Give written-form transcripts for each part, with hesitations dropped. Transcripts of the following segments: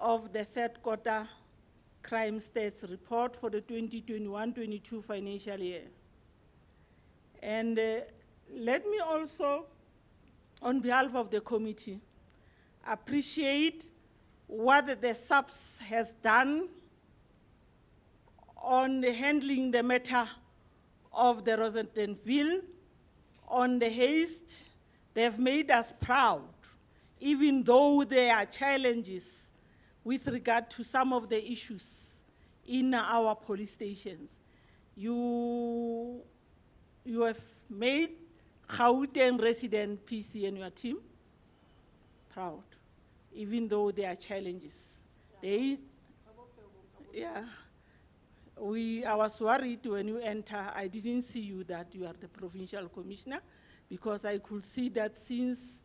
of the third quarter crime stats report for the 2021-22 financial year. And let me also, on behalf of the committee, appreciate what the SAPS has done on handling the matter of the Rosettenville, on the haste. They have made us proud, even though there are challenges with regard to some of the issues in our police stations. You have made Gauteng resident PC and your team proud, even though there are challenges. I was worried when you enter, I didn't see you that you are the provincial commissioner, because I could see that since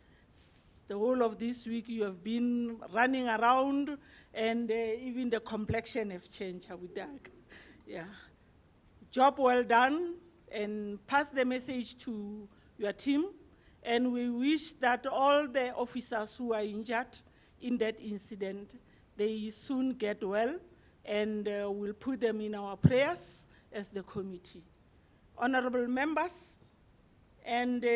the whole of this week you have been running around, and even the complexion have changed with that. Yeah. Job well done, and pass the message to your team, and we wish that all the officers who are injured in that incident, they soon get well, and we'll put them in our prayers as the committee. Honorable members and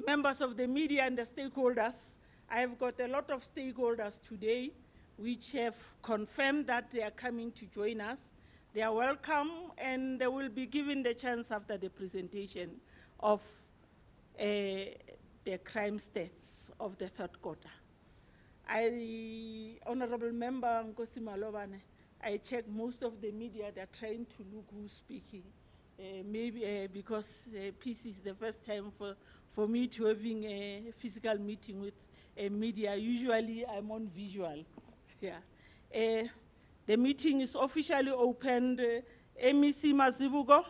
members of the media and the stakeholders, I have got a lot of stakeholders today which have confirmed that they are coming to join us. They are welcome, and they will be given the chance after the presentation of the crime stats of the third quarter. Honorable Member Nkosi Malobane, I check most of the media, they're trying to look who's speaking. Maybe because PC is the first time for me to having a physical meeting with a media. Usually I'm on visual. Yeah. The meeting is officially opened. MEC Mazibuko.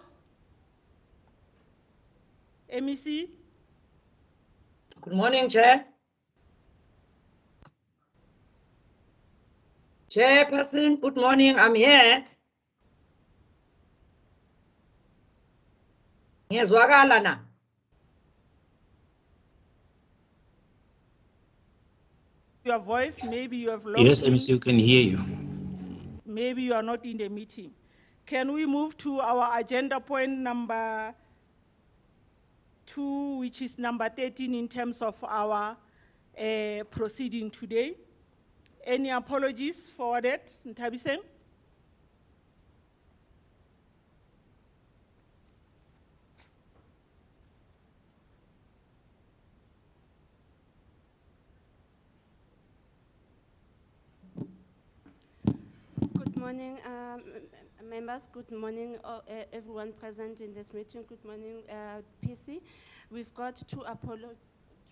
MEC. Good morning, Chair. Chairperson, good morning, I'm here. Yes, Wagalana. Your voice, maybe you have lost. Yes, MC, we can hear you. Maybe you are not in the meeting. Can we move to our agenda point number 2, which is number 13 in terms of our proceeding today? Any apologies for that, Ntabiseng? Good morning, members. Good morning, everyone present in this meeting. Good morning, PC. We've got two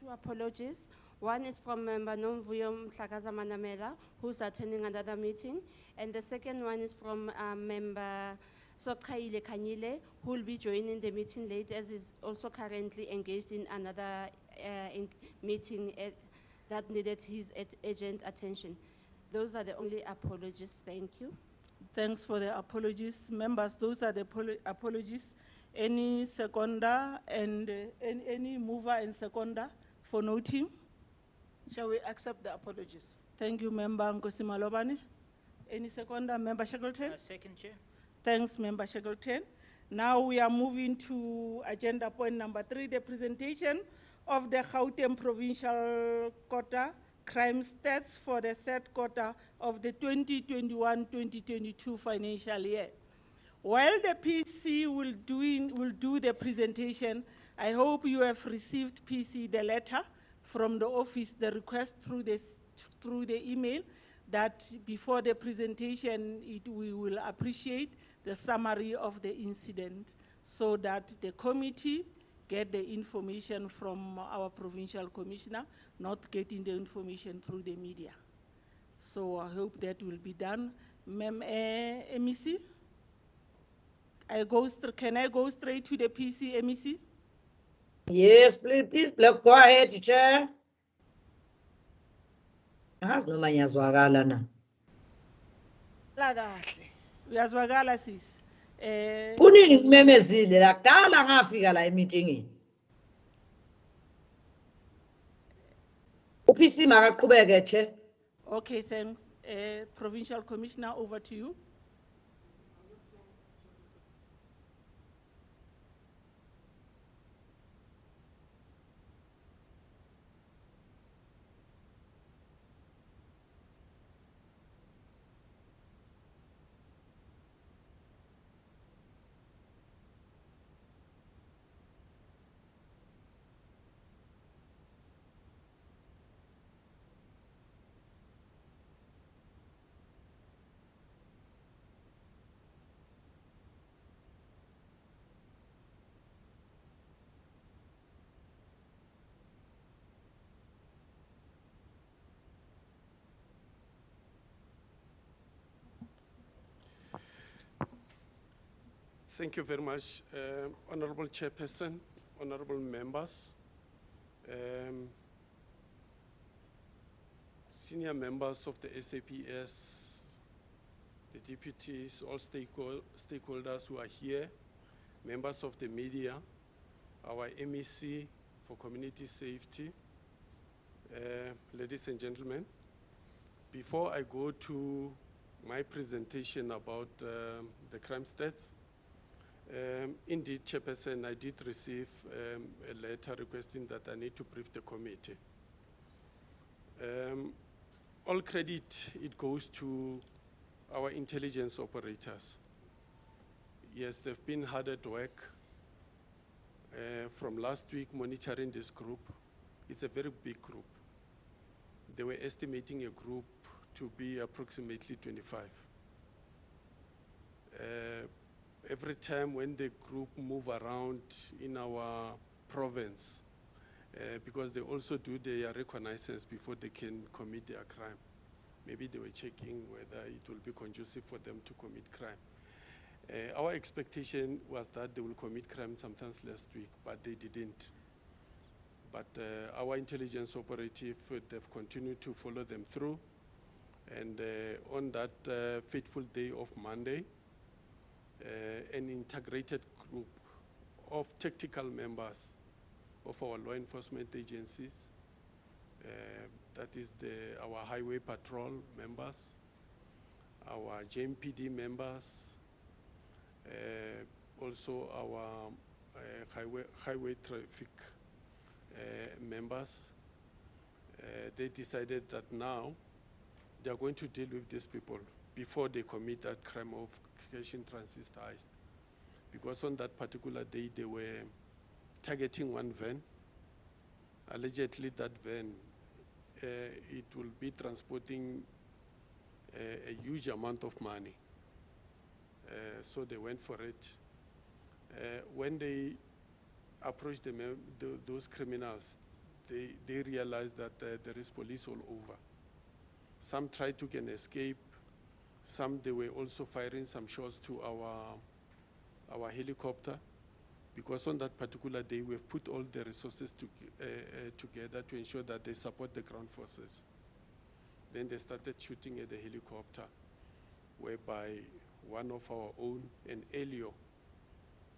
apologies. One is from Member Nomvuyo Mhlakaza Manamela, who's attending another meeting. And the second one is from Member Sokhaile Kanyile, who will be joining the meeting late, as is also currently engaged in another meeting that needed his urgent attention. Those are the only apologies. Thank you. Thanks for the apologies. Members, those are the apologies. Any seconder and any mover and seconder for noting? Shall we accept the apologies? Thank you, Member Nkosi Malobane. Any seconder, Member Shackleton? Second, Chair. Thanks, Member Shackleton. Now we are moving to agenda point number 3, the presentation of the Gauteng Provincial Quarter Crime Stats for the third quarter of the 2021-2022 financial year. While the PC will do the presentation, I hope you have received, PC, the letter from the office, the request through the email, that before the presentation, we will appreciate the summary of the incident so that the committee get the information from our provincial commissioner, not getting the information through the media. So I hope that will be done. MEC? Can I go straight to the PC, MEC? Yes, please go ahead, Chair. Uyazwakala sis. Kunini kumemezile lakudala ngafika la emeeting. UPC makaqhubeke, Chair. Okay, thanks. Provincial Commissioner, over to you. Thank you very much, Honorable Chairperson, honorable members, senior members of the SAPS, the deputies, all stakeholders who are here, members of the media, our MEC for community safety, ladies and gentlemen. Before I go to my presentation about the crime stats, indeed, Chairperson, I did receive a letter requesting that I need to brief the committee. All credit, it goes to our intelligence operators. Yes, they've been hard at work from last week monitoring this group. It's a very big group. They were estimating a group to be approximately 25. Every time when the group move around in our province, because they also do their reconnaissance before they can commit their crime. Maybe they were checking whether it will be conducive for them to commit crime. Our expectation was that they will commit crime sometimes last week, but they didn't. But our intelligence operative, they've continued to follow them through. And on that fateful day of Monday, an integrated group of tactical members of our law enforcement agencies, that is our highway patrol members, our JMPD members, also our highway traffic members, they decided that now they are going to deal with these people before they commit that crime of cash in transit heist. Because on that particular day, they were targeting one van. Allegedly, that van, it will be transporting a huge amount of money. So they went for it. When they approached those criminals, they realized that there is police all over. Some tried to get an escape. Some, they were also firing some shots to our helicopter, because on that particular day, we've put all the resources together to ensure that they support the ground forces. Then they started shooting at the helicopter, whereby one of our own, an Elio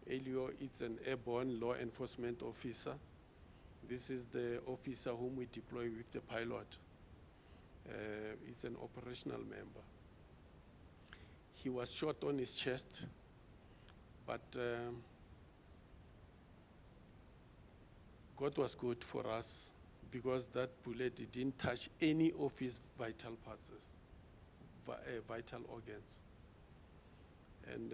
is an airborne law enforcement officer. This is the officer whom we deploy with the pilot. He's an operational member. He was shot on his chest, but God was good for us, because that bullet didn't touch any of his vital parts, vital organs. And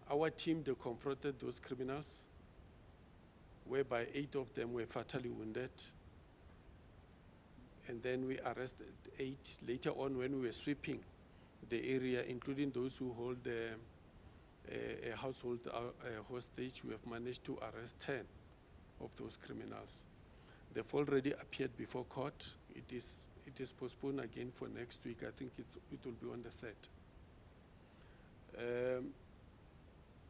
our team, they confronted those criminals, whereby 8 of them were fatally wounded. And then we arrested 8. Later on, when we were sweeping the area, including those who hold a household hostage, we have managed to arrest 10 of those criminals. They've already appeared before court. It is postponed again for next week. I think it will be on the 3rd.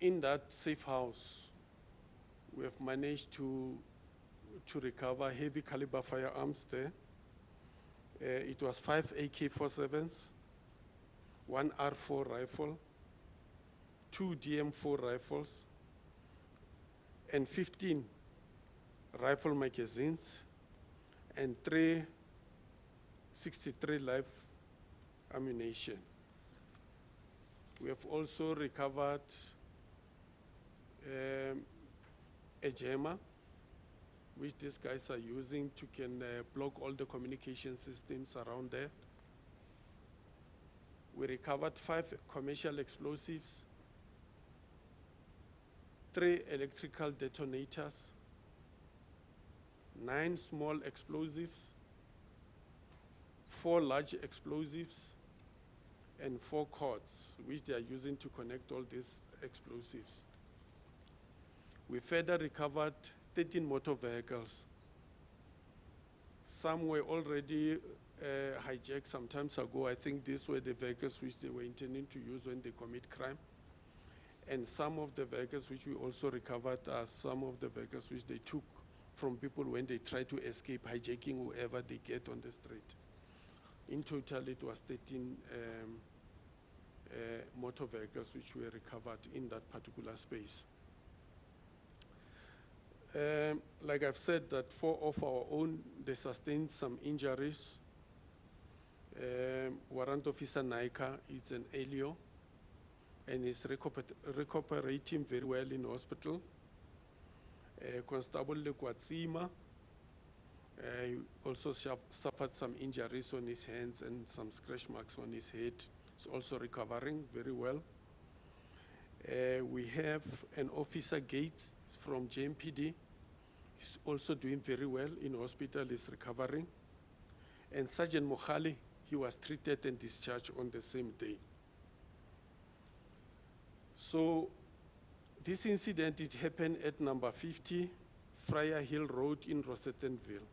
In that safe house, we have managed to recover heavy caliber firearms there. It was 5 AK-47s, 1 R4 rifle, 2 DM4 rifles, and 15 rifle magazines, and 3 63 live ammunition. We have also recovered a jammer, which these guys are using to block all the communication systems around there. We recovered 5 commercial explosives, 3 electrical detonators, 9 small explosives, 4 large explosives, and 4 cords, which they are using to connect all these explosives. We further recovered 13 motor vehicles. Some were already hijacked some time ago. I think these were the vehicles which they were intending to use when they commit crime. And some of the vehicles which we also recovered are some of the vehicles which they took from people when they try to escape, hijacking whoever they get on the street. In total, it was 13 motor vehicles which were recovered in that particular space. Like I've said, that 4 of our own, they sustained some injuries. Warrant Officer Naika is an Elio and is recuperating very well in hospital. Constable Lekwatsima also suffered some injuries on his hands and some scratch marks on his head. He's also recovering very well. We have an Officer Gates from JMPD. He's also doing very well in hospital, he's recovering. And Sergeant Mohali, he was treated and discharged on the same day. So this incident, it happened at number 50, Friar Hill Road in Rosettenville.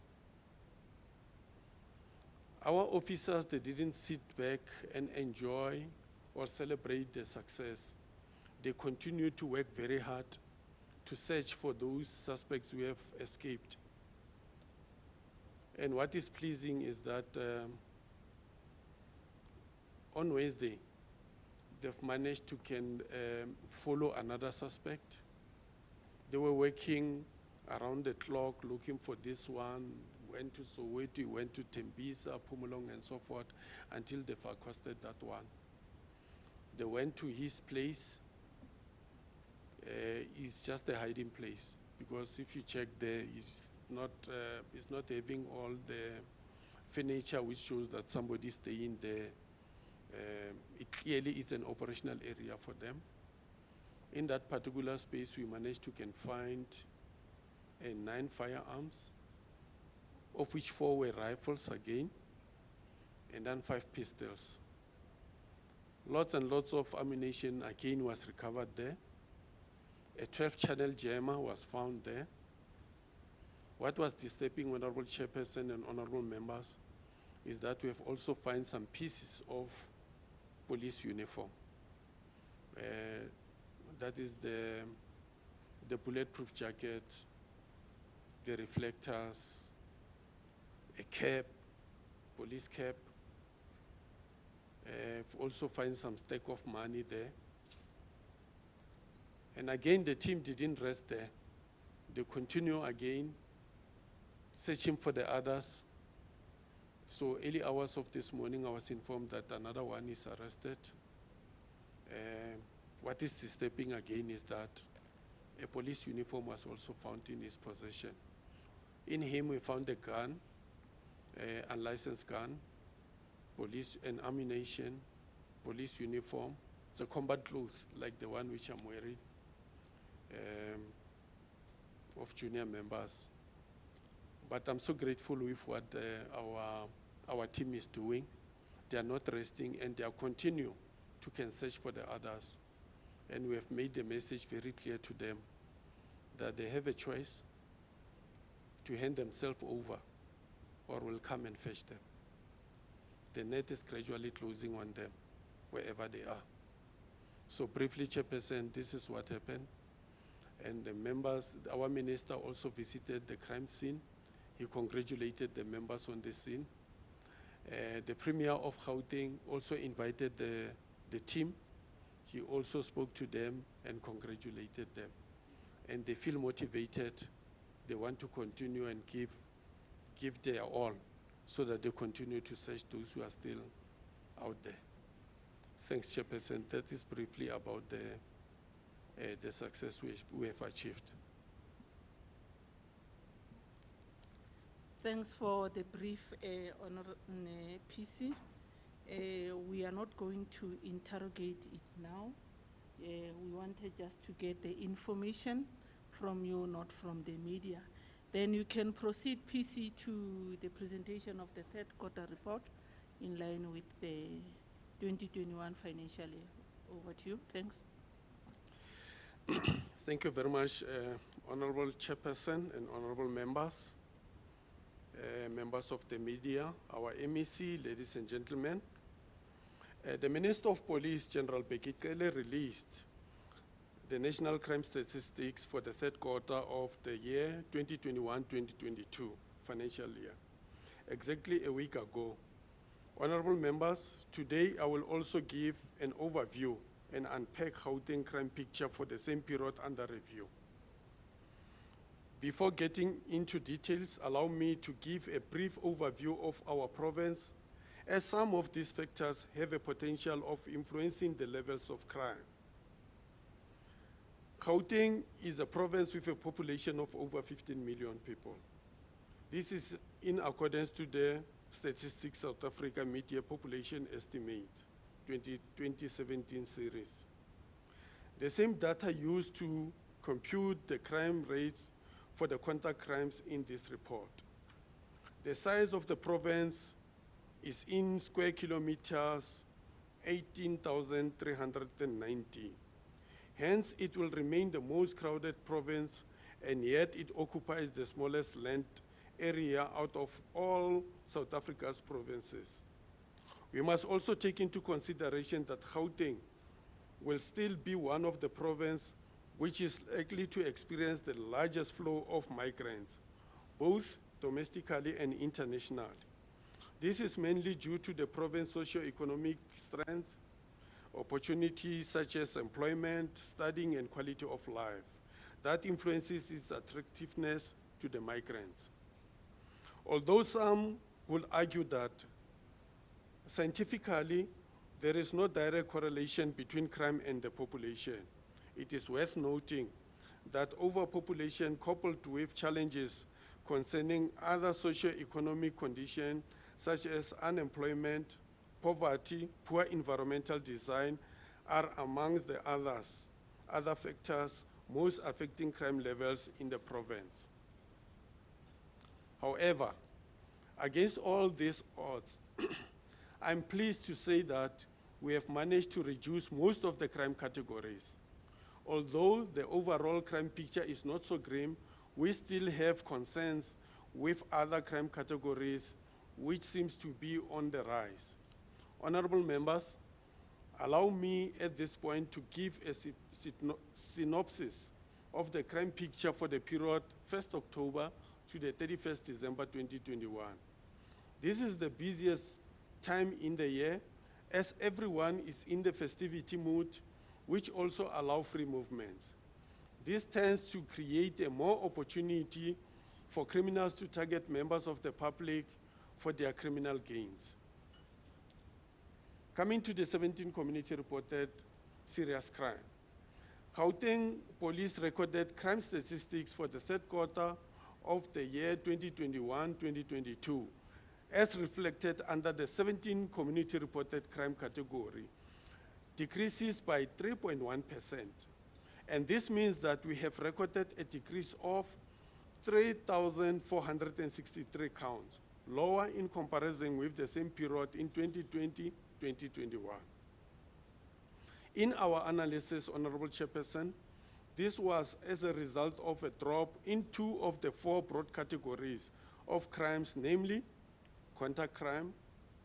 Our officers, they didn't sit back and enjoy or celebrate the success. They continue to work very hard to search for those suspects who have escaped. And what is pleasing is that on Wednesday, they've managed to follow another suspect. They were working around the clock looking for this one, went to Soweto, went to Tembisa, Pumulong, and so forth, until they've accosted that one. They went to his place. It's just a hiding place, because if you check there, it's not having all the furniture which shows that somebody's staying there. It clearly is an operational area for them. In that particular space, we managed to find 9 firearms, of which 4 were rifles again, and then 5 pistols. Lots and lots of ammunition again was recovered there. A 12-channel jammer was found there. What was disturbing, Honorable Chairperson and honorable members, is that we have also found some pieces of police uniform. That is the bulletproof jacket, the reflectors, a cap, police cap. We've also found some stack of money there. And again, the team didn't rest there. They continue again, searching for the others. So early hours of this morning, I was informed that another one is arrested. What is disturbing again is that a police uniform was also found in his possession. In him, we found a gun, unlicensed gun, police and ammunition, police uniform. It's a combat clothes like the one which I'm wearing, of junior members. But I'm so grateful with what our team is doing. They are not resting, and they are continue to search for the others. And we have made the message very clear to them that they have a choice to hand themselves over, or will come and fetch them. The net is gradually closing on them, wherever they are. So briefly, Chairperson, this is what happened. And the members, our minister also visited the crime scene. He congratulated the members on the scene. The Premier of Gauteng also invited the team. He also spoke to them and congratulated them. And they feel motivated. They want to continue and give their all so that they continue to search those who are still out there. Thanks, Chairperson. That is briefly about the success we have achieved. Thanks for the brief, PC. We are not going to interrogate it now. We wanted just to get the information from you, not from the media. Then you can proceed, PC, to the presentation of the third quarter report in line with the 2021 financial year. Over to you. Thanks. Thank you very much, Honorable Chairperson and honorable members, members of the media, our MEC, ladies and gentlemen. The Minister of Police, General Bekele, released the National Crime Statistics for the third quarter of the year 2021-2022 financial year, exactly a week ago. Honorable members, today I will also give an overview and unpack Gauteng crime picture for the same period under review. Before getting into details, allow me to give a brief overview of our province, as some of these factors have a potential of influencing the levels of crime. Gauteng is a province with a population of over 15 million people. This is in accordance to the Statistics South Africa Media Population Estimate 2017 series. The same data used to compute the crime rates for the contact crimes in this report. The size of the province is in square kilometers, 18,390. Hence, it will remain the most crowded province, and yet it occupies the smallest land area out of all South Africa's provinces. We must also take into consideration that Gauteng will still be one of the provinces which is likely to experience the largest flow of migrants, both domestically and internationally. This is mainly due to the province's socio-economic strength, opportunities such as employment, studying, and quality of life that influences its attractiveness to the migrants. Although some will argue that scientifically there is no direct correlation between crime and the population, it is worth noting that overpopulation coupled with challenges concerning other socio-economic conditions such as unemployment, poverty, poor environmental design are amongst the other factors most affecting crime levels in the province. However, against all these odds, I'm pleased to say that we have managed to reduce most of the crime categories. Although the overall crime picture is not so grim, we still have concerns with other crime categories which seems to be on the rise. Honorable members, allow me at this point to give a synopsis of the crime picture for the period 1st October to the 31st December 2021. This is the busiest time in the year as everyone is in the festivity mood, which also allow free movements. This tends to create a more opportunity for criminals to target members of the public for their criminal gains. Coming to the 17 community reported serious crime. Gauteng Police recorded crime statistics for the third quarter of the year 2021-2022, as reflected under the 17 community reported crime category, decreases by 3.1%. And this means that we have recorded a decrease of 3,463 counts, lower in comparison with the same period in 2020-2021. In our analysis, Honorable Chairperson, this was as a result of a drop in 2 of the 4 broad categories of crimes, namely contact crime,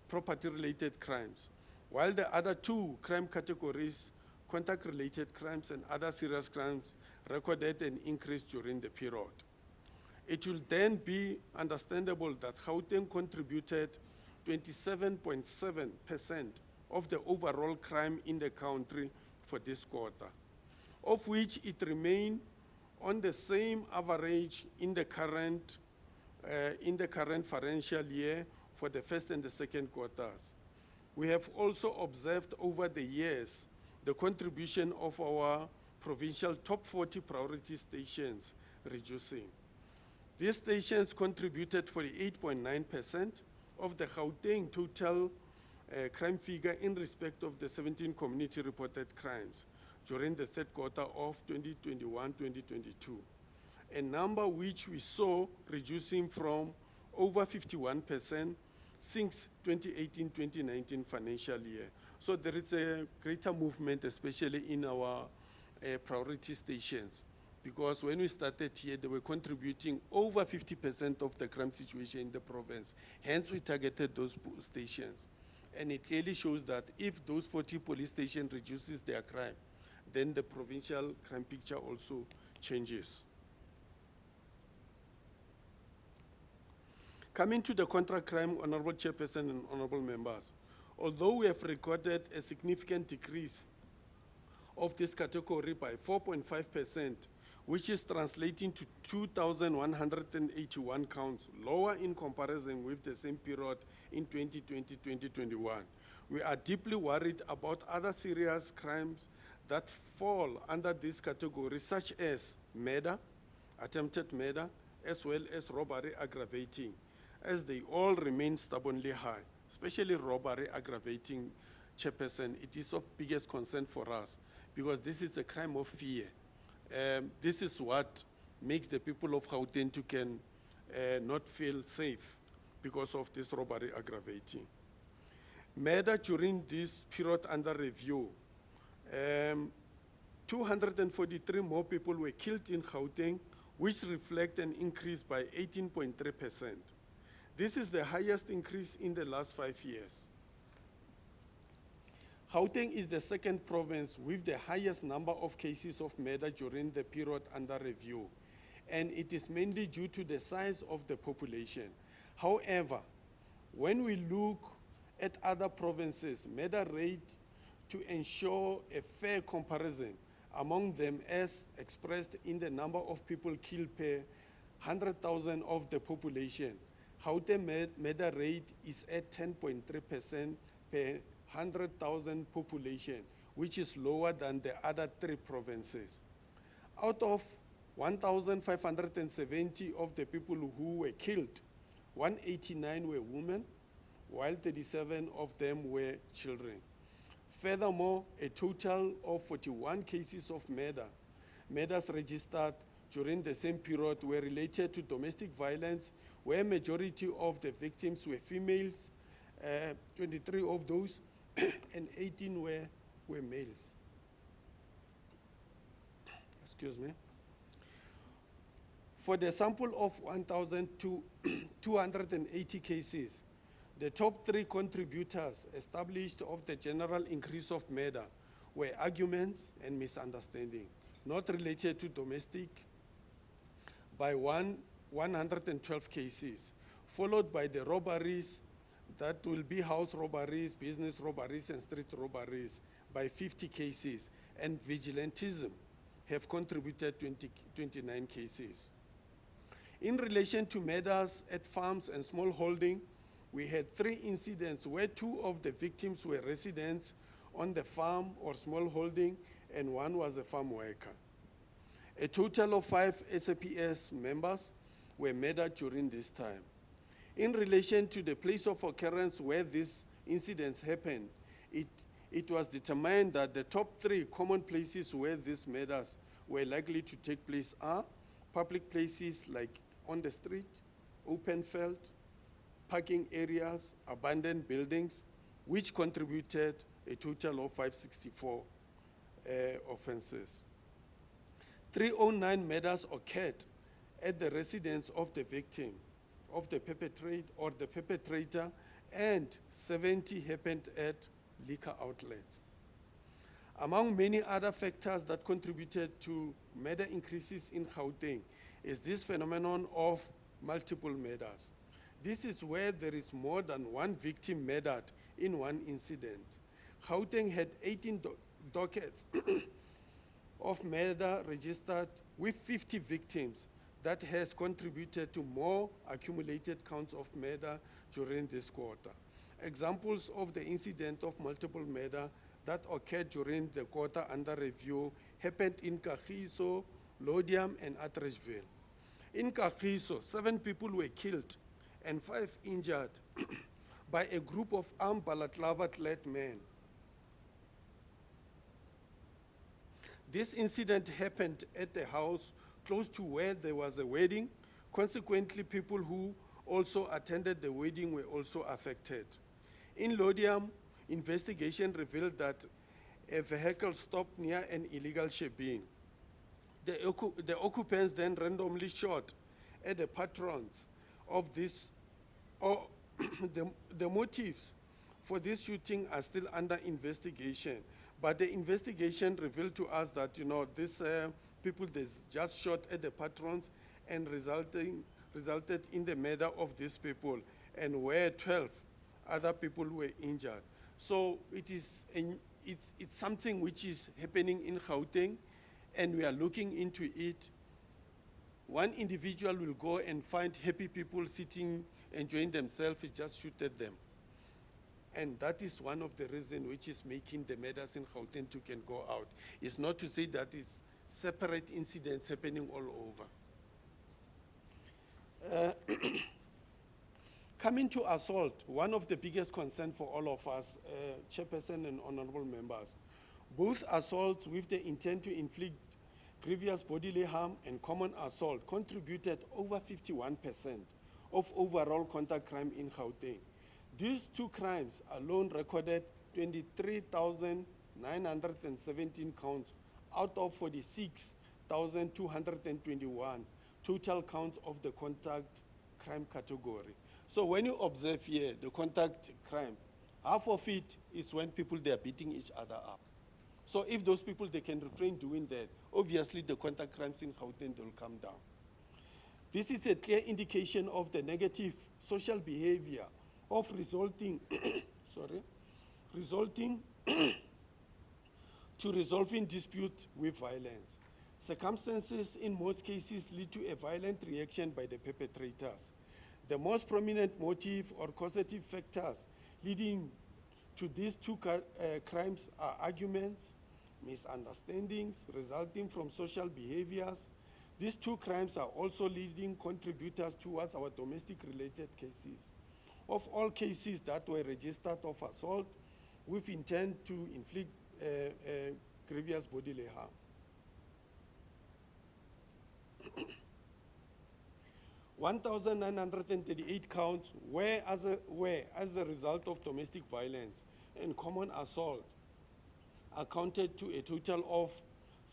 property-related crimes, while the other 2 crime categories, contact-related crimes and other serious crimes, recorded an increase during the period. It will then be understandable that Gauteng contributed 27.7% of the overall crime in the country for this quarter, of which it remained on the same average in the current financial year for the first and the second quarters. We have also observed over the years the contribution of our provincial top 40 priority stations reducing. These stations contributed 48.9% of the Gauteng total crime figure in respect of the 17 community reported crimes during the third quarter of 2021-2022, a number which we saw reducing from over 51% since 2018-2019 financial year. So there is a greater movement, especially in our priority stations, because when we started here, they were contributing over 50% of the crime situation in the province. Hence, we targeted those stations. And it clearly shows that if those 40 police stations reduces their crime, then the provincial crime picture also changes. Coming to the contract crime, Honorable Chairperson and Honorable Members, although we have recorded a significant decrease of this category by 4.5%, which is translating to 2,181 counts, lower in comparison with the same period in 2020-2021. We are deeply worried about other serious crimes that fall under this category, such as murder, attempted murder, as well as robbery aggravating, as they all remain stubbornly high, especially robbery aggravating, Chairperson. It is of biggest concern for us because this is a crime of fear. This is what makes the people of Gauteng to can not feel safe because of this robbery aggravating. Murder during this period under review, 243 more people were killed in Gauteng, which reflect an increase by 18.3%. This is the highest increase in the last 5 years. Gauteng is the second province with the highest number of cases of murder during the period under review, and it is mainly due to the size of the population. However, when we look at other provinces, murder rate, to ensure a fair comparison among them as expressed in the number of people killed per 100,000 of the population, Gauteng murder rate is at 10.3% per 100,000 population, which is lower than the other 3 provinces. Out of 1,570 of the people who were killed, 189 were women, while 37 of them were children. Furthermore, a total of 41 cases of murders registered during the same period were related to domestic violence, where majority of the victims were females, 23 of those, and 18 were males. Excuse me. For the sample of 1,280 cases, the top 3 contributors established of the general increase of murder were arguments and misunderstanding, not related to domestic, by 112 cases, followed by the robberies that will be house robberies, business robberies, and street robberies by 50 cases, and vigilantism have contributed 29 cases. In relation to murders at farms and small holding, we had 3 incidents where 2 of the victims were residents on the farm or small holding, and 1 was a farm worker. A total of 5 SAPS members were murdered during this time. In relation to the place of occurrence where these incidents happened, it was determined that the top 3 common places where these murders were likely to take place are public places like on the street, open field, parking areas, abandoned buildings, which contributed a total of 564 offenses. 309 murders occurred at the residence of the victim, of the perpetrator, and 70 happened at liquor outlets. Among many other factors that contributed to murder increases in Gauteng is this phenomenon of multiple murders. This is where there is more than 1 victim murdered in 1 incident. Gauteng had 18 dockets of murder registered with 50 victims, that has contributed to more accumulated counts of murder during this quarter. Examples of the incident of multiple murder that occurred during the quarter under review happened in Kagiso, Lodium, and Atteridgeville. In Kagiso, 7 people were killed and 5 injured by a group of armed balaclava-clad men. This incident happened at a house close to where there was a wedding. Consequently, people who also attended the wedding were also affected. In Lodium, investigation revealed that a vehicle stopped near an illegal shebeen. The occupants then randomly shot at the patrons of this, the motives for this shooting are still under investigation, but the investigation revealed to us that, these people they just shot at the patrons and resulted in the murder of these people, and where 12 other people were injured. So it's something which is happening in Gauteng, and we are looking into it. One individual will go and find happy people sitting, enjoying themselves, he just shoot at them. And that is one of the reasons which is making the murders in Gauteng can go out. It's not to say that it's separate incidents happening all over. Coming to assault, one of the biggest concerns for all of us, Chairperson and honorable members, both assaults with the intent to inflict grievous bodily harm and common assault contributed over 51% of overall contact crime in Gauteng. These 2 crimes alone recorded 23,917 counts out of 46,221 total counts of the contact crime category. So when you observe here, the contact crime, half of it is when people, they are beating each other up. So if those people, they can refrain doing that, obviously the contact crimes in Gauteng, they will come down. This is a clear indication of the negative social behavior of resulting to resolving dispute with violence. Circumstances in most cases lead to a violent reaction by the perpetrators. The most prominent motive or causative factors leading to these 2 crimes are arguments, misunderstandings resulting from social behaviors. These 2 crimes are also leading contributors towards our domestic-related cases. Of all cases that were registered of assault with intent to inflict grievous bodily harm. 1,938 counts were as a result of domestic violence, and common assault accounted to a total of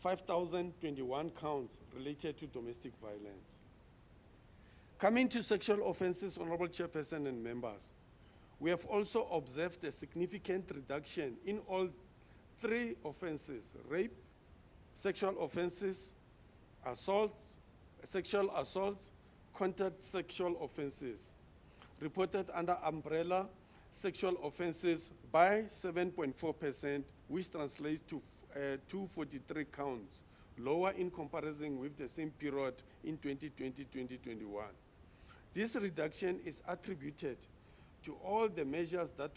5,021 counts related to domestic violence. Coming to sexual offenses, Honorable Chairperson and members, we have also observed a significant reduction in all 3 offenses: rape, sexual offenses, sexual assaults, contact sexual offenses, reported under umbrella sexual offenses by 7.4%, which translates to 243 counts, lower in comparison with the same period in 2020-2021. This reduction is attributed to all the measures that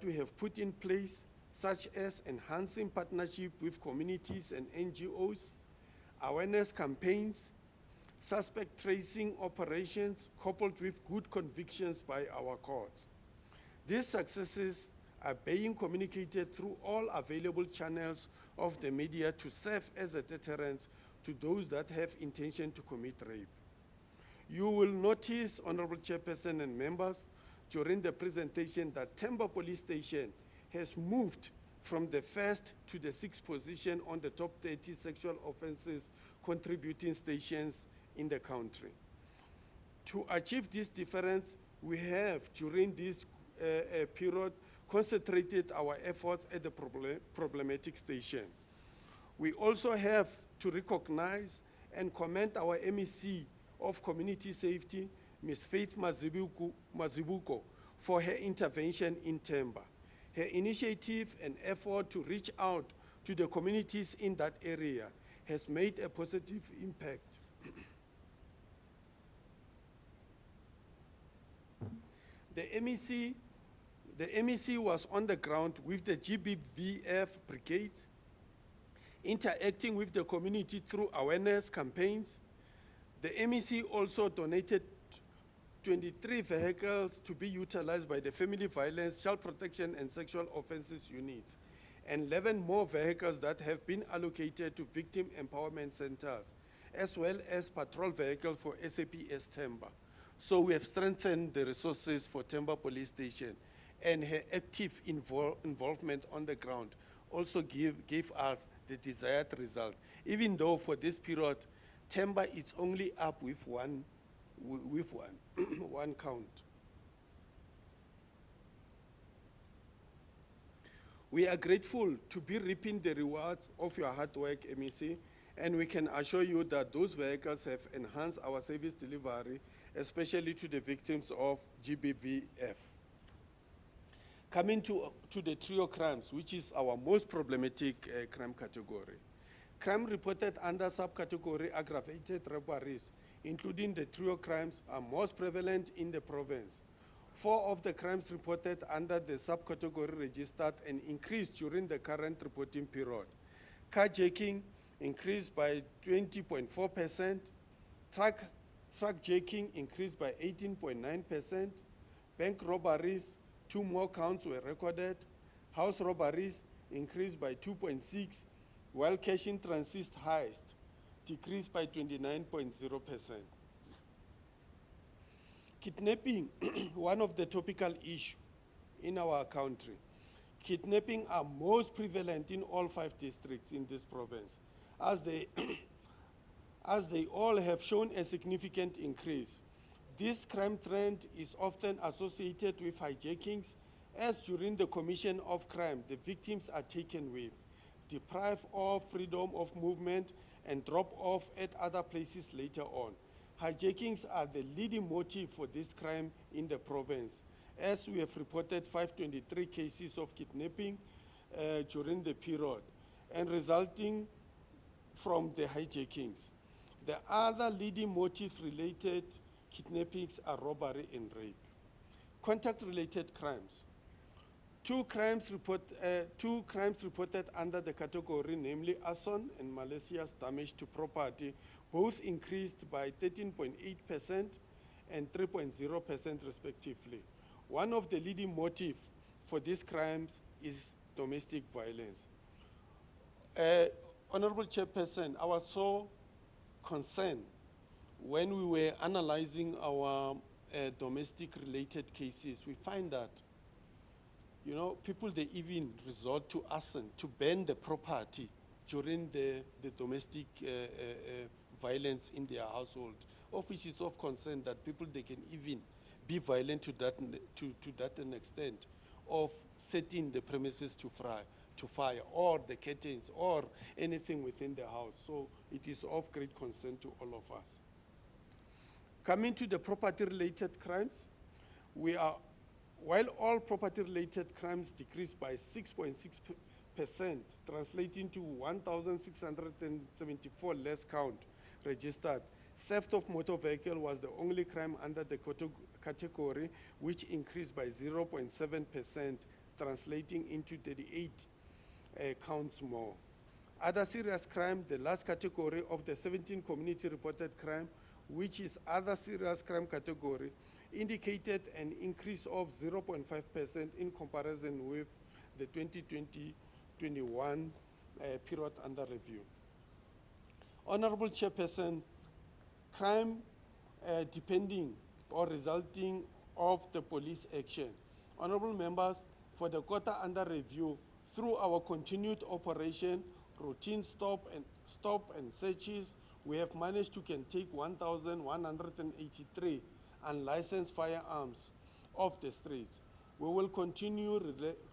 we have put in place, such as enhancing partnership with communities and NGOs, awareness campaigns, suspect tracing operations coupled with good convictions by our courts. These successes are being communicated through all available channels of the media to serve as a deterrent to those that have intention to commit rape. You will notice, Honorable Chairperson and members, during the presentation that Temba Police Station has moved from the 1st to the 6th position on the top 30 sexual offenses contributing stations in the country. To achieve this difference, we have, during this period, concentrated our efforts at the problematic station. We also have to recognize and commend our MEC of Community Safety, Ms. Faith Mazibuko, for her intervention in Temba. Her initiative and effort to reach out to the communities in that area has made a positive impact. The MEC was on the ground with the GBVF brigades, interacting with the community through awareness campaigns. The MEC also donated 23 vehicles to be utilized by the Family Violence, Child Protection and Sexual Offences units, and 11 more vehicles that have been allocated to victim empowerment centers, as well as patrol vehicles for SAPS Temba. So we have strengthened the resources for Temba Police Station, and her active involvement on the ground also gave us the desired result. Even though for this period, Temba is only up with one count. We are grateful to be reaping the rewards of your hard work, MEC, and we can assure you that those vehicles have enhanced our service delivery, especially to the victims of GBVF. Coming to the trio crimes, which is our most problematic crime category. Crime reported under subcategory aggravated robberies, including the trio crimes, are most prevalent in the province. 4 of the crimes reported under the subcategory registered an increase during the current reporting period. Carjacking increased by 20.4%, truck jacking increased by 18.9%, bank robberies, 2 more counts were recorded, house robberies increased by 2.6%, while cash in transit heist decreased by 29.0%. Kidnapping, one of the topical issues in our country. Kidnapping are most prevalent in all 5 districts in this province, as they all have shown a significant increase. This crime trend is often associated with hijackings, as during the commission of crime, the victims are taken with, deprived of freedom of movement, and dropped off at other places later on. Hijackings are the leading motive for this crime in the province, as we have reported 523 cases of kidnapping during the period, and resulting from the hijackings. The other leading motives related kidnappings are robbery and rape. Contact-related crimes. 2 crimes reported under the category, namely arson and malicious damage to property, both increased by 13.8% and 3.0% respectively. One of the leading motives for these crimes is domestic violence. Honorable Chairperson, I was so concerned when we were analyzing our domestic-related cases. We find that, you know, people, they even resort to arson to burn the property during the domestic violence in their household, of which is of concern that people, they can even be violent to that an extent of setting the premises to fire, or the curtains, or anything within the house. So it is of great concern to all of us. Coming to the property-related crimes, while all property-related crimes decreased by 6.6%, translating to 1,674 less count registered, theft of motor vehicle was the only crime under the category, which increased by 0.7%, translating into 38 counts more. Other serious crime, the last category of the 17 community reported crime, which is other serious crime category, indicated an increase of 0.5% in comparison with the 2020-21 period under review. Honorable Chairperson, crime depending or resulting of the police action. Honorable members, for the quarter under review, through our continued operation, routine stop and searches, we have managed to take 1,183 unlicensed firearms off the streets. We will continue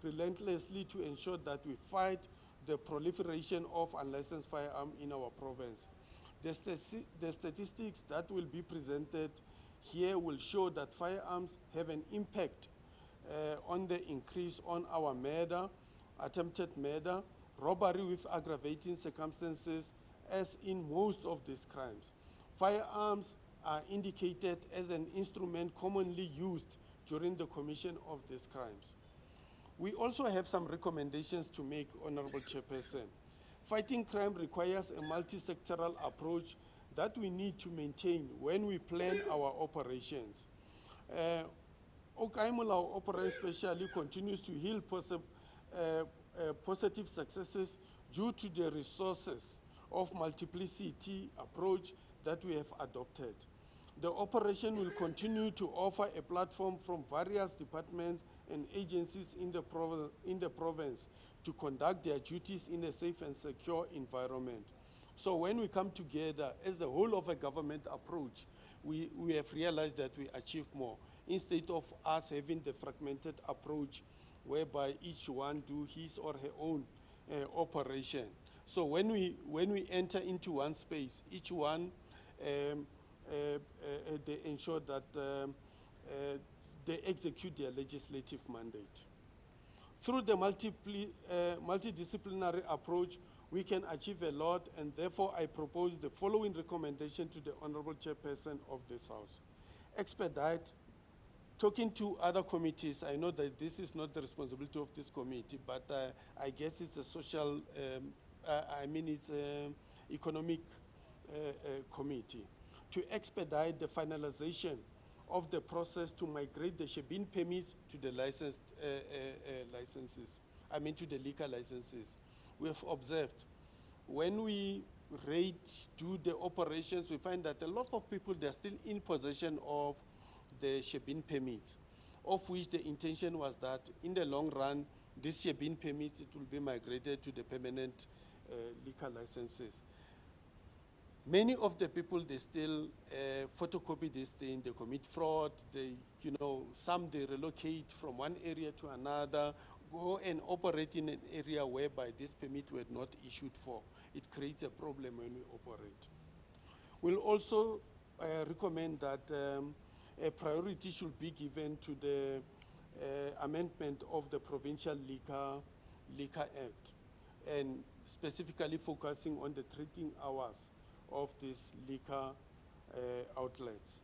relentlessly to ensure that we fight the proliferation of unlicensed firearms in our province. The statistics that will be presented here will show that firearms have an impact on the increase on our murder, attempted murder, robbery with aggravating circumstances, as in most of these crimes. Firearms are indicated as an instrument commonly used during the commission of these crimes. We also have some recommendations to make, Honorable Chairperson. Fighting crime requires a multi-sectoral approach that we need to maintain when we plan our operations. Okaimolao Operation Specially continues to yield positive successes due to the resources of multiplicity approach that we have adopted. The operation will continue to offer a platform from various departments and agencies in the province to conduct their duties in a safe and secure environment. So when we come together as a whole of a government approach, we have realized that we achieve more, instead of us having the fragmented approach whereby each one do his or her own operation. So when we enter into one space, each one they ensure that they execute their legislative mandate. Through the multidisciplinary approach, we can achieve a lot, and therefore I propose the following recommendation to the Honorable Chairperson of this House. Expedite talking to other committees. I know that this is not the responsibility of this committee, but I guess it's a social, it's an economic committee, to expedite the finalization of the process to migrate the Shebeen permits to the licensed licenses, to the liquor licenses. We have observed when we do the operations, we find that a lot of people, they're still in possession of the Shebeen permits, of which the intention was that in the long run, this Shebeen permits, it will be migrated to the permanent liquor licenses. Many of the people, they still photocopy this thing, they commit fraud, some they relocate from one area to another, go and operate in an area whereby this permit were not issued for. It creates a problem when we operate. We'll also recommend that a priority should be given to the amendment of the Provincial Liquor Act, and specifically focusing on the trading hours of these liquor outlets.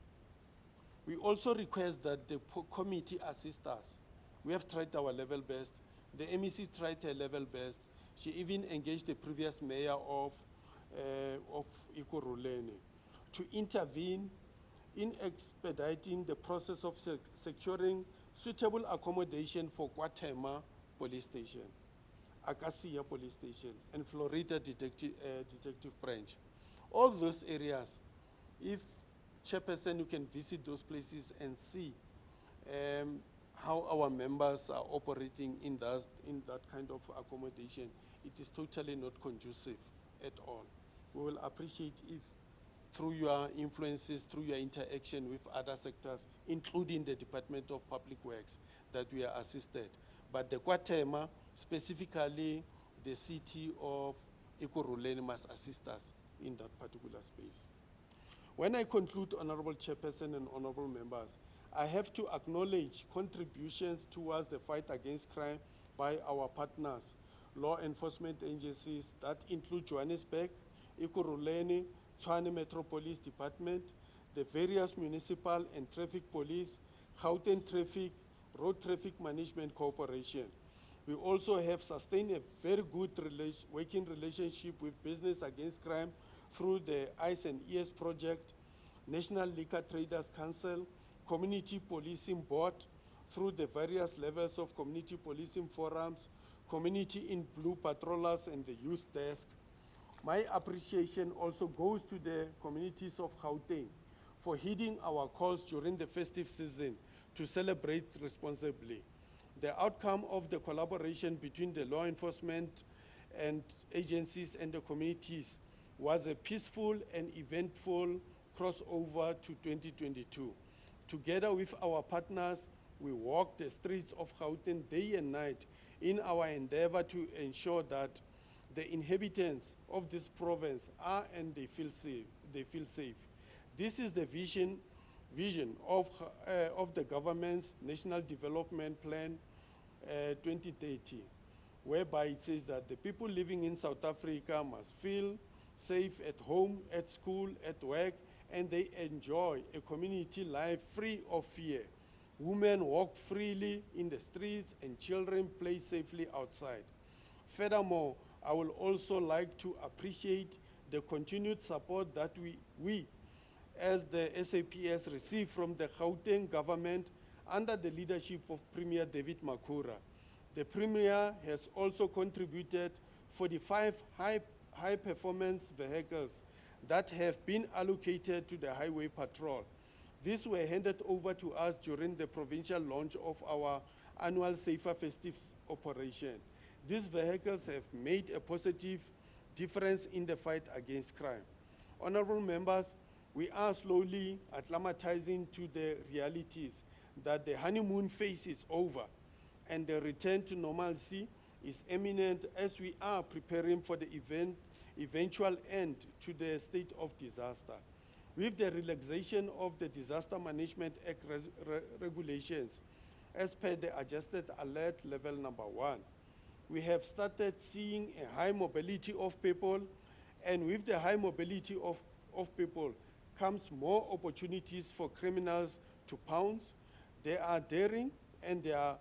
We also request that the committee assist us. We have tried our level best. The MEC tried her level best. She even engaged the previous mayor of Ekurhuleni to intervene in expediting the process of securing suitable accommodation for Gauteng Police Station, Acacia Police Station, and Florida Detective Branch. All those areas, if Chairperson, you can visit those places and see how our members are operating in that kind of accommodation, it is totally not conducive at all. We will appreciate if, through your influences, through your interaction with other sectors, including the Department of Public Works, that we are assisted. But the Gauteng, specifically the city of Ekurhuleni, must assist us in that particular space. When I conclude, Honorable Chairperson and honorable members, I have to acknowledge contributions towards the fight against crime by our partners, law enforcement agencies that include Johannesburg, Ekurhuleni, Tshwane Metropolitan Department, the various municipal and traffic police, Gauteng Traffic, Road Traffic Management Corporation. We also have sustained a very good working relationship with Business Against Crime through the Eyes and Ears Project, National Liquor Traders Council, Community Policing Board, through the various levels of community policing forums, Community in Blue Patrollers, and the Youth Desk. My appreciation also goes to the communities of Gauteng for heeding our calls during the festive season to celebrate responsibly. The outcome of the collaboration between the law enforcement and agencies and the communities was a peaceful and eventful crossover to 2022. Together with our partners, we walked the streets of Gauteng day and night in our endeavor to ensure that the inhabitants of this province are and they feel safe. This is the vision of the government's National Development Plan 2030, whereby it says that the people living in South Africa must feel safe at home, at school, at work, and they enjoy a community life free of fear. Women walk freely in the streets and children play safely outside. Furthermore, I would also like to appreciate the continued support that we as the SAPS receive from the Gauteng government under the leadership of Premier David Makhura. The Premier has also contributed 45 high-performance vehicles that have been allocated to the highway patrol. These were handed over to us during the provincial launch of our annual Safer Festives operation. These vehicles have made a positive difference in the fight against crime. Honorable members, we are slowly acclimatizing to the realities that the honeymoon phase is over and the return to normalcy is imminent as we are preparing for the eventual end to the state of disaster. With the relaxation of the Disaster Management Act regulations, as per the adjusted alert level number 1, we have started seeing a high mobility of people, and with the high mobility of people comes more opportunities for criminals to pounce. They are daring and they are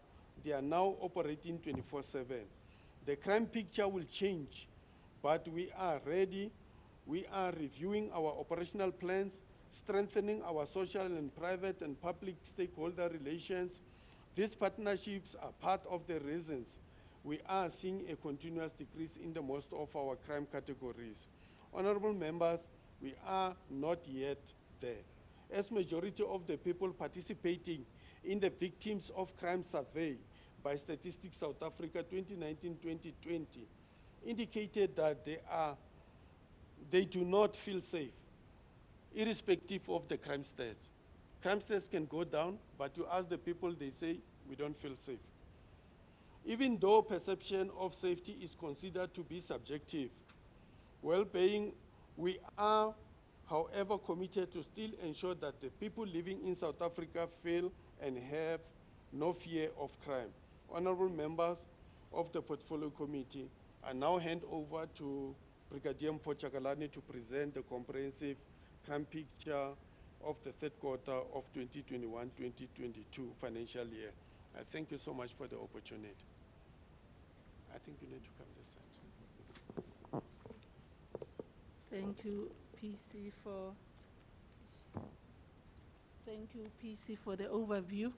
now operating 24/7. The crime picture will change, but we are ready. We are reviewing our operational plans, strengthening our social and private and public stakeholder relations. These partnerships are part of the reasons we are seeing a continuous decrease in the most of our crime categories. Honorable members, we are not yet there. As majority of the people participating in the Victims of Crime Survey by Statistics South Africa 2019-2020 indicated that they do not feel safe, irrespective of the crime stats. Crime stats can go down, but you ask the people, they say, we don't feel safe. Even though perception of safety is considered to be subjective, well-being, we are, however, committed to still ensure that the people living in South Africa feel and have no fear of crime. Honorable members of the Portfolio Committee, I now hand over to Brigadier Mpochakalani to present the comprehensive crime picture of the third quarter of 2021-2022 financial year. I thank you so much for the opportunity. I think you need to come this side. Thank you, PC, for the overview.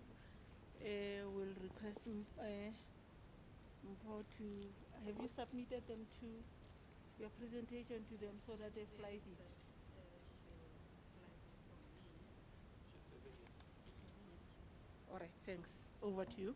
We'll request Mpo to, have you submitted them to your presentation to them so that they fly it? All right, thanks. Over to you.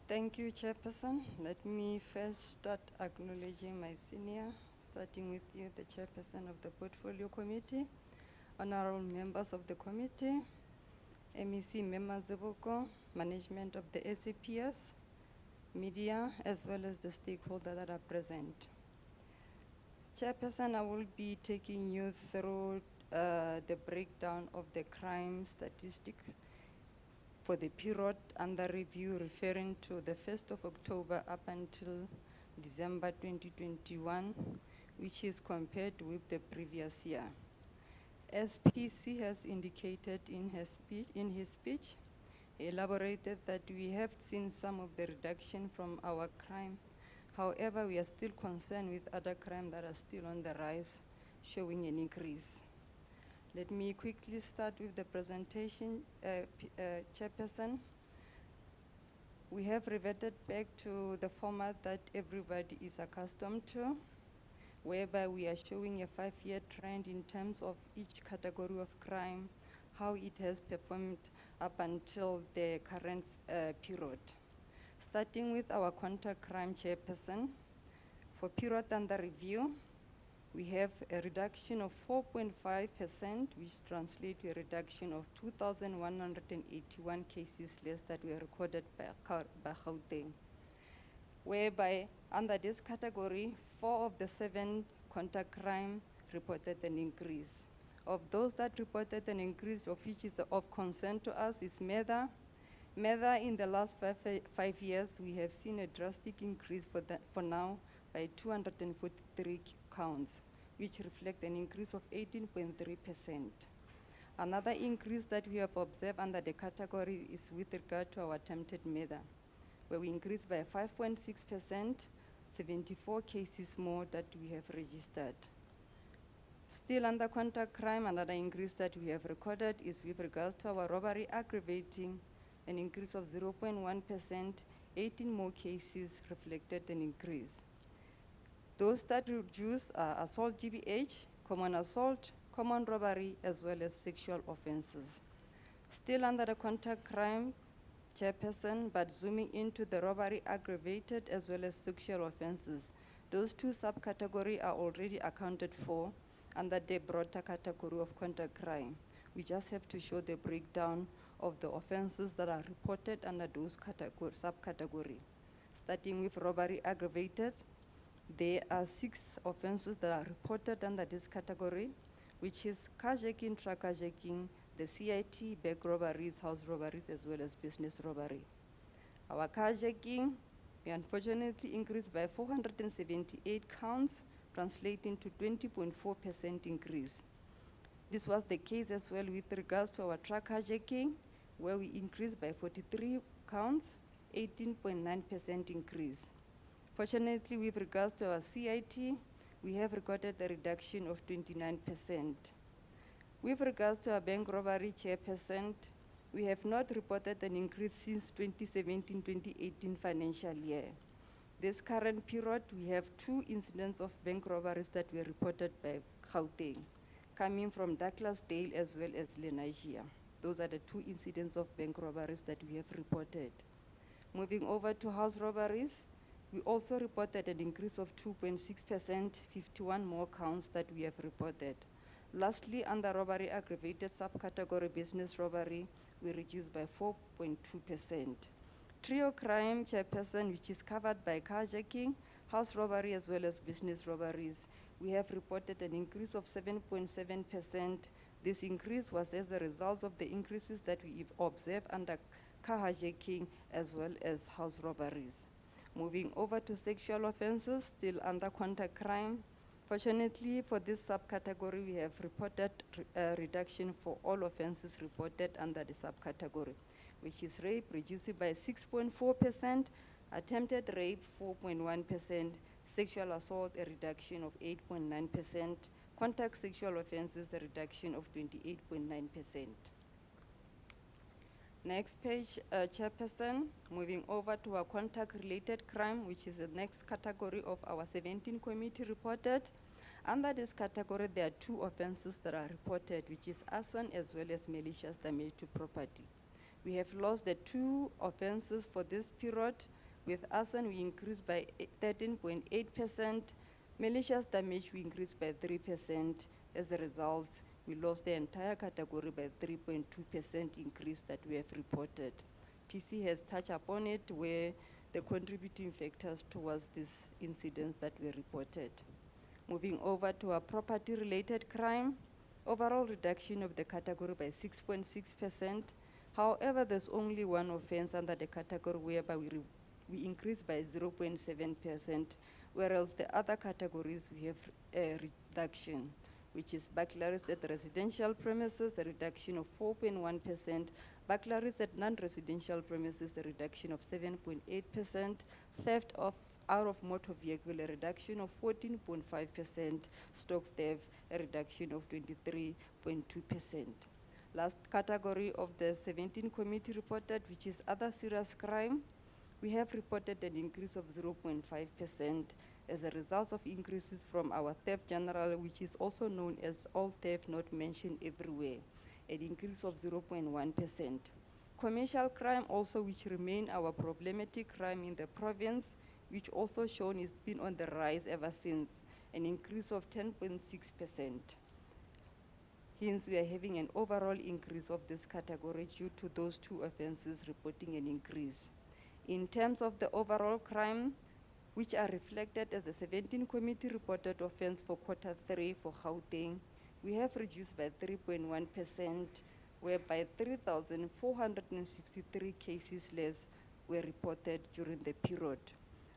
Thank you, Chairperson. Let me first start acknowledging my senior, starting with you, the Chairperson of the Portfolio Committee, honorable members of the committee, MEC members Zeboko, management of the SAPS, media, as well as the stakeholders that are present. Chairperson, I will be taking you through the breakdown of the crime statistics for the period under review, referring to the 1st of October up until December 2021, which is compared with the previous year. As PC has indicated in his speech, he elaborated that we have seen some of the reduction from our crime. However, we are still concerned with other crime that are still on the rise, showing an increase. Let me quickly start with the presentation, Chairperson. We have reverted back to the format that everybody is accustomed to, whereby we are showing a 5-year trend in terms of each category of crime, how it has performed up until the current period. Starting with our contact crime, Chairperson, for period under review, we have a reduction of 4.5%, which translates to a reduction of 2,181 cases less that were recorded by Gauteng, whereby under this category, 4 of the 7 contact crime reported an increase. Of those that reported an increase, of which is of concern to us, is murder. Murder in the last 5 years, we have seen a drastic increase for now by 243 counts, which reflect an increase of 18.3%. Another increase that we have observed under the category is with regard to our attempted murder, where we increased by 5.6%, 74 cases more that we have registered. Still under contact crime, another increase that we have recorded is with regards to our robbery aggravating, an increase of 0.1%, 18 more cases reflected an increase. Those that reduce are assault GBH, common assault, common robbery, as well as sexual offenses. Still under the contact crime, Chairperson, but zooming into the robbery aggravated as well as sexual offenses, those two subcategories are already accounted for under the broader category of contact crime. We just have to show the breakdown of the offenses that are reported under those subcategories. Starting with robbery aggravated, there are 6 offenses that are reported under this category, which is carjacking, truck carjacking, the CIT, bank robberies, house robberies, as well as business robbery. Our carjacking, we unfortunately increased by 478 counts, translating to 20.4% increase. This was the case as well with regards to our truck carjacking, where we increased by 43 counts, 18.9% increase. Fortunately, with regards to our CIT, we have recorded a reduction of 29%. With regards to our bank robbery, Chairperson, we have not reported an increase since 2017-2018 financial year. This current period, we have 2 incidents of bank robberies that were reported by Gauteng, coming from Douglasdale as well as Lenasia. Those are the 2 incidents of bank robberies that we have reported. Moving over to house robberies, we also reported an increase of 2.6%, 51 more counts that we have reported. Lastly, under robbery aggravated subcategory business robbery, we reduced by 4.2%. Trio crime, Chairperson, which is covered by carjacking, house robbery, as well as business robberies, we have reported an increase of 7.7%. This increase was as a result of the increases that we've observed under car hijacking as well as house robberies. Moving over to sexual offenses, still under contact crime. Fortunately, for this subcategory, we have reported a reduction for all offenses reported under the subcategory, which is rape, reducing by 6.4%, attempted rape, 4.1%, sexual assault, a reduction of 8.9%, contact sexual offenses, a reduction of 28.9%. Next page, Chairperson, moving over to our contact-related crime, which is the next category of our 17 committee reported. Under this category, there are 2 offenses that are reported, which is arson as well as malicious damage to property. We have lost the 2 offenses for this period. With arson, we increased by 13.8%. Malicious damage, we increased by 3%. As a result, we lost the entire category by 3.2% increase that we have reported. PC has touched upon it, where the contributing factors towards these incidents that were reported. Moving over to our property-related crime, overall reduction of the category by 6.6%. However, there's only 1 offense under the category whereby we increased by 0.7%, whereas the other categories we have a reduction, which is burglaries at residential premises, a reduction of 4.1%, burglaries at non-residential premises, a reduction of 7.8%, theft of out of motor vehicle, a reduction of 14.5%, stock theft, a reduction of 23.2%. Last category of the 17 committee reported, which is other serious crime, we have reported an increase of 0.5% as a result of increases from our theft general, which is also known as all theft not mentioned everywhere, an increase of 0.1%. Commercial crime also, which remain our problematic crime in the province, which also shown is been on the rise ever since, an increase of 10.6%. Hence, we are having an overall increase of this category due to those 2 offenses reporting an increase. In terms of the overall crime, which are reflected as the 17 committee reported offense for Q3 for Gauteng, we have reduced by 3.1%, whereby 3,463 cases less were reported during the period.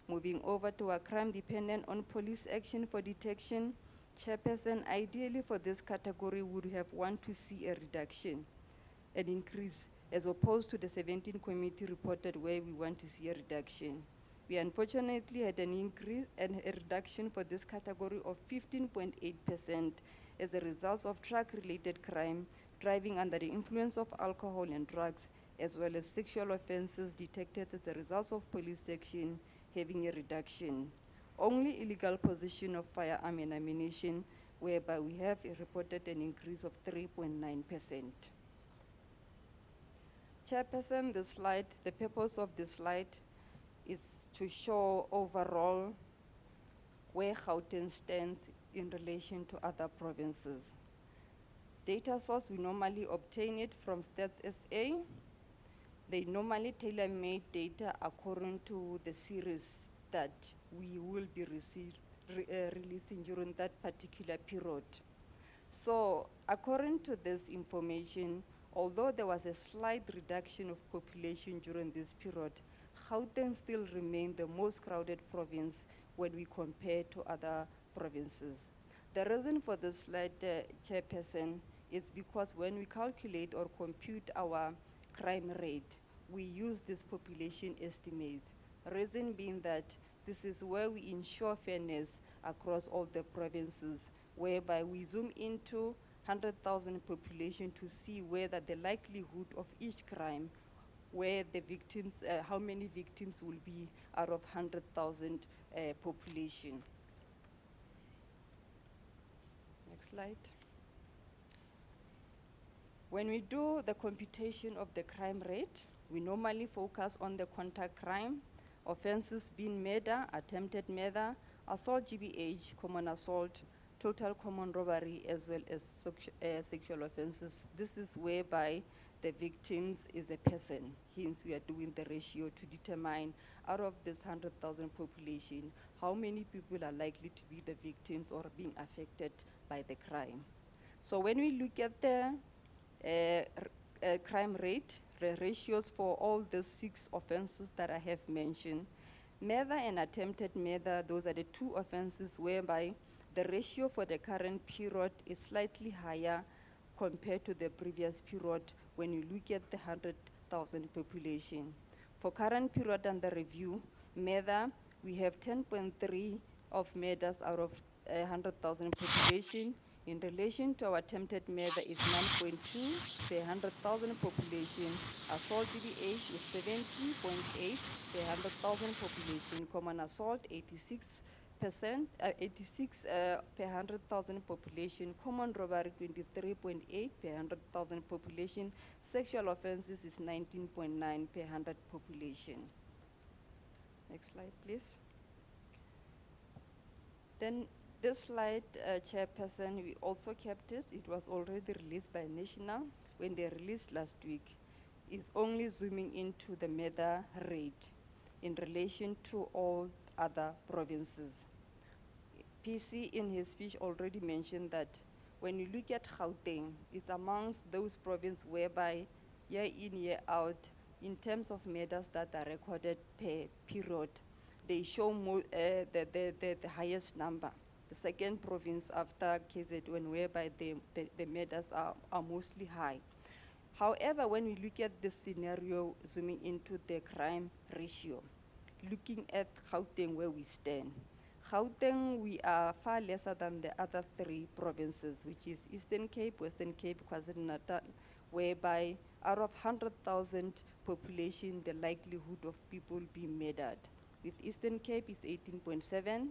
Moving over to our crime dependent on police action for detection, Chairperson, ideally for this category would have want to see a reduction, an increase, as opposed to the 17 committee reported where we want to see a reduction. We unfortunately had an increase and a reduction for this category of 15.8% as a result of drug-related crime, driving under the influence of alcohol and drugs, as well as sexual offenses detected as a result of police action having a reduction. Only illegal possession of firearm and ammunition, whereby we have reported an increase of 3.9%. Chairperson, the purpose of this slide is to show overall where Gauteng stands in relation to other provinces. Data source, we normally obtain it from Stats SA. They normally tailor-made data according to the series that we will be releasing during that particular period. So, according to this information, although there was a slight reduction of population during this period, Gauteng still remained the most crowded province when we compare to other provinces. The reason for this slide, Chairperson, is because when we calculate or compute our crime rate, we use this population estimate. Reason being that this is where we ensure fairness across all the provinces, whereby we zoom into 100,000 population to see whether the likelihood of each crime, where the victims, how many victims will be out of 100,000 population. Next slide. When we do the computation of the crime rate, we normally focus on the contact crime, offenses being murder, attempted murder, assault GBH, common assault, total common robbery, as well as sexual offenses. This is whereby the victims is a person. Hence, we are doing the ratio to determine out of this 100,000 population, how many people are likely to be the victims or being affected by the crime. So when we look at the crime rate, the ratios for all the 6 offenses that I have mentioned, murder and attempted murder, those are the 2 offenses whereby the ratio for the current period is slightly higher compared to the previous period when you look at the 100,000 population. For current period under review, murder, we have 10.3 of murders out of 100,000 population. In relation to our attempted murder is 9.2 per 100,000 population. Assault GBH is 70.8 per 100,000 population. Common assault 86 per 100,000 population. Common robbery 23.8 per 100,000 population. Sexual offenses is 19.9 per 100 population. Next slide, please. Then this slide, Chairperson, we also kept it. It was already released by National when they released last week. It's only zooming into the murder rate in relation to all other provinces. PC in his speech already mentioned that when you look at Gauteng, it's amongst those provinces whereby year in, year out, in terms of murders that are recorded per period, they show the highest number. The second province after KZN, whereby the murders are mostly high. However, when we look at this scenario, zooming into the crime ratio, looking at Gauteng where we stand, Gauteng, we are far lesser than the other 3 provinces, which is Eastern Cape, Western Cape, KwaZulu-Natal, whereby out of 100,000 population, the likelihood of people being murdered. With Eastern Cape is 18.7,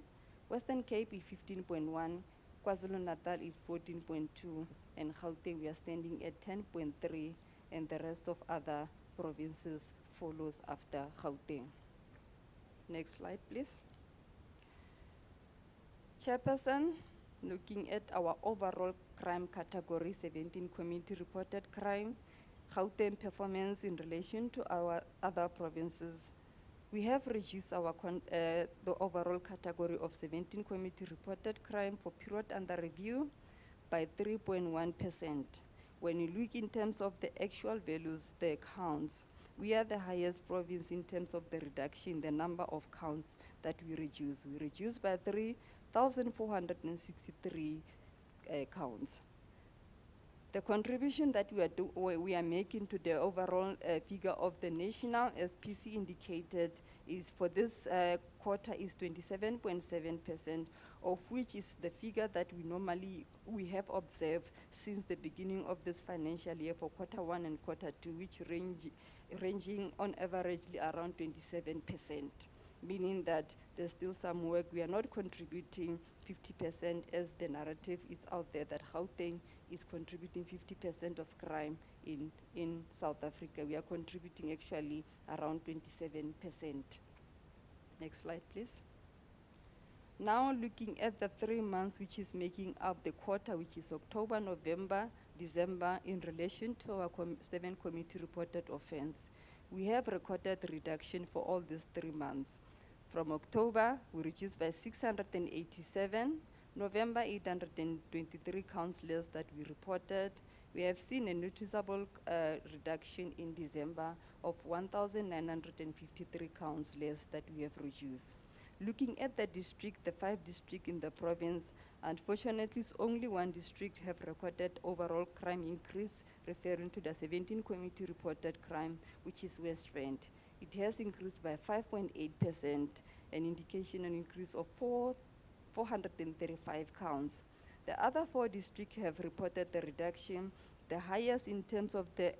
Western Cape is 15.1, KwaZulu-Natal is 14.2, and Gauteng we are standing at 10.3, and the rest of other provinces follows after Gauteng. Next slide, please. Chairperson, looking at our overall crime category, 17 community reported crime, Gauteng performance in relation to our other provinces, we have reduced our the overall category of 17 community reported crime for period under review by 3.1%. When you look in terms of the actual values, the counts, We are the highest province in terms of the reduction, the number of counts that we reduce. We reduced by 3,463 counts. The contribution that we are making to the overall figure of the national, as PC indicated, is for this quarter is 27.7%, of which is the figure that we have observed since the beginning of this financial year for quarter 1 and quarter 2, which ranging on averagely around 27%, meaning that there's still some work. We are not contributing 50% as the narrative is out there that Gauteng is contributing 50% of crime in South Africa. We are contributing actually around 27%. Next slide, please. Now looking at the 3 months which is making up the quarter, which is October, November, December, in relation to our 7 committee reported offense. We have recorded reduction for all these 3 months. From October, we reduced by 687, November 823 counts less that we reported. We have seen a noticeable reduction in December of 1,953 counts less that we have reduced. Looking at the district, the 5 districts in the province, unfortunately, only 1 district have recorded overall crime increase, referring to the 17 committee reported crime, which is West Rand. It has increased by 5.8%, an indication an increase of 435 counts. The other 4 districts have reported the reduction. The highest in terms of the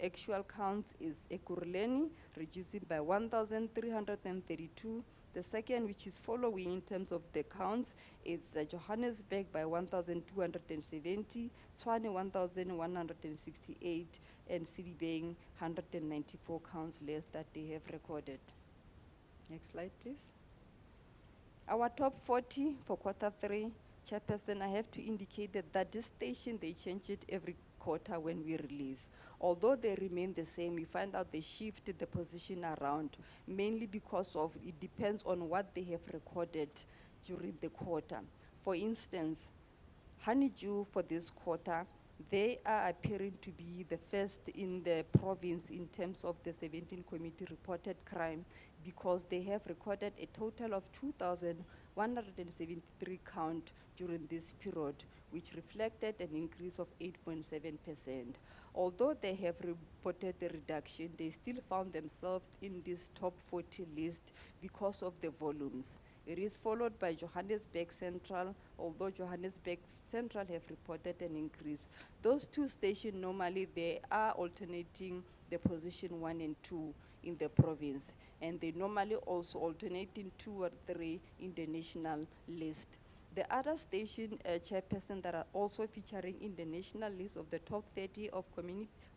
actual counts is Ekurhuleni, reducing by 1,332. The second, which is following in terms of the counts, is Johannesburg by 1,270, Tshwane 1,168, and Sedibeng 194 counts less that they have recorded. Next slide, please. Our top 40 for quarter 3, Chairperson, I have to indicate that this station, they change it every quarter when we release. Although they remain the same, we find out they shifted the position around, mainly because of, it depends on what they have recorded during the quarter. For instance, Honeydew for this quarter, they are appearing to be the first in the province in terms of the 17 committee reported crime, because they have recorded a total of 2,173 count during this period, which reflected an increase of 8.7%. Although they have reported the reduction, they still found themselves in this top 40 list because of the volumes. It is followed by Johannesburg Central, although Johannesburg Central have reported an increase. Those 2 stations, normally they are alternating the position 1 and 2 in the province, and they normally also alternating 2 or 3 in the national list. The other station, Chairperson, that are also featuring in the national list of the top 30 of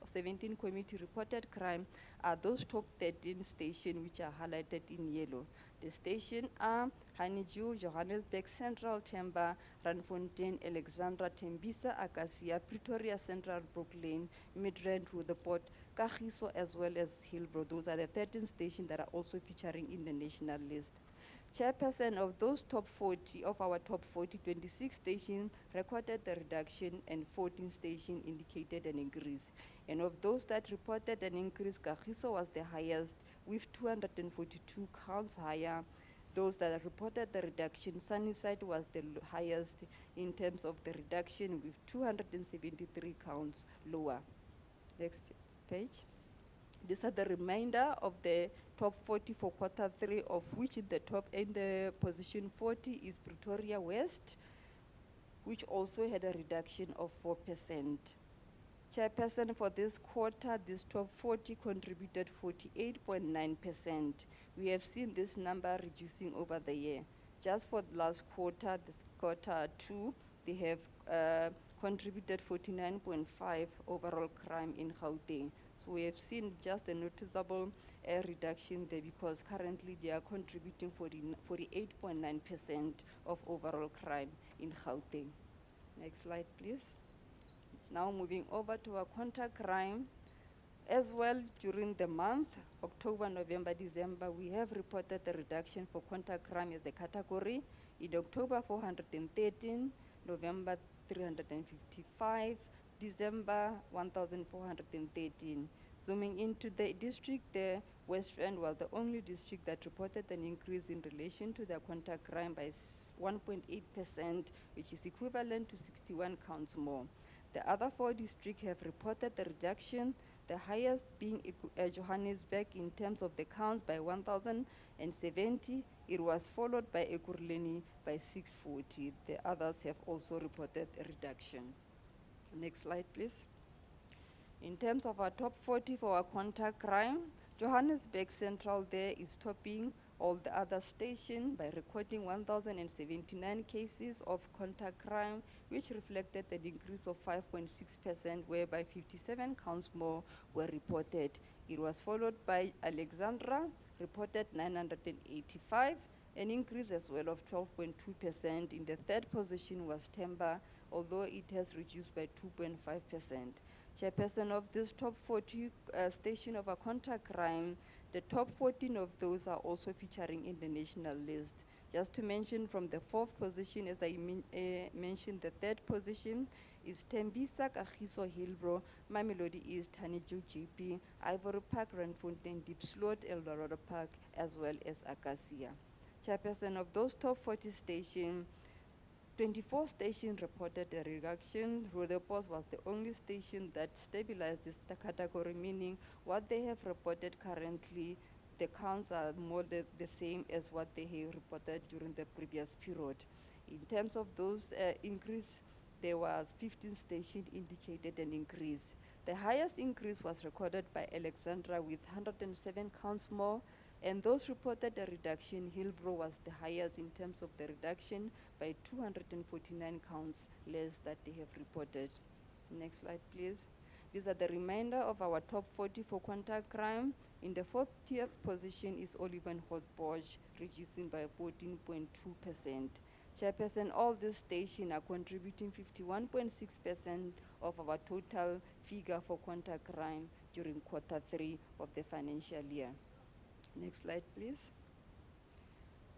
17 committee reported crime are those top 13 stations which are highlighted in yellow. The stations are Honeydew, Johannesburg Central, Temba, Randfontein, Alexandra, Tembisa, Acacia, Pretoria Central, Brooklyn, Midrand, Rutherford, Kagiso, as well as Hillbrow. Those are the 13 stations that are also featuring in the national list. Chairperson, of those top 40, of our top 40, 26 stations recorded the reduction and 14 stations indicated an increase. And of those that reported an increase, Kagiso was the highest with 242 counts higher. Those that reported the reduction, Sunnyside was the highest in terms of the reduction with 273 counts lower. Next page. These are the remainder of the top 40 for quarter 3, of which in the position 40 is Pretoria West, which also had a reduction of 4%. Chairperson, for this quarter, this top 40 contributed 48.9%. We have seen this number reducing over the year. Just for the last quarter, this quarter 2, they have contributed 49.5 overall crime in Gauteng. So we have seen just a noticeable reduction there, because currently they are contributing 48.9% of overall crime in Gauteng. Next slide, please. Now moving over to our contact crime. As well, during the month, October, November, December, we have reported the reduction for contact crime as a category. In October, 413, November, 355, December, 1,413. Zooming into the district, the West Rand was the only district that reported an increase in relation to their contact crime by 1.8%, which is equivalent to 61 counts more. The other 4 districts have reported a reduction, the highest being Johannesburg in terms of the counts by 1,070. It was followed by Ekurhuleni by 640. The others have also reported a reduction. Next slide, please. In terms of our top 40 for our contact crime, Johannesburg Central there is topping all the other stations by recording 1,079 cases of contact crime, which reflected an increase of 5.6%, whereby 57 counts more were reported. It was followed by Alexandra, reported 985, an increase as well of 12.2%. In the third position was Temba, although it has reduced by 2.5%. Chairperson of this top 40 station of a contact crime, the top 14 of those are also featuring in the national list. Just to mention from the 4th position, as I mentioned, the 3rd position is Tembisa, Kagiso, Hillbrow, Mamelodi East, Hanijo, JP, Ivory Park, Randfontein, Deep Slot, Eldorado Park, as well as Acacia. Chairperson of those top 40 stations, 24 stations reported a reduction. Roodepoort was the only station that stabilized this category, meaning what they have reported currently, the counts are more the same as what they have reported during the previous period. In terms of those increase, there was 15 stations indicated an increase. The highest increase was recorded by Alexandra with 107 counts more, and those reported a reduction. Hillbrow was the highest in terms of the reduction by 249 counts less that they have reported. Next slide, please. These are the remainder of our top 40 for contact crime. In the 40th position is Olivenholt-Bosch, reducing by 14.2%. Chairperson, all these stations are contributing 51.6% of our total figure for contact crime during Q3 of the financial year. Next slide, please.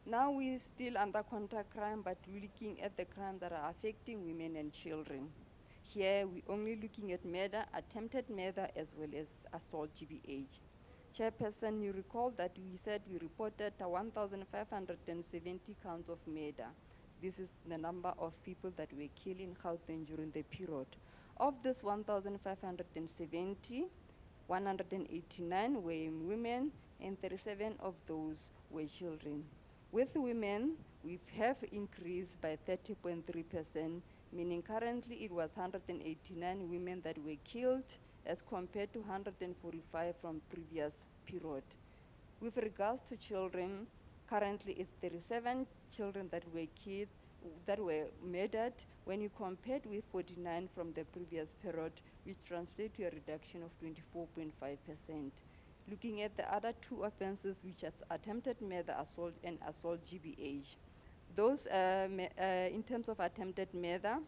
Now we're still under contact crime, but we're looking at the crimes that are affecting women and children. Here, we're only looking at murder, attempted murder, as well as assault GBH. Chairperson, you recall that we said we reported 1,570 counts of murder. This is the number of people that were killed in Gauteng during the period. Of this 1,570, 189 were women, and 37 of those were children. With women, we have increased by 30.3%, meaning currently it was 189 women that were killed as compared to 145 from previous period. With regards to children, currently it's 37 children that were killed, that were murdered, when you compared with 49 from the previous period, which translates to a reduction of 24.5%. Looking at the other 2 offenses, which are attempted murder, assault, and assault GBH. Those, in terms of attempted murder,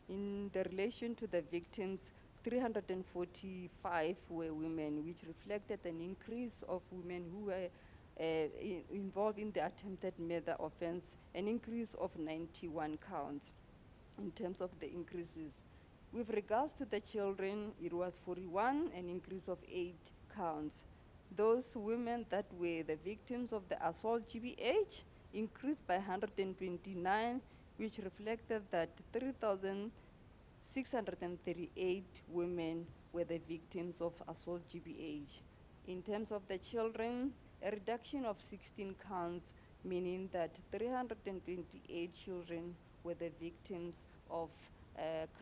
in the relation to the victims, 345 were women, which reflected an increase of women who were involved in the attempted murder offense, an increase of 91 counts in terms of the increases. With regards to the children, it was 41, an increase of 8 counts. Those women that were the victims of the assault GBH increased by 129, which reflected that 3,638 women were the victims of assault GBH. In terms of the children, a reduction of 16 counts, meaning that 328 children were the victims of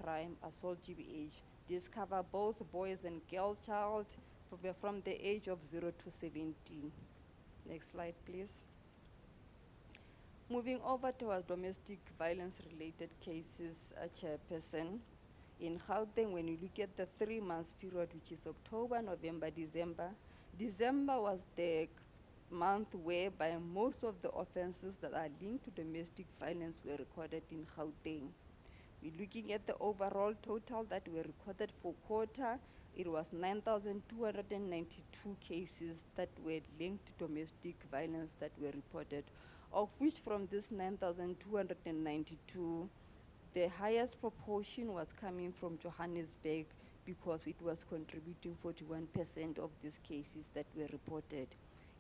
crime, assault GBH. These cover both boys and girl child from the age of 0 to 17. Next slide, please. Moving over to our domestic violence related cases, Chairperson. In Gauteng, when you look at the 3 months period, which is October, November, December, December was the month whereby most of the offenses that are linked to domestic violence were recorded in Gauteng. We're looking at the overall total that were recorded for quarter. It was 9,292 cases that were linked to domestic violence that were reported, of which from this 9,292, the highest proportion was coming from Johannesburg, because it was contributing 41% of these cases that were reported.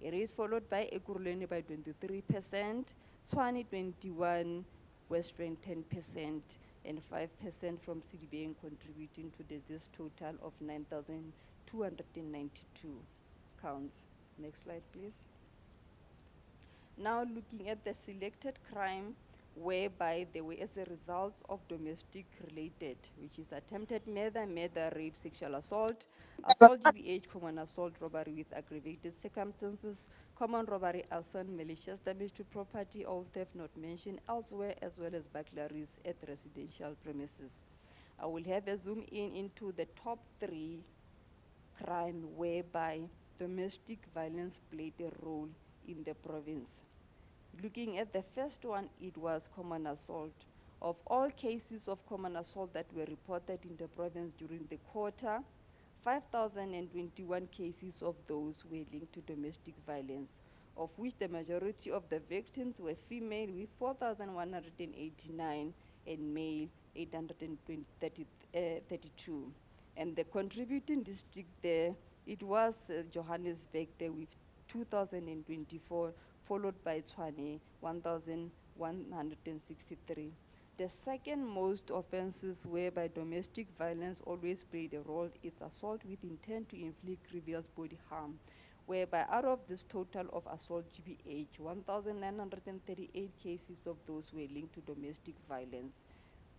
It is followed by Ekurhuleni by 23%, Tshwane 21%, West Rand 10%, and 5% from CDBN contributing to this total of 9,292 counts. Next slide, please. Now looking at the selected crime whereby they were as a result of domestic related, which is attempted murder, rape, sexual assault, GBH, common assault, robbery with aggravated circumstances, common robbery, arson, malicious damage to property, all theft not mentioned elsewhere, as well as burglaries at residential premises. I will have a zoom in into the top 3 crime whereby domestic violence played a role in the province. Looking at the first one, it was common assault. Of all cases of common assault that were reported in the province during the quarter, 5,021 cases of those were linked to domestic violence, of which the majority of the victims were female with 4,189 and male 832. And the contributing district there, it was Johannesburg there with 2,024, followed by Tshwane, 1,163. The second most offenses whereby domestic violence always played a role is assault with intent to inflict grievous bodily harm, whereby out of this total of assault GBH, 1,938 cases of those were linked to domestic violence.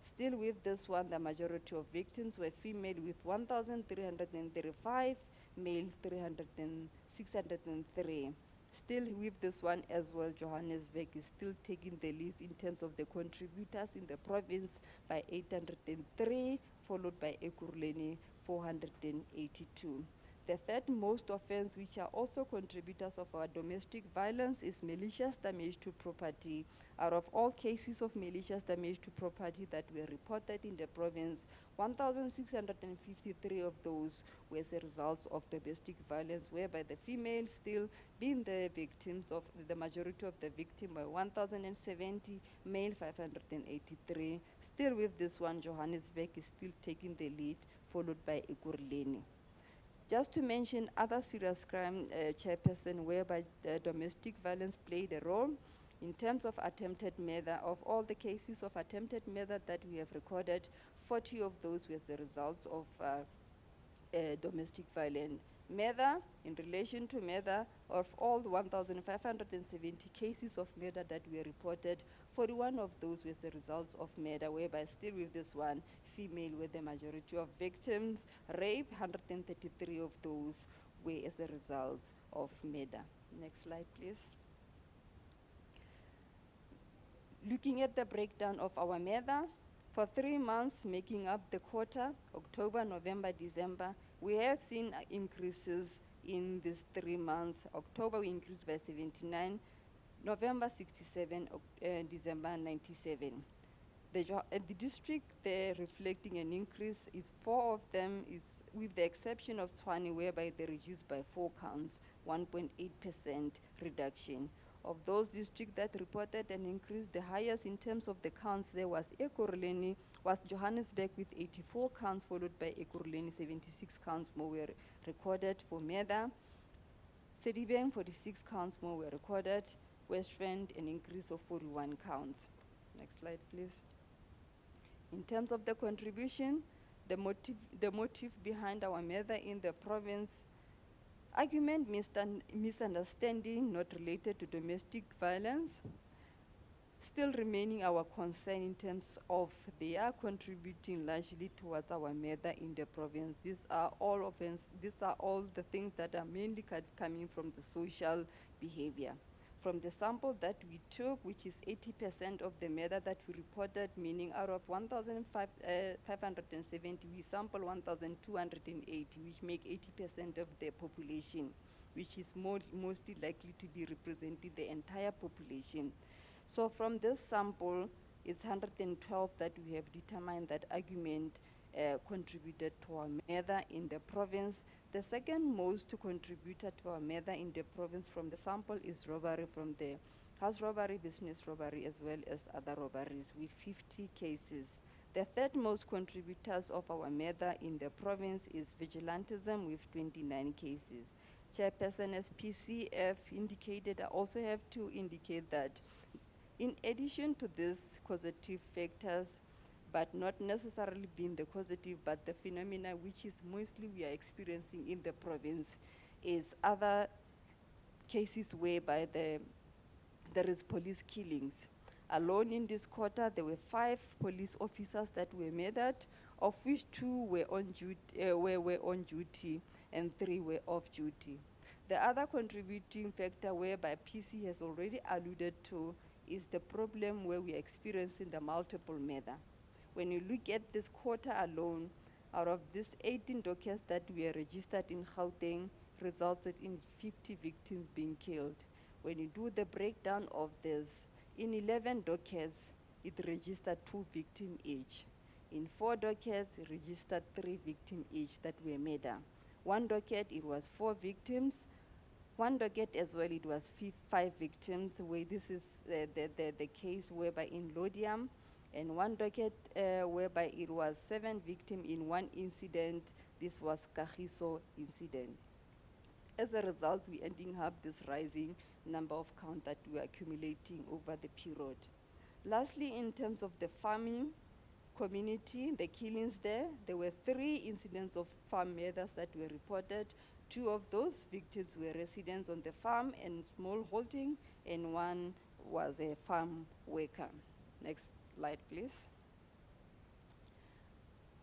Still with this one, the majority of victims were female with 1,335, male 603. Still with this one as well, Johannesburg is still taking the lead in terms of the contributors in the province by 803, followed by Ekurhuleni 482. The third most offense, which are also contributors of our domestic violence, is malicious damage to property. Out of all cases of malicious damage to property that were reported in the province, 1,653 of those were as a result of domestic violence, whereby the females still being the victims of the majority of the victim were 1,070, male 583. Still with this one, Johannesburg is still taking the lead, followed by Ekurhuleni. Just to mention other serious crime, Chairperson, whereby domestic violence played a role. In terms of attempted murder, of all the cases of attempted murder that we have recorded, 40 of those were the results of domestic violence. Murder, in relation to murder, of all the 1,570 cases of murder that were reported, 41 of those were the results of murder, whereby still with this one, female were the majority of victims. Rape, 133 of those were as a result of murder. Next slide, please. Looking at the breakdown of our murder, for 3 months making up the quarter, October, November, December, we have seen increases in these 3 months. October we increased by 79, November 67, December 97. The district there reflecting an increase is 4 of them, is with the exception of Tshwane, whereby they reduced by 4 counts, 1.8% reduction. Of those districts that reported an increase, the highest in terms of the counts there was Ekurhuleni, was Johannesburg with 84 counts, followed by Ekurhuleni, 76 counts more were recorded for murder. CDBN, 46 counts more were recorded. West Rand, an increase of 41 counts. Next slide, please. In terms of the contribution, the motive behind our murder in the province, argument, misunderstanding not related to domestic violence, still remaining our concern in terms of they are contributing largely towards our murder in the province. These are all the things that are mainly coming from the social behavior. From the sample that we took, which is 80% of the murder that we reported, meaning out of 1,570, we sample 1,280, which make 80% of the population, which is mostly likely to be representing the entire population. So from this sample, it's 112 that we have determined that argument contributed to our murder in the province. The second most contributor to our murder in the province from the sample is robbery, from the house robbery, business robbery, as well as other robberies with 50 cases The third most contributors of our murder in the province is vigilantism with 29 cases. Chairperson, as PCF indicated, I also have to indicate that in addition to these causative factors, but not necessarily being the causative, but the phenomena which is mostly we are experiencing in the province is other cases whereby there is police killings. Alone in this quarter, there were 5 police officers that were murdered, of which 2 were on duty and 3 were off duty. The other contributing factor whereby PC has already alluded to is the problem where we are experiencing the multiple murder. When you look at this quarter alone, out of these 18 dockets that were registered in Gauteng, resulted in 50 victims being killed. When you do the breakdown of this, in 11 dockets, it registered 2 victims each. In 4 dockets, it registered 3 victims each that were murder. 1 docket, it was 4 victims. 1 docket as well, it was 5 victims, where this is the case whereby in Lodium, and 1 docket whereby it was 7 victims in 1 incident. This was Kagiso incident. As a result, we're ending up this rising number of count that we're accumulating over the period. Lastly, in terms of the farming community, the killings there were 3 incidents of farm murders that were reported. 2 of those victims were residents on the farm and small holding, and 1 was a farm worker. Next slide, please.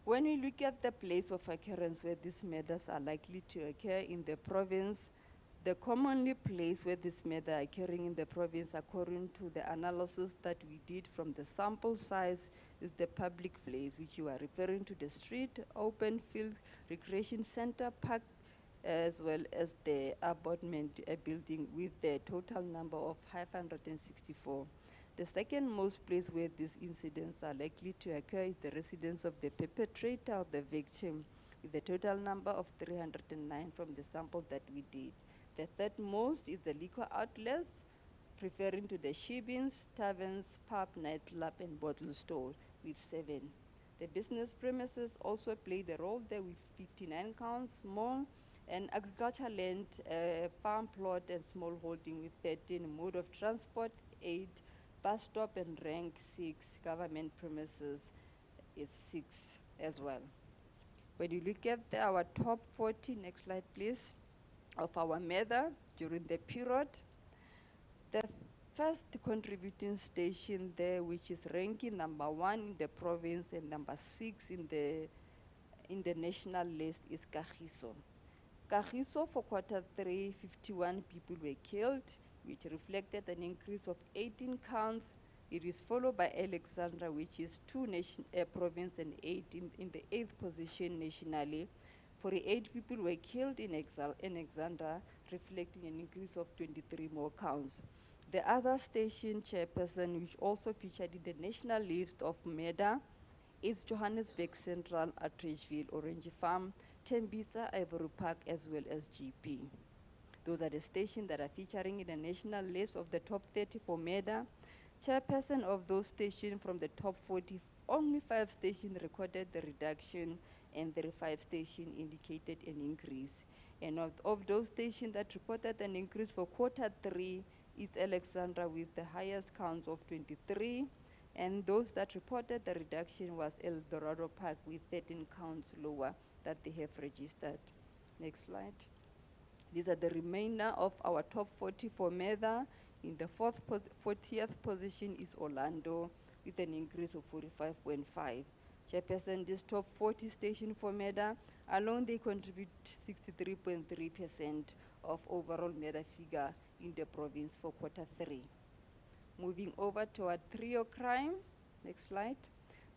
When we look at the place of occurrence where these murders are likely to occur in the province, the commonly place where this murder occurring in the province, according to the analysis that we did from the sample size, is the public place, which you are referring to the street, open field, recreation center, park, as well as the abutment building with the total number of 564. The second most place where these incidents are likely to occur is the residence of the perpetrator or the victim, with a total number of 309 from the sample that we did. The third most is the liquor outlets, referring to the shebins, taverns, pub, nightclub, and bottle store, with 7. The business premises also played a role there with 59 counts more, and agricultural land, farm plot, and small holding with 13, mode of transport, 8, bus stop and rank, 6, government premises is 6 as well. When you look at our top 40, next slide please, of our murder during the period, the first contributing station there, which is ranking number 1 in the province and number 6 in the national list, is Kagiso. Kagiso for quarter 3, 51 people were killed, which reflected an increase of 18 counts. It is followed by Alexandra, which is 2 province and 8 in the 8th position nationally. 48 people were killed in Alexandra, reflecting an increase of 23 more counts. The other station, Chairperson, which also featured in the national list of murder, is Johannesburg Central, Atteridgeville, Orange Farm, Tembisa, Ivory Park, as well as GP. Those are the stations that are featuring in the national list of the top 30 for murder. Chairperson of those stations from the top 40, only 5 stations recorded the reduction, and 35 stations indicated an increase. And of those stations that reported an increase for quarter 3, is Alexandra with the highest counts of 23, and those that reported the reduction was El Dorado Park with 13 counts lower that they have registered. Next slide. These are the remainder of our top 40 for murder. In the 40th position is Orlando with an increase of 45.5. Chairperson, this top 40 station for murder, alone they contribute 63.3% of overall murder figure in the province for quarter 3. Moving over to our trio crime, next slide.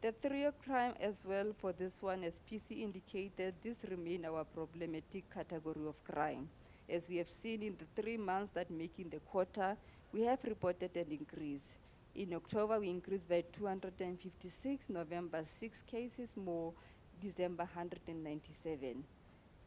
The trio crime as well for this one, as PC indicated, this remain our problematic category of crime. As we have seen in the 3 months that making the quarter, we have reported an increase. In October, we increased by 256, November 6 cases more, December 197.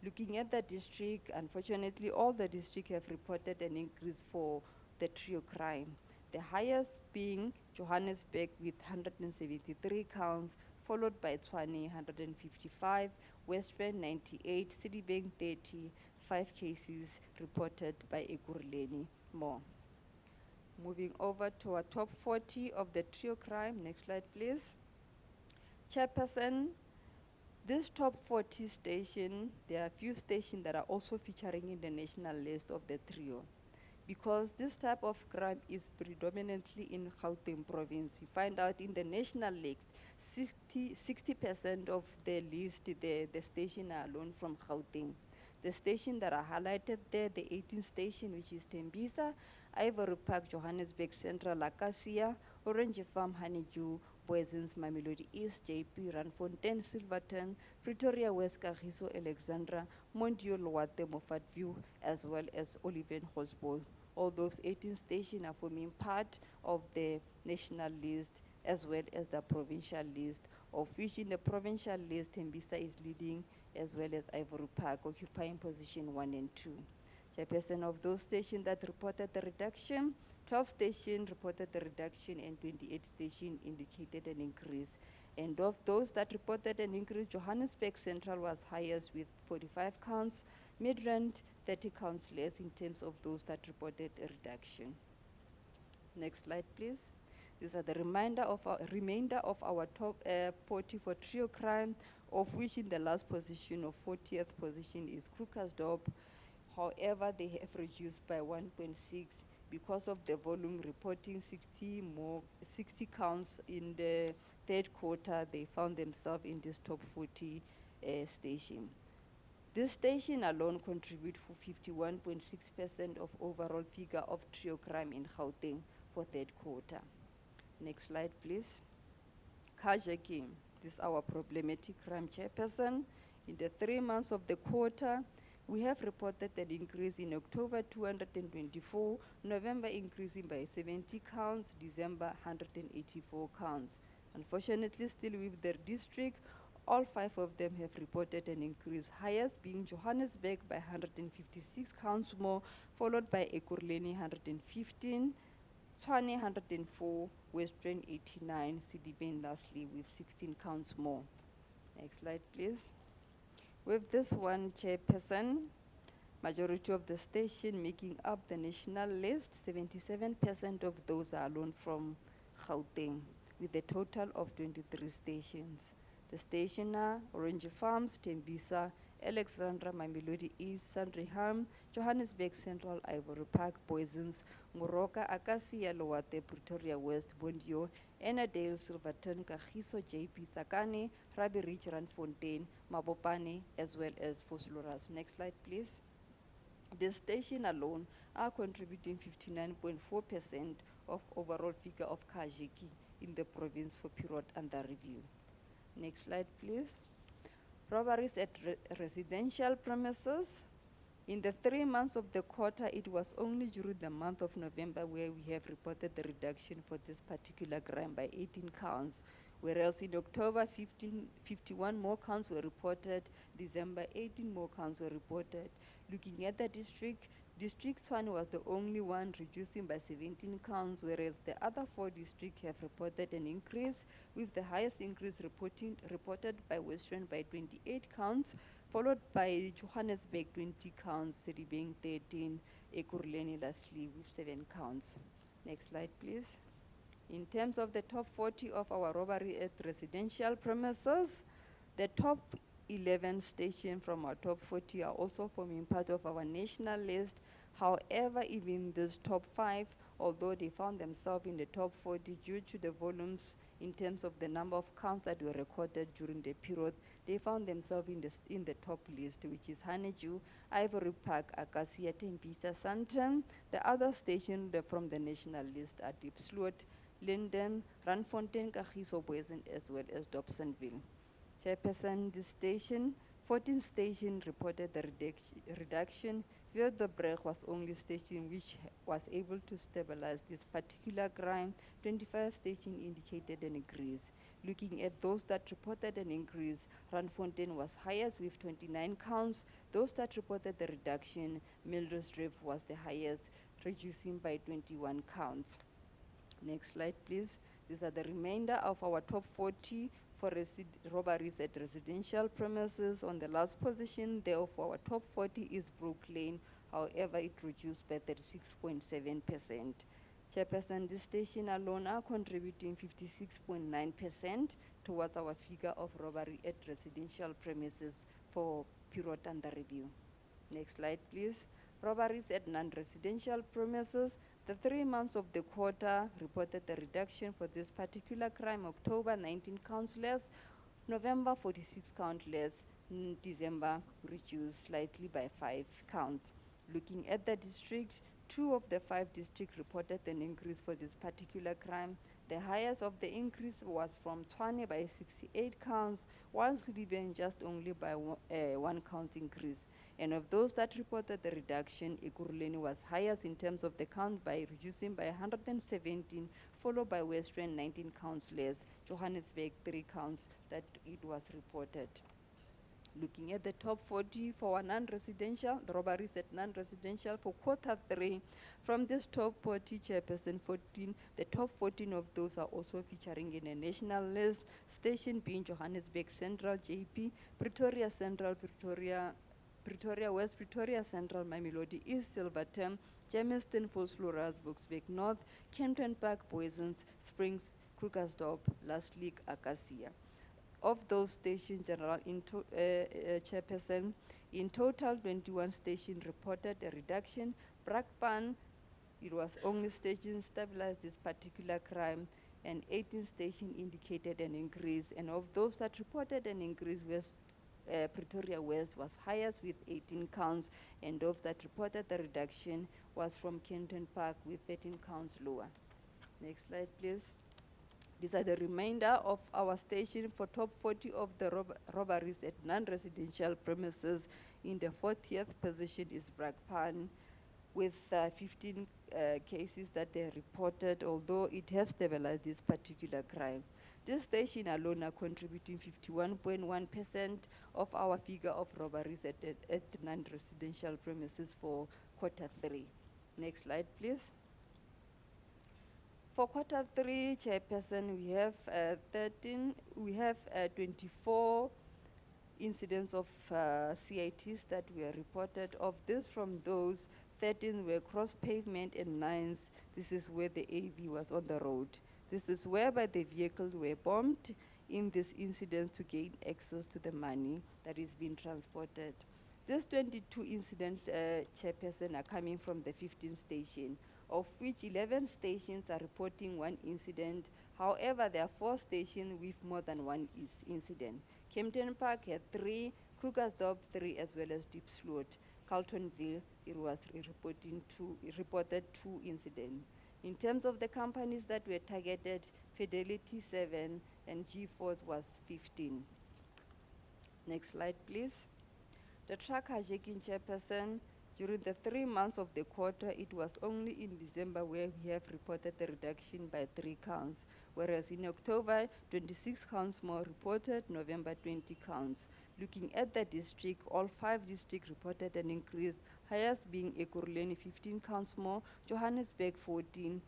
Looking at the district, unfortunately, all the districts have reported an increase for the trio crime. The highest being Johannesburg with 173 counts, followed by Tshwane 155, Western 98, Sedibeng 30, 5 cases reported by Ekurhuleni more. Moving over to our top 40 of the trio crime. Next slide, please. Chairperson, this top 40 station, there are a few stations that are also featuring in the national list of the trio. Because this type of crime is predominantly in Gauteng province, you find out in the national list, 60% of the list, the station are alone from Gauteng. The station that are highlighted there, the 18th station, which is Tembisa, Ivory Park, Johannesburg Central, Acacia, Orange Farm, Honeydew, Boisens, Mamelodi East, JP, Randfontein, Silverton, Pretoria West, Kagiso, Alexandra, Mondio, Loate, Moffat View, as well as Oliven Holzbo. All those 18 stations are forming part of the national list as well as the provincial list, of which in the provincial list, Tembisa is leading as well as Ivory Park, occupying position 1 and 2. Chairperson, of those stations that reported the reduction, 12 stations reported the reduction and 28 stations indicated an increase. And of those that reported an increase, Johannesburg Central was highest with 45 counts, Midrand 30 counts less in terms of those that reported a reduction. Next slide, please. These are the remainder of our top 40 for trio crime, of which in the last position of 40th position is Krugersdorp. However, they have reduced by 1.6 because of the volume reporting 60 counts in the third quarter. They found themselves in this top 40 station. This station alone contribute for 51.6% of overall figure of trio crime in Gauteng for third quarter. Next slide, please. Carjacking. This is our problematic crime, Chairperson. In the 3 months of the quarter, we have reported an increase in October 224, November increasing by 70 counts, December 184 counts. Unfortunately, still with the district, all 5 of them have reported an increase, highest being Johannesburg by 156 counts more, followed by Ekurhuleni 115, Tshwane 104, Western 89, Sedibeng lastly with 16 counts more. Next slide, please. With this one, Chairperson, majority of the station making up the national list, 77% of those are alone from Gauteng, with a total of 23 stations. The station are Orange Farms, Tembisa, Alexandra, Mamelodi East, Sandringham, Johannesburg Central, Ivory Park, Boisens, Moroka, Acacia, Loate, Pretoria West, Bondio, Enadale, Silverton, Kagiso, JP, Sakane, Rabbi Ridge, Randfontein, Mabopane, as well as Vosloorus. Next slide, please. The station alone are contributing 59.4% of overall figure of carjacking in the province for period under review. Next slide, please. Robberies at residential premises. In the 3 months of the quarter, it was only during the month of November where we have reported the reduction for this particular crime by 18 counts, whereas in October, 51 more counts were reported, December, 18 more counts were reported. Looking at the district Tshwane was the only one reducing by 17 counts, whereas the other 4 districts have reported an increase, with the highest increase reported by Western by 28 counts, followed by Johannesburg 20 counts, Sedibeng 13, Ekurhuleni lastly with 7 counts. Next slide, please. In terms of the top 40 of our robbery at residential premises, the top 11 stations from our top 40 are also forming part of our national list. However, even these top 5, although they found themselves in the top 40 due to the volumes in terms of the number of counts that were recorded during the period, they found themselves in the top list, which is Honeydew, Ivory Park, Acacia, Tembisa, Sandton. The other stations from the national list are Diepsloot, Linden, Randfontein, Kagiso, Boisens, as well as Dobsonville. Chairperson, this station, 14 stations reported the reduction. Wildebrecht was only station which was able to stabilize this particular crime. 25 stations indicated an increase. Looking at those that reported an increase, Randfontein was highest with 29 counts. Those that reported the reduction, Mildredrift was the highest, reducing by 21 counts. Next slide, please. These are the remainder of our top 40 for robberies at residential premises. On the last position there of our top 40 is Brook Lane. However, it reduced by 36.7%. Chairperson, this station alone are contributing 56.9% towards our figure of robbery at residential premises for period under review. Next slide, please. Robberies at non-residential premises. The 3 months of the quarter reported a reduction for this particular crime. October, 19 counts less. November, 46 counts less. December, reduced slightly by 5 counts. Looking at the district, 2 of the 5 districts reported an increase for this particular crime. The highest of the increase was from Tshwane by 68 counts, while Sedibeng just only by 1 count increase. And of those that reported the reduction, Ekurhuleni was highest in terms of the count by reducing by 117, followed by Western 19 counts less, Johannesburg 3 counts that it was reported. Looking at the top 40 for our non-residential, the robberies at non-residential for quarter 3, from this top 40, Chairperson, 14, the top 14 of those are also featuring in a national list, station being Johannesburg Central, JP, Pretoria Central, Pretoria West, Pretoria Central, Mamelodi East, Silverton, Germiston, Vosloorus, Boksburg North, Kempton Park, Boysens, Springs, Krugersdorp, lastly, Acacia. Of those stations, Chairperson, in total, 21 stations reported a reduction. Brakpan, it was only station stabilized this particular crime, and 18 stations indicated an increase. And of those that reported an increase, Pretoria West was highest with 18 counts, and of that reported the reduction was from Kempton Park with 13 counts lower. Next slide, please. These are the remainder of our station for top 40 of the robberies at non-residential premises. In the 40th position is Brakpan with 15 cases that they reported, although it has stabilized this particular crime. This station alone are contributing 51.1% of our figure of robberies at non-residential premises for quarter 3. Next slide, please. For quarter 3, Chairperson, we have 24 incidents of CITs that were reported. Of this, from those, 13 were cross pavement and 9, this is where the AV was on the road. This is whereby the vehicles were bombed in these incidents to gain access to the money that is being transported. These 22 incidents, Chairperson, are coming from the 15 station, of which 11 stations are reporting 1 incident. However, there are 4 stations with more than 1 incident. Kempton Park had 3, Krugersdorp 3, as well as Deep Sloot. Carltonville, it reported 2 incidents. In terms of the companies that were targeted, Fidelity 7 and G-Force was 15. Next slide, please. The truck hijacking, Chairperson, during the 3 months of the quarter, it was only in December where we have reported a reduction by 3 counts, whereas in October, 26 counts more reported, November 20 counts. Looking at the district, all 5 districts reported an increase, highest being Ekurhuleni 15 counts more, Johannesburg 14,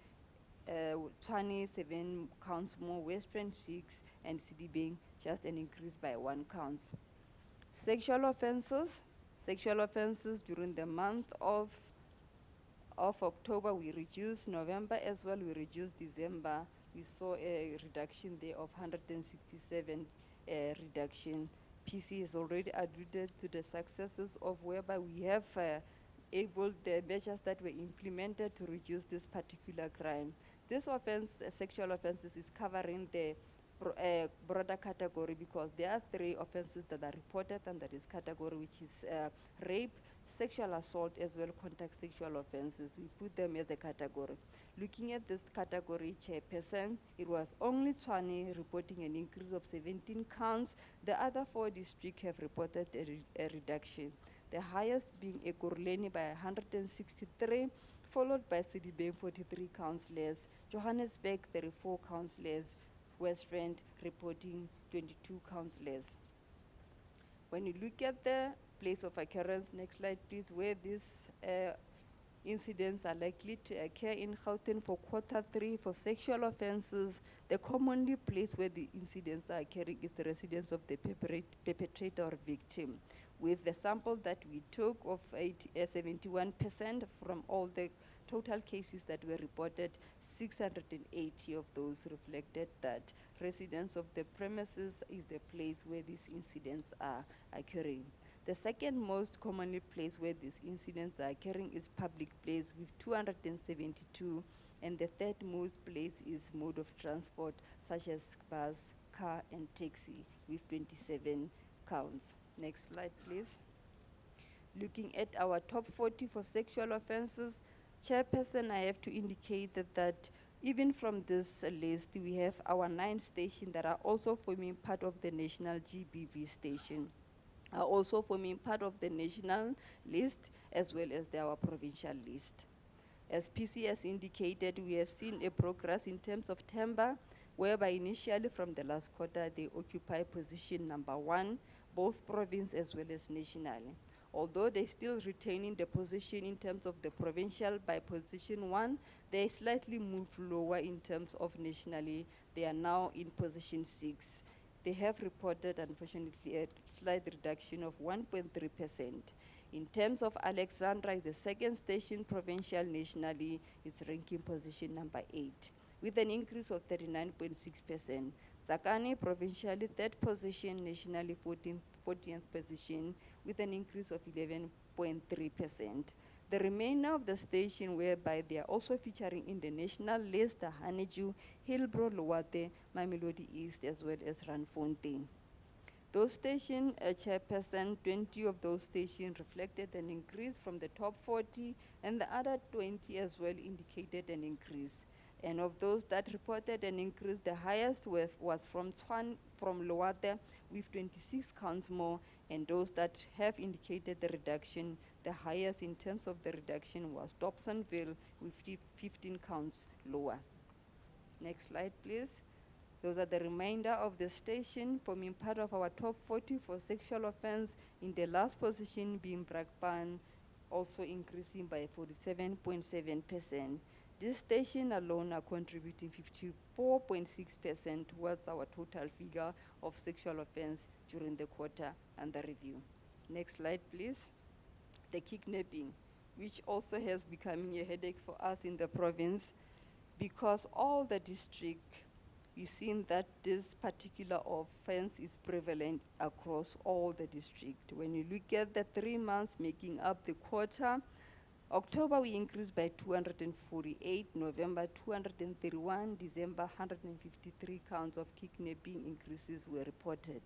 Tshwane 7 counts more, Western 6, and Sedibeng just an increase by 1 count. Sexual offenses during the month of October we reduced, November as well we reduced, December we saw a reduction there of 167 reduction. PC has already alluded to the successes of whereby we have the measures that were implemented to reduce this particular crime. This offense, sexual offenses, is covering the broader category because there are 3 offenses that are reported under this category, which is rape, sexual assault, as well contact sexual offenses. We put them as a category. Looking at this category, Chairperson, it was only Tshwane reporting an increase of 17 counts. The other 4 districts have reported a reduction. The highest being Ekurhuleni by 163, followed by Sedibeng 43 counts less, Johannesburg 34 counts less, West Rand reporting 22 counts less. When you look at the place of occurrence, next slide please, where these incidents are likely to occur in Gauteng for Q3 for sexual offenses. The commonly place where the incidents are occurring is the residence of the perpetrator or victim. With the sample that we took of 71% from all the total cases that were reported, 680 of those reflected that residence of the premises is the place where these incidents are occurring. The second most commonly place where these incidents are occurring is public place with 272, and the third most place is mode of transport such as bus, car, and taxi with 27 counts. Next slide, please. Looking at our top 40 for sexual offenses, Chairperson, I have to indicate that even from this list, we have our 9 stations that are also forming part of the national GBV station, are also forming part of the national list as well as our provincial list. As PC has indicated, we have seen a progress in terms of timber, whereby initially from the last quarter, they occupy position number 1, both province as well as nationally. Although they're still retaining the position in terms of the provincial by position 1, they slightly moved lower in terms of nationally. They are now in position 6. They have reported, unfortunately, a slight reduction of 1.3%. In terms of Alexandra, the second station provincial nationally is ranking position number 8, with an increase of 39.6%. Zakani provincially third position, nationally 14th position, with an increase of 11.3%. The remainder of the station, whereby they are also featuring in the national list, are Haneju, Hillbrow, Loate, Mamelodi East, as well as Randfontein. Those stations, Chairperson, 20 of those stations reflected an increase from the top 40, and the other 20 as well indicated an increase. And of those that reported an increase, the highest was from Loate with 26 counts more, and those that have indicated the reduction, the highest in terms of the reduction was Rosettenville with 15 counts lower. Next slide, please. Those are the remainder of the station forming part of our top 40 for sexual offense, in the last position being Brakpan, also increasing by 47.7%. This station alone are contributing 54.6% towards our total figure of sexual offense during the quarter under review. Next slide, please. The kidnapping, which also has become a headache for us in the province, because all the district, we've seen that this particular offense is prevalent across all the district. When you look at the 3 months making up the quarter, October we increased by 248, November 231, December 153 counts of kidnapping increases were reported.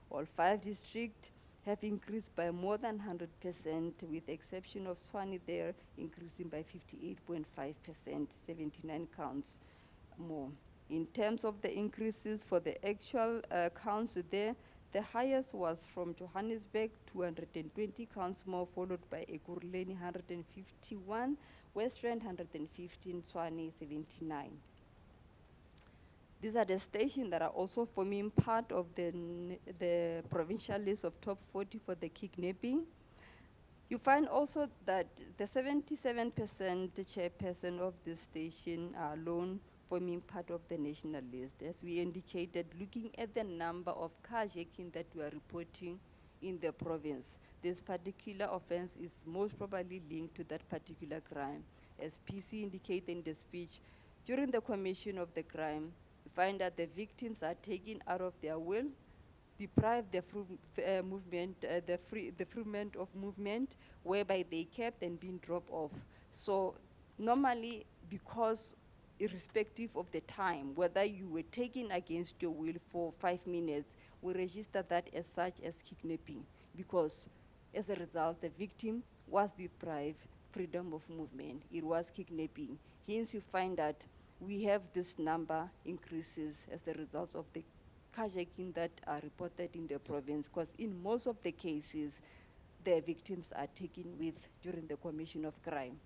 All 5 districts have increased by more than 100%, with the exception of Tshwane there increasing by 58.5%, 79 counts more. In terms of the increases for the actual counts there, the highest was from Johannesburg, 220 counts more, followed by Ekurhuleni, 151, West Rand, 115, Tshwane, 79. These are the stations that are also forming part of the provincial list of top 40 for the kidnapping. You find also that the 77% chairperson of the station are alone forming part of the national list. As we indicated, looking at the number of carjacking that we are reporting in the province, this particular offense is most probably linked to that particular crime. As PC indicated in the speech, during the commission of the crime, we find that the victims are taken out of their will, deprived the freedom of movement, whereby they kept and being dropped off. So normally, because irrespective of the time, whether you were taken against your will for 5 minutes, we register that as such as kidnapping, because as a result, the victim was deprived freedom of movement. It was kidnapping. Hence, you find that we have this number increases as a result of the carjacking that are reported in the province, because in most of the cases, the victims are taken with during the commission of crime.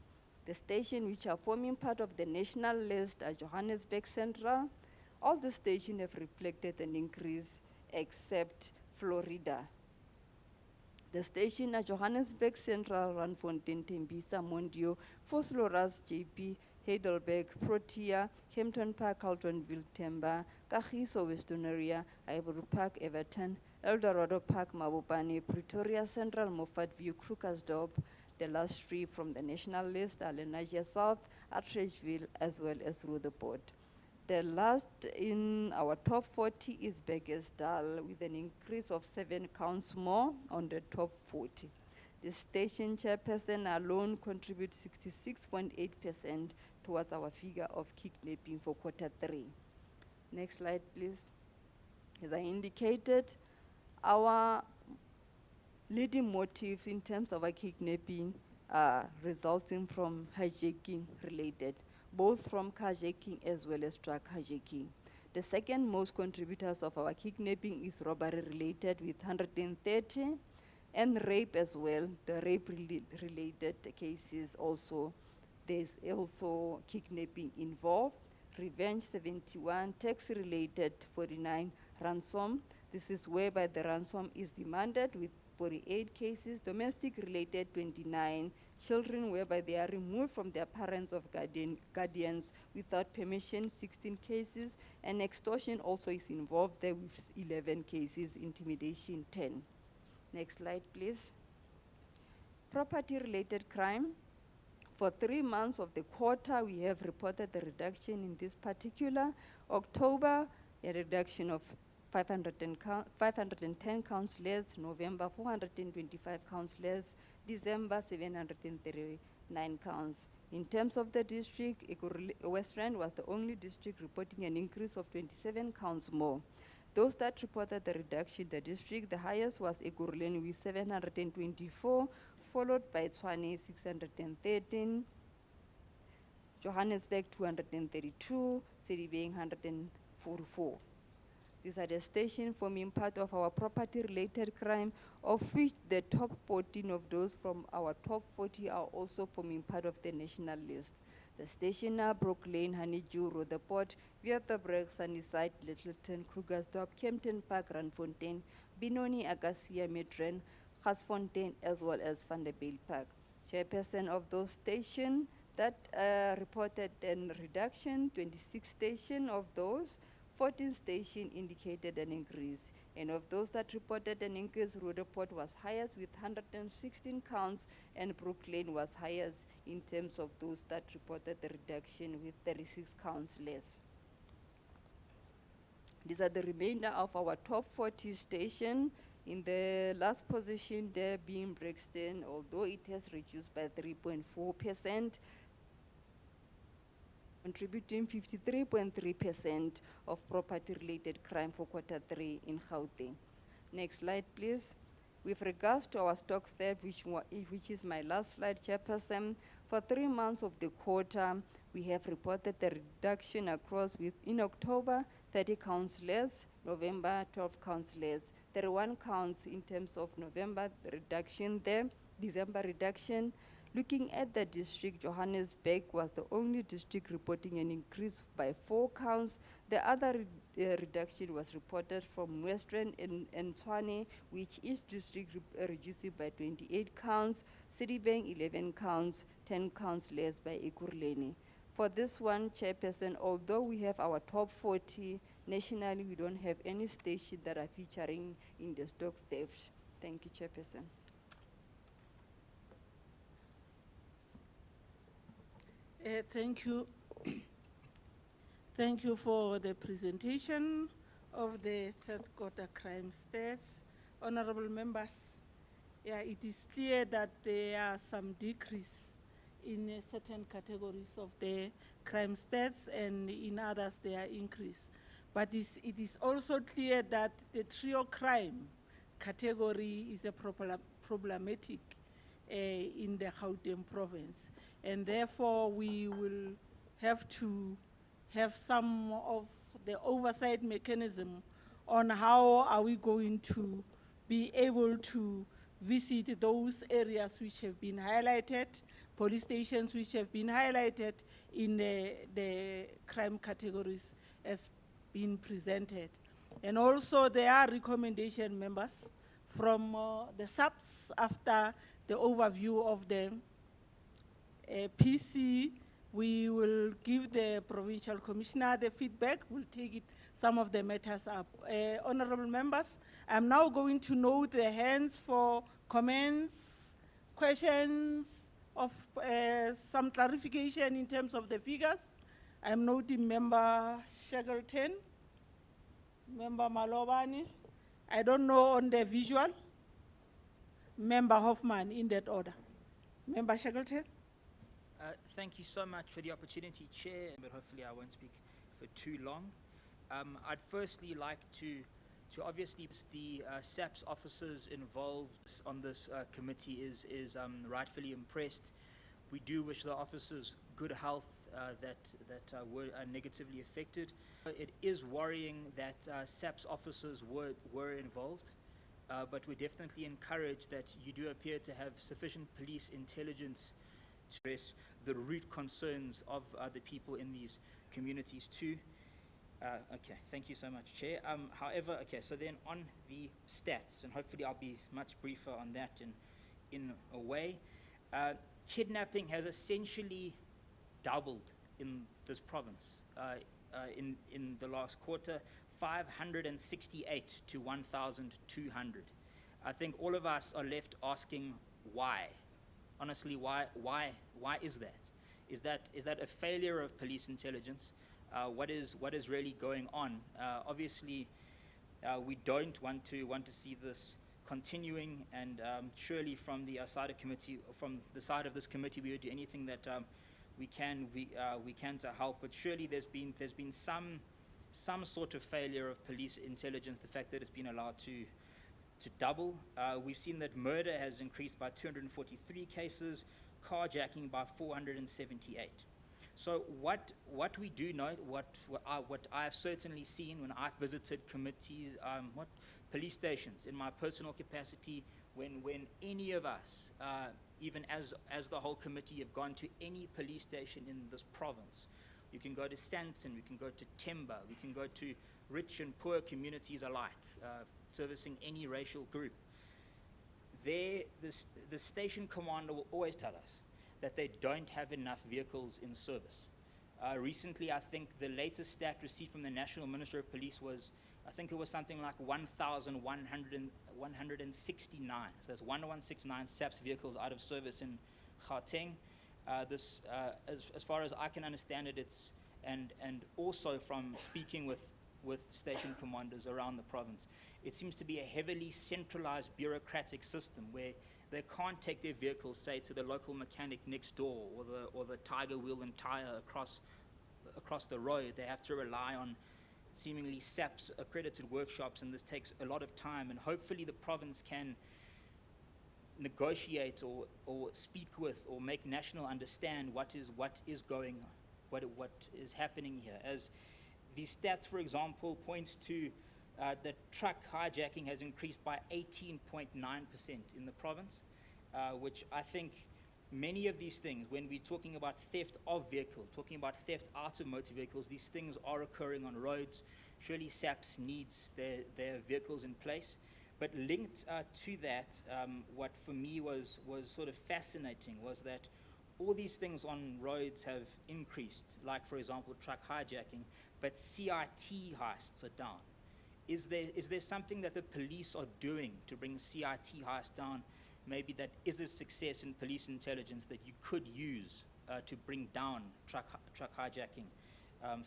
The stations which are forming part of the national list are Johannesburg Central. All the stations have reflected an increase except Florida. The station at Johannesburg Central, Randfontein, Tembisa, Mondio, Vosloorus, JP, Heidelberg, Protea, Kempton Park, Carltonville, Temba, Kagiso, Western Area, Ivory Park, Everton, Eldorado Park, Mabopane, Pretoria Central, Moffat View, Krugersdorp. The last three from the national list are Lenasia South, Atteridgeville, as well as Rutherford. The last in our top 40 is Beggersdal, with an increase of 7 counts more on the top 40. The station chairperson alone contributes 66.8% towards our figure of kidnapping for Q3. Next slide, please. As I indicated, our leading motive in terms of our kidnapping resulting from hijacking related, both from carjacking as well as drug hijacking. The second most contributors of our kidnapping is robbery related with 130, and rape as well. The rape related cases also, there's also kidnapping involved. Revenge 71, tax related 49, ransom. This is whereby the ransom is demanded with 48 cases, domestic related 29, children whereby they are removed from their parents of guardians without permission 16 cases, and extortion also is involved there with 11 cases, intimidation 10. Next slide, please. Property related crime. For 3 months of the quarter, we have reported the reduction in this particular. October, a reduction of 510 counts less, November 425 counts less, December 739 counts. In terms of the district, West Rand was the only district reporting an increase of 27 counts more. Those that reported the reduction in the district, the highest was Ekurhuleni with 724, followed by Tshwane 613, Johannesburg 232, Sedibeng 144. These are the stations forming part of our property-related crime, of which the top 14 of those from our top 40 are also forming part of the national list. The station are Brook Lane, Honeydew, Rutherford, Viertebrug, Sunnyside, Littleton, Krugersdorp, Kempton Park, Randfontein, Benoni, Acacia, Midrand, Gasfontein, as well as Vanderbilt Park. Chairperson of those stations that reported a reduction, 26 stations of those, 14 stations indicated an increase. And of those that reported an increase, Rutherford was highest with 116 counts, and Brook Lane was highest in terms of those that reported the reduction with 36 counts less. These are the remainder of our top 40 stations. In the last position there being Brixton, although it has reduced by 3.4%, contributing 53.3% of property-related crime for Q3 in Gauteng. Next slide, please. With regards to our stock theft, which is my last slide, Chairperson, for 3 months of the quarter, we have reported the reduction across with, in October, 30 counts less, November, 12 counts less, 31 counts in terms of November reduction there, December reduction. Looking at the district, Johannesburg was the only district reporting an increase by 4 counts. The other reduction was reported from Western and Tshwane, which each district reducing by 28 counts, Sedibeng 11 counts, 10 counts less by Ekurhuleni. For this one, Chairperson, although we have our top 40, nationally we don't have any stations that are featuring in the stock theft. Thank you, Chairperson. Thank you. Thank you for the presentation of the third quarter crime stats. Honorable members, yeah, it is clear that there are some decrease in certain categories of the crime stats, and in others there are increase. But it is also clear that the trio crime category is a problematic in the Gauteng province. And therefore, we will have to have some of the oversight mechanism on how are we going to be able to visit those areas which have been highlighted, police stations which have been highlighted in the crime categories as being presented. And also there are recommendation members from the subs after the overview of the PC. We will give the provincial commissioner the feedback. We'll take some of the matters up. Honorable members, I'm now going to note the hands for comments, questions, of some clarification in terms of the figures. I'm noting Member Shackleton, Member Malobani. I don't know on the visual. Member Hoffman, in that order. Member Shackleton. Thank you so much for the opportunity, Chair, but hopefully I won't speak for too long. I'd firstly like to obviously the SAPS officers involved on this committee is rightfully impressed. We do wish the officers good health that were negatively affected. It is worrying that SAPS officers were involved, but we definitely encourage that you do appear to have sufficient police intelligence to address the root concerns of the people in these communities too. Okay, thank you so much, Chair. However, okay, so then on the stats, and hopefully I'll be much briefer on that in a way. Kidnapping has essentially doubled in this province in the last quarter, 568 to 1,200. I think all of us are left asking why. Honestly, why is that? Is that a failure of police intelligence? What is really going on? Obviously, we don't want to see this continuing, and surely from the side of this committee, we will do anything that we can to help. But surely there's been some sort of failure of police intelligence. The fact that it's been allowed to double. We've seen that murder has increased by 243 cases, carjacking by 478. So what we do know, what I have certainly seen when I've visited committees, police stations in my personal capacity, when any of us, even as the whole committee, have gone to any police station in this province. You can go to Santon, we can go to Temba, we can go to rich and poor communities alike, servicing any racial group. The station commander will always tell us that they don't have enough vehicles in service. Recently, I think the latest stat received from the National Minister of Police was, I think it was something like 1,169. So that's 1,169 SAPS vehicles out of service in Gauteng. As far as I can understand it, and also from speaking with station commanders around the province, it seems to be a heavily centralized bureaucratic system where they can't take their vehicles, say, to the local mechanic next door or the Tiger Wheel and Tire across the road. They have to rely on seemingly SAPS accredited workshops, and this takes a lot of time. And hopefully the province can negotiate or speak with or make national understand what is going on, what is happening here. As these stats, for example, points to that truck hijacking has increased by 18.9% in the province, which I think many of these things, when we're talking about theft of vehicles, talking about theft out of motor vehicles, these things are occurring on roads. Surely SAPS needs their vehicles in place. But linked to that, what for me was sort of fascinating was that all these things on roads have increased, like, for example, truck hijacking, but CIT heists are down. Is there something that the police are doing to bring CIT heists down, maybe that is a success in police intelligence that you could use to bring down truck hijacking?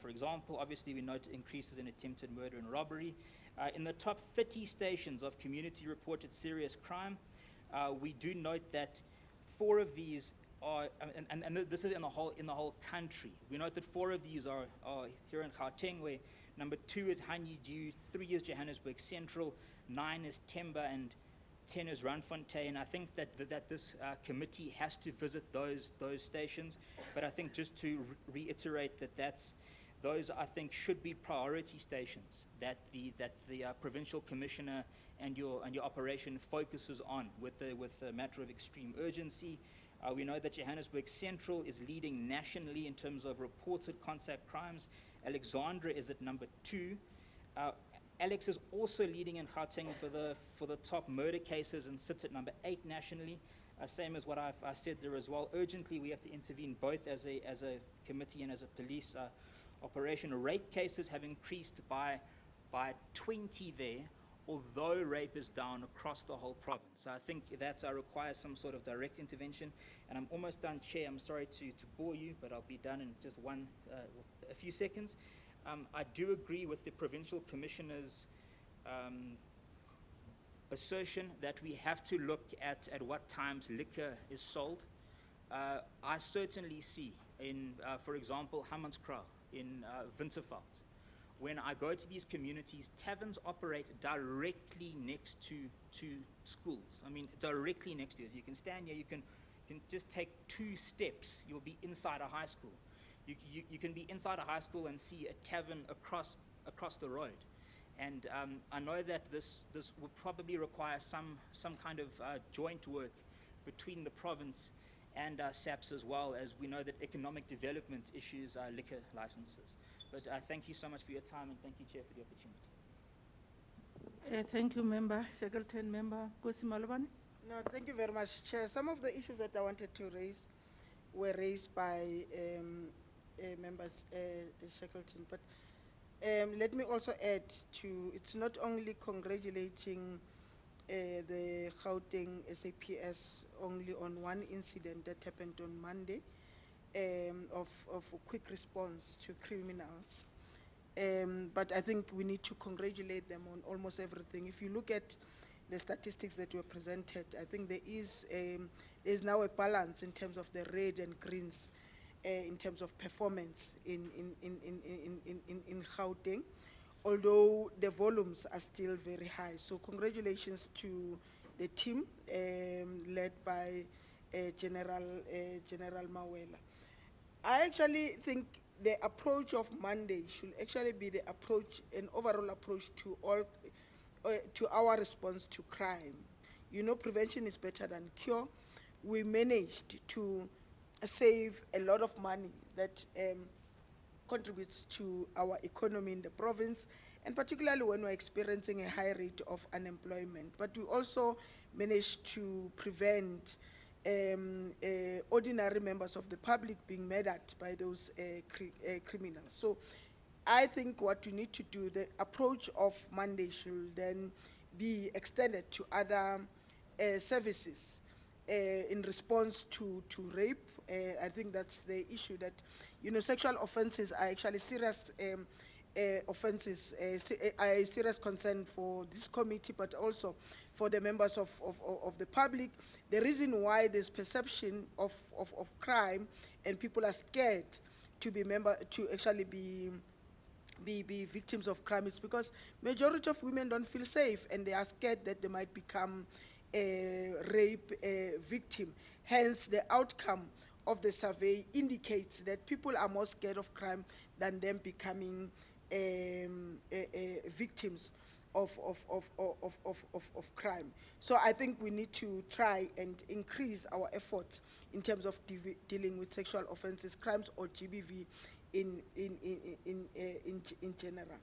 For example, obviously we note increases in attempted murder and robbery. In the top 30 stations of community reported serious crime, we do note that 4 of these are, and this is in the whole country. We note that 4 of these are here in Gauteng, where number 2 is Honeydew, 3 is Johannesburg Central, 9 is Temba, and 10 is Randfontein. I think that this committee has to visit those stations, but I think just to reiterate that those I think should be priority stations that the provincial commissioner and your operation focuses on with a matter of extreme urgency. We know that Johannesburg Central is leading nationally in terms of reported contact crimes. Alexandra is at number 2. Alex is also leading in Gauteng for the top murder cases and sits at number 8 nationally. Same as what I said there as well. Urgently, we have to intervene both as a committee and as a police operation. Rape cases have increased by 20 there, although rape is down across the whole province. So I think that requires some sort of direct intervention. And I'm almost done, Chair. I'm sorry to bore you, but I'll be done in just a few seconds. I do agree with the Provincial Commissioner's assertion that we have to look at what times liquor is sold. I certainly see in, for example, Hammanskraal, in Winterveld, when I go to these communities, taverns operate directly next to schools. I mean, directly next to it. You can stand here, you can just take 2 steps, you'll be inside a high school. You can be inside a high school and see a tavern across the road. And I know that this will probably require some kind of joint work between the province and SAPS, as well, as we know that economic development issues liquor licenses. But thank you so much for your time, and thank you, Chair, for the opportunity. Thank you, Member Shackleton. Member Kosi Malobane. No, thank you very much, Chair. Some of the issues that I wanted to raise were raised by Member Shackleton, but let me also add to, it's not only congratulating the Gauteng SAPS only on one incident that happened on Monday of a quick response to criminals, but I think we need to congratulate them on almost everything. If you look at the statistics that were presented, I think there is now a balance in terms of the red and greens in terms of performance in Gauteng, although the volumes are still very high. So congratulations to the team led by General Mawela. I actually think the approach of Monday should actually be the approach, an overall approach to all, to our response to crime. You know, prevention is better than cure. We managed to save a lot of money that contributes to our economy in the province, and particularly when we're experiencing a high rate of unemployment. But we also managed to prevent ordinary members of the public being murdered by those criminals. So I think what we need to do, the approach of Monday should then be extended to other services in response to rape. I think that's the issue, that, you know, sexual offenses are actually serious offenses, a serious concern for this committee, but also for the members of the public. The reason why there's perception of crime and people are scared to actually be victims of crime is because majority of women don't feel safe, and they are scared that they might become a rape victim. Hence, the outcome of the survey indicates that people are more scared of crime than them becoming victims of crime. So I think we need to try and increase our efforts in terms of dealing with sexual offenses, crimes, or GBV in general.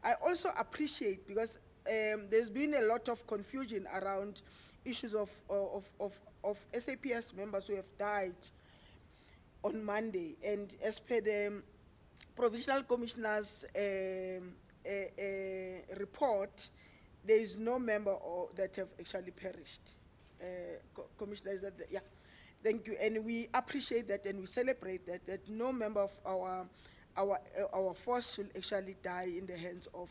I also appreciate, because there's been a lot of confusion around issues of SAPS members who have died on Monday, and as per the Provincial Commissioner's report, there is no member that have actually perished. Commissioner, is that yeah? Thank you, and we appreciate that, and we celebrate that no member of our force should actually die in the hands of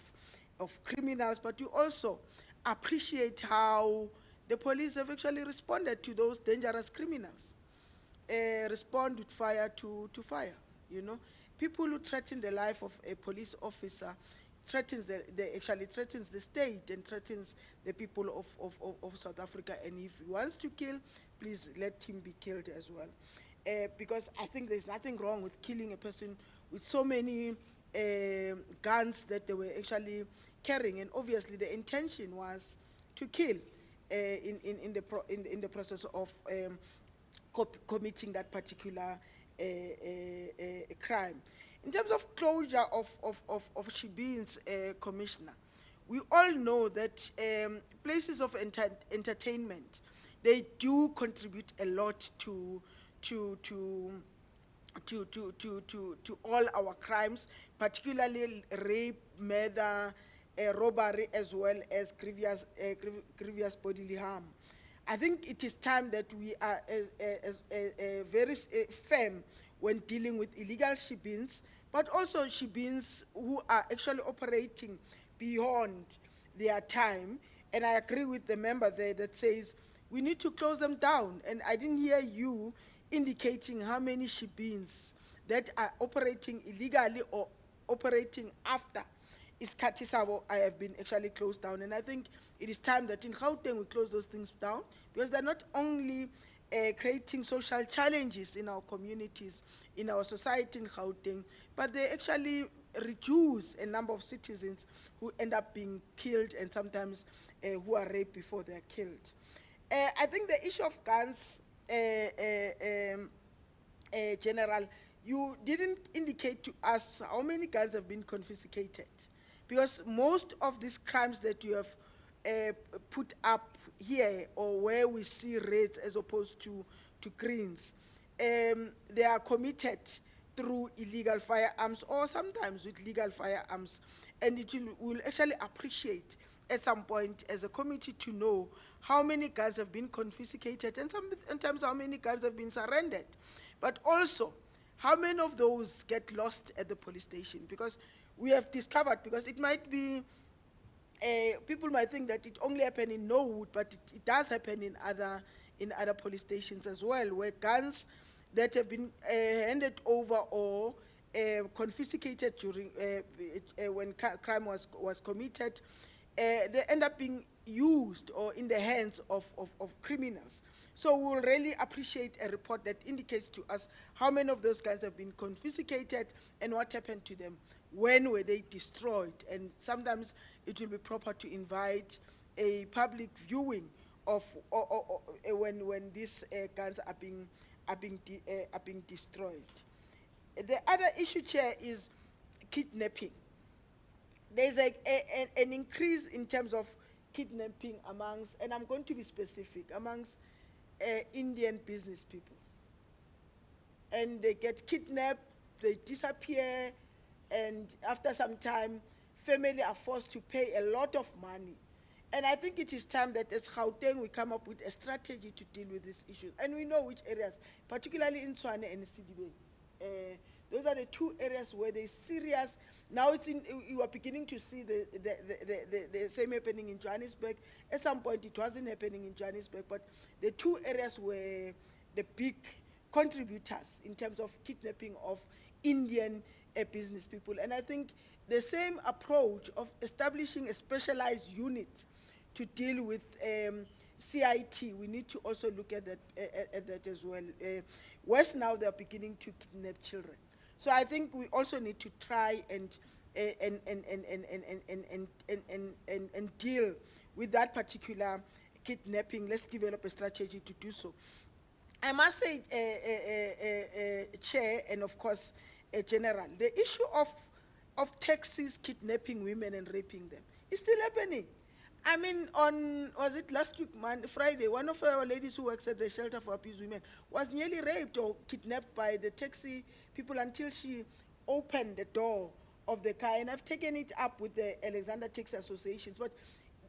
criminals. But we also appreciate how the police have actually responded to those dangerous criminals. Respond with fire to fire. You know, people who threaten the life of a police officer threatens actually threatens the state and threatens the people of South Africa. And if he wants to kill, please let him be killed as well. Because I think there's nothing wrong with killing a person with so many guns that they were actually carrying, and obviously the intention was to kill in the process of committing that particular crime. In terms of closure of Shibin's commissioner, we all know that places of entertainment, they do contribute a lot to all our crimes, particularly rape, murder, robbery, as well as grievous bodily harm. I think it is time that we are very firm when dealing with illegal ship-ins, but also ship-ins who are actually operating beyond their time. And I agree with the member there that says we need to close them down. And I didn't hear you indicating how many ship-ins that are operating illegally or operating after isikhathi sabo I have been actually closed down. And I think it is time that in Gauteng we close those things down, because they're not only creating social challenges in our communities, in our society in Gauteng, but they actually reduce a number of citizens who end up being killed, and sometimes who are raped before they're killed. I think the issue of guns, General, you didn't indicate to us how many guns have been confiscated, because most of these crimes that you have put up here, or where we see reds as opposed to greens, they are committed through illegal firearms, or sometimes with legal firearms. And it will actually appreciate at some point as a committee to know how many guns have been confiscated, and sometimes how many guns have been surrendered, but also how many of those get lost at the police station. Because we have discovered, because it might be, people might think that it only happened in Norwood, but it does happen in other police stations as well, where guns that have been handed over or confiscated during when crime was committed, they end up being used or in the hands of criminals. So we will really appreciate a report that indicates to us how many of those guns have been confiscated and what happened to them. When were they destroyed? And sometimes it will be proper to invite a public viewing of when these guns are being destroyed. The other issue, Chair, is kidnapping. There's an increase in terms of kidnapping amongst, and I'm going to be specific, amongst Indian business people. And they get kidnapped, they disappear, and after some time, family are forced to pay a lot of money. And I think it is time that as Gauteng we come up with a strategy to deal with this issue. And we know which areas, particularly in Tshwane and Sidibe. Those are the two areas where there's serious. Now you are beginning to see the same happening in Johannesburg. At some point it wasn't happening in Johannesburg, but the two areas were the big contributors in terms of kidnapping of Indian business people. And I think the same approach of establishing a specialized unit to deal with CIT, we need to also look at that as well. West now they're beginning to kidnap children. So I think we also need to try and deal with that particular kidnapping. Let's develop a strategy to do so. I must say, Chair, and of course, General, the issue of taxis kidnapping women and raping them is still happening. I mean, was it last week, Friday, one of our ladies who works at the shelter for abused women was nearly raped or kidnapped by the taxi people until she opened the door of the car. And I've taken it up with the Alexander Taxi Associations, but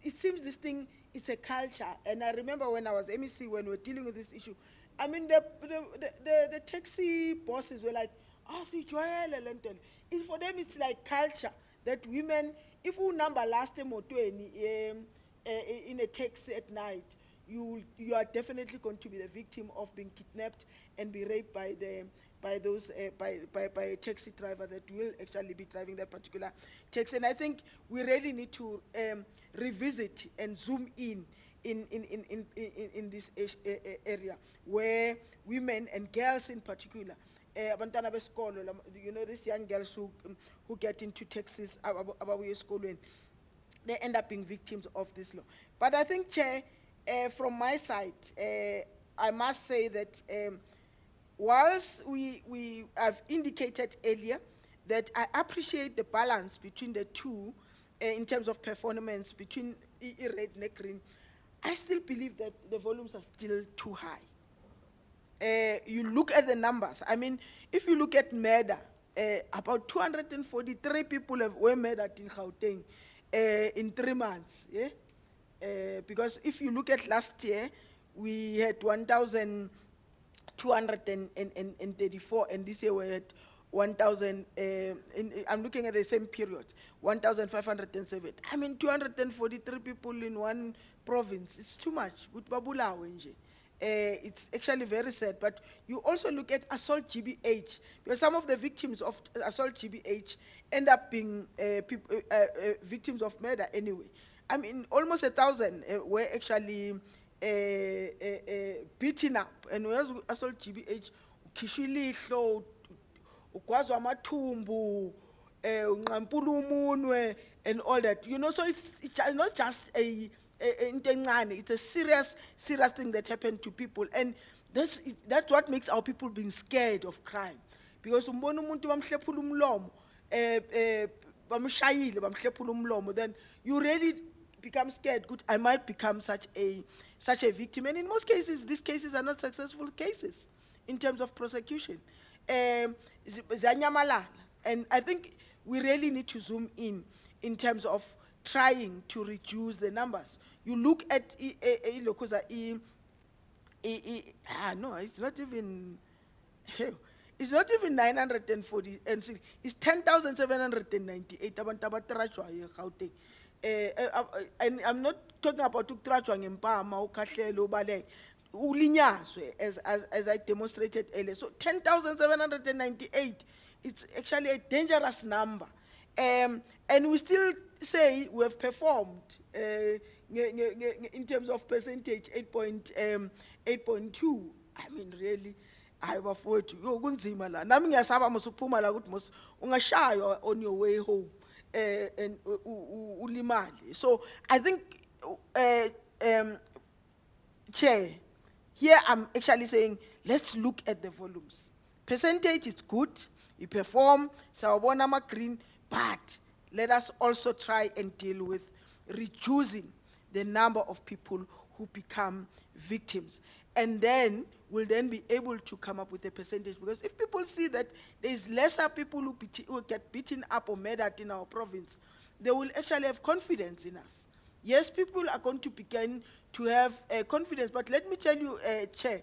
it seems this thing is a culture. And I remember when I was MEC, when we were dealing with this issue, I mean, the taxi bosses were like, oh, see, for them it's like culture that women, if you number last time or two in a taxi at night, you are definitely going to be the victim of being kidnapped and be raped by a taxi driver that will actually be driving that particular taxi. And I think we really need to revisit and zoom in this area where women and girls in particular, you know, these young girls who get into taxis, they end up being victims of this law. But I think, Chair, from my side, I must say that whilst we have indicated earlier that I appreciate the balance between the two in terms of performance between red and green, I still believe that the volumes are still too high. You look at the numbers. I mean, if you look at murder, about 243 people were murdered in Gauteng in 3 months. Yeah? Because if you look at last year, we had 1,234, and this year we had 1,000. I'm looking at the same period, 1,507. I mean, 243 people in one province. It's too much. It's actually very sad. But you also look at assault GBH, because some of the victims of assault GBH end up being victims of murder anyway. I mean, almost 1,000 were actually beaten up, and whereas assault GBH, ukishilihlo, ukwazwa amathumbu, unqampula umunwe, and all that. You know, so it's not just it's a serious thing that happened to people, and that's what makes our people being scared of crime, because umbona umuntu bamhlephula umlomo, bamshayile bamhlephula umlomo, then you really become scared. Good, I might become such a victim, and in most cases, these cases are not successful cases in terms of prosecution. And I think we really need to zoom in terms of trying to reduce the numbers. You look at no, it's not even. It's not even 940, and it's 10,798. And I'm not talking about Tuktrachwang and Pama, Ukashelo, Bale, Ulinyaswe, as I demonstrated earlier. So 10,798, it's actually a dangerous number. And we still say we have performed in terms of percentage 8.2. I mean, really, I have afforded you. On your way home. And ulimali. So I think, Chair, here I'm actually saying, let's look at the volumes. Percentage is good, we perform, Sawabona green, but let us also try and deal with reducing the number of people who become victims. And then we'll then be able to come up with a percentage, because if people see that there's lesser people who get beaten up or murdered in our province, they will actually have confidence in us. Yes, people are going to begin to have confidence, but let me tell you, Chair,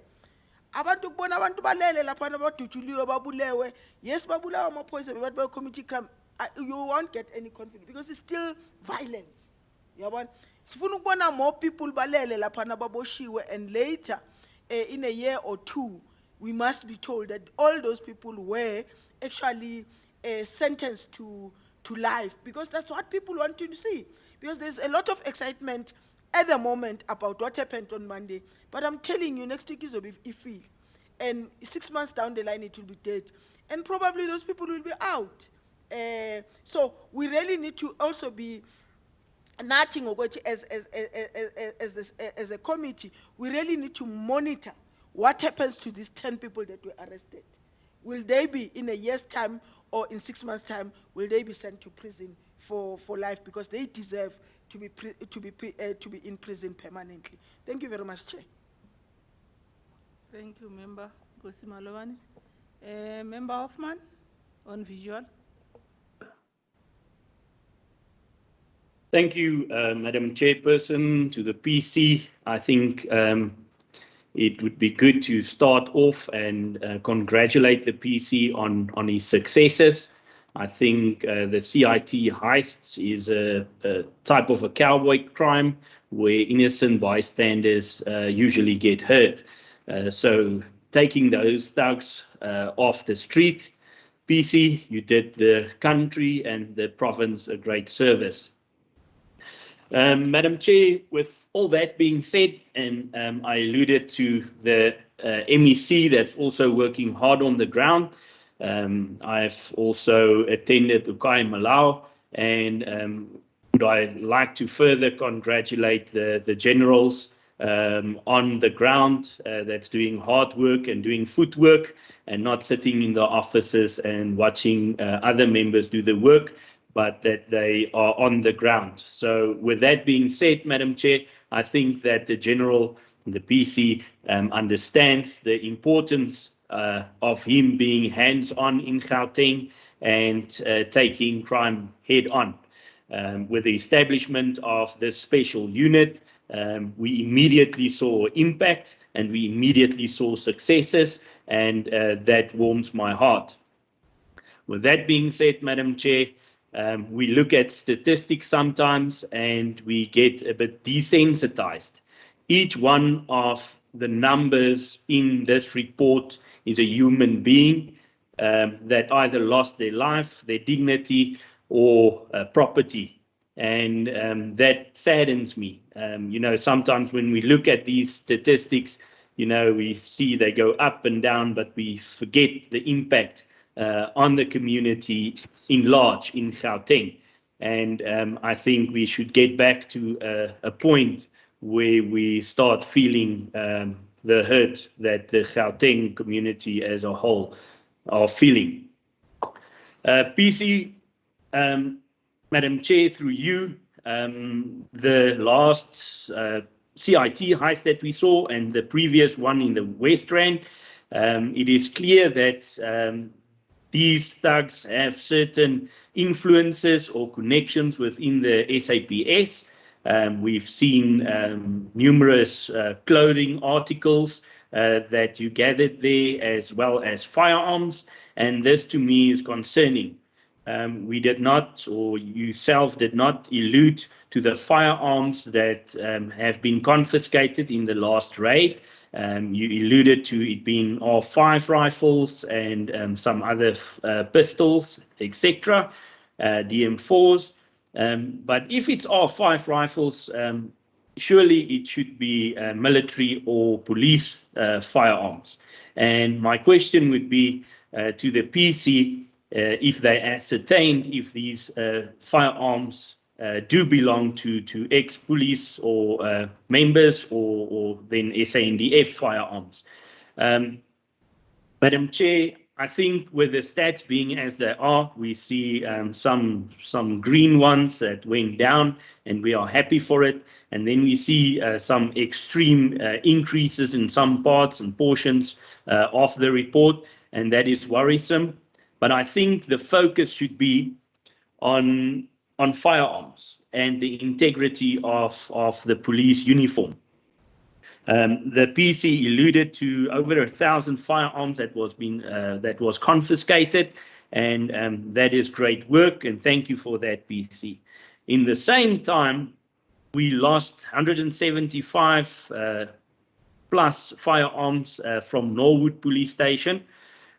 yes, committee crime, you won't get any confidence, because it's still violence. More people and later, in a year or two, we must be told that all those people were actually sentenced to life, because that's what people want to see. Because there's a lot of excitement at the moment about what happened on Monday, but I'm telling you, next week is a bit iffy, and 6 months down the line, it will be dead, and probably those people will be out. So we really need to also be nothing as a committee. We really need to monitor what happens to these 10 people that were arrested. Will they be in a year's time or in 6 months' time? Will they be sent to prison for life, because they deserve to be in prison permanently? Thank you very much, Chair. Thank you, Member Malawani. Member Hoffman, on visual. Thank you, Madam Chairperson, to the PC. I think it would be good to start off and congratulate the PC on his successes. I think the CIT heists is a type of a cowboy crime where innocent bystanders usually get hurt. So taking those thugs off the street, PC, you did the country and the province a great service. Madam Chair, with all that being said, and I alluded to the MEC that's also working hard on the ground, I've also attended Ukai Malau, and would I like to further congratulate the generals on the ground that's doing hard work and doing footwork and not sitting in the offices and watching other members do the work, but that they are on the ground. So with that being said, Madam Chair, I think that the PC understands the importance of him being hands-on in Gauteng and taking crime head-on. With the establishment of this special unit, we immediately saw impact and we immediately saw successes, and that warms my heart. With that being said, Madam Chair, we look at statistics sometimes and we get a bit desensitized. Each one of the numbers in this report is a human being that either lost their life, their dignity, or property. And that saddens me. Sometimes when we look at these statistics, we see they go up and down, but we forget the impact on the community in large in Gauteng. And I think we should get back to a point where we start feeling the hurt that the Gauteng community as a whole are feeling. PC, Madam Chair, through you, the last CIT heist that we saw and the previous one in the West Rand, it is clear that these thugs have certain influences or connections within the SAPS. We've seen numerous clothing articles that you gathered there, as well as firearms, and this to me is concerning. We did not, or yourself did not, allude to the firearms that have been confiscated in the last raid. You alluded to it being R5 rifles and some other pistols, etc., DM4s. But if it's R5 rifles, surely it should be military or police firearms. And my question would be to the PC, if they ascertained if these firearms do belong to ex-police or members or then SANDF firearms. Madam Chair, I think with the stats being as they are, we see some green ones that went down, and we are happy for it. And then we see some extreme increases in some parts and portions of the report, and that is worrisome. But I think the focus should be on firearms and the integrity of the police uniform. The PC alluded to over 1,000 firearms that was confiscated, and that is great work, and thank you for that, PC. In the same time, we lost 175 plus firearms from Norwood Police Station,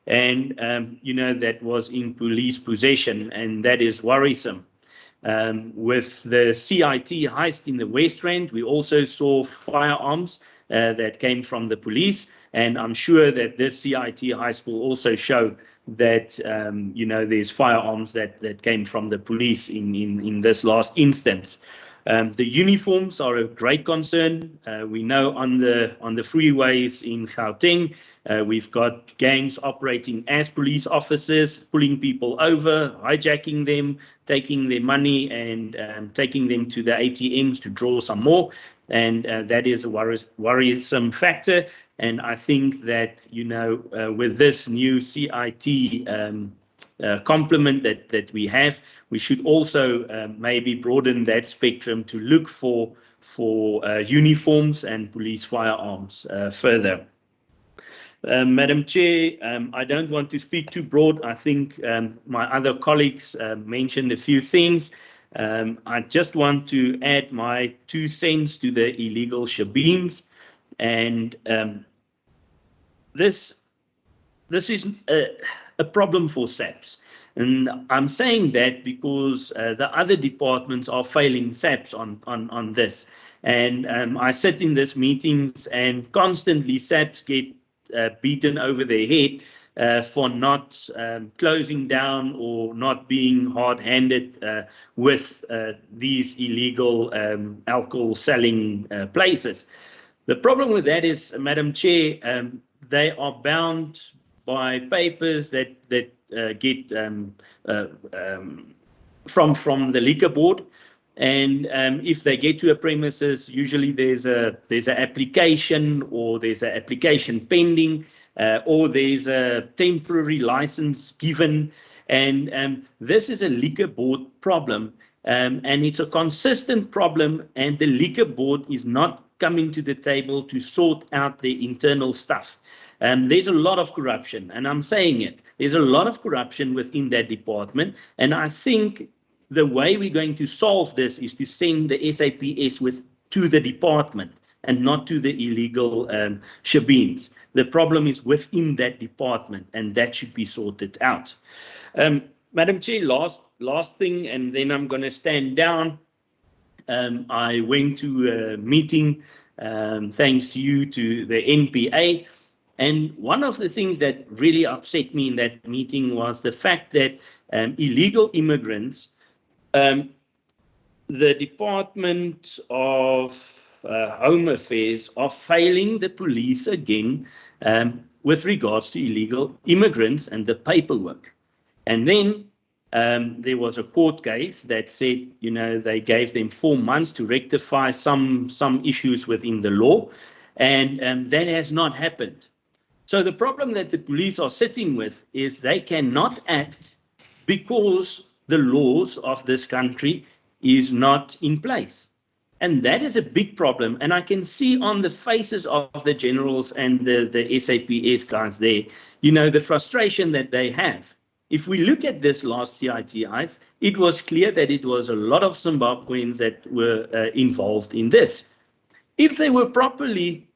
and that was in police possession, and that is worrisome. With the CIT heist in the West Rand, we also saw firearms that came from the police, and I'm sure that this CIT heist will also show that there's firearms that came from the police in this last instance. The uniforms are a great concern. We know on the freeways in Gauteng, we've got gangs operating as police officers, pulling people over, hijacking them, taking their money, and taking them to the ATMs to draw some more. And that is a worrisome factor. And I think that, with this new CIT complement that we have, we should also maybe broaden that spectrum to look for uniforms and police firearms further. Madam Chair, I don't want to speak too broad. I think my other colleagues mentioned a few things. I just want to add my 2 cents to the illegal shebeens, and this is a problem for SAPS. And I'm saying that because the other departments are failing SAPS on this. And I sit in these meetings and constantly SAPS get beaten over their head for not closing down or not being hard-handed with these illegal alcohol selling places. The problem with that is, Madam Chair, they are bound by papers that get from the liquor board. And if they get to a premises, usually there's an application, or there's an application pending, or there's a temporary license given. And this is a liquor board problem, and it's a consistent problem, and the liquor board is not coming to the table to sort out the internal stuff. There's a lot of corruption, and I'm saying it. There's a lot of corruption within that department, and I think the way we're going to solve this is to send the SAPS to the department and not to the illegal shebeens. The problem is within that department, and that should be sorted out. Madam Chair, last thing, and then I'm going to stand down. I went to a meeting, thanks to you, to the NPA. And one of the things that really upset me in that meeting was the fact that illegal immigrants, the Department of Home Affairs are failing the police again with regards to illegal immigrants and the paperwork. And then there was a court case that said, you know, they gave them 4 months to rectify some issues within the law, and that has not happened. So the problem that the police are sitting with is they cannot act because the laws of this country is not in place. And that is a big problem. And I can see on the faces of the generals and the SAPS guys there, you know, the frustration that they have. If we look at this last CITIs, it was clear that it was a lot of Zimbabweans that were involved in this. If they were properly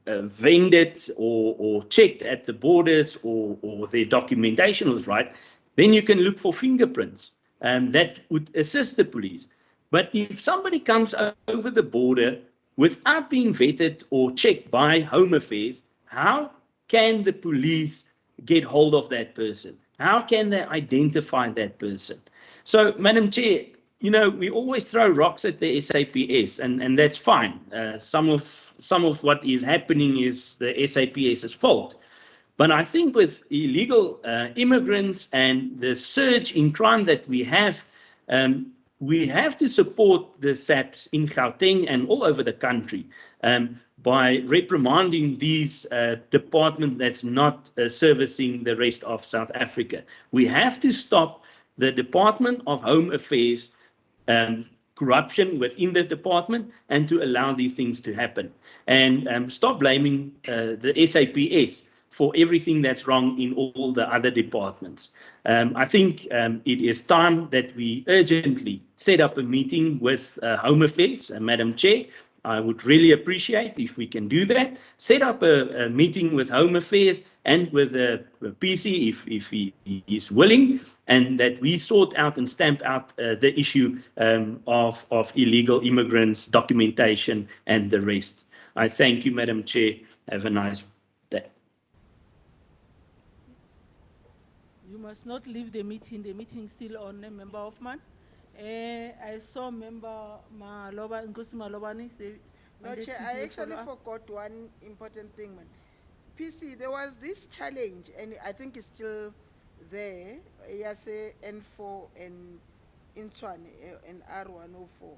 vended or checked at the borders, or their documentation was right, then you can look for fingerprints, and that would assist the police. But if somebody comes over the border without being vetted or checked by Home Affairs, how can the police get hold of that person? How can they identify that person? So, Madam Chair, you know, we always throw rocks at the SAPS, and that's fine. Some of what is happening is the SAPS's fault. But I think with illegal immigrants and the surge in crime that we have to support the SAPS in Gauteng and all over the country by reprimanding these departments that's not servicing the rest of South Africa. We have to stop the Department of Home Affairs corruption within the department, and to allow these things to happen. And stop blaming the SAPS for everything that's wrong in all the other departments. I think it is time that we urgently set up a meeting with Home Affairs, Madam Chair. I would really appreciate if we can do that. Set up a meeting with Home Affairs and with the PC if he is willing, and that we sort out and stamp out the issue of illegal immigrants, documentation, and the rest. I thank you, Madam Chair. Have a nice day. You must not leave the meeting. The meeting is still on, Member Hoffman. I saw Member Maloba, Nkosi Malobani say. No, Chair, I actually forgot one important thing, man. PC, there was this challenge, and I think it's still there. Yase N4 and Intswane and R104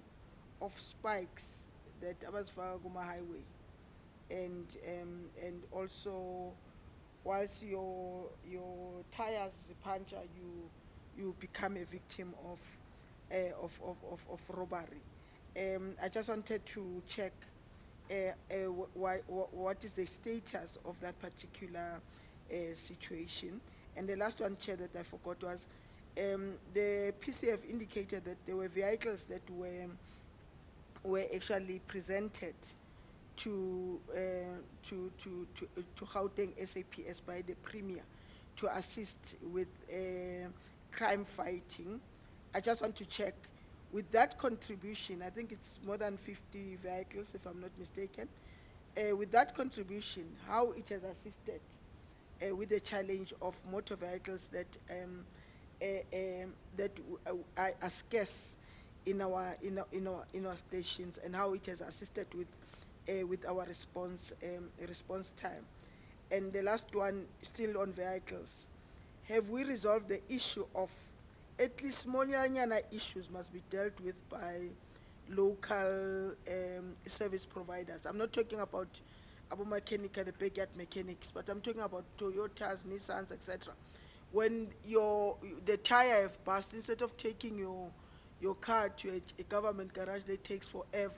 of spikes that Abasfaguma Highway, and also once your tires puncture, you become a victim of robbery. I just wanted to check what is the status of that particular situation. And the last one, Chair, that I forgot was the PCF indicated that there were vehicles that were actually presented to Gauteng SAPS by the Premier to assist with crime fighting. I just want to check with that contribution. I think it's more than 50 vehicles, if I'm not mistaken. With that contribution, how it has assisted with the challenge of motor vehicles that are scarce in our stations, and how it has assisted with our response time. And the last one, still on vehicles, have we resolved the issue of at least small issues must be dealt with by local service providers. I'm not talking about mechanic, the backyard mechanics, but I'm talking about Toyotas, Nissans, etc. When the tire have burst, instead of taking your car to a government garage, that takes forever.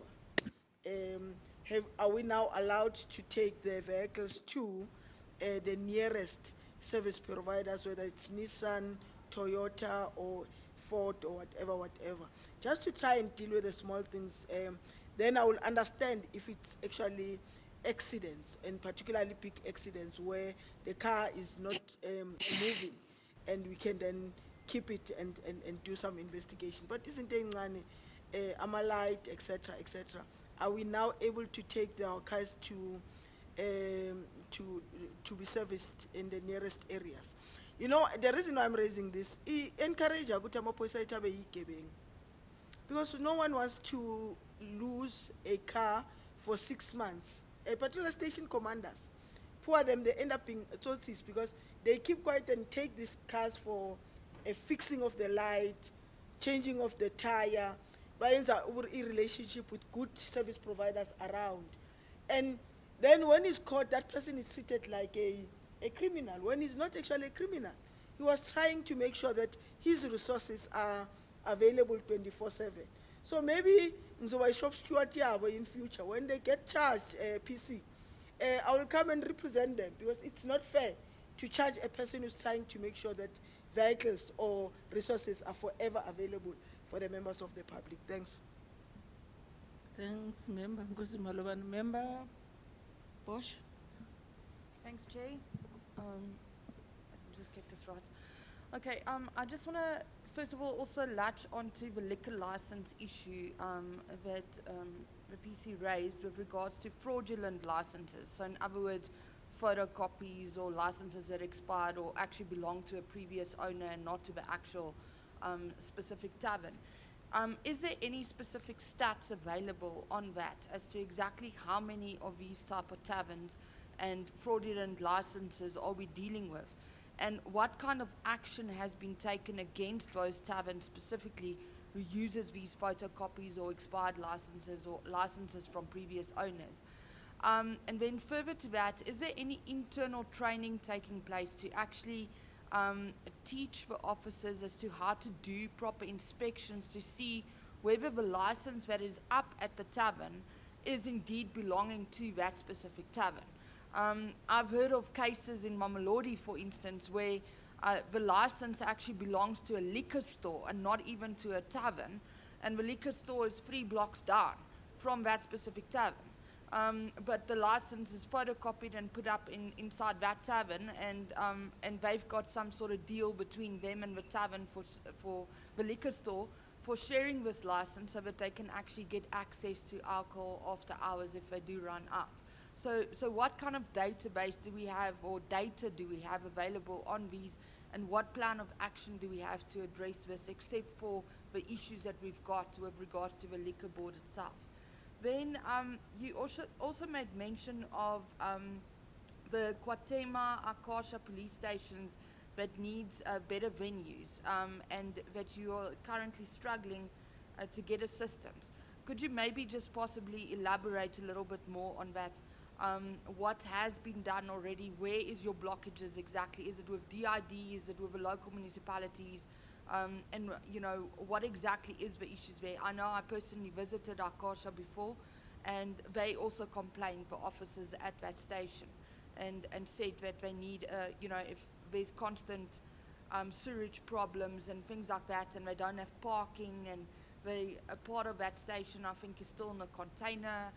Are we now allowed to take the vehicles to the nearest service providers, whether it's Nissan, Toyota, or Ford, or whatever, just to try and deal with the small things? Then I will understand if it's actually accidents, and particularly big accidents where the car is not moving, and we can then keep it and do some investigation. But isn't it Amalite, etc., etc.? Are we now able to take our cars to be serviced in the nearest areas? You know, the reason why I'm raising this, I encourage because no one wants to lose a car for 6 months. A patrol station commanders, poor them, they end up being authorities because they keep quiet and take these cars for a fixing of the light, changing of the tire, but in relationship with good service providers around. And then when he's caught, that person is treated like a criminal, when he's not actually a criminal. He was trying to make sure that his resources are available 24/7. So maybe in shop steward in future, when they get charged PC, I will come and represent them, because it's not fair to charge a person who's trying to make sure that vehicles or resources are forever available for the members of the public. Thanks. Thanks, Member Nkosi Malobane. Member Bosch. Thanks, Chair. Let me just get this right. Okay, I just want to, first of all, also latch onto the liquor license issue that the PC raised with regards to fraudulent licenses. So in other words, photocopies or licenses that expired or actually belong to a previous owner and not to the actual specific tavern. Is there any specific stats available on that as to exactly how many of these type of taverns and fraudulent licenses are we dealing with? And what kind of action has been taken against those taverns specifically who uses these photocopies or expired licenses or licenses from previous owners? And then further to that, is there any internal training taking place to actually teach the officers as to how to do proper inspections to see whether the license that is up at the tavern is indeed belonging to that specific tavern? I've heard of cases in Mamelodi, for instance, where the license actually belongs to a liquor store and not even to a tavern, and the liquor store is 3 blocks down from that specific tavern. But the license is photocopied and put up inside that tavern, and they've got some sort of deal between them and the tavern for the liquor store for sharing this license so that they can actually get access to alcohol after hours if they do run out. So what kind of database do we have, or data do we have available on these, and what plan of action do we have to address this, except for the issues that we've got with regards to the liquor board itself? Then you also made mention of the Kwatema, Akasha police stations that needs better venues, and that you are currently struggling to get assistance. Could you maybe just possibly elaborate a little bit more on that? What has been done already? Where is your blockages exactly? Is it with DID? Is it with the local municipalities? And you know, what exactly is the issues there? I know I personally visited Akasha before, and they also complained for officers at that station, and said that they need, you know, if there's constant sewage problems and things like that, and they don't have parking, and a part of that station, I think, is still in a container.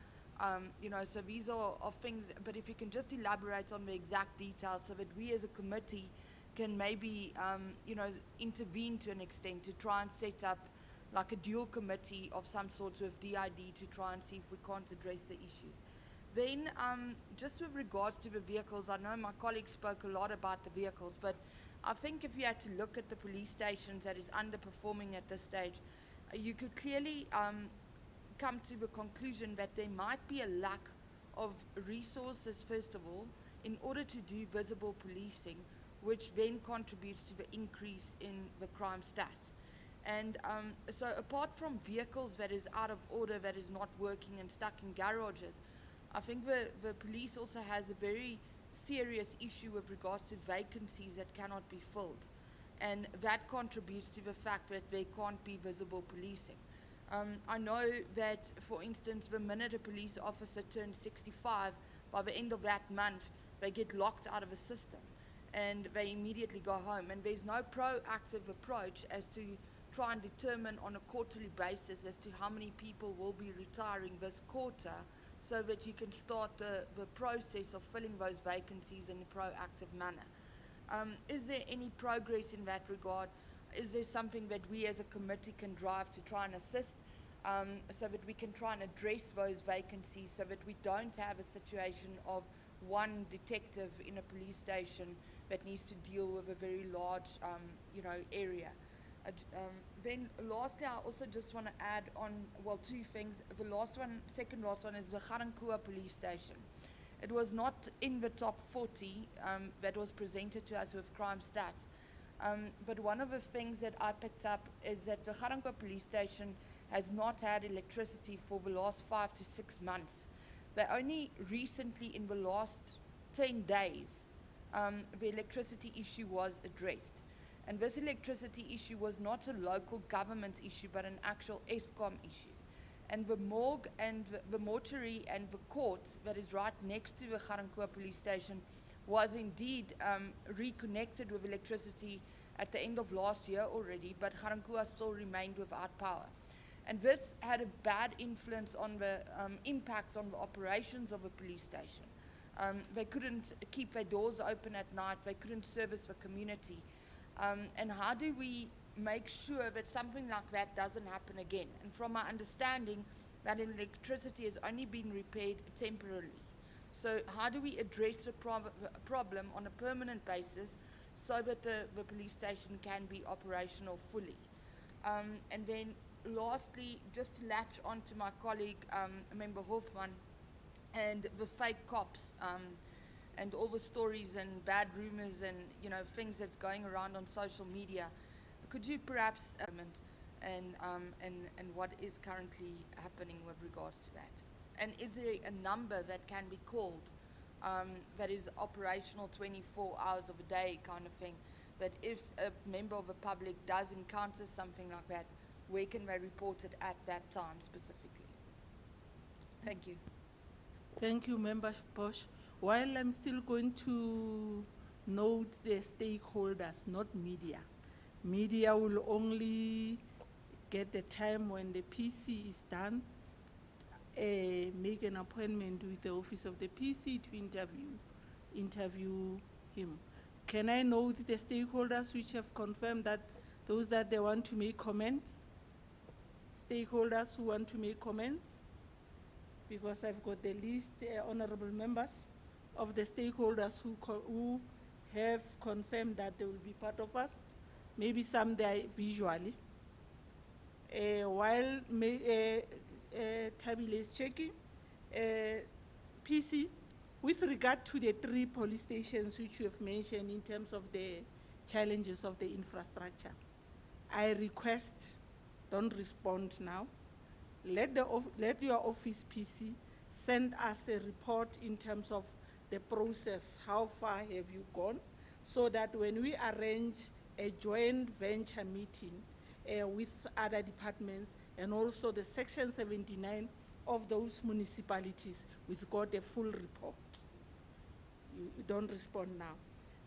You know, so these are things, but if you can just elaborate on the exact details so that we as a committee can maybe, you know, intervene to an extent to try and set up like a dual committee of some sort of DID to try and see if we can't address the issues. Then, just with regards to the vehicles, I know my colleagues spoke a lot about the vehicles, but I think if you had to look at the police stations that is underperforming at this stage, you could clearly come to the conclusion that there might be a lack of resources, first of all, in order to do visible policing, which then contributes to the increase in the crime stats. And so apart from vehicles that is out of order, that is not working and stuck in garages, I think the police also has a very serious issue with regards to vacancies that cannot be filled. And that contributes to the fact that there can't be visible policing. I know that, for instance, the minute a police officer turns 65, by the end of that month, they get locked out of the system and they immediately go home. And there's no proactive approach as to try and determine on a quarterly basis as to how many people will be retiring this quarter, so that you can start the process of filling those vacancies in a proactive manner. Is there any progress in that regard? Is there something that we as a committee can drive to try and assist, so that we can try and address those vacancies, so that we don't have a situation of one detective in a police station that needs to deal with a very large area? Then lastly, I also just want to add on, well, two things. Second last one is the Gauteng Police Station. It was not in the top 40 that was presented to us with crime stats. But one of the things that I picked up is that the Gauteng Police Station has not had electricity for the last 5 to 6 months. They only recently, in the last 10 days, the electricity issue was addressed. And this electricity issue was not a local government issue, but an actual ESCOM issue. And the morgue and the mortuary and the court that is right next to the Gauteng Police Station was indeed reconnected with electricity at the end of last year already, but Gauteng still remained without power. And this had a bad influence on the impact on the operations of a police station. They couldn't keep their doors open at night, they couldn't service the community. And how do we make sure that something like that doesn't happen again? And from my understanding, that electricity has only been repaired temporarily. So how do we address the problem on a permanent basis so that the police station can be operational fully? And then lastly, just to latch on to my colleague, Member Hofman, and the fake cops, and all the stories and bad rumors and things that's going around on social media, could you perhaps and what is currently happening with regards to that? And is there a number that can be called that is operational 24 hours of a day kind of thing, that if a member of the public does encounter something like that, where can they report it at that time specifically? Thank you. Thank you, Member Bosch. While I'm still going to note the stakeholders, not media. Media will only get the time when the PC is done, make an appointment with the office of the PC to interview him. Can I note the stakeholders which have confirmed that those that they want to make comments? Stakeholders who want to make comments? Because I've got the list, honorable members, of the stakeholders who have confirmed that they will be part of us. Maybe some there visually. While Tabile is checking, PC, with regard to the 3 police stations which you have mentioned in terms of the challenges of the infrastructure, I request, don't respond now. Let your office, PC, send us a report in terms of the process, how far have you gone, so that when we arrange a joint venture meeting with other departments and also the Section 79 of those municipalities, we've got a full report. You don't respond now.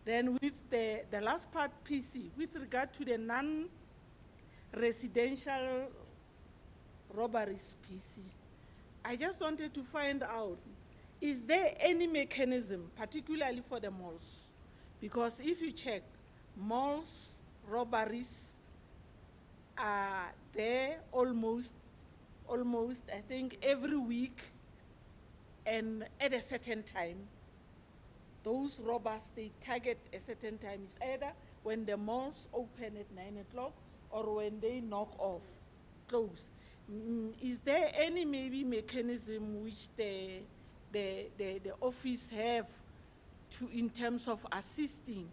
Then with the last part, PC, with regard to the non-residential robberies, PC, I just wanted to find out, is there any mechanism, particularly for the malls? Because if you check, malls robberies are there almost, I think, every week, and at a certain time. Those robbers, they target a certain time. It's either when the malls open at 9 o'clock or when they knock off, close. Is there any maybe mechanism which the office have to, in terms of assisting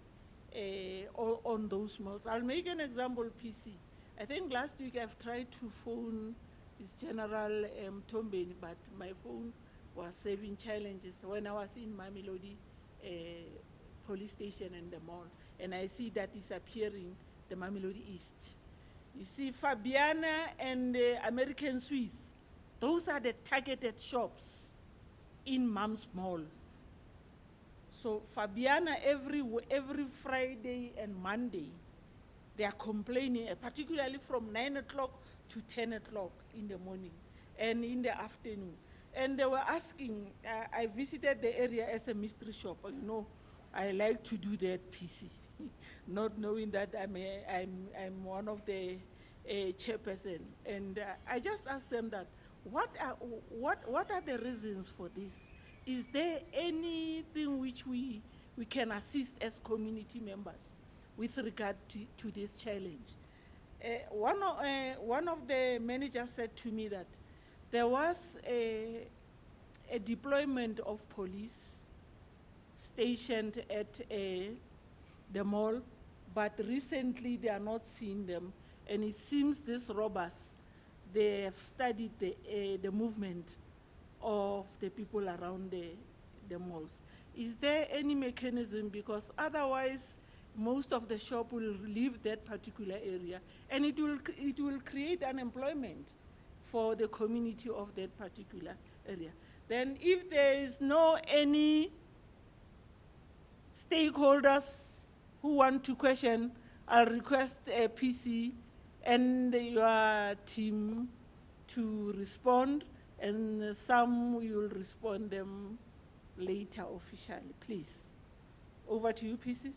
on those malls? I'll make an example, PC. I think last week I've tried to phone his General Tombeni, but my phone was having challenges when I was in Mamelodi police station and the mall, and I see that it's appearing the Mamelodi East. You see, Fabiana and American Swiss, those are the targeted shops in Mom's Mall. So Fabiana, every Friday and Monday, they are complaining, particularly from 9 o'clock to 10 o'clock in the morning and in the afternoon. And they were asking, I visited the area as a mystery shop. You know, I like to do that PC, not knowing that I'm one of the chairperson. And I just asked them that, what are the reasons for this? Is there anything which we can assist as community members with regard to this challenge? One of the managers said to me that there was a deployment of police stationed at the mall, but recently they are not seeing them, and it seems these robbers, they have studied the movement of the people around the malls. Is there any mechanism, because otherwise most of the shop will leave that particular area, and it will create unemployment for the community of that particular area. Then if there is no any stakeholders who want to question, I'll request a PC and your team to respond, and some we will respond them later officially, please. Over to you, PC.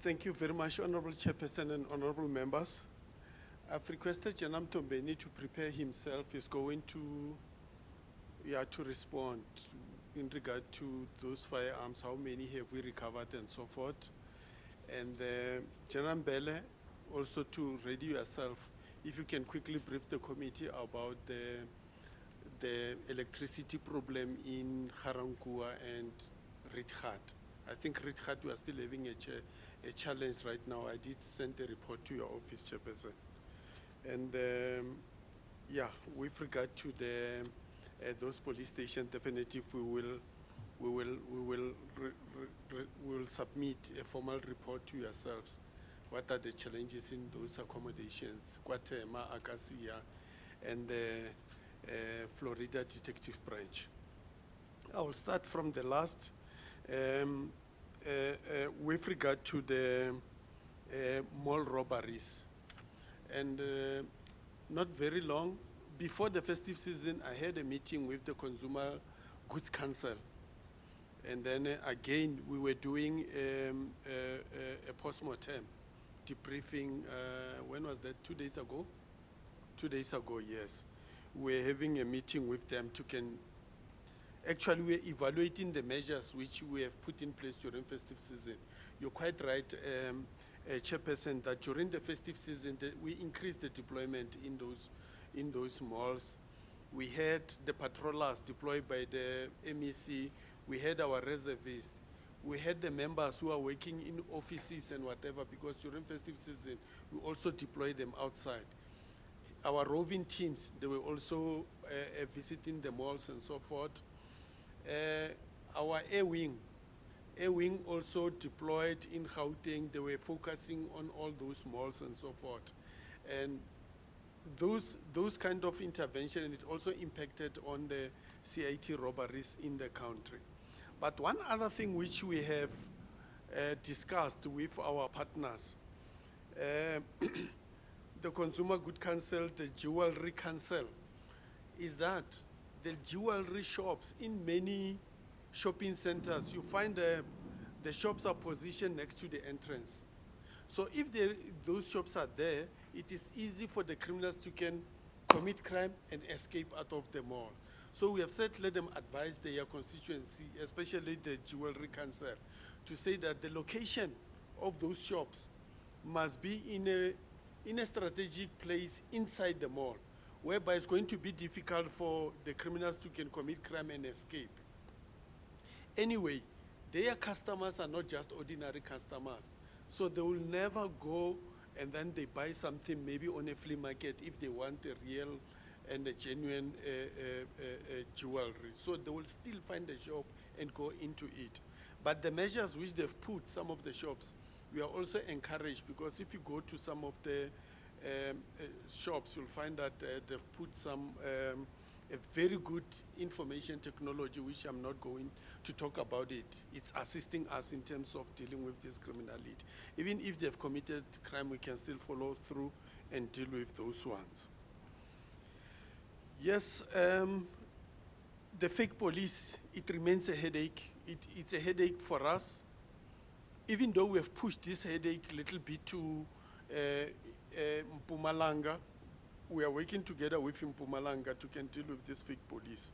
Thank you very much, Honorable Chairperson and honorable members. I've requested Janam Tombeni to prepare himself. He's going to respond in regard to those firearms, how many have we recovered and so forth. And Janam Bele, also to ready yourself, if you can quickly brief the committee about the electricity problem in Harankua and Ritgat. I think Ritgat, we are still having a challenge right now. I did send a report to your office, Chairperson. And yeah, with regard to those police stations, definitely we will submit a formal report to yourselves. What are the challenges in those accommodations? Guatemala, Acacia, and the Florida Detective Branch. I will start from the last. With regard to the mall robberies, and not very long before the festive season, I had a meeting with the Consumer Goods Council, and then again we were doing a post-mortem debriefing. When was that? 2 days ago? 2 days ago, yes. We're having a meeting with them to actually, we're evaluating the measures which we have put in place during festive season. You're quite right, Chairperson, that during the festive season, we increased the deployment in those malls. We had the patrollers deployed by the MEC. We had our reservists. We had the members who are working in offices and whatever, because during festive season, we also deployed them outside. Our roving teams, they were also visiting the malls and so forth. Our air wing also deployed in Gauteng. They were focusing on all those malls and so forth. And those kind of intervention, it also impacted on the CIT robberies in the country. But one other thing which we have discussed with our partners, the Consumer Good Council, the Jewelry Council, is that the jewelry shops in many shopping centers, you find the shops are positioned next to the entrance. So if those shops are there, it is easy for the criminals to can commit crime and escape out of the mall. So we have said let them advise their constituency, especially the Jewelry Council, to say that the location of those shops must be in a strategic place inside the mall, whereby it's going to be difficult for the criminals to can commit crime and escape. Anyway, their customers are not just ordinary customers. So they will never go and then they buy something maybe on a flea market if they want a real and a genuine jewelry. So they will still find a shop and go into it. But the measures which they've put, some of the shops, we are also encouraged, because if you go to some of the shops, you'll find that they've put some a very good information technology, which I'm not going to talk about it. It's assisting us in terms of dealing with this criminality. Even if they've committed crime, we can still follow through and deal with those ones. Yes, the fake police, it remains a headache. It's a headache for us. Even though we have pushed this headache a little bit to Mpumalanga, we are working together with Mpumalanga to can deal with this fake police.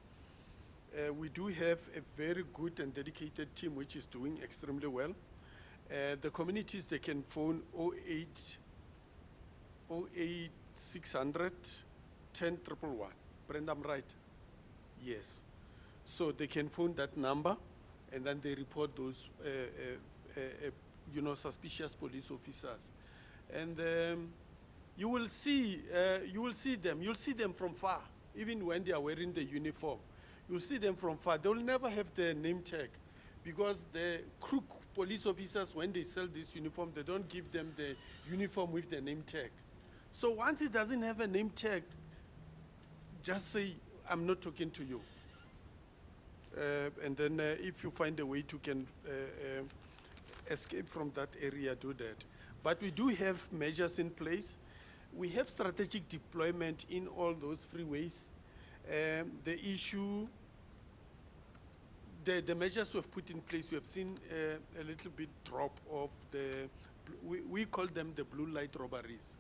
We do have a very good and dedicated team which is doing extremely well. The communities, they can phone 0800 10 111. Brenda, I'm right? Yes. So they can phone that number and then they report those suspicious police officers. And you will see them. You'll see them from far, even when they are wearing the uniform. You'll see them from far. They will never have the name tag, because the crook police officers, when they sell this uniform, they don't give them the uniform with the name tag. So once it doesn't have a name tag, just say, I'm not talking to you. And then if you find a way to can escape from that area, do that. But we do have measures in place. We have strategic deployment in all those freeways. The issue, the measures we've put in place, we have seen a little bit drop of the, we call them the blue light robberies.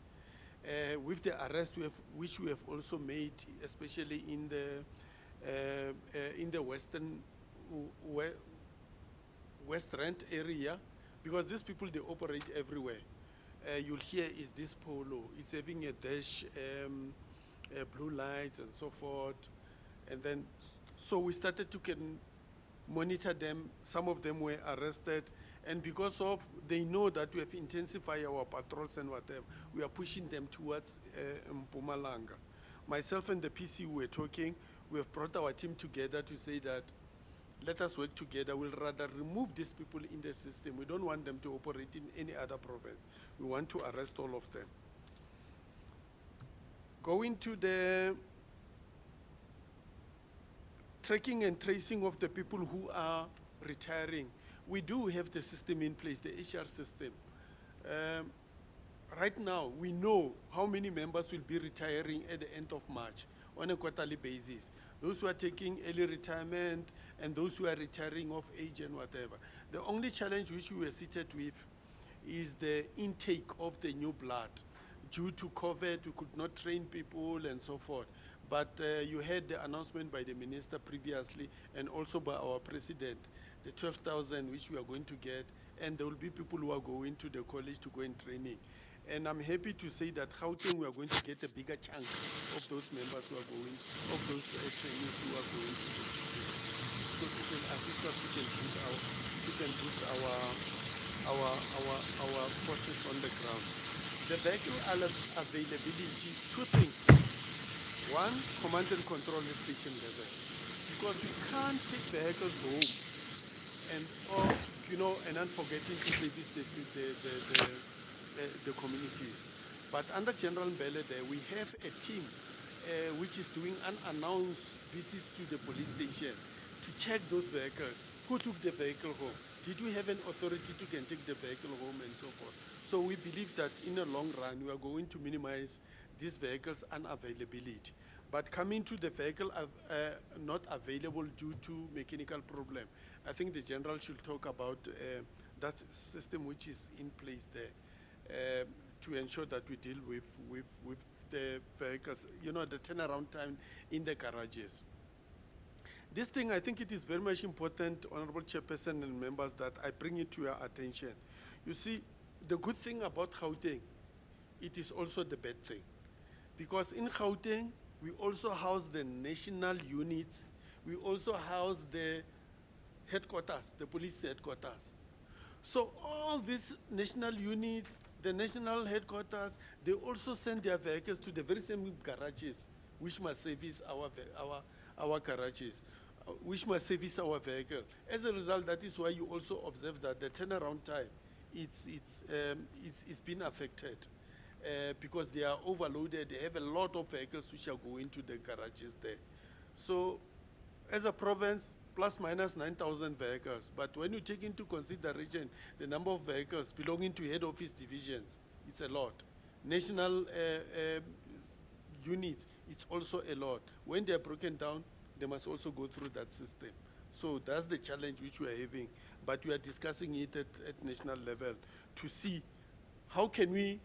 With the arrest which we have also made, especially in the West Rand area, because these people, they operate everywhere. You'll hear is this polo, it's having a dash, blue lights and so forth. And then, so we started to can monitor them. Some of them were arrested. And because of, they know that we have intensified our patrols and whatever, we are pushing them towards Mpumalanga. Myself and the PC were talking, we have brought our team together to say that let us work together. We'll rather remove these people in the system. We don't want them to operate in any other province. We want to arrest all of them. Going to the tracking and tracing of the people who are retiring. We do have the system in place, the HR system. Right now, we know how many members will be retiring at the end of March on a quarterly basis. Those who are taking early retirement and those who are retiring of age and whatever. The only challenge which we were seated with is the intake of the new blood. Due to COVID, we could not train people and so forth. But you heard the announcement by the minister previously and also by our president, the 12,000 which we are going to get, and there will be people who are going to the college to go in training. And I'm happy to say that Gauteng, we are going to get a bigger chunk of those members who are going, of those trainees who are going to the so to can assist us to boost our forces on the ground. The vehicle availability, two things. One, command and control station level, because we can't take vehicles home and and then forgetting to service the communities. But under General Mbele there, we have a team which is doing unannounced visits to the police station to check those vehicles. Who took the vehicle home? Did we have an authority to can take the vehicle home and so forth? So we believe that in the long run, we are going to minimize these vehicles' unavailability. But coming to the vehicle not available due to mechanical problem, I think the general should talk about that system which is in place there to ensure that we deal with the vehicles, you know, the turnaround time in the garages. This thing, I think it is very much important, Honorable Chairperson and members, that I bring it to your attention. You see, the good thing about Gauteng, it is also the bad thing. Because in Gauteng, we also house the national units. We also house the headquarters, the police headquarters. So all these national units, the national headquarters, they also send their vehicles to the very same garages, which must service our garages, which must service our vehicle. As a result, that is why you also observe that the turnaround time, it's been affected. Because they are overloaded, they have a lot of vehicles which are going to the garages there. So, as a province, plus minus 9,000 vehicles. But when you take into consideration the number of vehicles belonging to head office divisions, it's a lot. National units, it's also a lot. When they are broken down, they must also go through that system. So that's the challenge which we are having. But we are discussing it at national level to see how can we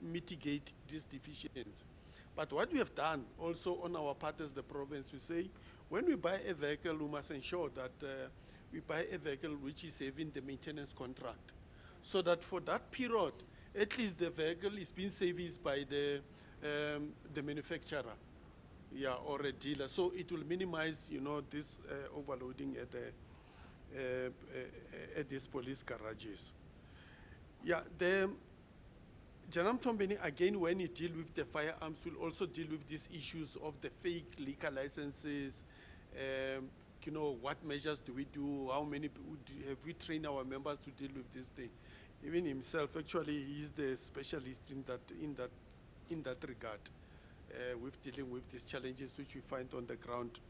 mitigate these deficiencies. But what we have done also on our part as the province, we say, when we buy a vehicle, we must ensure that we buy a vehicle which is having the maintenance contract. So that for that period, at least the vehicle is being serviced by the manufacturer, yeah, or a dealer. So it will minimize, you know, this overloading at these police garages. Yeah, the Janam Tombeni, again, when you deal with the firearms, will also deal with these issues of the fake liquor licenses. You know, what measures do we do? How many have we trained our members to deal with this thing? Even himself, actually, he is the specialist in that regard, with dealing with these challenges which we find on the ground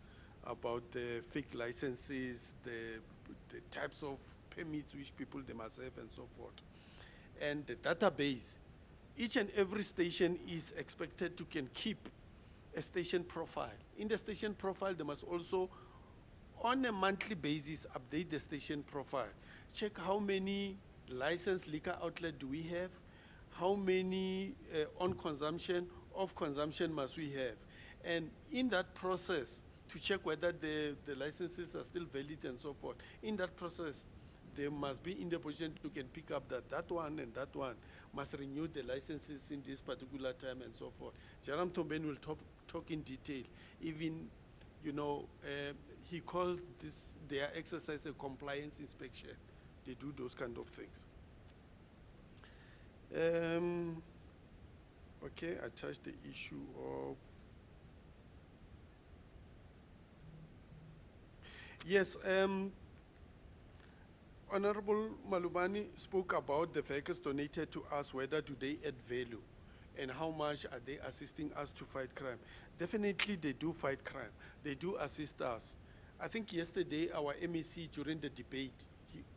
about the fake licenses, the types of permits which people they must have, and so forth. And the database, each and every station is expected to can keep a station profile. In the station profile, they must also, on a monthly basis, update the station profile. Check how many licensed liquor outlets do we have, how many on consumption, off consumption must we have. And in that process, to check whether the licenses are still valid and so forth. In that process, they must be in the position to can pick up that one and that one must renew the licenses in this particular time and so forth. Jaram Tomben will talk in detail. Even, you know, he calls their exercise a compliance inspection. They do those kind of things. Okay, I touched the issue of. Yes, Honorable Malubani spoke about the vehicles donated to us, whether do they add value and how much are they assisting us to fight crime. Definitely they do fight crime. They do assist us. I think yesterday our MEC during the debate,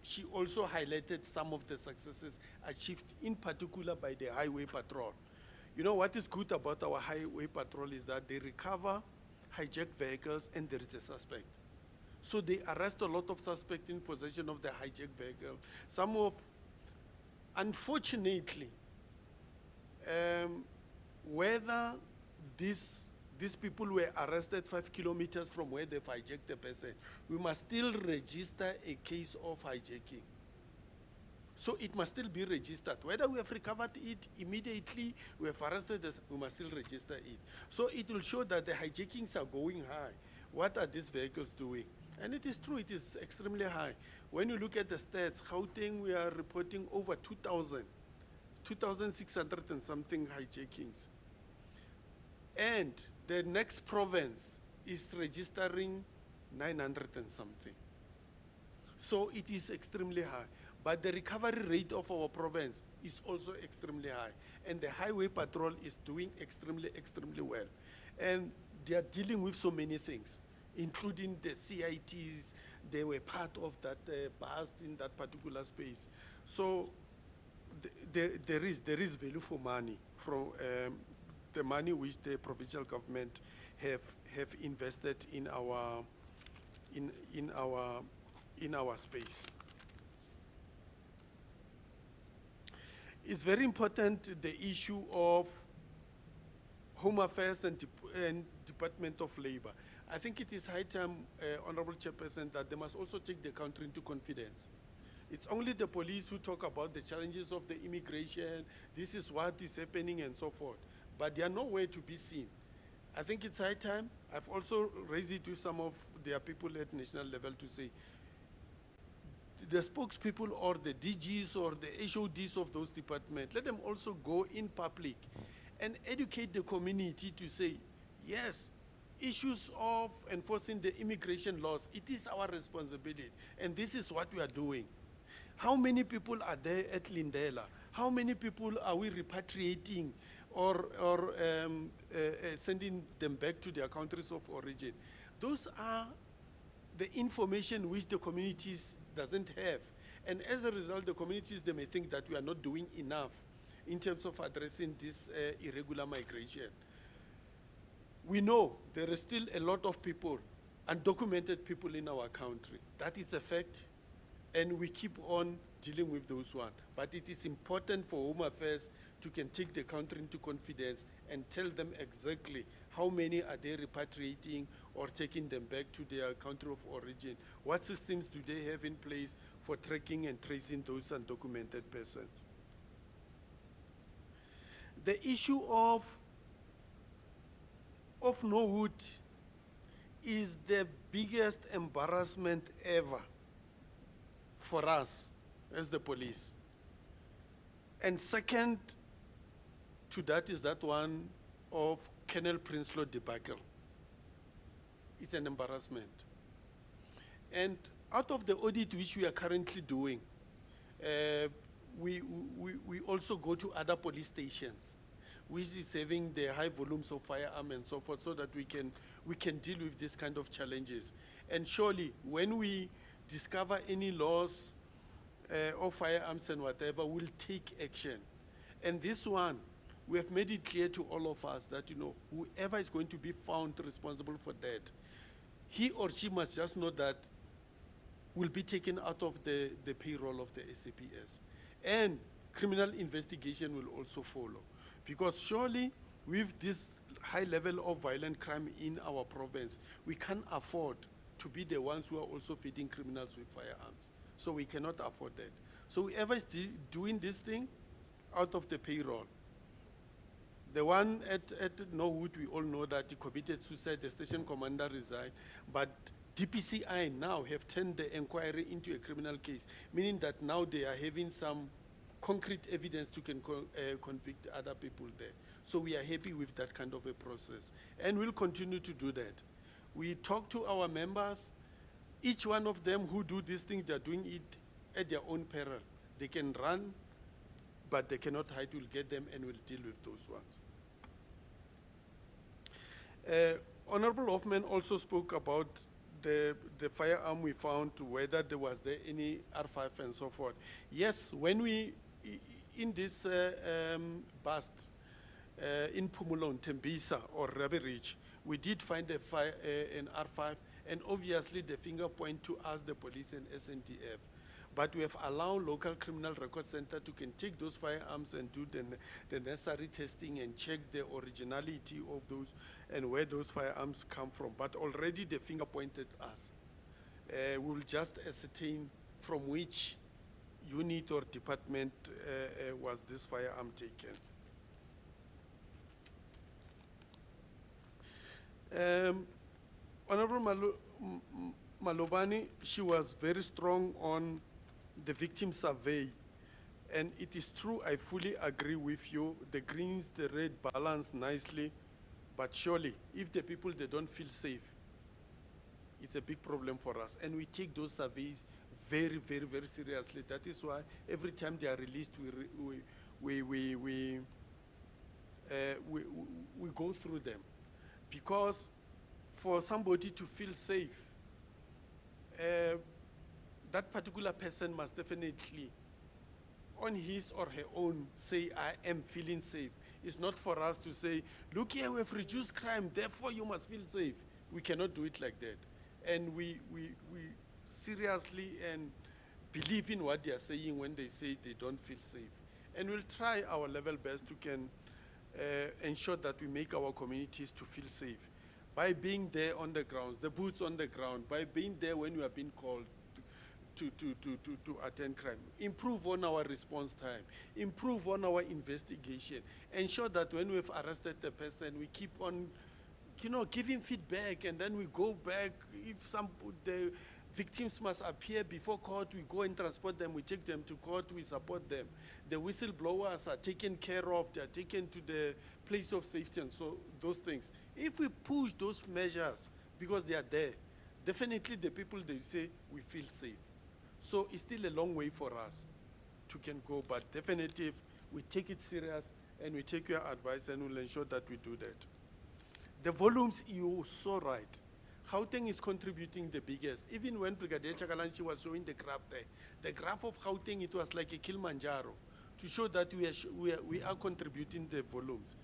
she also highlighted some of the successes achieved in particular by the highway patrol. You know what is good about our highway patrol is that they recover hijacked vehicles and there is a suspect. So they arrest a lot of suspects in possession of the hijacked vehicle. Some of, unfortunately, whether these people were arrested 5 kilometers from where they've hijacked the person, we must still register a case of hijacking. So it must still be registered. Whether we have recovered it immediately, we have arrested us, we must still register it. So it will show that the hijackings are going high. What are these vehicles doing? And it is true, it is extremely high. When you look at the stats, Gauteng, we are reporting over 2,600 and something hijackings. And the next province is registering 900 and something. So it is extremely high. But the recovery rate of our province is also extremely high. And the highway patrol is doing extremely, extremely well. And they are dealing with so many things, including the CITs. They were part of that bust in that particular space. So there is value for money from the money which the provincial government have invested in our space. It's very important, the issue of Home Affairs and Department of Labor. I think it is high time, Honorable Chairperson, that they must also take the country into confidence. It's only the police who talk about the challenges of the immigration, this is what is happening and so forth, but they are nowhere to be seen. I think it's high time. I've also raised it with some of their people at national level to say, the spokespeople or the DGs or the HODs of those departments, let them also go in public and educate the community to say, yes, issues of enforcing the immigration laws, it is our responsibility, and this is what we are doing. How many people are there at Lindela? How many people are we repatriating or sending them back to their countries of origin? Those are the information which the communities doesn't have. And as a result, the communities, they may think that we are not doing enough in terms of addressing this irregular migration. We know there is still a lot of people, undocumented people in our country. That is a fact, and we keep on dealing with those ones. But it is important for Home Affairs to can take the country into confidence and tell them exactly how many are they repatriating or taking them back to their country of origin. What systems do they have in place for tracking and tracing those undocumented persons? The issue of Norwood is the biggest embarrassment ever for us as the police. And second to that is that one of Colonel Prinsloo debacle. It's an embarrassment. And out of the audit which we are currently doing, we also go to other police stations, which is having the high volumes of firearm and so forth, so that we can deal with this kind of challenges. And surely, when we discover any loss of firearms and whatever, we'll take action. And this one, we have made it clear to all of us that, you know, whoever is going to be found responsible for that, he or she must just know that will be taken out of the payroll of the SAPS. And criminal investigation will also follow. Because surely, with this high level of violent crime in our province, we can't afford to be the ones who are also feeding criminals with firearms. So we cannot afford that. So whoever is doing this thing out of the payroll, the one at Norwood, we all know that he committed suicide, the station commander resigned, but DPCI now have turned the inquiry into a criminal case, meaning that now they are having some concrete evidence to convict other people there. So we are happy with that kind of a process. And we'll continue to do that. We talk to our members. Each one of them who do these things, they're doing it at their own peril. They can run, but they cannot hide. We'll get them and we'll deal with those ones. Honorable Hoffman also spoke about the firearm we found, whether there was any R5 and so forth. Yes, when we, in this bust in Pumulon, Tembisa or Robberies, we did find an R5, and obviously the finger point to us, the police and SNDF. But we have allowed local criminal record center to can take those firearms and do the necessary testing and check the originality of those and where those firearms come from. But already the finger pointed us. We will just ascertain from which unit or department was this firearm taken. Honorable Malobane, she was very strong on the victim survey. And it is true, I fully agree with you. The greens, the red balance nicely. But surely, if the people, they don't feel safe, it's a big problem for us. And we take those surveys very, very, very seriously. That is why every time they are released, we go through them. Because for somebody to feel safe, that particular person must definitely, on his or her own, say, I am feeling safe. It's not for us to say, look here, we have reduced crime, therefore you must feel safe. We cannot do it like that. And we seriously and believe in what they are saying when they say they don't feel safe. And we'll try our level best to ensure that we make our communities to feel safe by being there on the grounds, the boots on the ground, by being there when we are being called to attend crime. Improve on our response time, improve on our investigation, ensure that when we've arrested the person, we keep on, giving feedback, and then we go back. If the victims must appear before court, we go and transport them, we take them to court, we support them. The whistleblowers are taken care of, they are taken to the place of safety, and so those things. If we push those measures, because they are there, definitely the people, they say, we feel safe. So it's still a long way for us to can go, but definitely we take it serious and we take your advice and we'll ensure that we do that. The volumes, you're so right. Gauteng is contributing the biggest. Even when Brigadier Chakalanchi was showing the graph there, the graph of Gauteng, it was like a Kilimanjaro to show that we are contributing the volumes.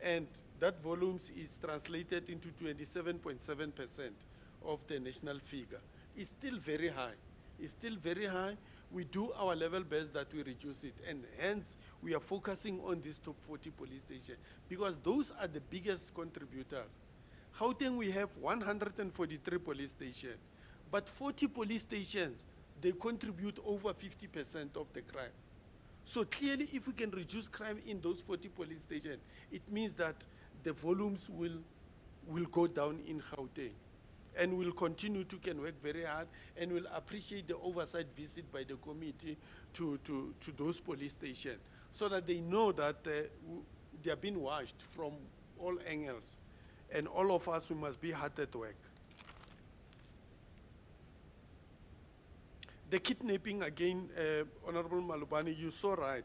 And that volumes is translated into 27.7% of the national figure. It's still very high. It's still very high. We do our level best that we reduce it, and hence we are focusing on these top 40 police stations because those are the biggest contributors. Gauteng, we have 143 police stations, but 40 police stations, they contribute over 50% of the crime. So clearly, if we can reduce crime in those 40 police stations, it means that the volumes will go down in Gauteng. And we'll continue to work very hard, and we'll appreciate the oversight visit by the committee to those police stations so that they know that they are being watched from all angles. And all of us, we must be hard at work. The kidnapping, again, Honorable Malubani, you're so right.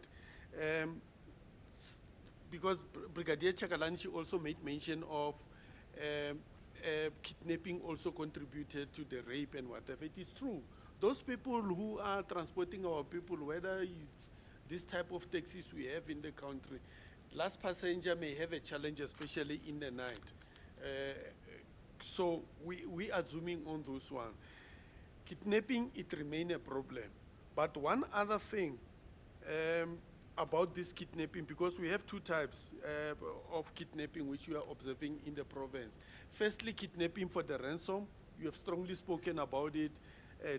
Because Brigadier Chakalanchi also made mention of kidnapping also contributed to the rape and whatever. It is true. Those people who are transporting our people, whether it's this type of taxis we have in the country, last passenger may have a challenge, especially in the night. So we are zooming on those ones. Kidnapping, it remains a problem. But one other thing about this kidnapping, because we have two types of kidnapping which we are observing in the province. Firstly, kidnapping for the ransom. You have strongly spoken about it,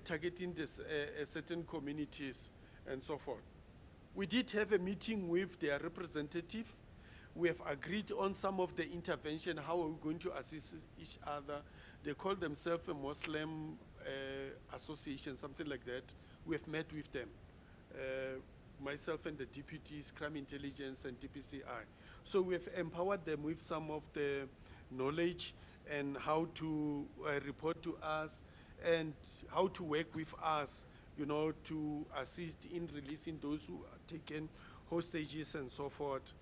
targeting this, certain communities and so forth. We did have a meeting with their representative. We have agreed on some of the intervention, how are we going to assist each other. They call themselves a Muslim association, something like that. We have met with them. Myself and the deputies, crime intelligence and DPCI. So we have empowered them with some of the knowledge and how to report to us and how to work with us, to assist in releasing those who are taken hostages and so forth.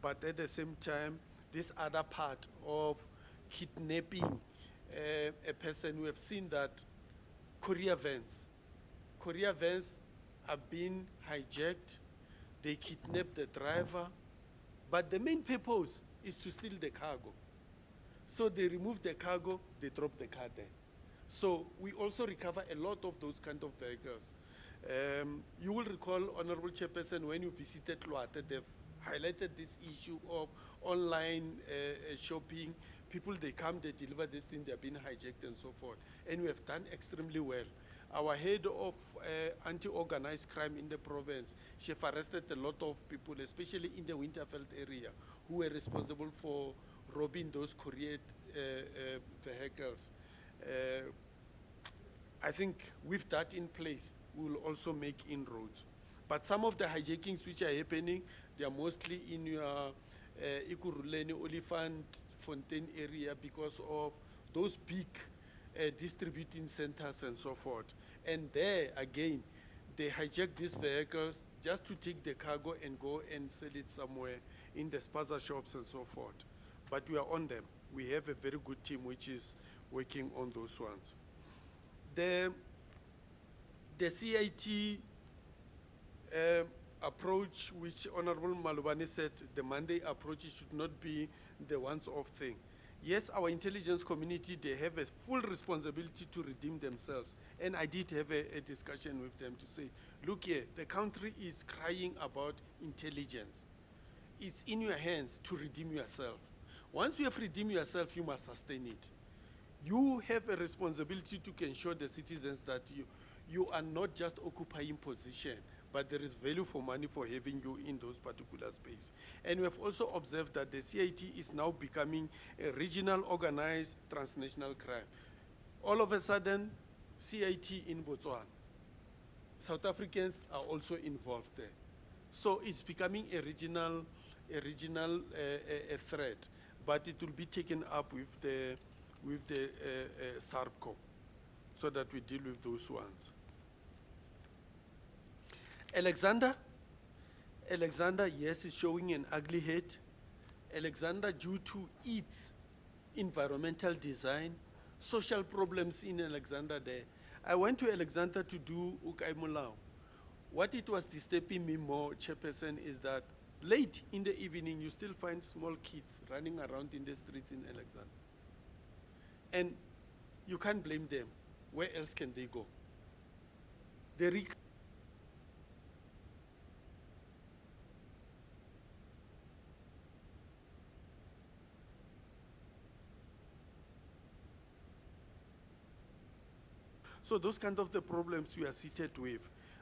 But at the same time, this other part of kidnapping a person, we have seen that courier vans are being hijacked, they kidnap the driver, but the main purpose is to steal the cargo. So they remove the cargo, they drop the car there. So we also recover a lot of those kind of vehicles. You will recall, Honorable Chairperson, when you visited Loate, they've highlighted this issue of online shopping. People, they come, they deliver this thing, they're being hijacked and so forth. And we have done extremely well. Our head of anti-organized crime in the province, she have arrested a lot of people, especially in the Winterveld area, who were responsible for robbing those courier vehicles. I think with that in place, we will also make inroads. But some of the hijackings which are happening, they are mostly in your Ikuruleni, Olifant, Fontaine area because of those big distributing centers and so forth. And there, again, they hijack these vehicles just to take the cargo and go and sell it somewhere in the spaza shops and so forth. But we are on them. We have a very good team which is working on those ones. The CIT, approach which Honorable Malubani said, the Monday approach, it should not be the once-off thing. Yes, our intelligence community, they have a full responsibility to redeem themselves. And I did have a discussion with them to say, look here, the country is crying about intelligence. It's in your hands to redeem yourself. Once you have redeemed yourself, you must sustain it. You have a responsibility to ensure the citizens that you are not just occupying position, but there is value for money for having you in those particular space. And we have also observed that the CIT is now becoming a regional organized transnational crime. All of a sudden, CIT in Botswana. South Africans are also involved there. So it's becoming a regional threat, but it will be taken up with the SARPCO so that we deal with those ones. Alexander, yes, is showing an ugly head. Alexander, due to its environmental design, social problems in Alexander there. I went to Alexander to do Ukai Mulao. What it was disturbing me more, Chairperson, is that late in the evening, you still find small kids running around in the streets in Alexander. And you can't blame them. Where else can they go? So those kind of the problems we are seated with.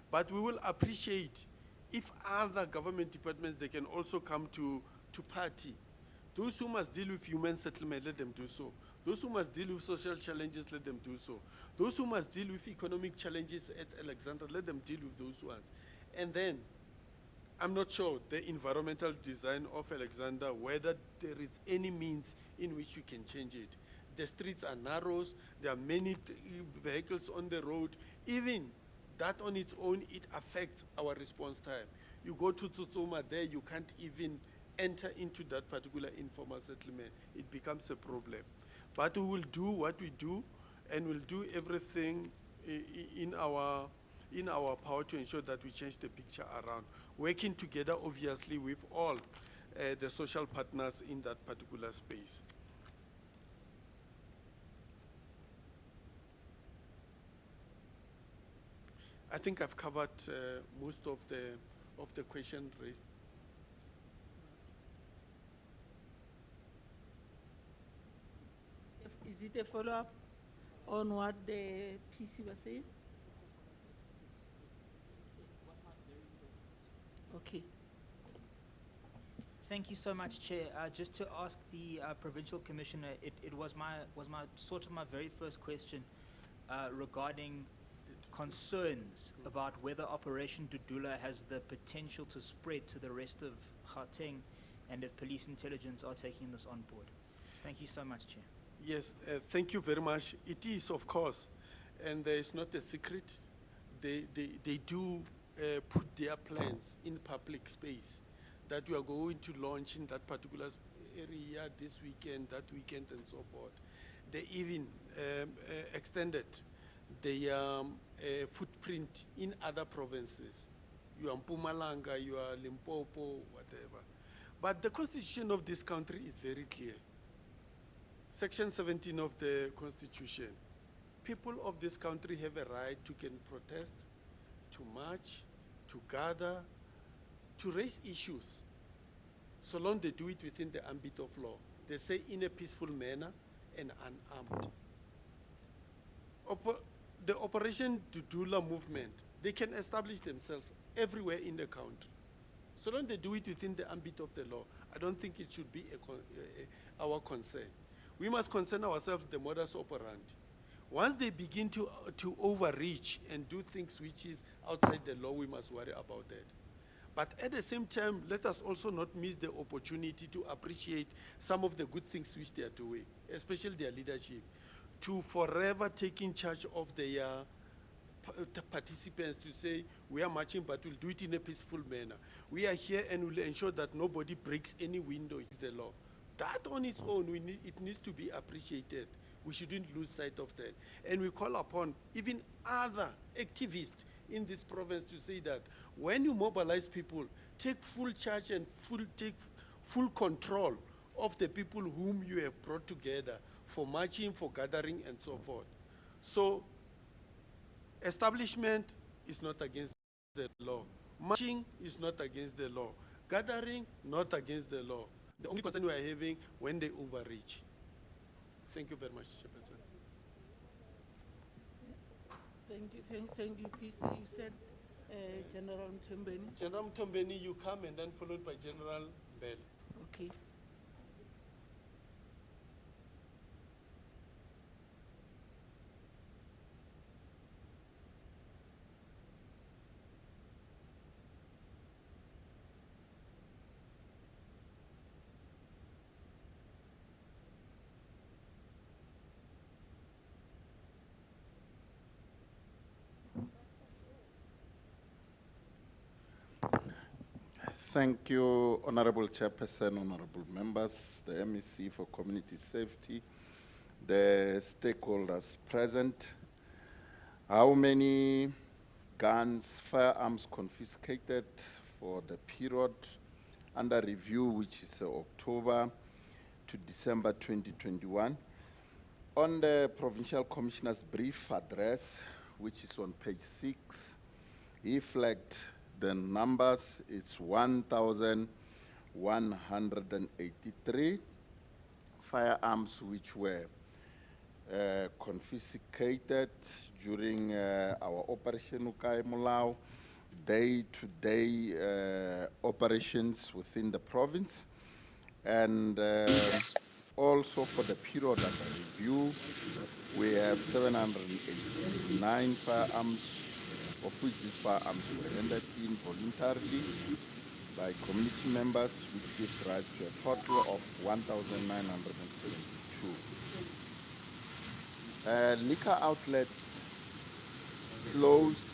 But we will appreciate if other government departments, they can also come to party. Those who must deal with human settlement, let them do so. Those who must deal with social challenges, let them do so. Those who must deal with economic challenges at Alexander, let them deal with those ones. And then, I'm not sure the environmental design of Alexander, whether there is any means in which you can change it. The streets are narrow, there are many vehicles on the road. Even that on its own, it affects our response time. You go to Tsutsuma there, you can't even enter into that particular informal settlement. It becomes a problem. But we will do what we do, and we'll do everything in our power to ensure that we change the picture around. Working together, obviously, with all the social partners in that particular space. I think I've covered most of the question raised. Is it a follow-up on what the PC was saying? Okay. Thank you so much, Chair. Just to ask the Provincial Commissioner, it was my very first question regarding concerns about whether Operation Dudula has the potential to spread to the rest of Gauteng, and if police intelligence are taking this on board. Thank you so much, Chair. Yes, thank you very much. It is, of course, and there is not a secret. They do put their plans in public space that we are going to launch in that particular area this weekend, that weekend, and so forth. They even extended their footprint in other provinces. You are Mpumalanga, you are Limpopo, whatever. But the constitution of this country is very clear. Section 17 of the Constitution. People of this country have a right to can protest, to march, to gather, to raise issues, so long they do it within the ambit of law. They say in a peaceful manner and unarmed. The Operation Dudula movement, they can establish themselves everywhere in the country. So long they do it within the ambit of the law, I don't think it should be our concern. We must concern ourselves with the modus operandi. Once they begin to overreach and do things which is outside the law, we must worry about that. But at the same time, let us also not miss the opportunity to appreciate some of the good things which they are doing, especially their leadership, to forever taking charge of their participants to say, we are marching, but we'll do it in a peaceful manner. We are here and we'll ensure that nobody breaks any window. It's the law. That on its own, it needs to be appreciated. We shouldn't lose sight of that. And we call upon even other activists in this province to say that when you mobilize people, take full charge and take full control of the people whom you have brought together for marching, for gathering, and so forth. So, establishment is not against the law. Marching is not against the law. Gathering, not against the law. The only concern we are having when they overreach. Thank you very much, Chairperson. Thank you, PC. You said General Mtombeni. General Mtombeni, you come and then followed by General Bell. Okay. Thank you, Honorable Chairperson, Honorable Members, the MEC for Community Safety, the stakeholders present. How many guns, firearms confiscated for the period under review, which is October to December 2021? On the Provincial Commissioner's brief address, which is on page 6, he flagged the numbers. It's 1,183 firearms which were confiscated during our Operation Ukai Mulao, day-to-day operations within the province. And also for the period under review, we have 789 firearms, of which these firearms were handed in voluntarily by community members, which gives rise to a total of 1,972. Liquor outlets closed.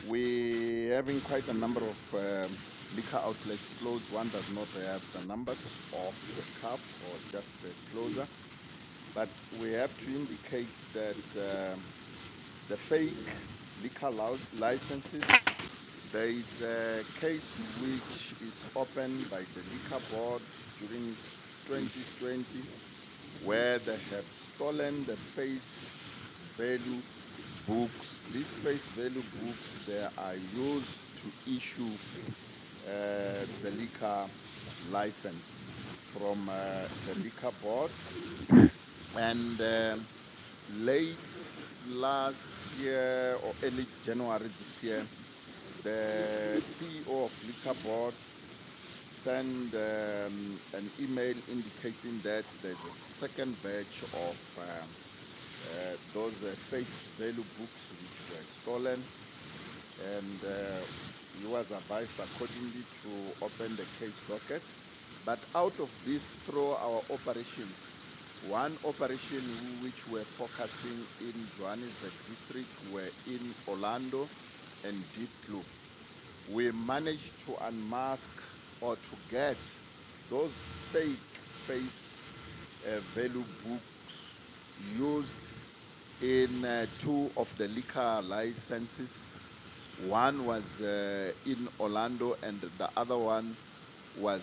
We're having quite a number of liquor outlets closed. One does not have the numbers of the cuff or just the closure, but we have to indicate that the fake liquor licenses, there is a case which is opened by the Liquor Board during 2020 where they have stolen the face value books. These face value books, they are used to issue the liquor license from the Liquor Board. And late last year or early January this year, the CEO of Liquor Board sent an email indicating that there's a second batch of those face value books which were stolen, and he was advised accordingly to open the case docket. But out of this, through our operations, one operation which we're focusing in Johannesburg district were in Orlando and Diepkloof. We managed to unmask or to get those fake face value books used in two of the liquor licenses. One was in Orlando and the other one was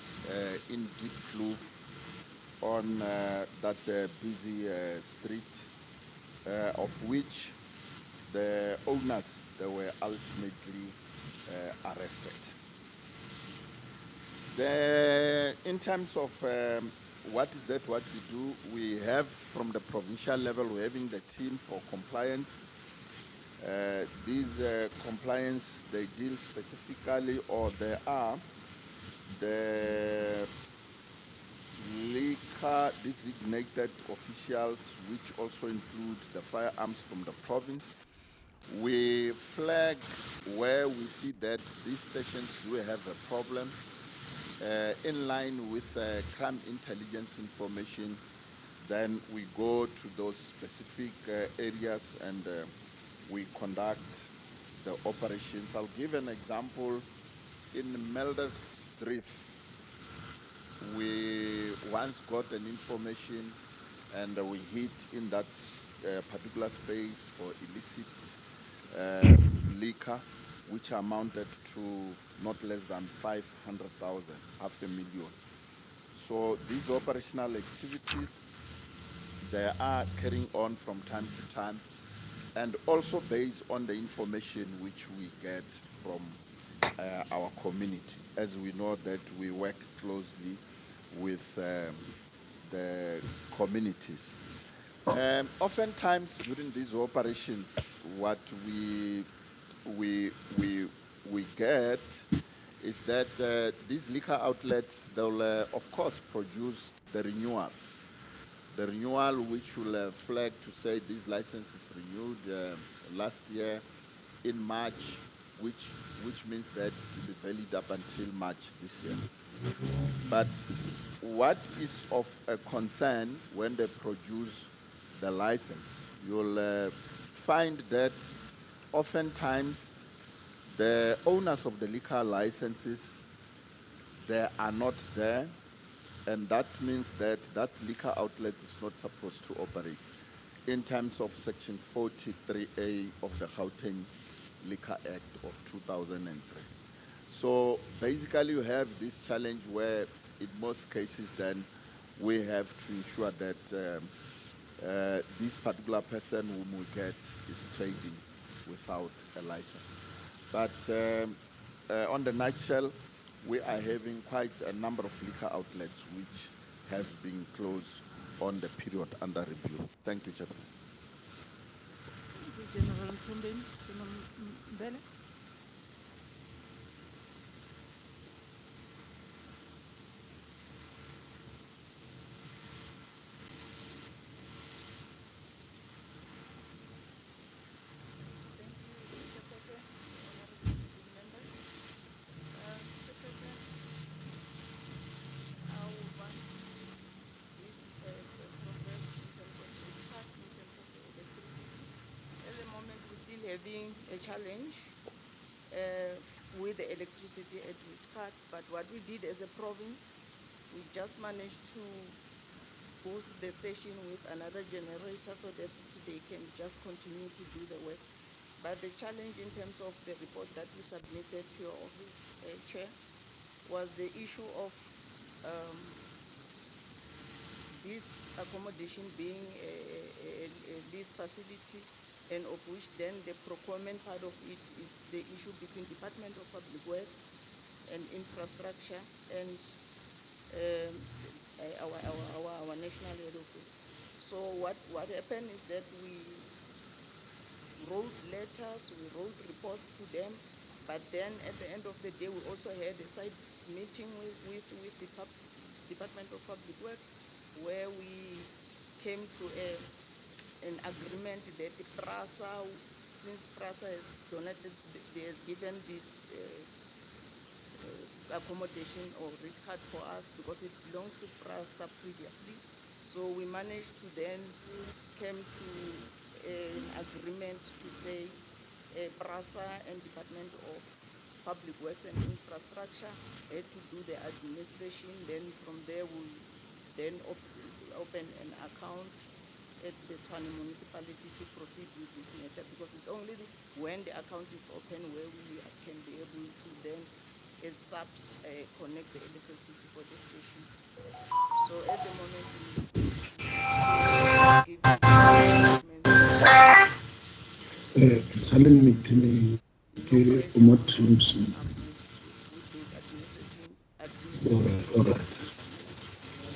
in Diepkloof on that busy street, of which the owners, they were ultimately arrested. In terms of what we do, we have from the provincial level, we're having the team for compliance. These compliance, they deal specifically, or they are the liquor designated officials, which also include the firearms from the province. We flag where we see that these stations do have a problem. In line with crime intelligence information, then we go to those specific areas and we conduct the operations. I'll give an example. In Melders Drift, we once got an information and we hit in that particular space for illicit liquor, which amounted to not less than 500,000, half a million. So these operational activities, they are carrying on from time to time, and also based on the information which we get from our community, as we know that we work closely with the communities. Oftentimes during these operations, what we get is that these liquor outlets, they'll of course produce the renewal. The renewal which will flag to say this license is renewed last year in March, which means that it will be valid up until March this year. But what is of a concern when they produce the license, you'll find that oftentimes the owners of the liquor licenses, they are not there, and that means that that liquor outlet is not supposed to operate in terms of Section 43A of the Gauteng Liquor Act of 2003. So basically you have this challenge where in most cases then we have to ensure that this particular person whom we get is trading without a license. But on the nutshell, we are having quite a number of liquor outlets which have been closed on the period under review. Thank you, Chairperson. Thank you, General Tombeni. General Mbele. Chairperson, honorable members. Chairperson, I would want to give the progress in terms of the cut, in terms of the electricity. At the moment, we're still having a challenge with the electricity at Ritkat, but what we did as a province, we just managed to boost the station with another generator so that they can just continue to do the work. But the challenge in terms of the report that we submitted to your office, Chair, was the issue of this accommodation being a lease facility, and of which then the procurement part of it is the issue between Department of Public Works and Infrastructure and our national head office. So what happened is that we wrote letters, we wrote reports to them, but then at the end of the day, we also had a side meeting with the Department of Public Works, where we came to an agreement that the PRASA, since PRASA has donated, has given this accommodation or rate card for us because it belongs to PRASA previously. So we managed to then came to an agreement to say PRASA and Department of Public Works and Infrastructure had to do the administration. Then from there we'll then open an account at the Tshwane municipality to proceed with this matter, because it's only when the account is open where we can be able to then, as subs, connect the electricity for the station. So at the moment, we with those administration.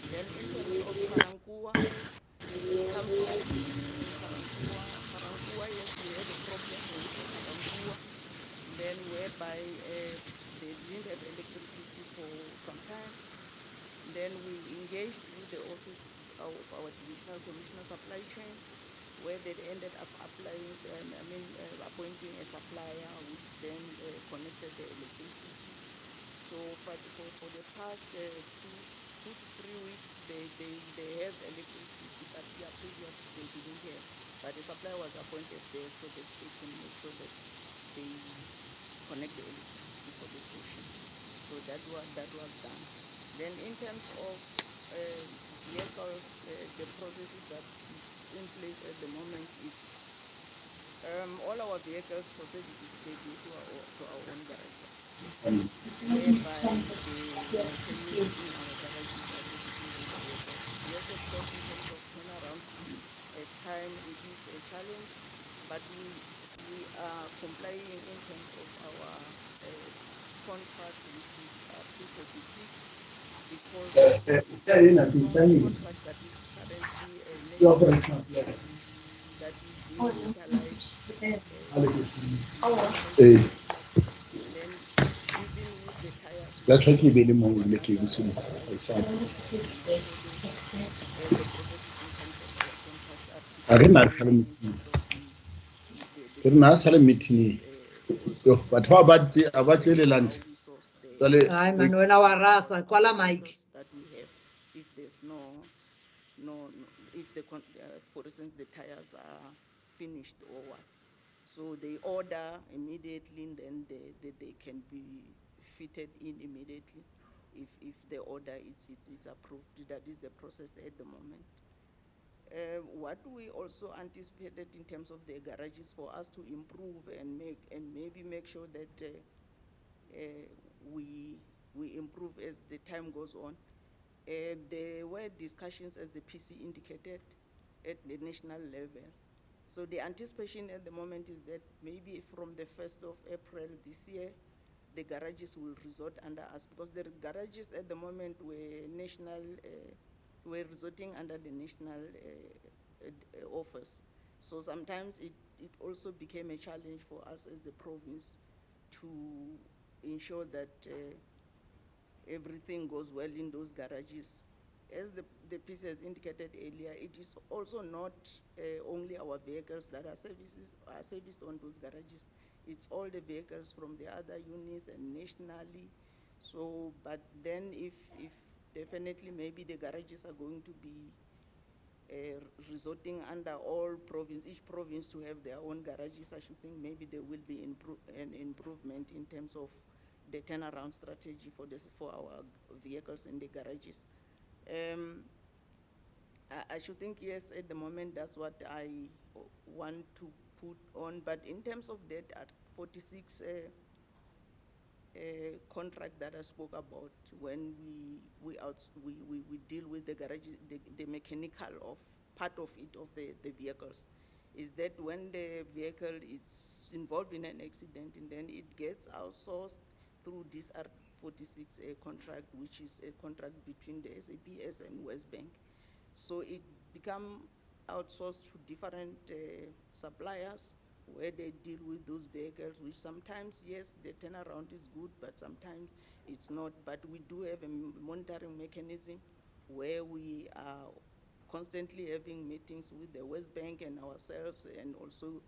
Then in terms of Garankuwa, when it comes to electricity in Garankuwa, yes, we had a problem with Garankuwa, then whereby they didn't have electricity for some time. Then we engaged with the office of our divisional commissioner supply chain, where they ended up appointing a supplier, which then connected the electricity. So for the past 2 to 3 weeks, they have electricity, but previously they didn't have. But the supplier was appointed there so that they can make sure that they connect the electricity for the station. So that was done. Then in terms of vehicles, the processes that it's in place at the moment, it's All our vehicles for services, they go to our own garages, whereby the mechanics in our garages are servicing those vehicles. Yes, of course, in terms of turnaround time, it is a challenge, but we are complying in terms of our contract, which is Article 46, because contract that is currently a national contract that is being localized. It's a currently a contract. Then even with the tires, we are going to another localized contract to make sure the processes in terms of our contract are in terms of the is also how we source Hi, Manuela Warasa, Kuala Mike. that we have. If there's no, if for instance, the tires are finished or what. So they order immediately, and then they can be fitted in immediately. If the order it's approved, that is the process at the moment. What we also anticipated in terms of the garages for us to improve and maybe make sure that we improve as the time goes on. There were discussions, as the PC indicated, at the national level. So the anticipation at the moment is that maybe from the 1st of April this year, the garages will resort under us, because the garages at the moment were resorting under the national office. So sometimes it also became a challenge for us as the province to ensure that everything goes well in those garages. As the piece has indicated earlier, it is also not only our vehicles that are serviced on those garages. It's all the vehicles from the other units and nationally. So, but then if definitely maybe the garages are going to be resorting under each province to have their own garages, I should think maybe there will be an improvement in terms of the turnaround strategy for our vehicles in the garages. I should think, yes, at the moment, that's what I want to put on. But in terms of that, at 46 contract that I spoke about, when we deal with the garages, the mechanical of part of it, of the vehicles, is that when the vehicle is involved in an accident, and then it gets outsourced through this R46 contract, which is a contract between the SAPS and West Bank. So it become outsourced to different suppliers where they deal with those vehicles, which sometimes, yes, the turnaround is good, but sometimes it's not. But we do have a monitoring mechanism where we are constantly having meetings with the West Bank and ourselves, and also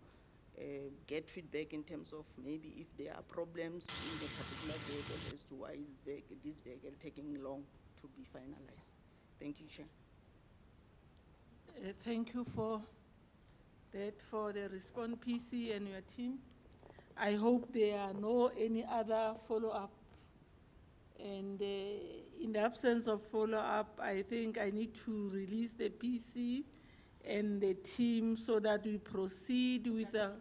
get feedback in terms of maybe if there are problems in the particular vehicle as to why is this vehicle taking long to be finalized. Thank you, Chair. Thank you for that, for the response, PC and your team. I hope there are any other follow-up. And in the absence of follow-up, I think I need to release the PC and the team so that we proceed with the,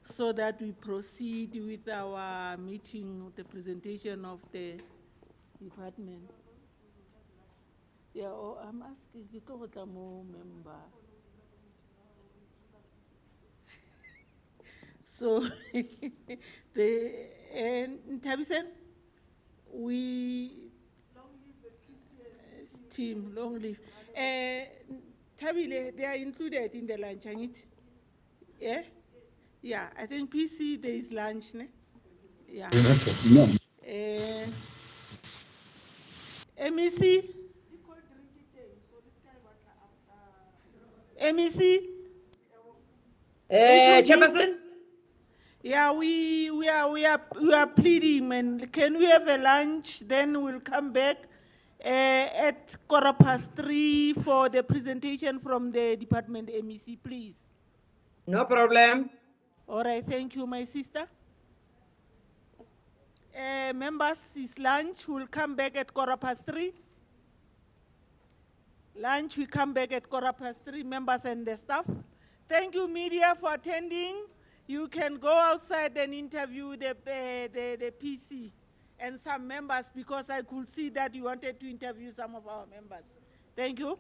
so that we proceed with our meeting, the presentation of the department. Yeah, I'm asking you to more member. So, Tabisen, team, long live. Tabile, they are included in the lunch, yeah? Yeah, I think PC, there is lunch, ne? Yeah. No. MEC? MEC? Chairperson? Yeah, we are pleading, man. Can we have a lunch? Then we'll come back at 3:15 for the presentation from the department MEC, please. No problem. All right, thank you, my sister. Members, it's lunch. We'll come back at 3:15. Lunch, we come back at 3:15, members and the staff. Thank you, media, for attending. You can go outside and interview the PC and some members, because I could see that you wanted to interview some of our members. Thank you.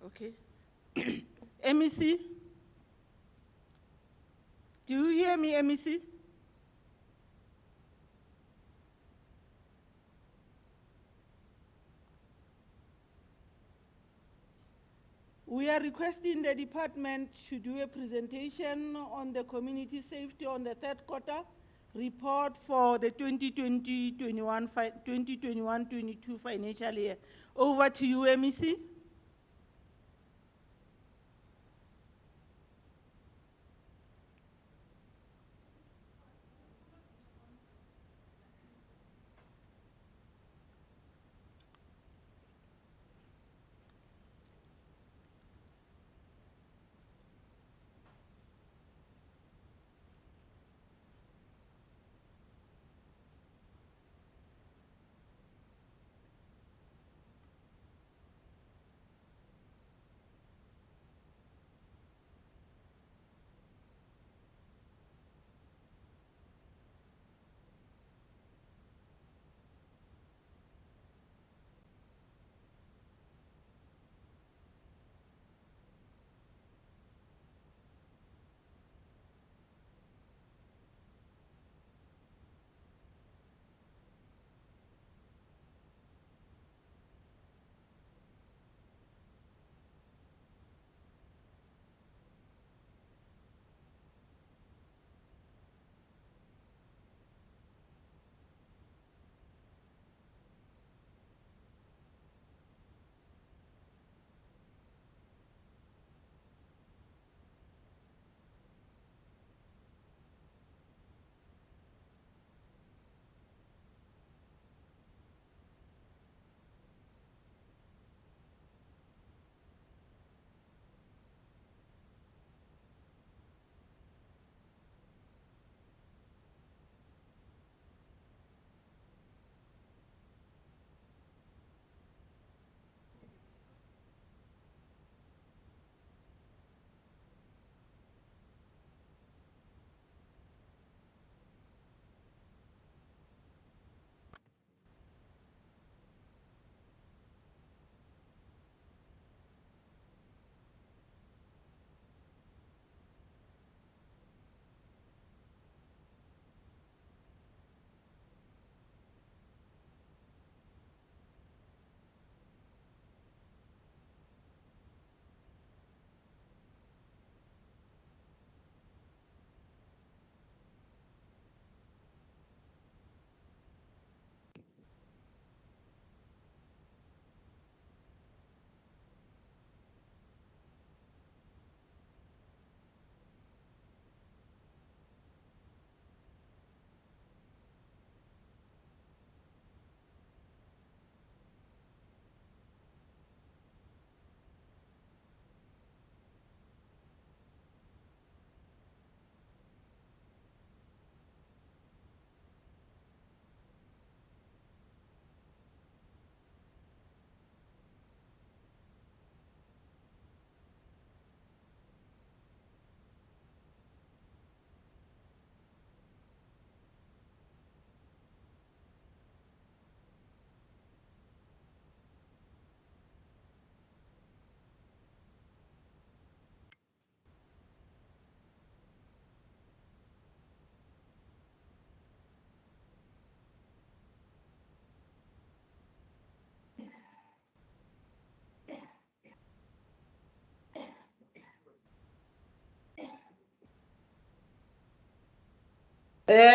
Okay. MEC? Do you hear me, MEC? We are requesting the department to do a presentation on the community safety on the third quarter report for the 2020-21-22 financial year. Over to you, MEC.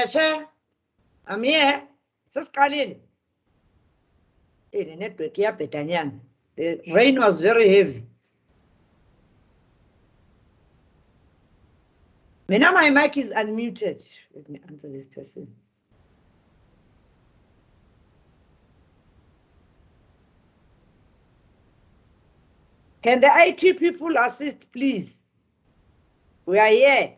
Chair, I'm here. Sasiqalile. The network iyabhedanyana. The rain was very heavy. Now my mic is unmuted. Let me answer this person. Can the IT people assist, please? We are here.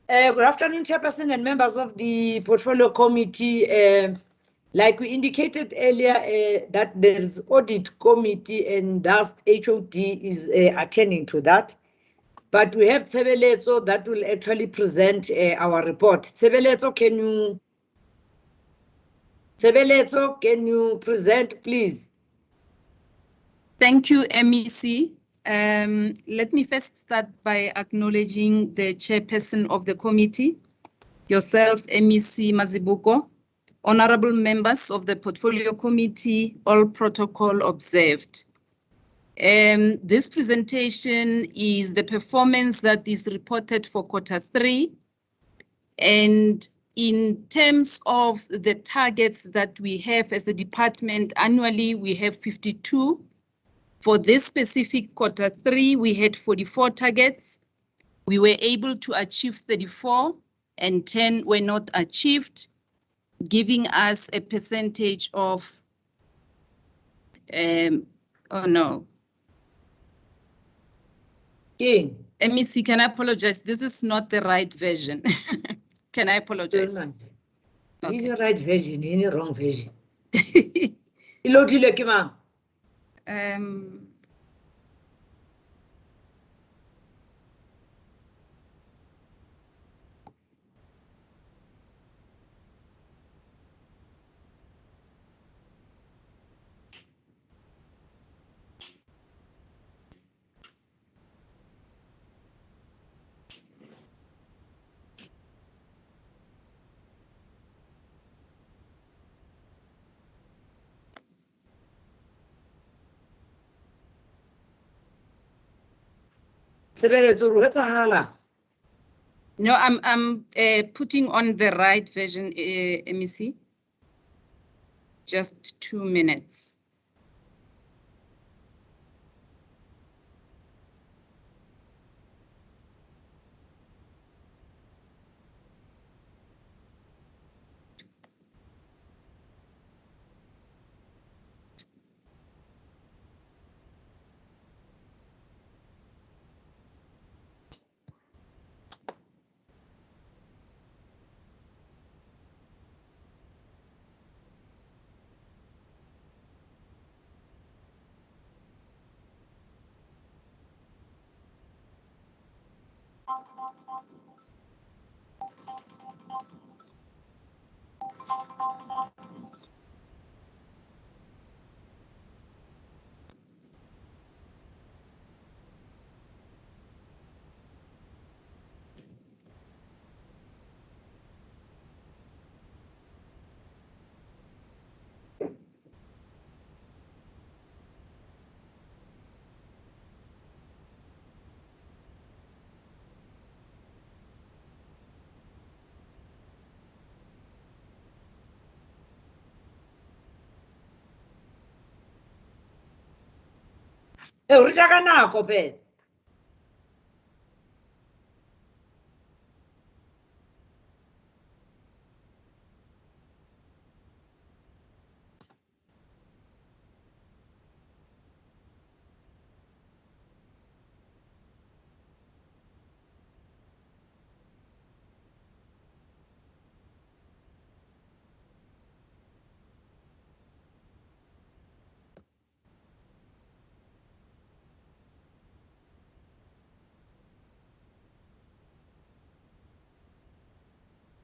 Good afternoon, Chairperson and members of the Portfolio Committee. Like we indicated earlier, that there's audit committee and thus HOD is attending to that. But we have Tshebeletso that will actually present our report. Tshebeletso, can you present, please? Thank you, MEC. Let me first start by acknowledging the chairperson of the committee, yourself, MEC Mazibuko, honorable members of the Portfolio Committee, all protocol observed. This presentation is the performance that is reported for Q3. And in terms of the targets that we have as a department, annually we have 52. For this specific Q3, we had 44 targets. We were able to achieve 34 and 10 were not achieved, giving us a percentage of, oh no. MEC, can I apologize? This is not the right version. Can I apologize? Okay. In the right version, in the wrong version. No, I'm putting on the right version, MEC. Just 2 minutes.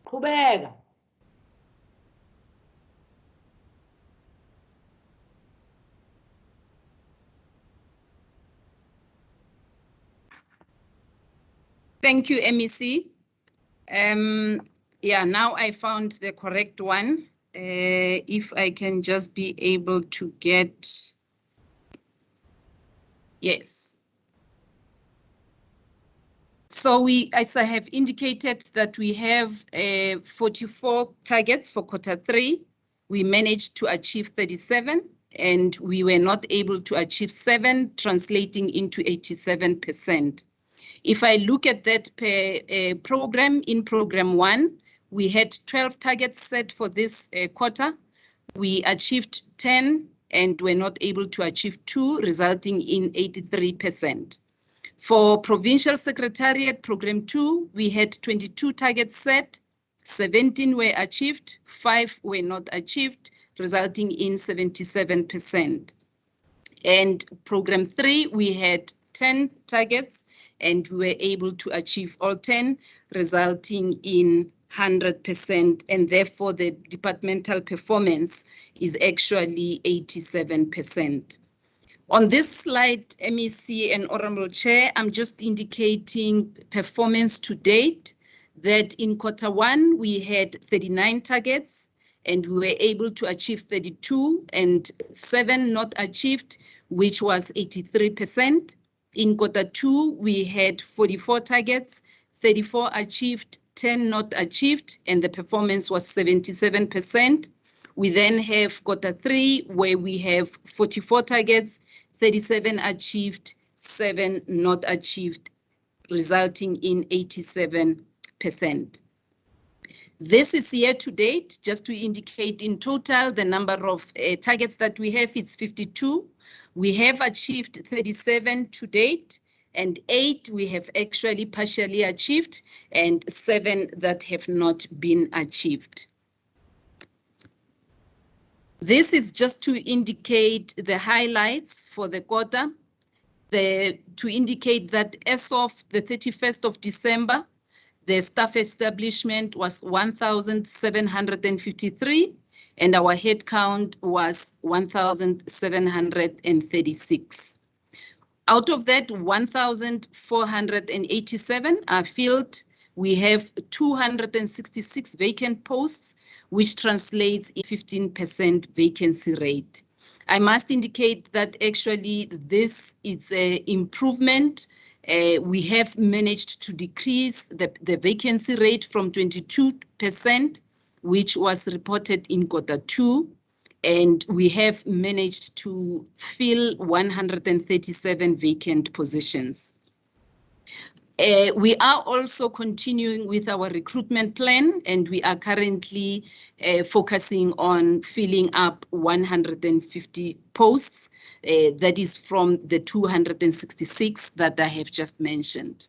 Kubega. Thank you, MEC. Yeah, now I found the correct one. If I can just be able to get, yes. So as I have indicated that we have 44 targets for Q3. We managed to achieve 37 and we were not able to achieve 7, translating into 87%. If I look at that per program, in program 1, we had 12 targets set for this quarter. We achieved 10 and were not able to achieve 2, resulting in 83%. For Provincial Secretariat Program 2, we had 22 targets set, 17 were achieved, 5 were not achieved, resulting in 77%. And Program 3, we had 10 targets and we were able to achieve all 10, resulting in 100%, and therefore the departmental performance is actually 87%. On this slide, MEC and Honorable Chair, I'm just indicating performance to date, that in Q1 we had 39 targets and we were able to achieve 32 and 7 not achieved, which was 83%. In Q2, we had 44 targets, 34 achieved, 10 not achieved, and the performance was 77%. We then have Q3, where we have 44 targets, 37 achieved, 7 not achieved, resulting in 87%. This is year to date, just to indicate in total the number of targets that we have, it's 52. We have achieved 37 to date, and 8 we have actually partially achieved, and 7 that have not been achieved. This is just to indicate the highlights for the quarter, to indicate that as of the 31st of December, the staff establishment was 1,753, and our head count was 1,736. Out of that, 1,487 are filled. We have 266 vacant posts, which translates in 15% vacancy rate. I must indicate that actually this is an improvement. We have managed to decrease the vacancy rate from 22%, which was reported in Q2, and we have managed to fill 137 vacant positions. We are also continuing with our recruitment plan, and we are currently focusing on filling up 150 posts. That is from the 266 that I have just mentioned.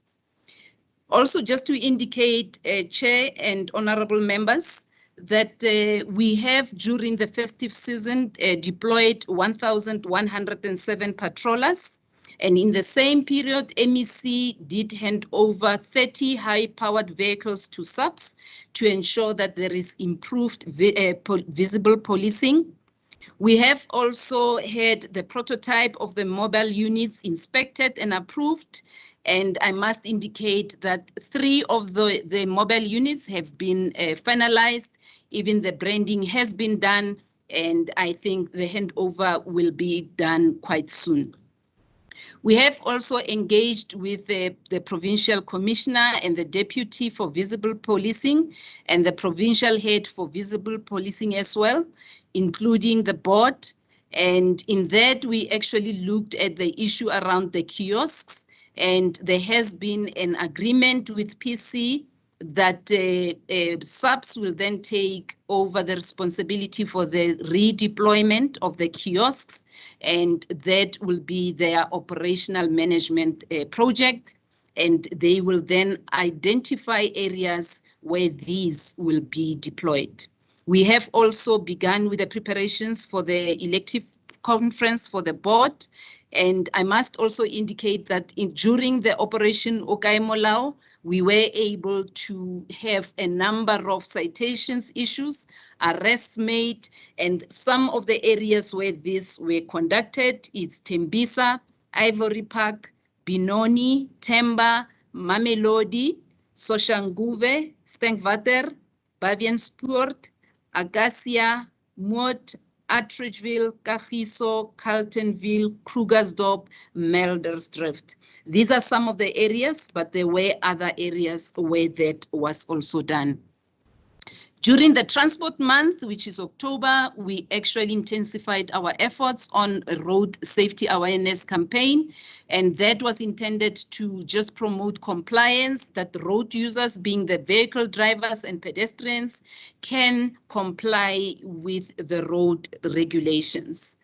Also, just to indicate, Chair and honorable members, that we have during the festive season deployed 1,107 patrollers. And in the same period, MEC did hand over 30 high-powered vehicles to SAPS to ensure that there is improved visible policing. We have also had the prototype of the mobile units inspected and approved. And I must indicate that 3 of the mobile units have been finalized. Even the branding has been done, and I think the handover will be done quite soon. We have also engaged with the Provincial Commissioner and the Deputy for Visible Policing and the Provincial Head for Visible Policing as well, including the board. And in that, we actually looked at the issue around the kiosks, and there has been an agreement with PC that SAPS will then take over the responsibility for the redeployment of the kiosks, and that will be their operational management project, and they will then identify areas where these will be deployed. We have also begun with the preparations for the elective conference for the board, and I must also indicate that during the Operation Okaimolao, we were able to have a number of citations issues, arrests made, and some of the areas where these were conducted, it's Tembisa, Ivory Park, Benoni, Temba, Mamelodi, Soshanguve, Stenkwater, Bavianspoort, Agasia, Moot, Attridgeville, Kagiso, Carltonville, Krugersdorp, Meldersdrift. These are some of the areas, but there were other areas where that was also done. During the transport month, which is October, we actually intensified our efforts on a road safety awareness campaign, and that was intended to just promote compliance, that road users, being the vehicle drivers and pedestrians, can comply with the road regulations.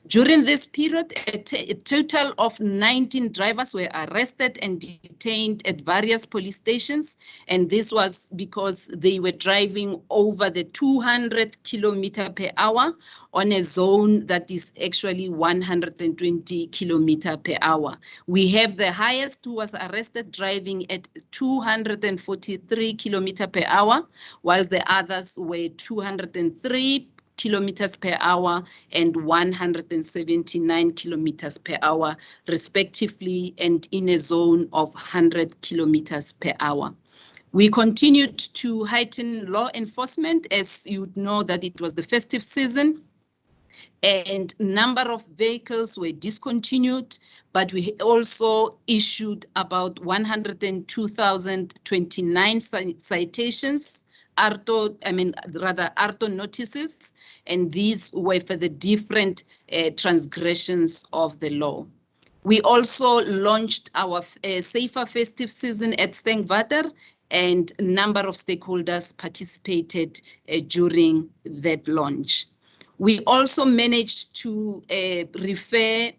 During this period, a total of 19 drivers were arrested and detained at various police stations, and this was because they were driving over the 200 km/h on a zone that is actually 120 km/h. We have the highest who was arrested driving at 243 km/h, whilst the others were 203 km/h and 179 km/h, respectively, and in a zone of 100 km/h. We continued to heighten law enforcement, as you know that it was the festive season, and number of vehicles were discontinued, but we also issued about 102,029 citations, ARTO notices, and these were for the different transgressions of the law. We also launched our Safer Festive Season at Stengwater, and a number of stakeholders participated during that launch. We also managed to refer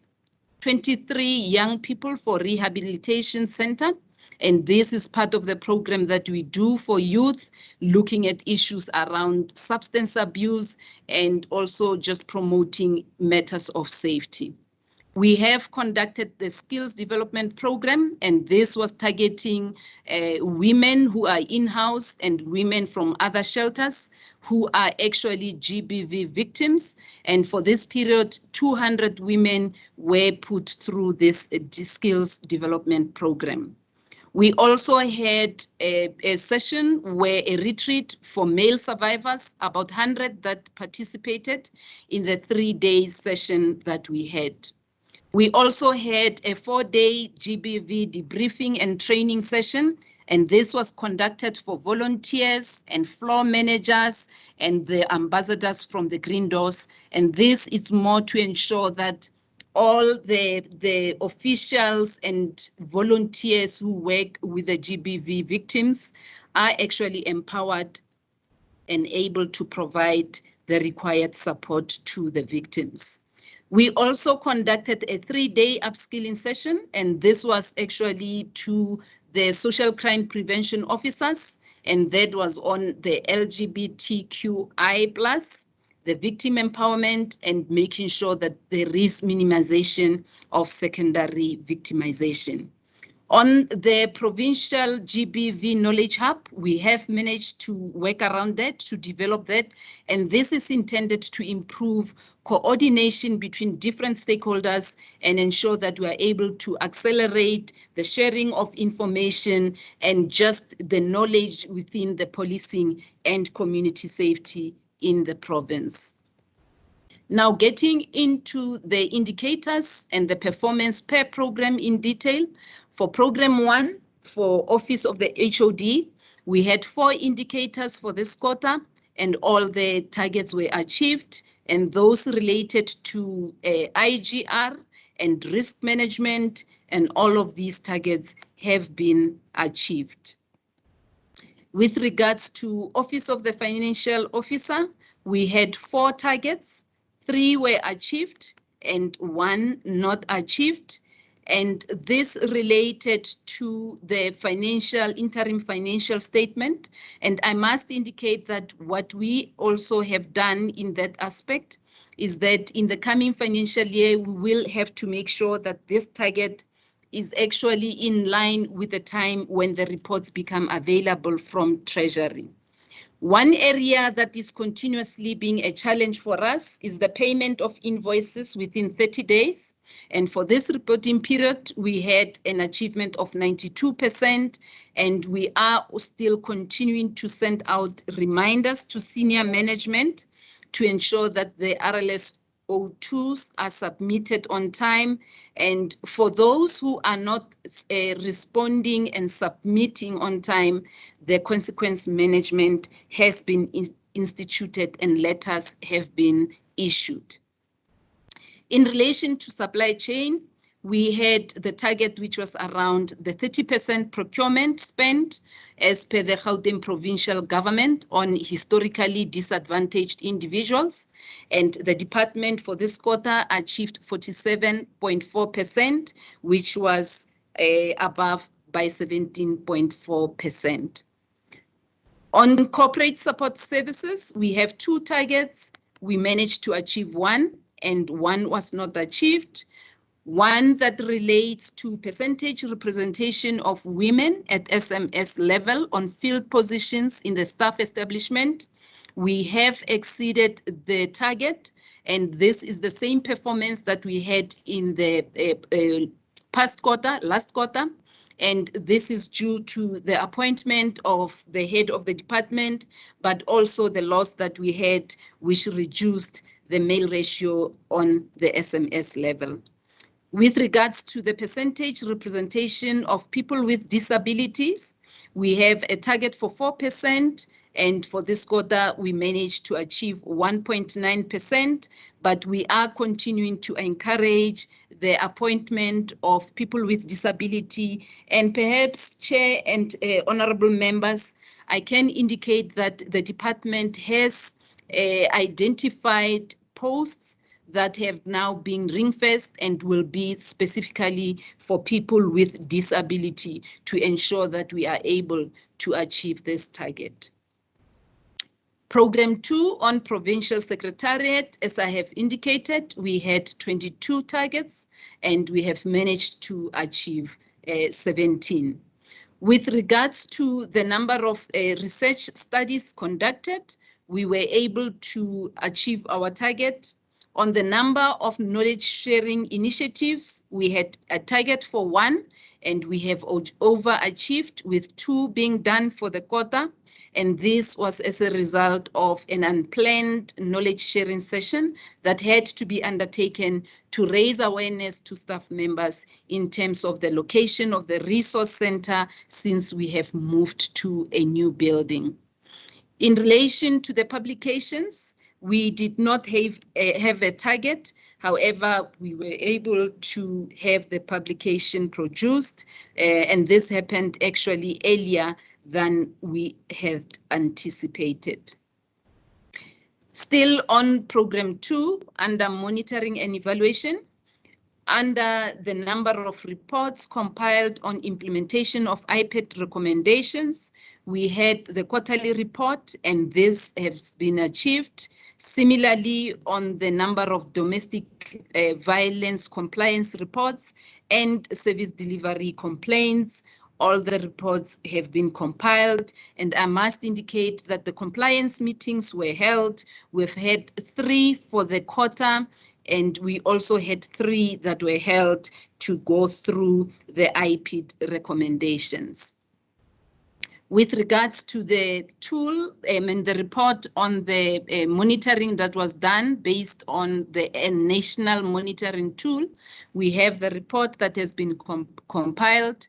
23 young people for rehabilitation center, and this is part of the program that we do for youth, looking at issues around substance abuse and also just promoting matters of safety. We have conducted the skills development program, and this was targeting women who are in-house and women from other shelters who are actually GBV victims. And for this period, 200 women were put through this skills development program. We also had a session where a retreat for male survivors, about 100 that participated in the 3-day session that we had. We also had a 4-day GBV debriefing and training session, and this was conducted for volunteers and floor managers and the ambassadors from the Green Doors. And this is more to ensure that all the officials and volunteers who work with the GBV victims are actually empowered and able to provide the required support to the victims. We also conducted a 3-day upskilling session, and this was actually to the social crime prevention officers, and that was on the LGBTQI+, the victim empowerment, and making sure that there is minimization of secondary victimization. On the provincial GBV Knowledge Hub, we have managed to work around that, to develop that, and this is intended to improve coordination between different stakeholders and ensure that we are able to accelerate the sharing of information and just the knowledge within the policing and community safety in the province. Now, getting into the indicators and the performance per program in detail. For program 1, for Office of the HOD, we had 4 indicators for this quarter, and all the targets were achieved, and those related to IGR and risk management, and all of these targets have been achieved. With regards to Office of the Financial Officer, we had 4 targets, 3 were achieved and 1 not achieved. And this related to the interim financial statement. And I must indicate that what we also have done in that aspect is that in the coming financial year, we will have to make sure that this target is actually in line with the time when the reports become available from Treasury. One area that is continuously being a challenge for us is the payment of invoices within 30 days. And for this reporting period, we had an achievement of 92%, and we are still continuing to send out reminders to senior management to ensure that the RLS 02s are submitted on time. And for those who are not responding and submitting on time, the consequence management has been instituted and letters have been issued. In relation to supply chain, we had the target, which was around the 30% procurement spend as per the Gauteng provincial government on historically disadvantaged individuals. And the department for this quarter achieved 47.4%, which was above by 17.4%. On corporate support services, we have 2 targets. We managed to achieve 1, and 1 was not achieved. One that relates to percentage representation of women at SMS level on field positions in the staff establishment. We have exceeded the target, and this is the same performance that we had in the last quarter. And this is due to the appointment of the head of the department, but also the loss that we had, which reduced the male ratio on the SMS level. With regards to the percentage representation of people with disabilities, we have a target for 4%, and for this quarter, we managed to achieve 1.9%, but we are continuing to encourage the appointment of people with disability. And perhaps, Chair and honorable members, I can indicate that the department has identified posts that have now been ring-fenced and will be specifically for people with disability to ensure that we are able to achieve this target. Program 2 on Provincial Secretariat, as I have indicated, we had 22 targets and we have managed to achieve 17. With regards to the number of research studies conducted, we were able to achieve our target. On the number of knowledge sharing initiatives, we had a target for 1 and we have overachieved with 2 being done for the quarter. And this was as a result of an unplanned knowledge sharing session that had to be undertaken to raise awareness to staff members in terms of the location of the resource center since we have moved to a new building. In relation to the publications, we did not have a target. However, we were able to have the publication produced, and this happened actually earlier than we had anticipated. Still on Program 2, under monitoring and evaluation, under the number of reports compiled on implementation of IPED recommendations, we had the quarterly report, and this has been achieved. Similarly, on the number of domestic violence compliance reports and service delivery complaints, all the reports have been compiled, and I must indicate that the compliance meetings were held. We've had 3 for the quarter, and we also had 3 that were held to go through the IPED recommendations. With regards to the tool and the report on the monitoring that was done based on the national monitoring tool, we have the report that has been compiled.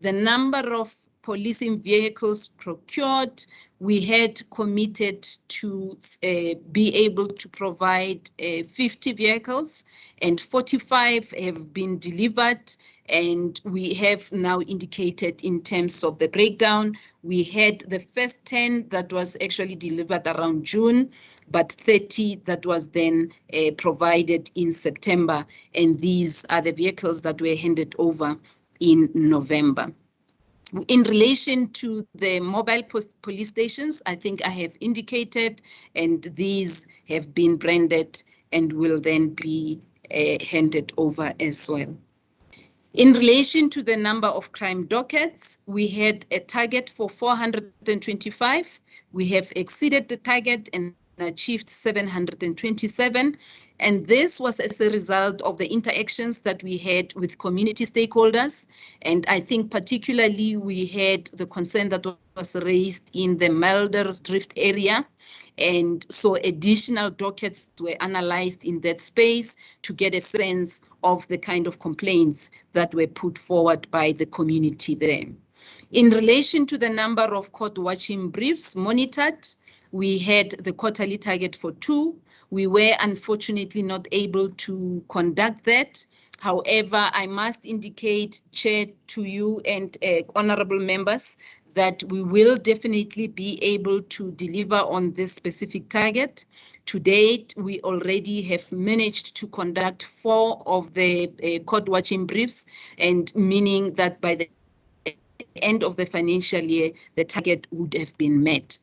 The number of policing vehicles procured, we had committed to be able to provide 50 vehicles, and 45 have been delivered, and we have now indicated in terms of the breakdown. We had the first 10 that was actually delivered around June, but 30 that was then provided in September, and these are the vehicles that were handed over in November. In relation to the mobile police stations, I think I have indicated, and these have been branded and will then be handed over as well. In relation to the number of crime dockets, we had a target for 425. We have exceeded the target and achieved 727. And this was as a result of the interactions that we had with community stakeholders. And I think particularly we had the concern that was raised in the Mulders Drift area. And so additional dockets were analyzed in that space to get a sense of the kind of complaints that were put forward by the community there. In relation to the number of court watching briefs monitored, we had the quarterly target for 2. We were unfortunately not able to conduct that. However, I must indicate, Chair, to you and honorable members, that we will definitely be able to deliver on this specific target. To date, we already have managed to conduct 4 of the court watching briefs, and meaning that by the end of the financial year, the target would have been met.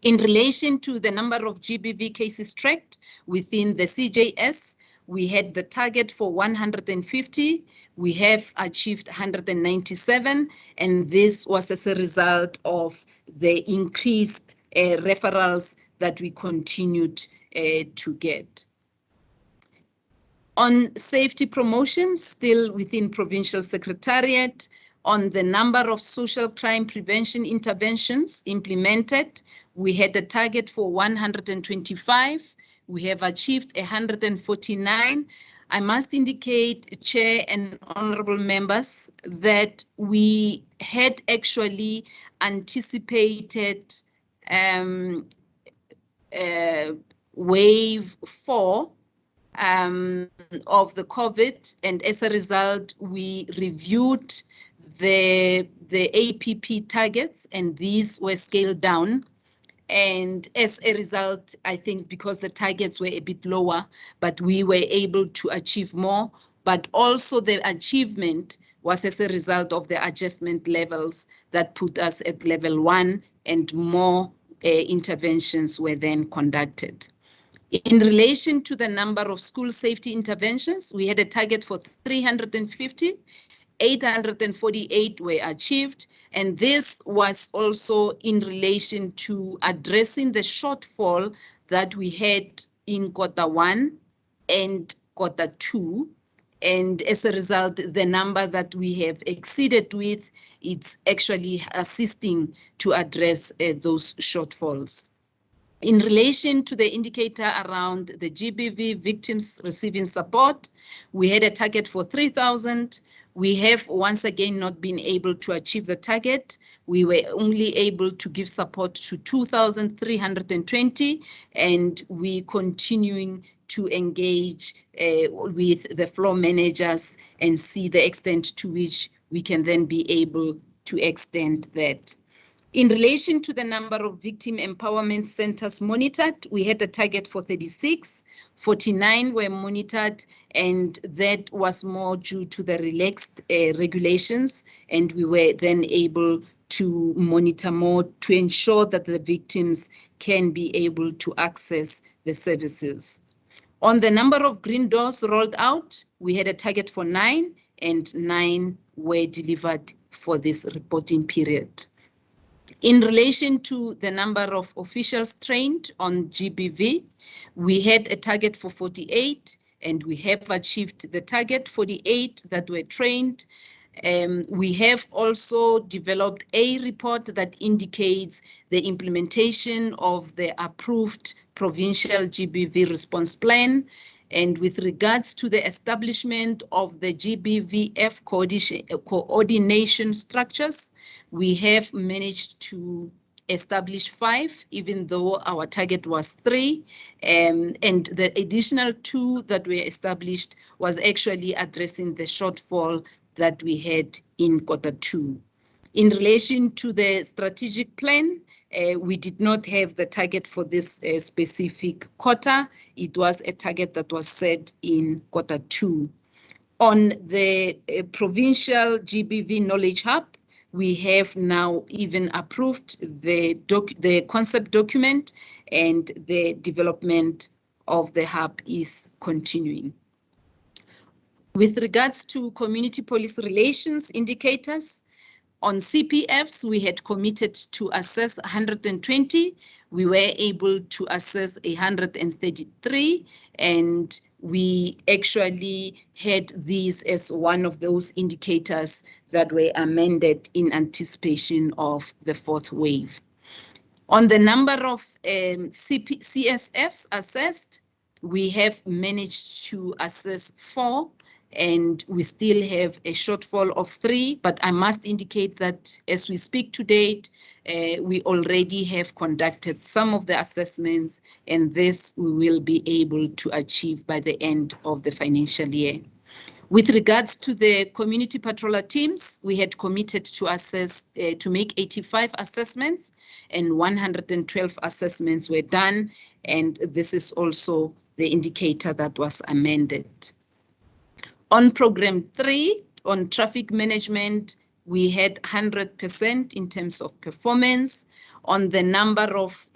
In relation to the number of GBV cases tracked within the CJS, we had the target for 150. We have achieved 197, and this was as a result of the increased referrals that we continued to get. On safety promotion, still within Provincial Secretariat, on the number of social crime prevention interventions implemented, we had a target for 125. We have achieved 149. I must indicate, Chair and honorable members, that we had actually anticipated wave 4 of the COVID, and as a result, we reviewed the APP targets, and these were scaled down. And as a result, I think because the targets were a bit lower, but we were able to achieve more. But also the achievement was as a result of the adjustment levels that put us at level 1, and more interventions were then conducted. In relation to the number of school safety interventions, we had a target for 350. 848 were achieved, and this was also in relation to addressing the shortfall that we had in Q1 and Q2. And as a result, the number that we have exceeded with, it's actually assisting to address those shortfalls. In relation to the indicator around the GBV victims receiving support, we had a target for 3,000. We have once again not been able to achieve the target. We were only able to give support to 2,320, and we continuing to engage with the floor managers and see the extent to which we can then be able to extend that. In relation to the number of victim empowerment centers monitored, we had a target for 36, 49 were monitored, and that was more due to the relaxed regulations, and we were then able to monitor more to ensure that the victims can be able to access the services. On the number of green doors rolled out, we had a target for 9, and 9 were delivered for this reporting period. In relation to the number of officials trained on GBV, we had a target for 48, and we have achieved the target, 48 that were trained. We have also developed a report that indicates the implementation of the approved provincial GBV response plan. And with regards to the establishment of the GBVF coordination structures, we have managed to establish 5, even though our target was 3. And the additional 2 that were established was actually addressing the shortfall that we had in Q2. In relation to the strategic plan, we did not have the target for this specific quarter. It was a target that was set in Q2. On the provincial GBV knowledge hub, we have now even approved the concept document, and the development of the hub is continuing. With regards to community police relations indicators, on CPFs, we had committed to assess 120. We were able to assess 133, and we actually had these as one of those indicators that were amended in anticipation of the 4th wave. On the number of CSFs assessed, we have managed to assess 4, and we still have a shortfall of 3, but I must indicate that as we speak to date, we already have conducted some of the assessments, and this we will be able to achieve by the end of the financial year. With regards to the community patroller teams, we had committed to assess, to make 85 assessments, and 112 assessments were done, and this is also the indicator that was amended. On program 3, on traffic management, we had 100% in terms of performance. On the number of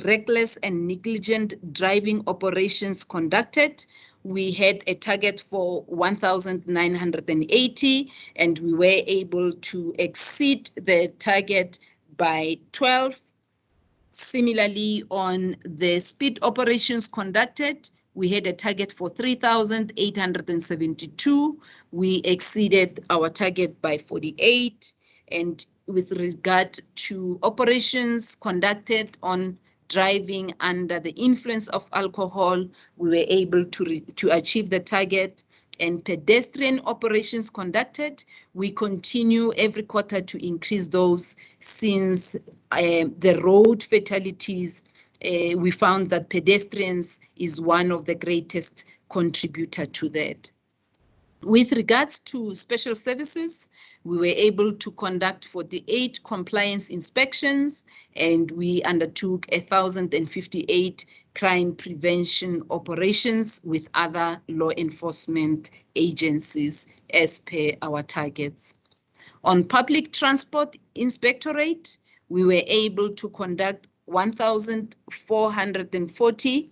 reckless and negligent driving operations conducted, we had a target for 1,980, and we were able to exceed the target by 12. Similarly, on the speed operations conducted, we had a target for 3,872. We exceeded our target by 48. And with regard to operations conducted on driving under the influence of alcohol, we were able to achieve the target. And pedestrian operations conducted, we continue every quarter to increase those since the road fatalities. We found that pedestrians is one of the greatest contributor to that. With regards to special services, we were able to conduct 48 compliance inspections, and we undertook 1,058 crime prevention operations with other law enforcement agencies as per our targets. On public transport inspectorate, we were able to conduct 1,440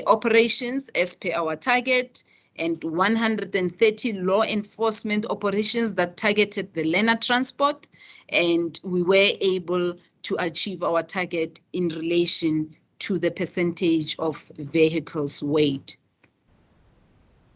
operations as per our target, and 130 law enforcement operations that targeted the learner transport, and we were able to achieve our target in relation to the percentage of vehicles weighed.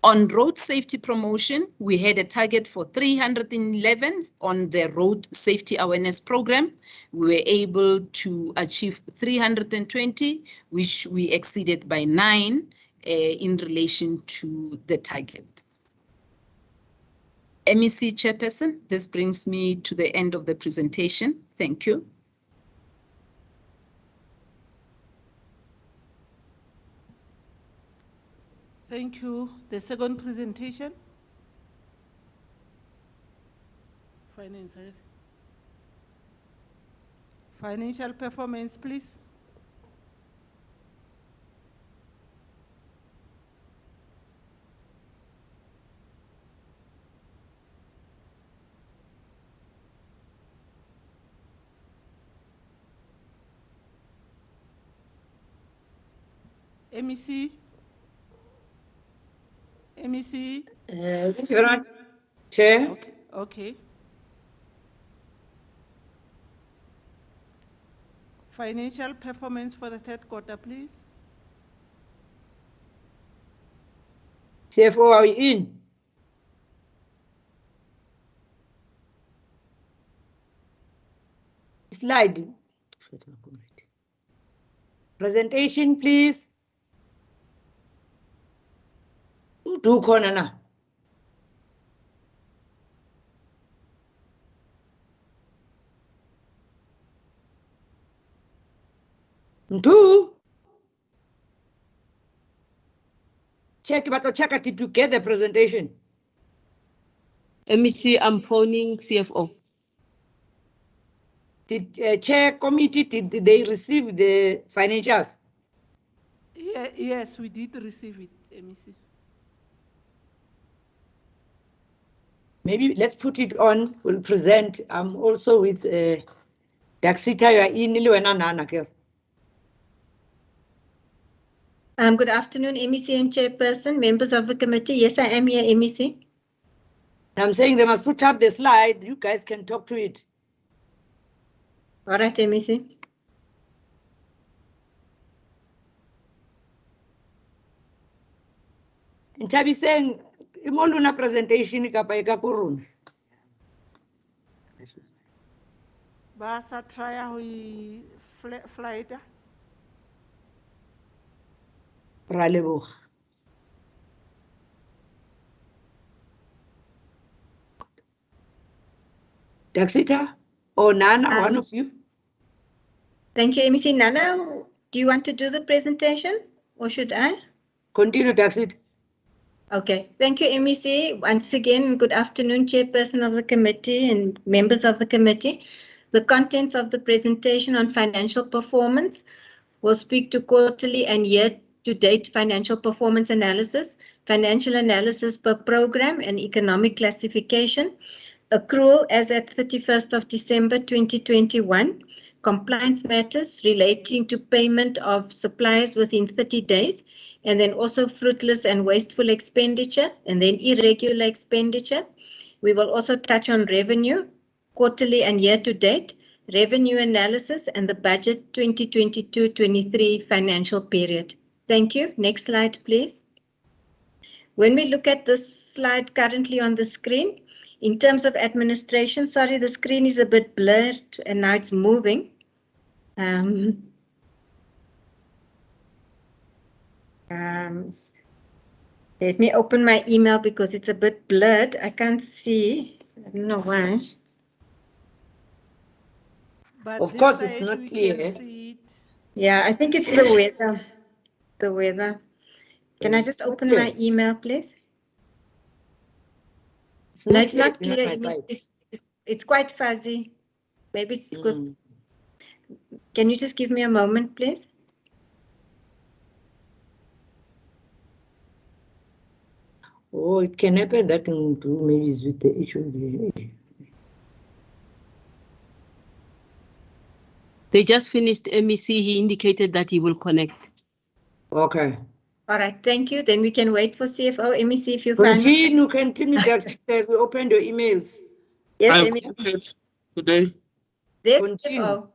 On road safety promotion, we had a target for 311 on the road safety awareness program. We were able to achieve 320, which we exceeded by 9 in relation to the target. MEC Chairperson, this brings me to the end of the presentation. Thank you. Thank you. The second presentation. Financial performance, please. MEC. MEC. Thank you very much, Chair. Okay. Okay. Financial performance for the third quarter, please. CFO, are you in? Slide. Presentation, please. Do corner now. Two. Check it to get the presentation. MEC, I'm phoning CFO. Did Chair Committee, did they receive the financials? Yeah, yes, we did receive it, MEC. Maybe let's put it on. We'll present. I'm also with Daxita. You are in Nana girl. Good afternoon, MEC and Chairperson, members of the committee. Yes, I am here, MEC. I'm saying they must put up the slide. You guys can talk to it. All right, MEC. And Chabi saying, imoluna presentation kapayeka kurun. Basa try hui flight. Ralebo. Daxita or Nana, one of you. Thank you, MEC. Nana, do you want to do the presentation or should I? Continue, Daxita. Okay, thank you, MEC. Once again, good afternoon, Chairperson of the committee and members of the committee. The contents of the presentation on financial performance will speak to quarterly and year-to-date financial performance analysis, financial analysis per program and economic classification, accrual as at 31st of December 2021, compliance matters relating to payment of suppliers within 30 days, and then also fruitless and wasteful expenditure, and then irregular expenditure. We will also touch on revenue, quarterly and year-to-date, revenue analysis, and the budget 2022-23 financial period. Thank you. Next slide, please. When we look at this slide currently on the screen, in terms of administration, sorry, the screen is a bit blurred and now it's moving. Let me open my email because it's a bit blurred. I can't see. I don't know why. But Of course, it's not clear. Yeah, I think it's the weather. The weather. Can I just open my email, please? No, it's not clear. It's quite fuzzy. Maybe it's good. Can you just give me a moment, please? Oh, it can happen that maybe it's with the HOD. They just finished MEC. He indicated that he will connect. Okay. All right, thank you. Then we can wait for CFO. MEC, if you continue, we opened your emails. Yes, MEC. Good day. Yes, continue.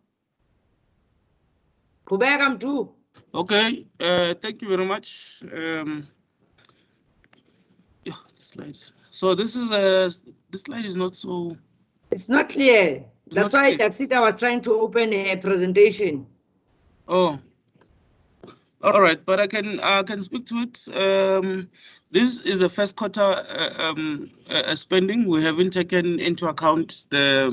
Kubegam too. Okay, thank you very much. Yeah, slides. So this slide is not so. It's not clear. That's why Taxita was trying to open a presentation. Oh, all right, but I can speak to it. This is the first quarter spending. We haven't taken into account the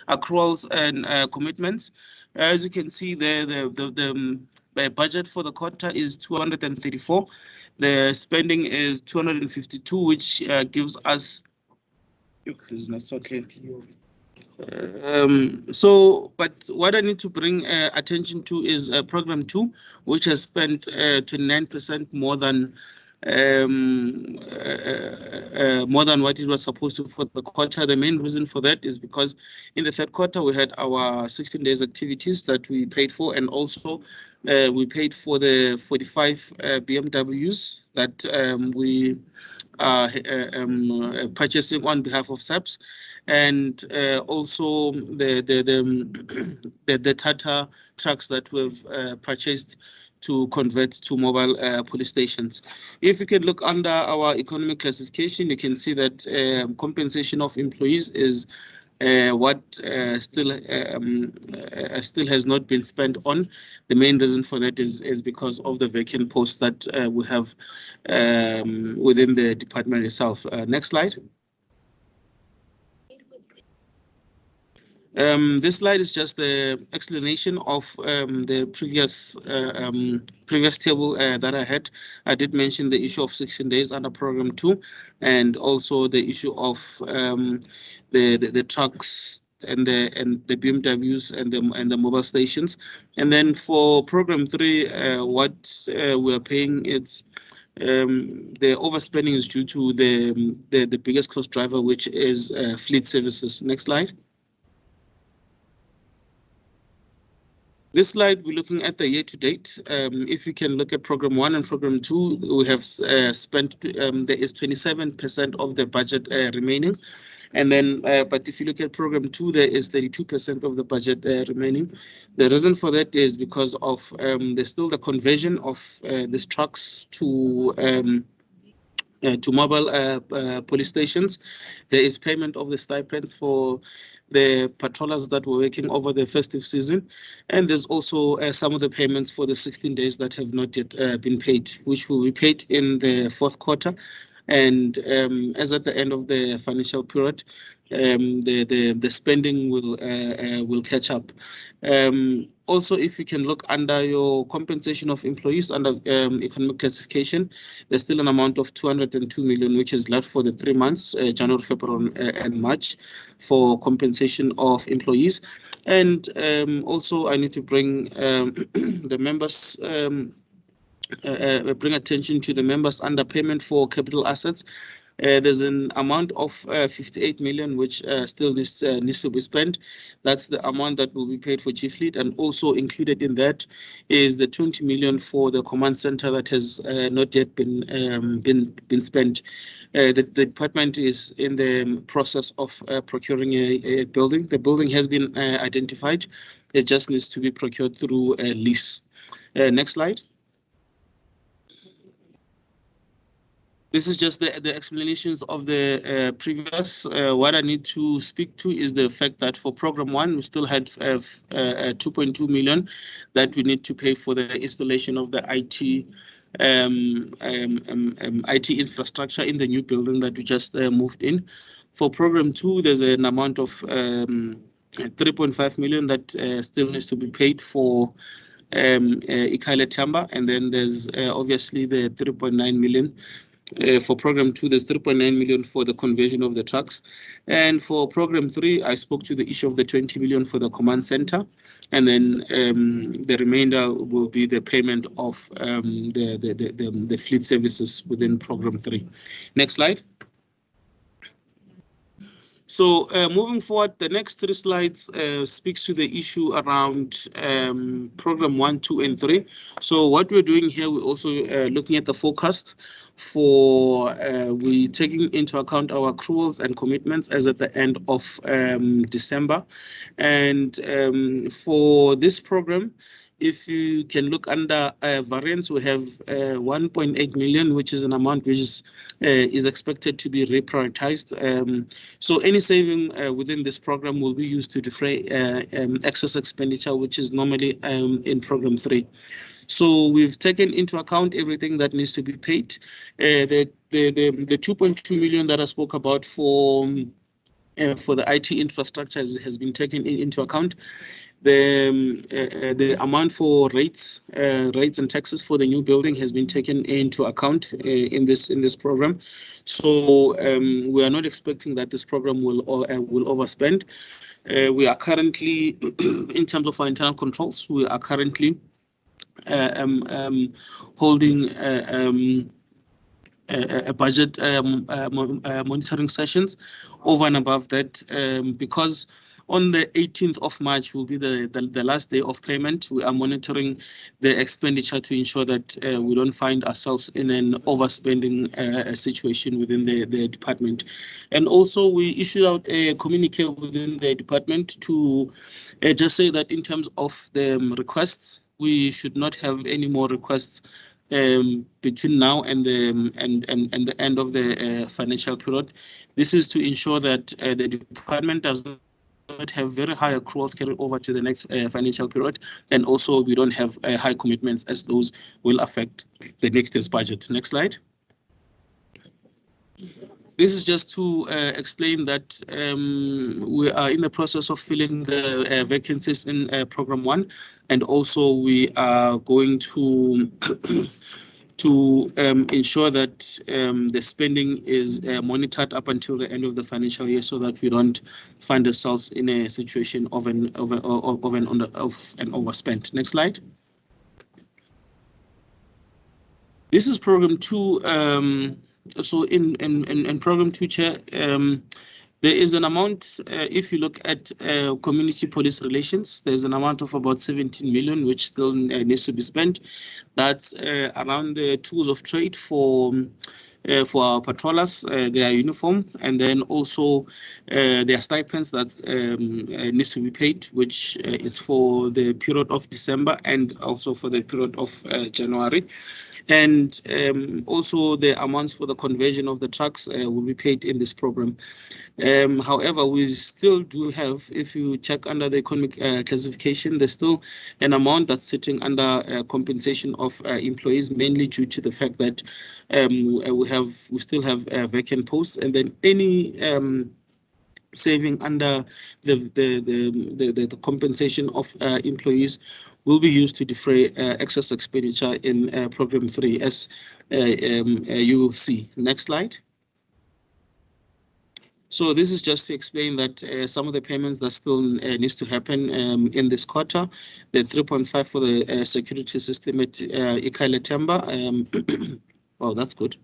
accruals and commitments. As you can see, the budget for the quarter is 234. The spending is 252, which gives us. This is not so clear. But what I need to bring attention to is program 2, which has spent 29% more than what it was supposed to for the quarter. The main reason for that is because in the third quarter we had our 16 days activities that we paid for, and also we paid for the 45 BMWs that we are purchasing on behalf of SAPS, and also the Tata trucks that we've purchased to convert to mobile police stations. If you can look under our economic classification, you can see that compensation of employees is what still has not been spent on. The main reason for that is because of the vacant posts that we have within the department itself. Next slide. This slide is just the explanation of the previous table that I had. I did mention the issue of 16 days under program 2, and also the issue of the trucks and the BMWs and the mobile stations. And then for program 3, what we're paying, it's the overspending is due to the biggest cost driver, which is fleet services. Next slide. This slide, we're looking at the year-to-date. If you can look at program 1 and program 2, we have spent, there is 27% of the budget remaining. And then, but if you look at program 2, there is 32% of the budget remaining. The reason for that is because of there's still the conversion of these trucks to mobile police stations. There is payment of the stipends for the patrollers that were working over the festive season, and there's also some of the payments for the 16 days that have not yet been paid, which will be paid in the fourth quarter. And as at the end of the financial period, the spending will catch up. Also, if you can look under your compensation of employees under economic classification, there's still an amount of 202 million, which is left for the 3 months, January, February, and March, for compensation of employees. And also, I need to bring the members. Bring attention to the members under payment for capital assets. There's an amount of 58 million which still needs to be spent. That's the amount that will be paid for Chief Lead, and also included in that is the 20 million for the command center that has not yet been spent. The department is in the process of procuring a building. The building has been identified. It just needs to be procured through a lease. Next slide. This is just the explanations of the previous. What I need to speak to is the fact that for program 1, we still had 2.2 million that we need to pay for the installation of the IT infrastructure in the new building that we just moved in. For program 2, there's an amount of 3.5 million that still needs to be paid for Ikale Tamba, and then there's obviously the 3.9 million. For program 2, there's 3.9 million for the conversion of the trucks. And for program 3, I spoke to the issue of the 20 million for the command center. And then the remainder will be the payment of the fleet services within program 3. Next slide. So moving forward, the next 3 slides speaks to the issue around program 1, 2, and 3. So what we're doing here, we're also looking at the forecast for we taking into account our accruals and commitments as at the end of December. And for this program, if you can look under variance, we have 1.8 million, which is an amount which is expected to be reprioritized. So any saving within this program will be used to defray excess expenditure, which is normally in program 3. So we've taken into account everything that needs to be paid. The 2.2 million that I spoke about for the IT infrastructure has been taken into account. The amount for rates and taxes for the new building has been taken into account in this program. So we are not expecting that this program will overspend. We are currently, in terms of our internal controls, we are currently holding a budget monitoring sessions over and above that, because on the 18th of March will be the last day of payment. We are monitoring the expenditure to ensure that we don't find ourselves in an overspending situation within the department. And also we issued out a communique within the department to just say that in terms of the requests, we should not have any more requests between now and the end of the financial period. This is to ensure that the department does not have very high accruals carried over to the next financial period, and also we don't have high commitments, as those will affect the next year's budget. Next slide. This is just to explain that we are in the process of filling the vacancies in program 1, and also we are going to ensure that the spending is monitored up until the end of the financial year, so that we don't find ourselves in a situation of an overspent. Next slide. This is program 2. So in program 2, Chair, there is an amount, if you look at community police relations, there's an amount of about 17 million, which still needs to be spent. That's around the tools of trade for our patrollers, their uniform, and then also their stipends that needs to be paid, which is for the period of December and also for the period of January. And also the amounts for the conversion of the trucks will be paid in this program. However, we still do have, if you check under the economic classification, there's still an amount that's sitting under compensation of employees, mainly due to the fact that we still have vacant posts, and then any saving under the compensation of employees will be used to defray excess expenditure in program 3, as you will see. Next slide. So this is just to explain that some of the payments that still needs to happen in this quarter. The 3.5 for the security system at Ikailetemba. Wow, that's good.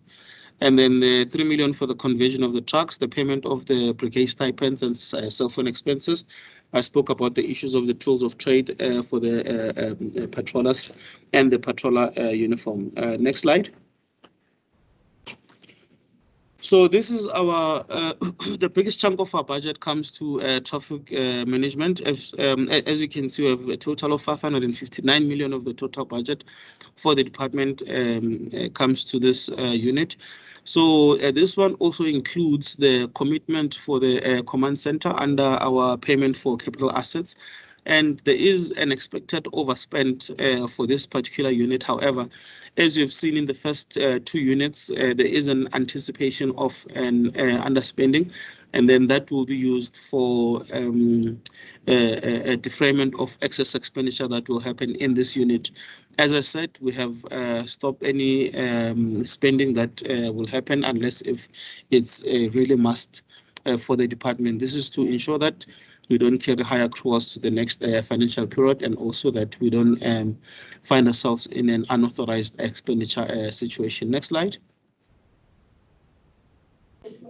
And then the 3 million for the conversion of the trucks, the payment of the brigade stipends and cell phone expenses. I spoke about the issues of the tools of trade for the patrollers and the patroller uniform. Next slide. So this is our, the biggest chunk of our budget comes to traffic management. As you can see, we have a total of 559 million of the total budget for the department comes to this unit. So this one also includes the commitment for the command center under our payment for capital assets. And there is an expected overspend for this particular unit. However, as you've seen in the first 2 units, there is an anticipation of an underspending, and then that will be used for a defrayment of excess expenditure that will happen in this unit. As I said, we have stopped any spending that will happen unless if it's really must for the department. This is to ensure that we don't carry higher accruals to the next financial period, and also that we don't find ourselves in an unauthorized expenditure situation. Next slide.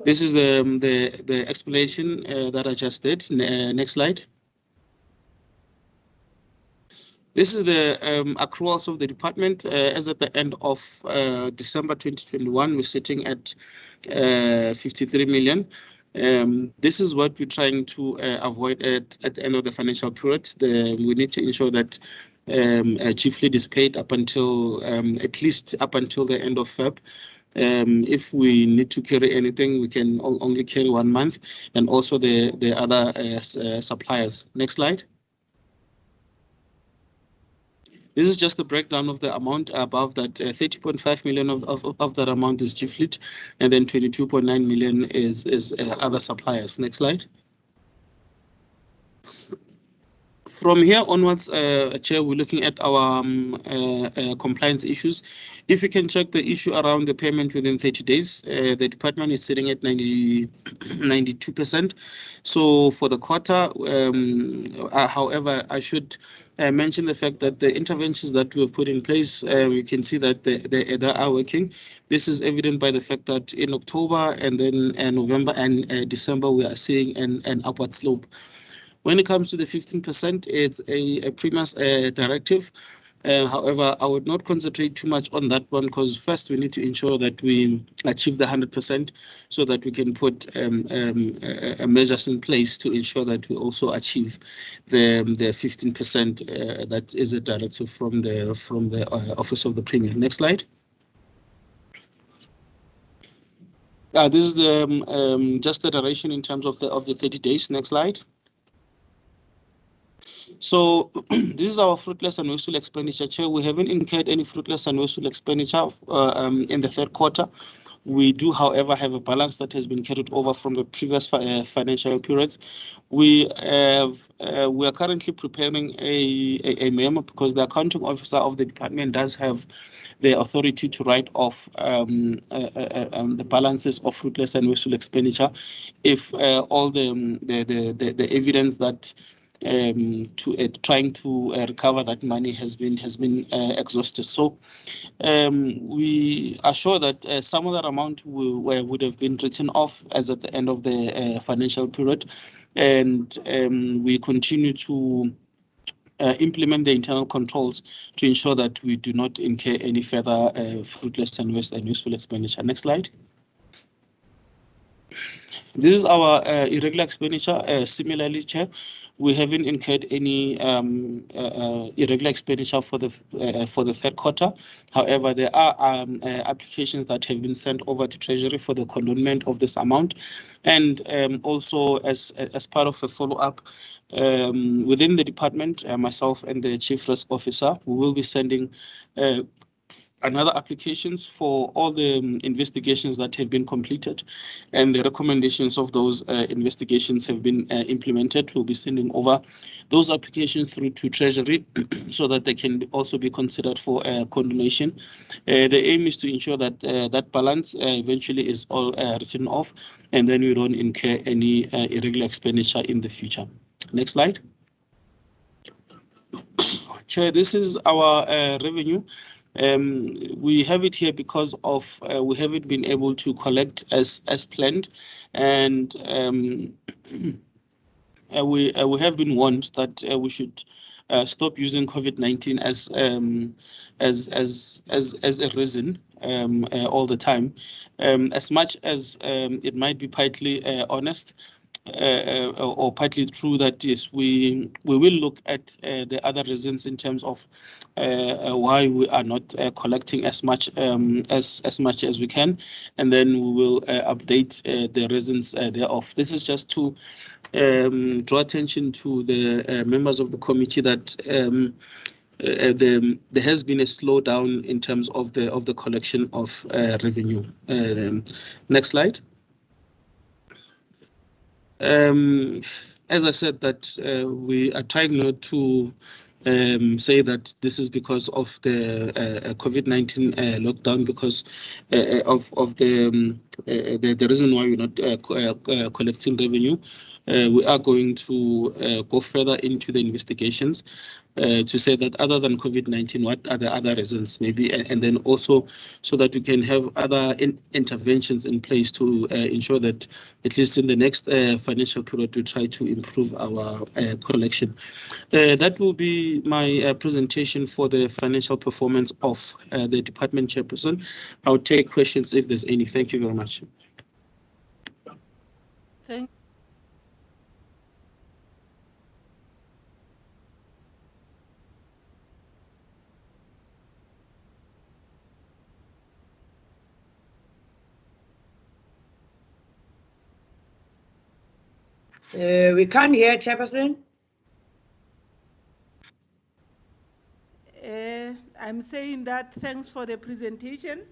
This is the explanation that I just did. Next slide. This is the accruals of the department as at the end of December 2021. We're sitting at 53 million. This is what we're trying to avoid at the end of the financial period. We need to ensure that chief lead is paid up until at least up until the end of Feb. If we need to carry anything, we can only carry 1 month, and also the other suppliers. Next slide. This is just the breakdown of the amount above that. 30.5 million of that amount is G Fleet, and then 22.9 million is other suppliers. Next slide. From here onwards, Chair, we're looking at our compliance issues. If you can check the issue around the payment within 30 days, the department is sitting at 92%. So for the quarter, however, I should mention the fact that the interventions that we have put in place, you can see that they are working. This is evident by the fact that in October and then November and December, we are seeing an upward slope. When it comes to the 15%, it's a previous directive. However, I would not concentrate too much on that one, because first we need to ensure that we achieve the 100% so that we can put measures in place to ensure that we also achieve the 15% that is a directive from the Office of the Premier. Next slide. This is the just the duration in terms of the 30 days. Next slide. So this is our fruitless and wasteful expenditure. Chair, we haven't incurred any fruitless and wasteful expenditure in the third quarter. We do, however, have a balance that has been carried over from the previous financial periods. We are currently preparing a memo, because the accounting officer of the department does have the authority to write off the balances of fruitless and wasteful expenditure if all the evidence that trying to recover that money has been exhausted. So we are sure that some of that amount would have been written off as at the end of the financial period, and we continue to implement the internal controls to ensure that we do not incur any further fruitless and wasteful expenditure. Next slide. This is our irregular expenditure. Similarly, Chair, we haven't incurred any irregular expenditure for the third quarter. However, there are applications that have been sent over to Treasury for the condonement of this amount, and also as part of a follow-up within the department, myself and the Chief Risk Officer, we will be sending another applications for all the investigations that have been completed, and the recommendations of those investigations have been implemented. We'll be sending over those applications through to Treasury so that they can also be considered for condonation. The aim is to ensure that that balance eventually is all written off, and then we don't incur any irregular expenditure in the future. Next slide. Chair, this is our revenue. We have it here because of we haven't been able to collect as planned, and we have been warned that we should stop using COVID-19 as a reason all the time. As much as it might be partly honest, or partly true that yes, we will look at the other reasons in terms of why we are not collecting as much as we can, and then we will update the reasons thereof. This is just to draw attention to the members of the committee that there has been a slowdown in terms of the collection of revenue. Next slide. As I said, that we are trying not to say that this is because of the COVID-19 lockdown, because of the reason why we're not collecting revenue. We are going to go further into the investigations to say that other than COVID-19, what are the other reasons maybe, and then also so that we can have other interventions in place to ensure that at least in the next financial period we try to improve our collection. That will be my presentation for the financial performance of the department chairperson. I'll take questions if there's any. Thank you very much. Thank We can't hear, Chairperson. I'm saying that thanks for the presentation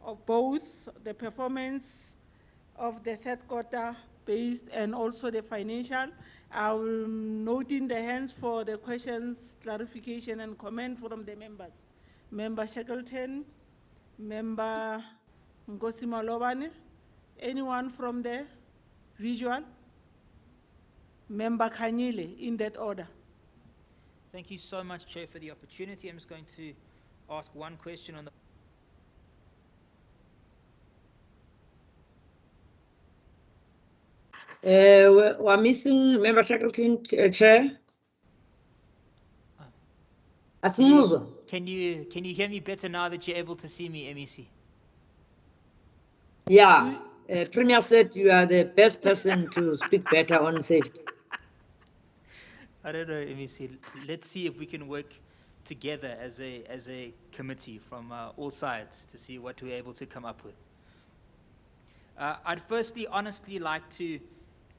of both the performance of the third quarter based and also the financial. I will note in the hands for the questions, clarification and comment from the members. Member Shackleton, Member Ngosi Malobane, anyone from the visual? Member Kanyile, in that order. Thank you so much, Chair, for the opportunity. I'm just going to ask one question on the... We're missing Member Shackleton, Chair. Asimuzwa. Can you hear me better now that you're able to see me, MEC? Yeah, Premier said you are the best person to speak better on safety. I don't know, MEC. Let's see if we can work together as a committee from all sides to see what we're able to come up with. I'd firstly honestly like to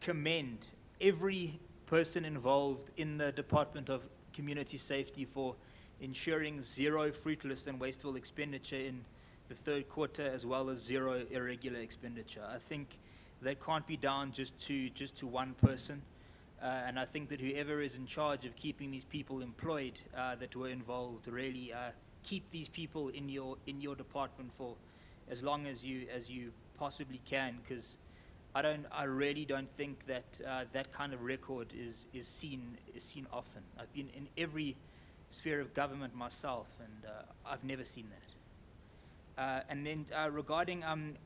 commend every person involved in the Department of Community Safety for ensuring zero fruitless and wasteful expenditure in the third quarter, as well as zero irregular expenditure. I think that can't be down just to one person. And I think that whoever is in charge of keeping these people employed that were involved really keep these people in your department for as long as you possibly can, because I really don't think that that kind of record is seen often. I've been in every sphere of government myself, and I've never seen that. And then regarding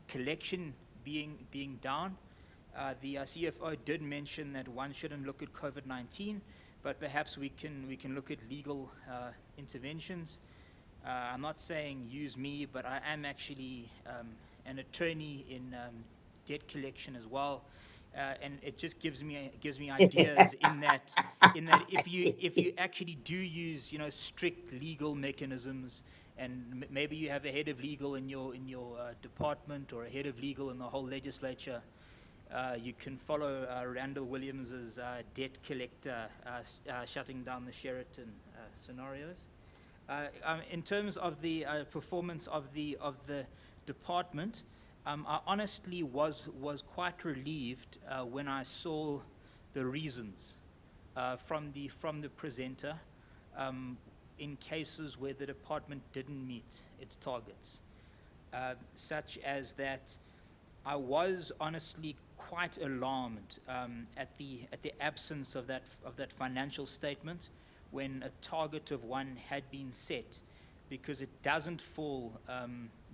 collection being down. The CFO did mention that one shouldn't look at COVID-19, but perhaps we can look at legal interventions. I'm not saying use me, but I am actually an attorney in debt collection as well, and it just gives me ideas in that if you actually do use strict legal mechanisms, and maybe you have a head of legal in your department or a head of legal in the whole legislature. You can follow Randall Williams's debt collector shutting down the Sheraton scenarios. In terms of the performance of the department, I honestly was quite relieved when I saw the reasons from the presenter in cases where the department didn't meet its targets, such as that. I was honestly quite alarmed at the absence of that financial statement when a target of one had been set, because it doesn't fall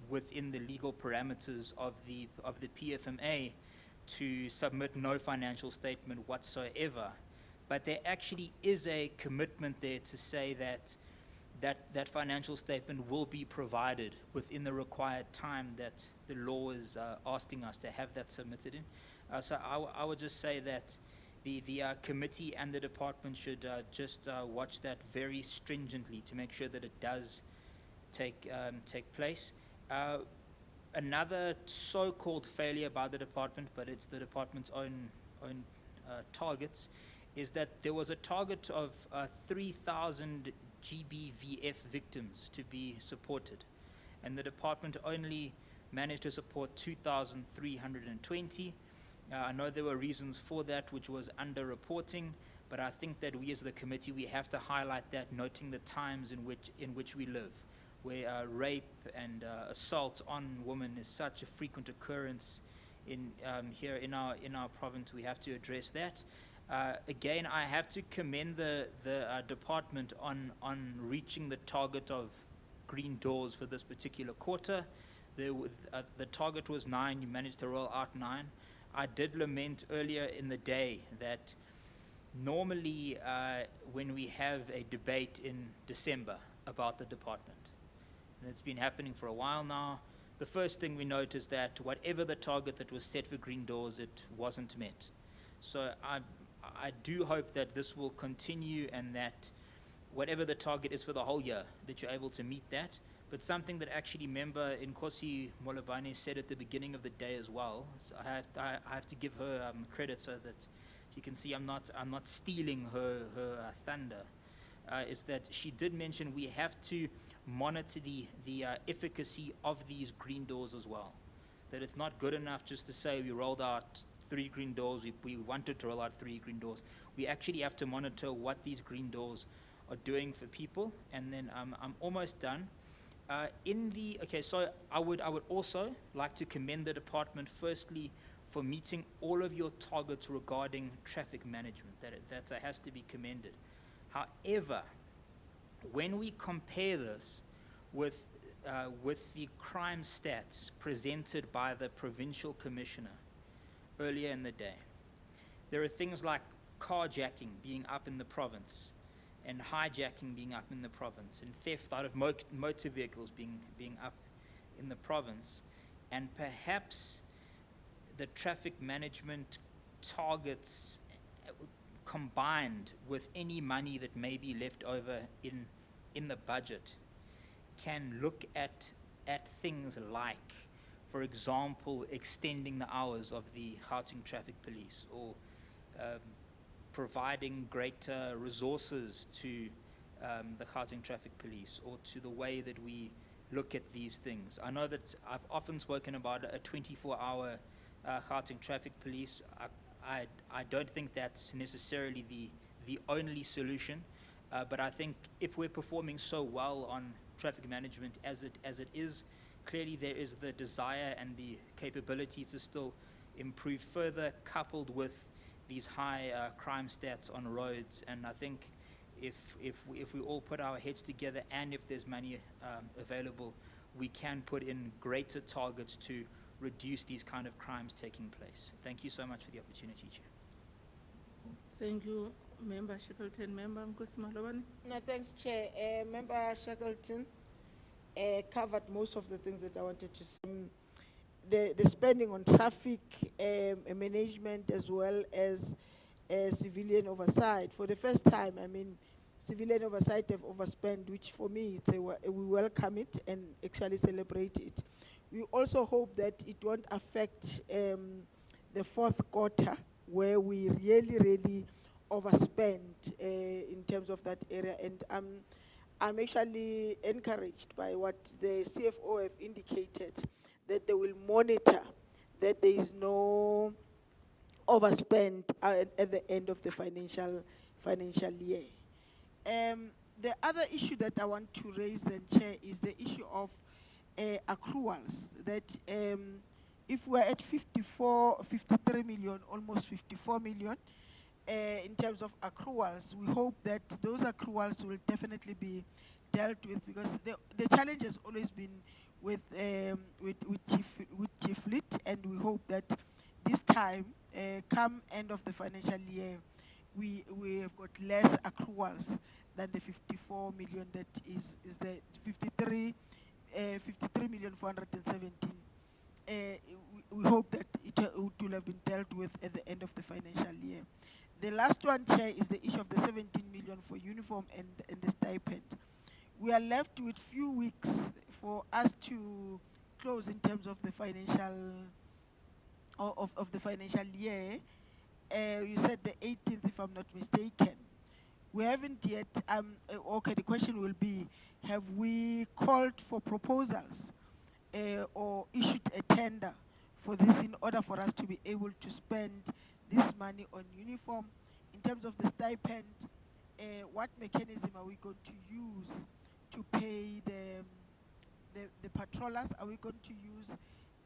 within the legal parameters of the PFMA to submit no financial statement whatsoever. But there actually is a commitment there to say that that financial statement will be provided within the required time that the law is asking us to have that submitted in. So I would just say that the committee and the department should just watch that very stringently to make sure that it does take place. Another so-called failure by the department, but it's the department's own targets, is that there was a target of 3,000 GBVF victims to be supported, and the department only managed to support 2,320. I know there were reasons for that, which was under-reporting, but I think that we as the committee, we have to highlight that, noting the times in which we live, where rape and assault on women is such a frequent occurrence here in our province. We have to address that. Again, I have to commend the department on reaching the target of green doors for this particular quarter. The target was 9. You managed to roll out 9. I did lament earlier in the day that normally when we have a debate in December about the department, and it's been happening for a while now, the first thing we note is that whatever the target that was set for green doors, it wasn't met. So I do hope that this will continue, and that whatever the target is for the whole year, that you're able to meet that. But something that actually member Nkosi Molobane said at the beginning of the day as well, so I have to give her credit so that you can see I'm not stealing her thunder, is that she did mention we have to monitor the efficacy of these green doors as well. That it's not good enough just to say we rolled out 3 green doors, we wanted to roll out 3 green doors. We actually have to monitor what these green doors are doing for people. And then I'm almost done. So I would also like to commend the department firstly for meeting all of your targets regarding traffic management. That has to be commended. However, when we compare this with the crime stats presented by the provincial commissioner earlier in the day, there are things like carjacking being up in the province, and hijacking being up in the province, and theft out of motor vehicles being up in the province, and perhaps the traffic management targets combined with any money that may be left over in the budget can look at things like, for example, extending the hours of the Gauteng Traffic Police, or providing greater resources to the Gauteng Traffic Police, or to the way that we look at these things. I know that I've often spoken about a 24-hour Gauteng Traffic Police. I don't think that's necessarily the only solution, but I think if we're performing so well on traffic management as it is, clearly there is the desire and the capability to still improve further, coupled with these high crime stats on roads. And I think if we all put our heads together, and if there's money available, we can put in greater targets to reduce these kind of crimes taking place. Thank you so much for the opportunity, Chair. Thank you, Member Shackleton. Member Nkosi Molobane. No, thanks, Chair. Member Shackleton covered most of the things that I wanted to say. The spending on traffic management, as well as civilian oversight. For the first time, I mean, civilian oversight have overspent, which for me, we welcome it and actually celebrate it. We also hope that it won't affect the fourth quarter, where we really overspend in terms of that area. And I'm actually encouraged by what the CFO have indicated, that they will monitor that there is no overspend at the end of the financial year. The other issue that I want to raise then, Chair, is the issue of accruals. That if we're at 53 million, almost 54 million, in terms of accruals, we hope that those accruals will definitely be dealt with, because the challenge has always been with Chief Fleet, and we hope that this time, come end of the financial year, we have got less accruals than the 54 million that is the 53 million 417. We hope that it will have been dealt with at the end of the financial year. The last one, Chair, is the issue of the 17 million for uniform and the stipend. We are left with few weeks for us to close in terms of the financial of the financial year. You said the 18th, if I'm not mistaken. We haven't yet, okay, the question will be, have we called for proposals or issued a tender for this in order for us to be able to spend this money on uniform? In terms of the stipend, what mechanism are we going to use to pay the patrollers? Are we going to use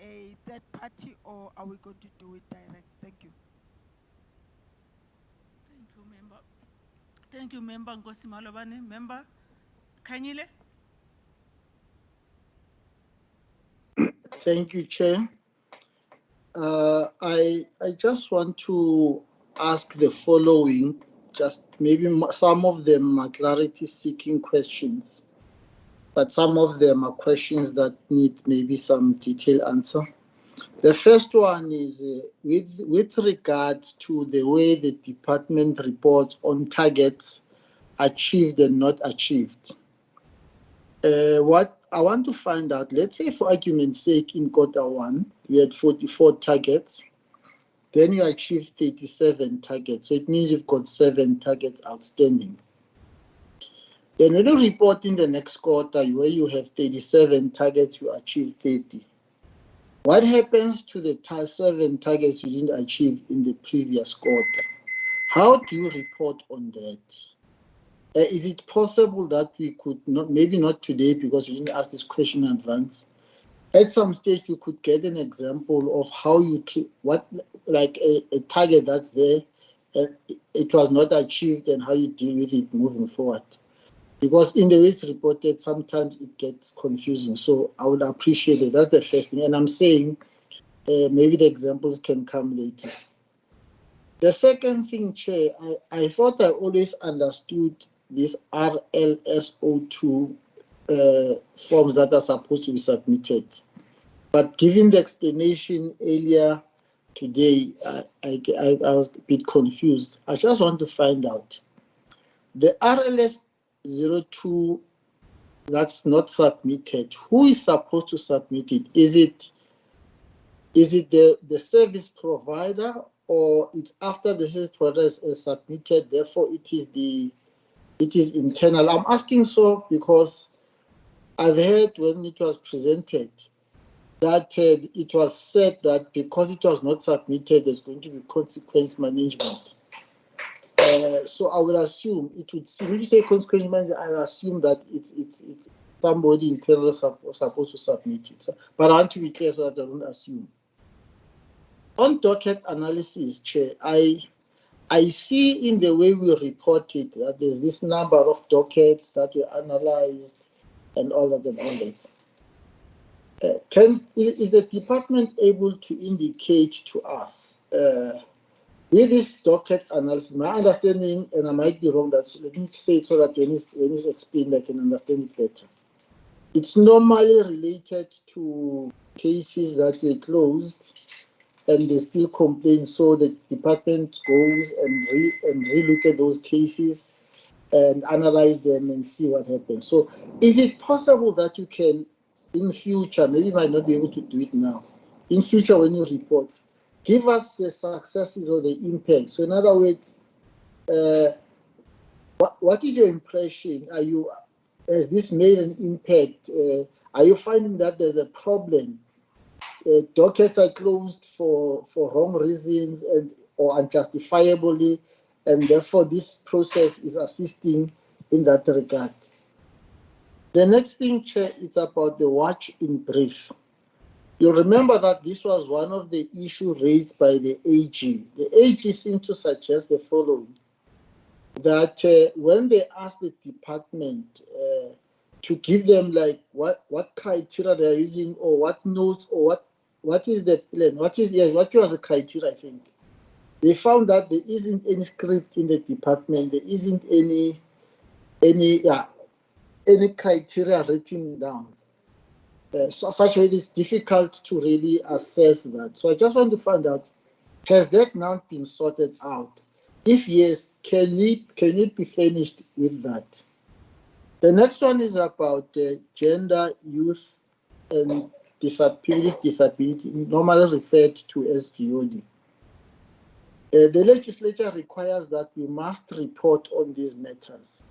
a third party, or are we going to do it direct? Thank you. Thank you, Member. Thank you, Member Nkosi Malobane. Member Kanyile. Thank you, Chair. I just want to ask the following, just maybe some of them are clarity-seeking questions, but some of them are questions that need maybe some detailed answer. The first one is with regard to the way the department reports on targets achieved and not achieved. What I want to find out, let's say for argument's sake, in Q1, you had 44 targets, then you achieved 37 targets. So it means you've got 7 targets outstanding. Then when you report in the next quarter where you have 37 targets, you achieve 30. What happens to the 7 targets you didn't achieve in the previous quarter? How do you report on that? Is it possible that we could not, maybe not today because we didn't ask this question in advance, at some stage you could get an example of how you treat, what, like a target that's there, it was not achieved, and how you deal with it moving forward? Because in the way it's reported, sometimes it gets confusing. So I would appreciate it. That's the first thing. And I'm saying maybe the examples can come later. The second thing, Chair, I thought I always understood these RLSO2 forms that are supposed to be submitted. But given the explanation earlier today, I was a bit confused. I just want to find out. The RLS02 that's not submitted, who is supposed to submit it? Is it the service provider, or it's after the service provider is submitted, therefore it is internal? I'm asking so because I've heard when it was presented that it was said that because it was not submitted, there's going to be consequence management. So I would assume it would seem, if you say consequence management, I assume that it's somebody internal supposed to submit it. So, but I want to be clear so that I don't assume. On docket analysis, Chair, I see in the way we report it that there's this number of dockets that we analyzed and all of them on that. Is the department able to indicate to us with this docket analysis, my understanding, and I might be wrong, that let me say it so that when it's explained, I can understand it better. It's normally related to cases that were closed and they still complain, so the department goes and relook at those cases and analyze them and see what happens. So is it possible that you can, in future, maybe you might not be able to do it now, in future when you report, give us the successes or the impact? So in other words, what is your impression? has this made an impact? Are you finding that there's a problem? Dockets are closed for wrong reasons or unjustifiably, and therefore this process is assisting in that regard. The next thing, Chair, it's about the watch in brief. You remember that this was one of the issues raised by the AG. The AG seemed to suggest the following, that when they asked the department to give them like what criteria they are using or what notes or what is the plan, what was the criteria, I think. They found that there isn't any script in the department, there isn't any criteria written down. So such a way it is difficult to really assess that. So I just want to find out, has that now been sorted out? If yes, can we be finished with that? The next one is about gender, youth, and disability, normally referred to as GOD. The legislature requires that we must report on these matters.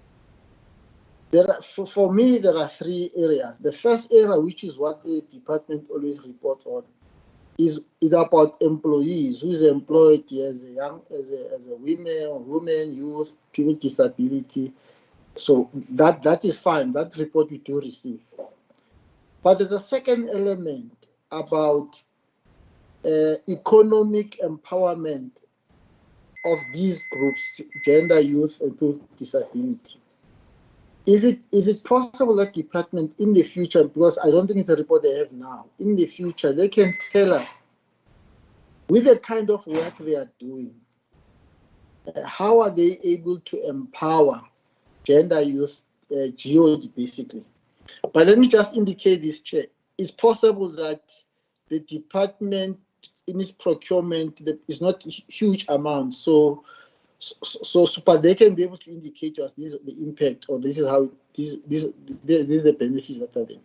For me, there are three areas. The first area, which is what the department always reports on, is about employees who is employed as a women, youth, people with disability. So that is fine. That report we do receive. But there's a second element about economic empowerment of these groups, gender, youth, and people with disability. Is it possible that department in the future, because I don't think it's a report they have now, in the future they can tell us with the kind of work they are doing, how are they able to empower gender, youth, GOD basically? But let me just indicate this, Chair. It's possible that the department in its procurement is not huge amounts, so but they can be able to indicate to us this is the impact, or this is how this is the benefits that are there.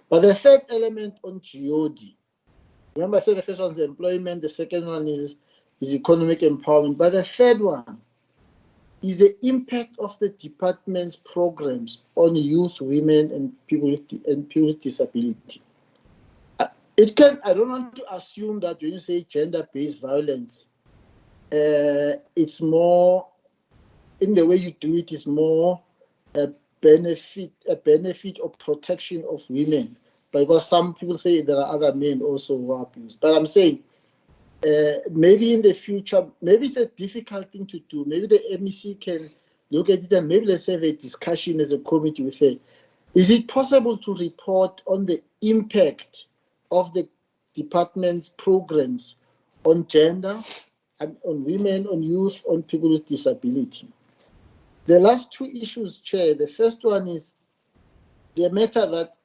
But the third element on GOD, remember I said the first one is employment, the second one is economic empowerment, but the third one is the impact of the department's programs on youth, women, and people with disability. I don't want to assume that when you say gender-based violence, it's more, in the way you do it, is more a benefit or protection of women, because some people say there are other men also who are abused. But I'm saying maybe in the future, maybe it's a difficult thing to do. Maybe the MEC can look at it and maybe let's have a discussion as a committee with her. Is it possible to report on the impact of the department's programs on gender, on women, on youth, on people with disability? The last two issues, Chair, the first one is the matter that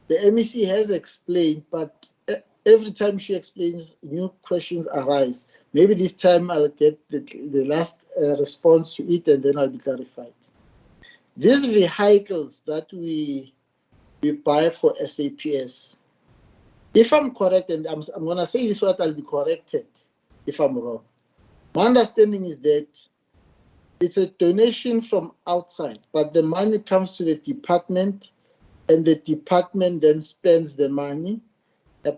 the MEC has explained, but every time she explains, new questions arise. Maybe this time I'll get the last response to it and then I'll be clarified. These vehicles that we buy for SAPS, if I'm correct, and I'm going to say this what I'll be corrected if I'm wrong. My understanding is that it's a donation from outside, but the money comes to the department, and the department then spends the money,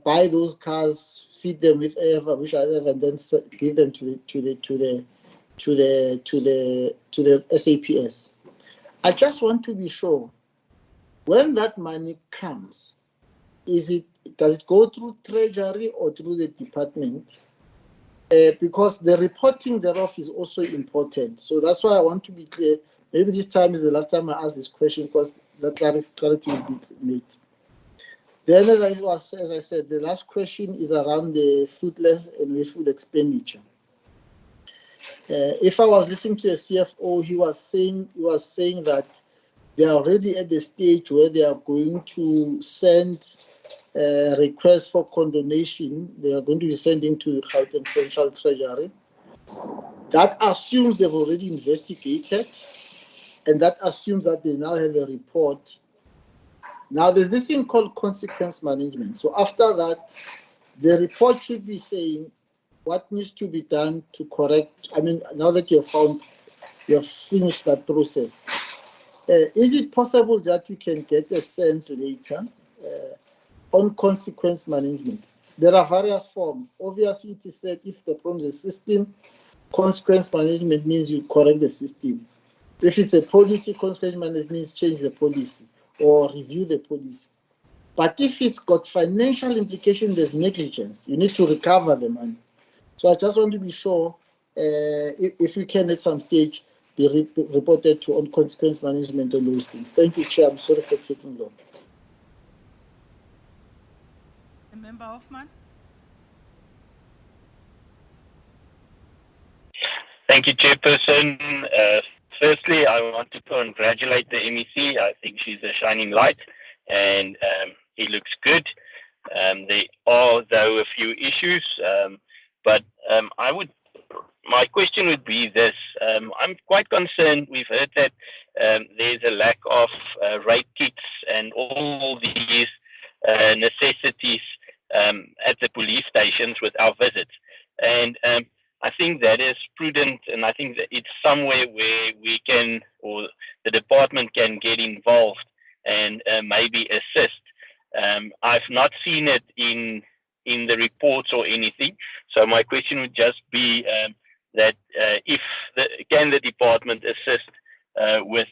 buy those cars, feed them with whichever, and then give them to the SAPS. I just want to be sure, when that money comes, does it go through Treasury or through the department? Because the reporting thereof is also important. So that's why I want to be clear. Maybe this time is the last time I ask this question, because the clarity will be made. Then, as I said, the last question is around the fruitless and wasteful expenditure. If I was listening to a CFO, he was saying that they are already at the stage where they are going to send requests for condonation. They are going to be sending to the Gauteng Provincial Treasury. That assumes they've already investigated, and that assumes that they now have a report. Now, there's this thing called consequence management. So after that, the report should be saying what needs to be done to correct. I mean, now that you have finished that process, Is it possible that we can get a sense later on consequence management? There are various forms. Obviously, it is said if the problem is a system, consequence management means you correct the system. If it's a policy, consequence management means change the policy or review the policy. But if it's got financial implications, there's negligence. You need to recover the money. So I just want to be sure if we can at some stage be reported to on consequence management on those things. Thank you, Chair. I'm sorry for taking long. Member Hoffman. Thank you, Chairperson. Firstly, I want to congratulate the MEC. I think she's a shining light, and he looks good. There are, though, a few issues, but my question would be this. I'm quite concerned. We've heard that there's a lack of rape kits and all these necessities at the police stations with our visits. And I think that is prudent, and I think that it's somewhere where we can, or the department can get involved and maybe assist. I've not seen it in the reports or anything. So my question would just be that can the department assist with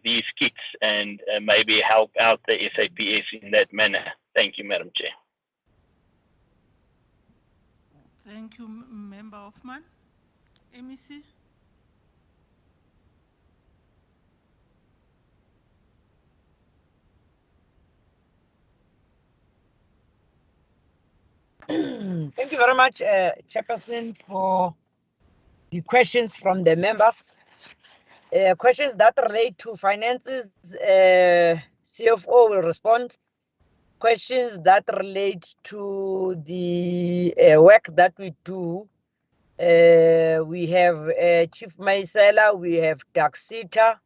these kits and maybe help out the SAPS in that manner? Thank you, Madam Chair. Thank you, Member Hoffman. MEC. Thank you very much, Chairperson, for the questions from the members. Questions that relate to finances, CFO will respond. Questions that relate to the work that we do, we have Chief Mawela, we have Taxita.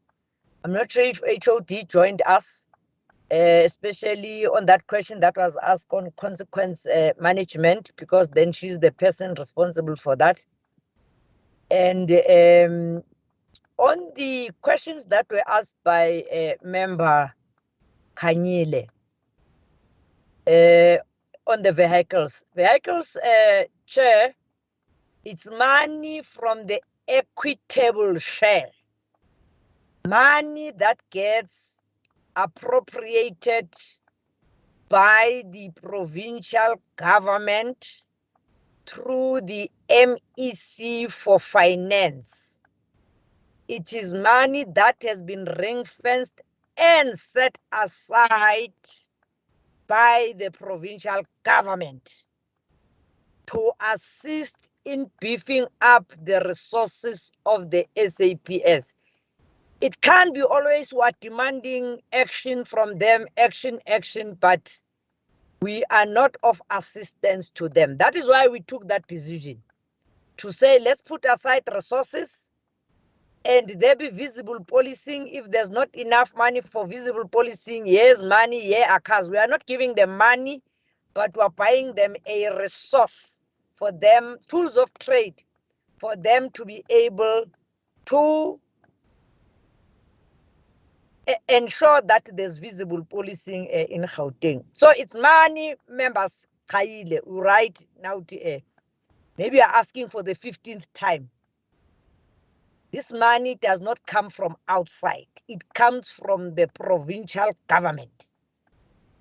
I'm not sure if HOD joined us, especially on that question that was asked on consequence management, because then she's the person responsible for that. And on the questions that were asked by Member Kanyile, on the vehicles. Chair, it's money from the equitable share. Money that gets appropriated by the provincial government through the MEC for finance. It is money that has been ring-fenced and set aside by the provincial government to assist in beefing up the resources of the SAPS. It can't be always what demanding action from them, action, but we are not of assistance to them. That is why we took that decision to say, let's put aside resources and there be visible policing. If there's not enough money for visible policing, here's money, here are cars. We are not giving them money, but we are buying them a resource for them, tools of trade, for them to be able to ensure that there's visible policing in Gauteng. So it's money, members, Khaile, right now, maybe you're asking for the 15th time. This money does not come from outside. It comes from the provincial government.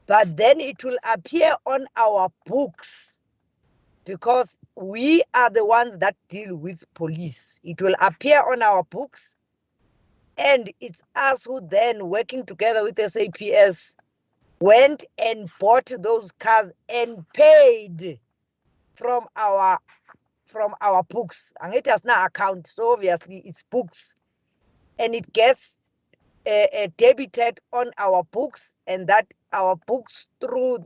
But then it will appear on our books because we are the ones that deal with police. It will appear on our books, and it's us who then, working together with SAPS, went and bought those cars and paid from our books. And it has no account, so obviously it's books. And it gets debited on our books, and that our books through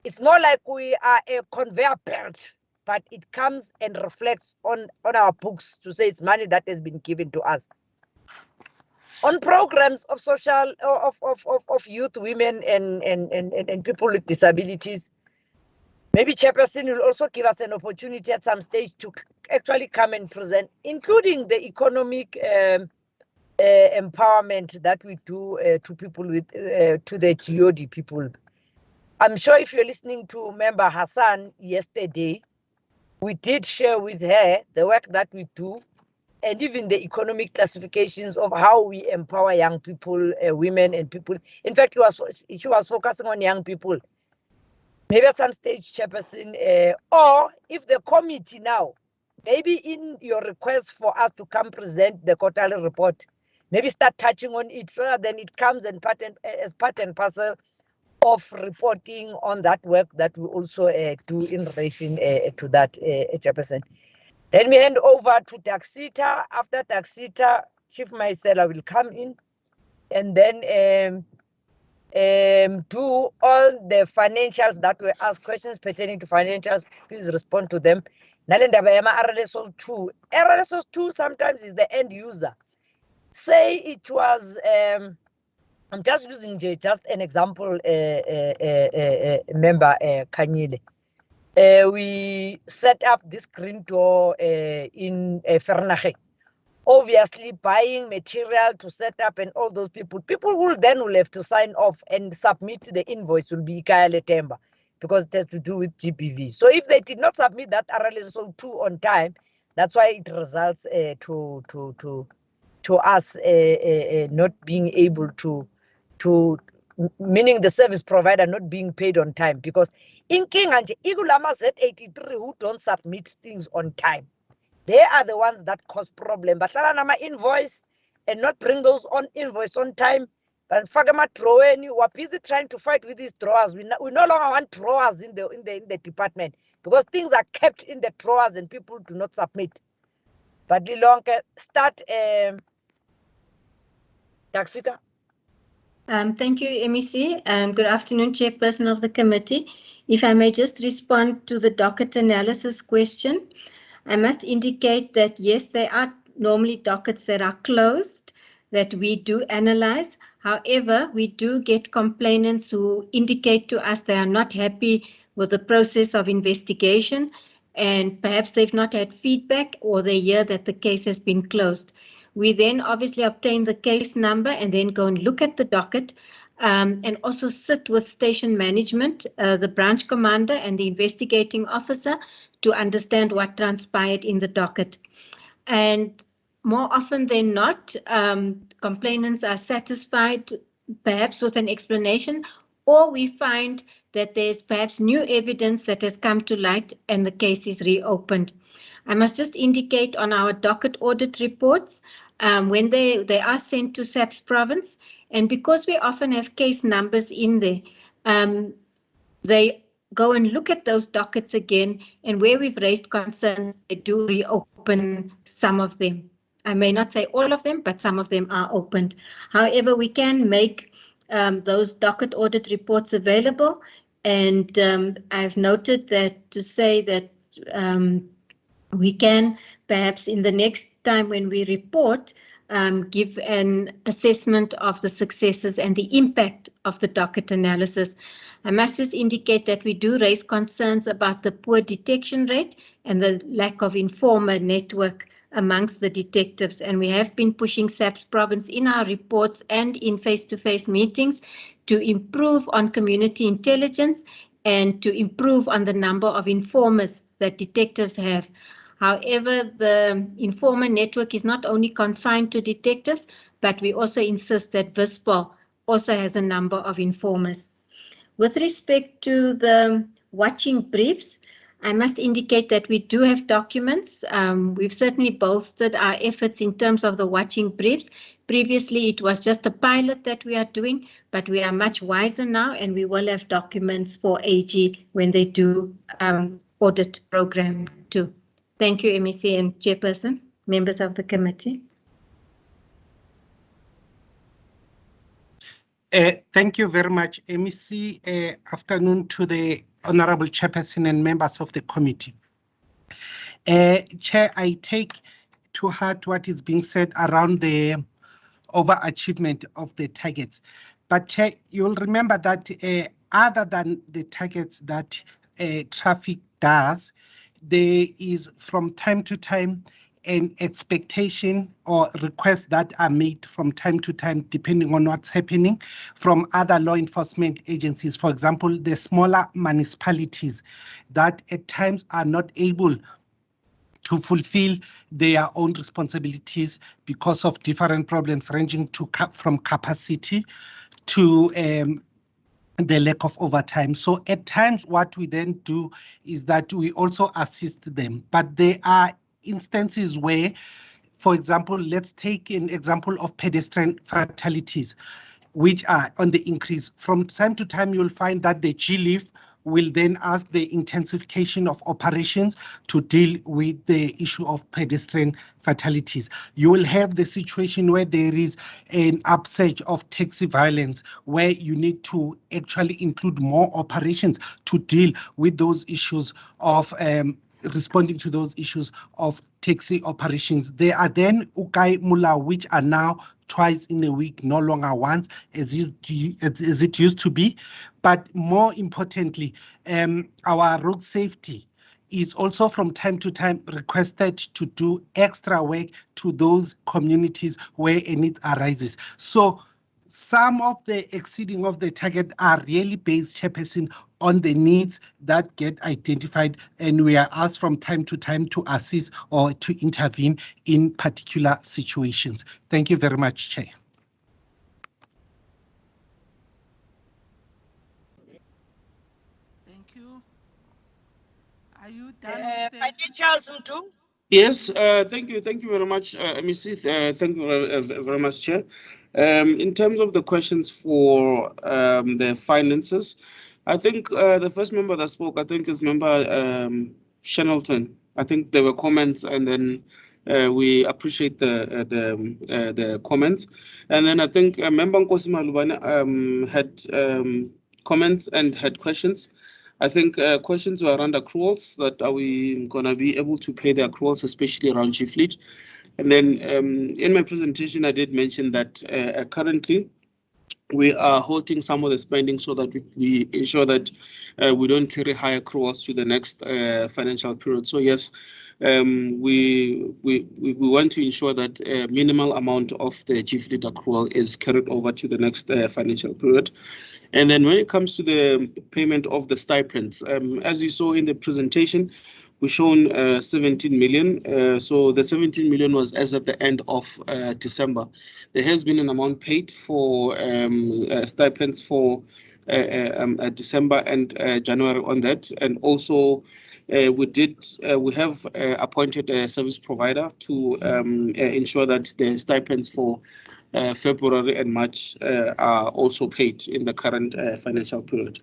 it's more like we are a conveyor belt, but it comes and reflects on our books to say it's money that has been given to us. On programs of social, of youth, women, and people with disabilities, maybe Chairperson will also give us an opportunity at some stage to actually come and present, including the economic empowerment that we do to people with to the GOD people. I'm sure if you're listening to Member Hassan yesterday, we did share with her the work that we do and even the economic classifications of how we empower young people, women and people. In fact, she was focusing on young people. Maybe at some stage, Chairperson, or if the committee now, maybe in your request for us to come present the quarterly report, maybe start touching on it so that then it comes and as part and parcel of reporting on that work that we also do in relation to that, Chairperson. Then we hand over to Taxita. After Taxita, Chief Maisela will come in and then do all the financials that were asked, questions pertaining to financials. Please respond to them. RLSO 2. RLSO 2 sometimes is the end user. Say it was, I'm just using just an example, member Kanyile. We set up this green door in Vereeniging. Obviously, buying material to set up and all those people will have to sign off and submit the invoice will be Ikaele Temba because it has to do with GBV. So if they did not submit that RLSO 2 on time, that's why it results to us not being able to meaning the service provider not being paid on time, because in King and Igulama Z83 who don't submit things on time, they are the ones that cause problem. But Salanama invoice and not bring those on invoice on time. But Fagama Troeni, we're busy trying to fight with these drawers. We no longer want drawers in the department because things are kept in the drawers and people do not submit. But Lilonke, start Taxita. Thank you, MEC, and good afternoon, Chairperson of the committee. If I may just respond to the docket analysis question, I must indicate that yes, there are normally dockets that are closed that we do analyze. However, we do get complainants who indicate to us they are not happy with the process of investigation and perhaps they've not had feedback or they hear that the case has been closed. We then obviously obtain the case number and then go and look at the docket and also sit with station management, the branch commander and the investigating officer to understand what transpired in the docket. And more often than not, complainants are satisfied perhaps with an explanation, or we find that there's perhaps new evidence that has come to light and the case is reopened. I must just indicate on our docket audit reports, when they are sent to SAPS province, and because we often have case numbers in there, they go and look at those dockets again, and where we've raised concerns, they do reopen some of them. I may not say all of them, but some of them are opened. However, we can make those docket audit reports available, and I've noted that to say that we can perhaps in the next time when we report, give an assessment of the successes and the impact of the docket analysis. I must just indicate that we do raise concerns about the poor detection rate and the lack of informer network amongst the detectives, and we have been pushing SAPS province in our reports and in face-to-face meetings to improve on community intelligence and to improve on the number of informers that detectives have. However, the informer network is not only confined to detectives, but we also insist that VISPOL also has a number of informers. With respect to the watching briefs, I must indicate that we do have documents. We've certainly bolstered our efforts in terms of the watching briefs. Previously, it was just a pilot that we are doing, but we are much wiser now, and we will have documents for AG when they do audit program too. Thank you, MEC and Chairperson, members of the committee. Thank you very much, MEC. Afternoon to the Honorable Chairperson and members of the committee. Chair, I take to heart what is being said around the overachievement of the targets. But Chair, you'll remember that other than the targets that traffic does, there is from time to time an expectation or requests that are made from time to time, depending on what's happening from other law enforcement agencies. For example, the smaller municipalities that at times are not able to fulfill their own responsibilities because of different problems ranging to from capacity to the lack of overtime. So at times what we then do is that we also assist them. But there are instances where, for example, let's take an example of pedestrian fatalities, which are on the increase. From time to time, you'll find that the GLIF will then ask the intensification of operations to deal with the issue of pedestrian fatalities. You will have the situation where there is an upsurge of taxi violence, where you need to actually include more operations to deal with those issues of responding to those issues of taxi operations. There are then Ukai Mula, which are now twice in a week, no longer once, as it used to be. But more importantly, our road safety is also from time to time requested to do extra work to those communities where a need arises. So some of the exceeding of the target are really based, Chairperson, on the needs that get identified, and we are asked from time to time to assist or to intervene in particular situations. Thank you very much, Chair. Thank you. Are you done with the financials, Mtu? Yes, thank you very much, MEC. Thank you very much, Chair. In terms of the questions for the finances, I think the first member that spoke, I think, is Member Shenelton. I think there were comments, and then we appreciate the comments. And then I think Member Nkosi Malubane had comments and had questions. I think questions were around accruals, that are we going to be able to pay the accruals, especially around Chief Fleet. And then in my presentation, I did mention that currently we are halting some of the spending so that we ensure that we don't carry high accruals to the next financial period. So yes, we want to ensure that a minimal amount of the Chief Fleet accrual is carried over to the next financial period. And then when it comes to the payment of the stipends, as you saw in the presentation, we've shown 17 million. So the 17 million was as at the end of December. There has been an amount paid for stipends for December and January on that. And also we have appointed a service provider to ensure that the stipends for February and March are also paid in the current financial period.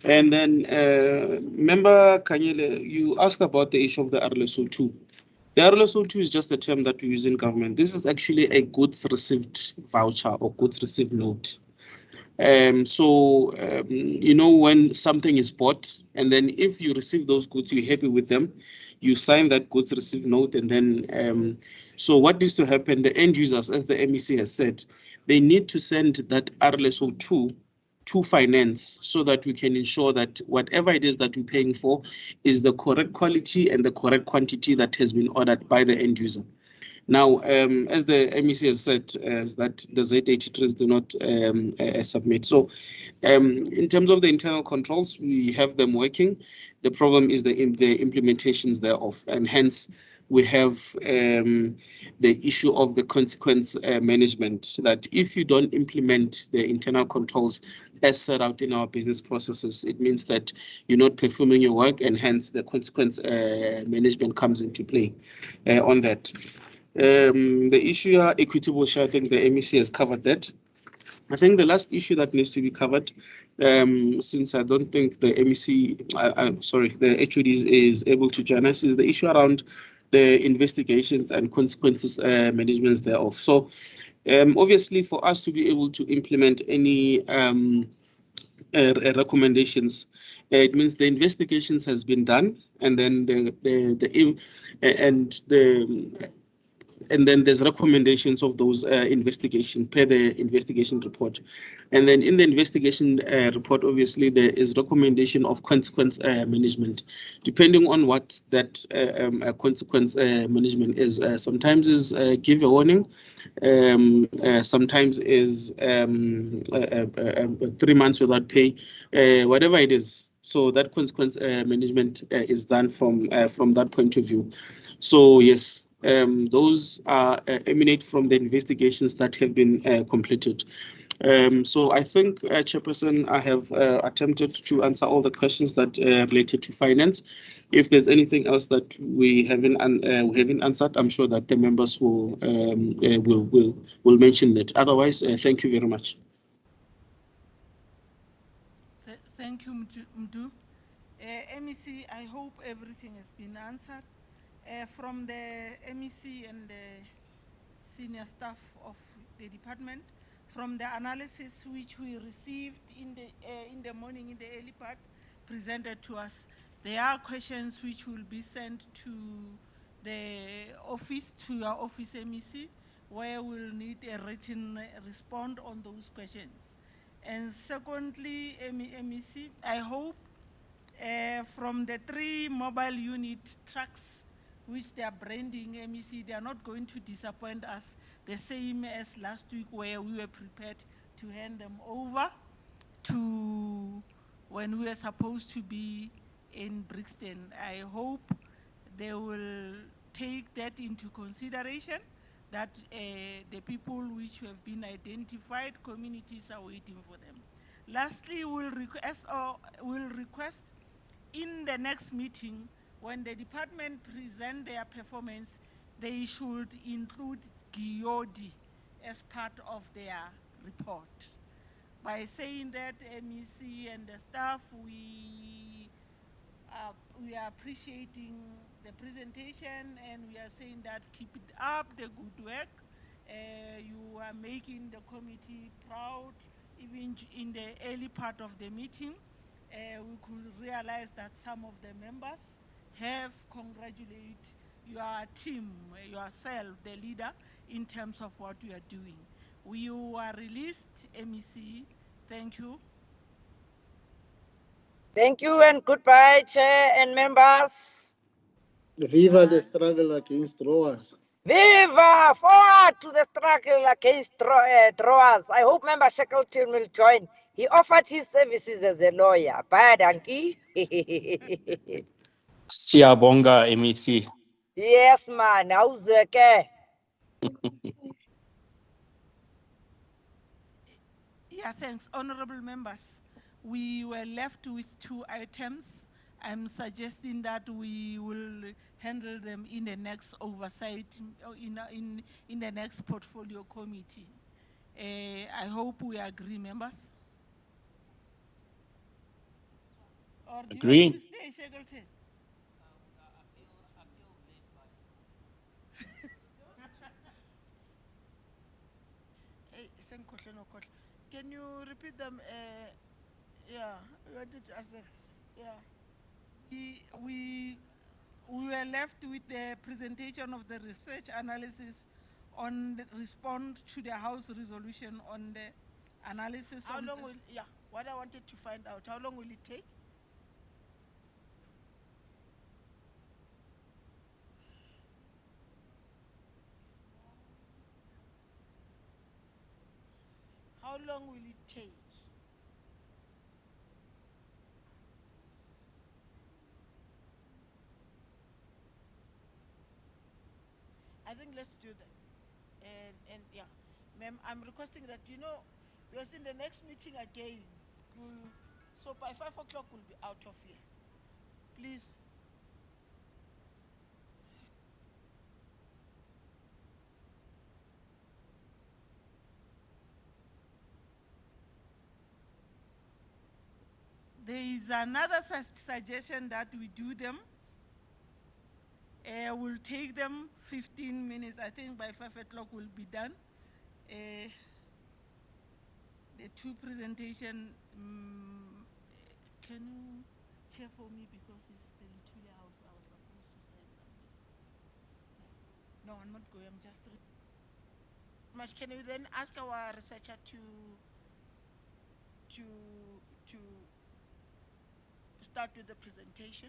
And then, Member Kanyele, you asked about the issue of the RLSO2. The RLSO2 is just a term that we use in government. This is actually a goods received voucher or goods received note. You know, when something is bought, and then if you receive those goods, you're happy with them, you sign that goods received note, and then, so what needs to happen, the end users, as the MEC has said, they need to send that RLSO2 to finance so that we can ensure that whatever it is that we're paying for is the correct quality and the correct quantity that has been ordered by the end user. Now, as the MEC has said, is that the Z83s do not submit. So in terms of the internal controls, we have them working. The problem is the implementations thereof, and hence we have the issue of the consequence management, that if you don't implement the internal controls as set out in our business processes, it means that you're not performing your work, and hence the consequence management comes into play on that. The issue of equitable share, I think the MEC has covered that. I think the last issue that needs to be covered, since I don't think the MEC, the HOD is able to join us, is the issue around the investigations and consequences management thereof. So obviously for us to be able to implement any recommendations, it means the investigations has been done, and then and then there's recommendations of those investigation per the investigation report. And then in the investigation report, obviously, there is recommendation of consequence management, depending on what that consequence management is. Sometimes is give a warning, sometimes is 3 months without pay, whatever it is. So that consequence management is done from that point of view. So yes, those are emanate from the investigations that have been completed. So I think, Chairperson, I have attempted to answer all the questions that related to finance. If there's anything else that we haven't answered, I'm sure that the members will mention that. Otherwise, thank you very much. Thank you, Mdu. MEC, I hope everything has been answered. From the MEC and the senior staff of the department, from the analysis which we received in the morning, in the early part, presented to us, there are questions which will be sent to the office, to your office, MEC, where we'll need a written response on those questions. And secondly, MEC, I hope from the 3 mobile unit trucks which they are branding MEC, they are not going to disappoint us the same as last week, where we were prepared to hand them over to when we were supposed to be in Brixton. I hope they will take that into consideration, that the people which have been identified, communities are waiting for them. Lastly, we'll request in the next meeting, when the department present their performance, they should include GIODI as part of their report. By saying that, MEC and the staff, we are appreciating the presentation, and we are saying that keep it up, the good work. You are making the committee proud. Even in the early part of the meeting, we could realize that some of the members have congratulated your team, yourself, the leader, in terms of what you are doing. You are released, MEC. Thank you. Thank you and goodbye, Chair and members. Viva the struggle against drawers. Viva! Forward to the struggle against drawers. I hope Member Shackleton will join. He offered his services as a lawyer. Bye, Danki. Siyabonga, MEC. Yes, man. How's the care? Yeah, thanks. Honorable members, we were left with 2 items. I'm suggesting that we will handle them in the next oversight, in the next portfolio committee. I hope we agree, members. Or do Agree. you want to stay, Shackleton? Can you repeat them? Yeah, we wanted to ask them. Yeah. We were left with the presentation of the research analysis on the respond to the House resolution on the analysis. How long will, yeah, what I wanted to find out, how long will it take? How long will it take? I think let's do that. And yeah, ma'am, I'm requesting that, because in the next meeting again, so by 5 o'clock we'll be out of here. Please. There is another suggestion that we do them. We'll take them 15 minutes. I think by 5 o'clock we'll be done. The 2 presentation, can you chair for me, because it's the Litulia House, I was supposed to say something. No, I'm not going. I'm just. Much. Can you then ask our researcher to start with the presentation?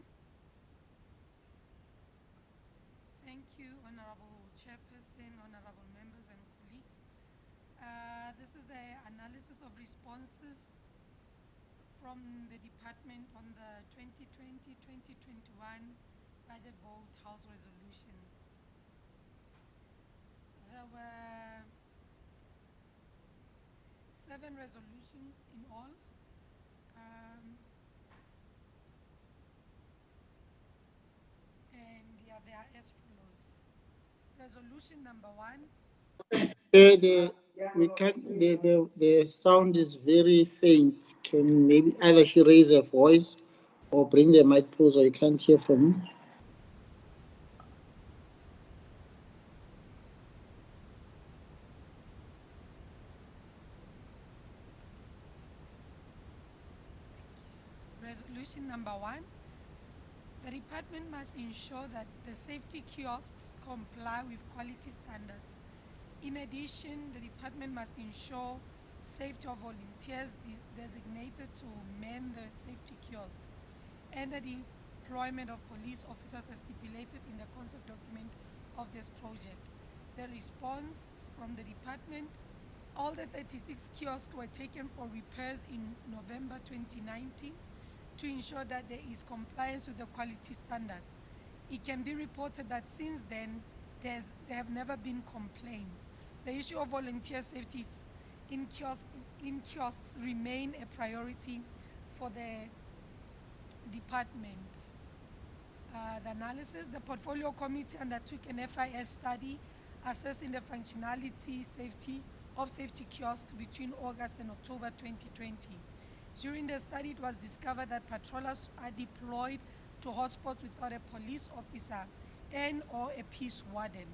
Thank you, Honorable Chairperson, honorable members and colleagues. This is the analysis of responses from the department on the 2020-2021 budget vote House resolutions. There were 7 resolutions in all. And yeah, they are as follows. Resolution number 1. The sound is very faint. Can maybe either she raise her voice or bring the mic closer? You can't hear from me. Resolution number 1. The department must ensure that the safety kiosks comply with quality standards. In addition, the department must ensure safety of volunteers designated to man the safety kiosks and the deployment of police officers as stipulated in the concept document of this project. The response from the department: all the 36 kiosks were taken for repairs in November 2019 to ensure that there is compliance with the quality standards. It can be reported that since then, there have never been complaints. The issue of volunteer safety in kiosks remain a priority for the department. The analysis: the portfolio committee undertook an FIS study assessing the functionality of safety kiosks between August and October 2020. During the study, it was discovered that patrollers are deployed to hotspots without a police officer and or a peace warden.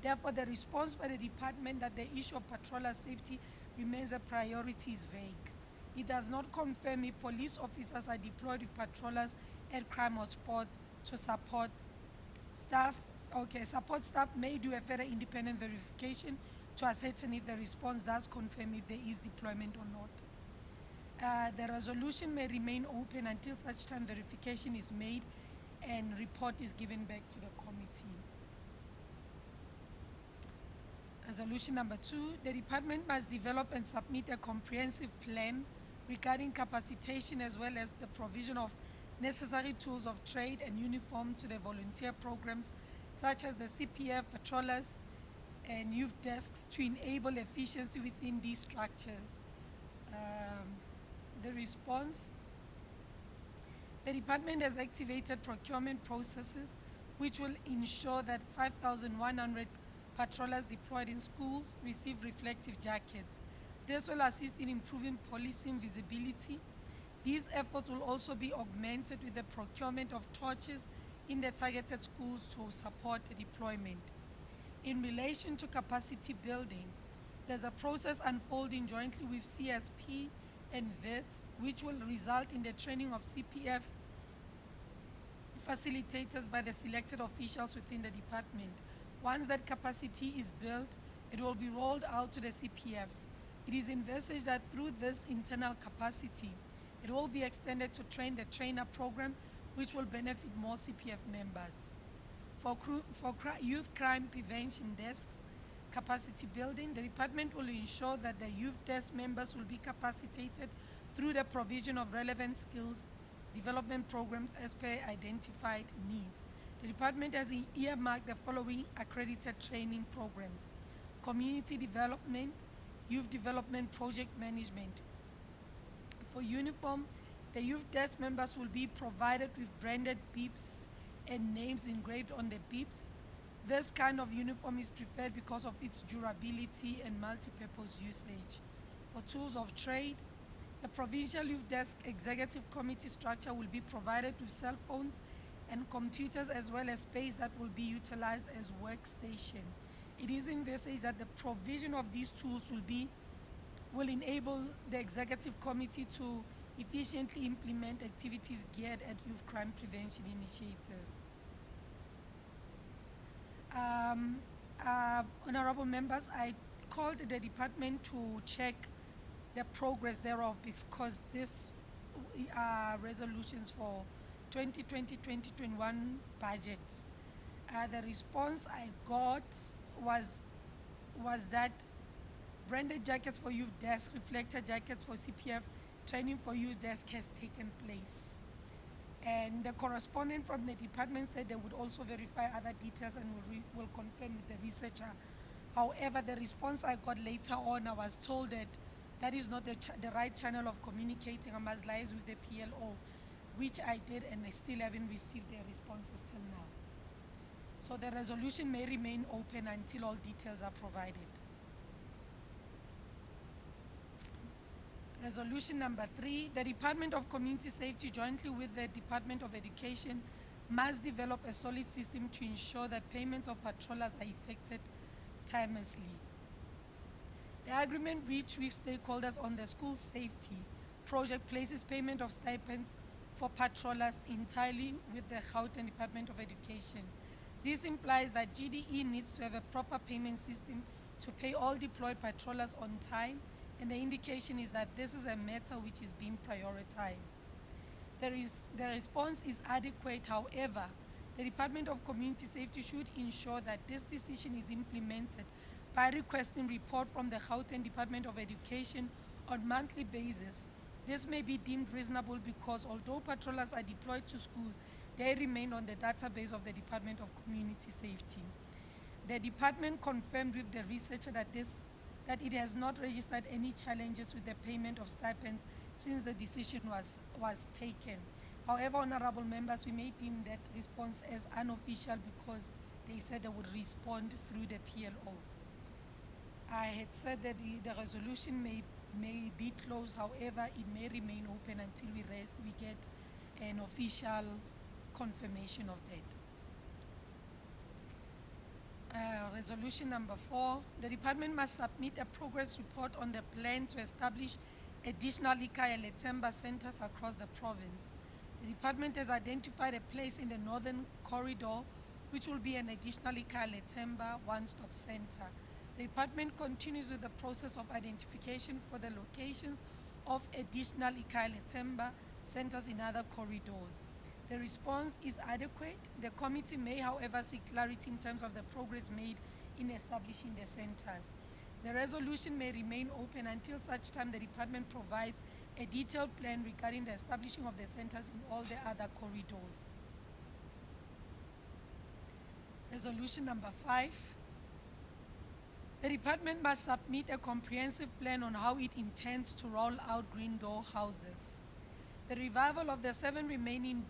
Therefore, the response by the department that the issue of patroller safety remains a priority is vague. It does not confirm if police officers are deployed with patrollers at crime hotspot to support staff. Support staff may do a further independent verification to ascertain if the response does confirm if there is deployment or not. The resolution may remain open until such time verification is made and report is given back to the committee. Resolution number 2, the department must develop and submit a comprehensive plan regarding capacitation as well as the provision of necessary tools of trade and uniform to the volunteer programs such as the CPF, patrollers, and youth desks to enable efficiency within these structures. The response: the department has activated procurement processes which will ensure that 5,100 patrollers deployed in schools receive reflective jackets. This will assist in improving policing visibility. These efforts will also be augmented with the procurement of torches in the targeted schools to support the deployment. In relation to capacity building, there's a process unfolding jointly with CSP and VETS, which will result in the training of CPF facilitators by the selected officials within the department. Once that capacity is built, it will be rolled out to the CPFs. It is envisaged that through this internal capacity, it will be extended to train the trainer program, which will benefit more CPF members. For youth crime prevention desks, capacity building, the department will ensure that the youth desk members will be capacitated through the provision of relevant skills development programs as per identified needs. The department has earmarked the following accredited training programs: community development, youth development, project management. For uniform, the youth desk members will be provided with branded beeps and names engraved on the beeps. This kind of uniform is preferred because of its durability and multi-purpose usage. For tools of trade, the Provincial Youth Desk Executive Committee structure will be provided with cell phones and computers as well as space that will be utilized as workstation. It is envisaged that the provision of these tools will enable the Executive Committee to efficiently implement activities geared at youth crime prevention initiatives. Honorable members, I called the department to check the progress thereof because this are resolutions for 2020-2021 budget. The response I got was that branded jackets for youth desk, reflector jackets for CPF, training for youth desk has taken place. And the correspondent from the department said they would also verify other details and will confirm with the researcher. However, the response I got later on, I was told that that is not the right channel of communicating. I must liaise with the PLO, which I did, and I still haven't received their responses till now. So the resolution may remain open until all details are provided. Resolution number 3, the Department of Community Safety, jointly with the Department of Education, must develop a solid system to ensure that payments of patrollers are effected timelessly. The agreement reached with stakeholders on the school safety project places payment of stipends for patrollers entirely with the Gauteng Department of Education. This implies that GDE needs to have a proper payment system to pay all deployed patrollers on time, and the indication is that this is a matter which is being prioritized. The response is adequate. However, the Department of Community Safety should ensure that this decision is implemented by requesting report from the Gauteng Department of Education on monthly basis. This may be deemed reasonable because although patrollers are deployed to schools, they remain on the database of the Department of Community Safety. The department confirmed with the researcher that it has not registered any challenges with the payment of stipends since the decision was taken. However, honorable members, we may deem that response as unofficial because they said they would respond through the PLO. I had said that the resolution may be closed. However, it may remain open until we get an official confirmation of that. Resolution number 4, the department must submit a progress report on the plan to establish additional Ikaya Letemba centers across the province. The department has identified a place in the northern corridor which will be an additional Ikaya Letemba one-stop center. The department continues with the process of identification for the locations of additional Ikaya Letemba centers in other corridors. The response is adequate. The committee may, however, seek clarity in terms of the progress made in establishing the centers. The resolution may remain open until such time the department provides a detailed plan regarding the establishing of the centers in all the other corridors. Resolution number 5. The department must submit a comprehensive plan on how it intends to roll out green door houses. The revival of the 7 remaining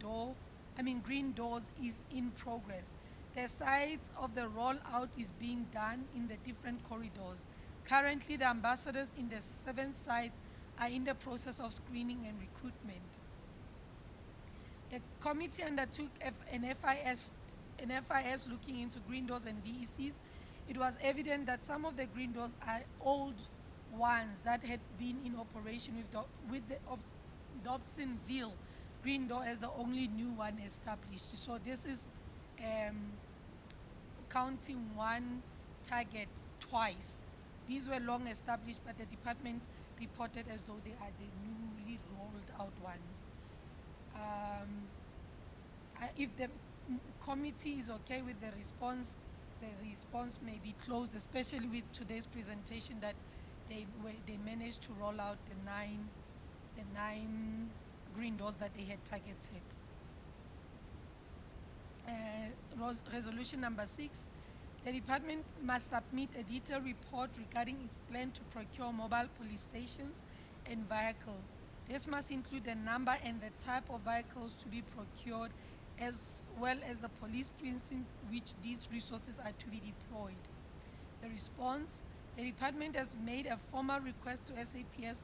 green doors is in progress. The sites of the rollout is being done in the different corridors. Currently, the ambassadors in the 7 sites are in the process of screening and recruitment. The committee undertook an FIS looking into green doors and VECs. It was evident that some of the green doors are old ones that had been in operation with the Rosettenville green door as the only new one established. So this is counting one target twice. These were long established, but the department reported as though they are the newly rolled out ones. If the committee is okay with the response may be closed, especially with today's presentation that they managed to roll out the nine green doors that they had targeted. Resolution number 6, the department must submit a detailed report regarding its plan to procure mobile police stations and vehicles. This must include the number and the type of vehicles to be procured, as well as the police precincts which these resources are to be deployed. The response, the department has made a formal request to SAPS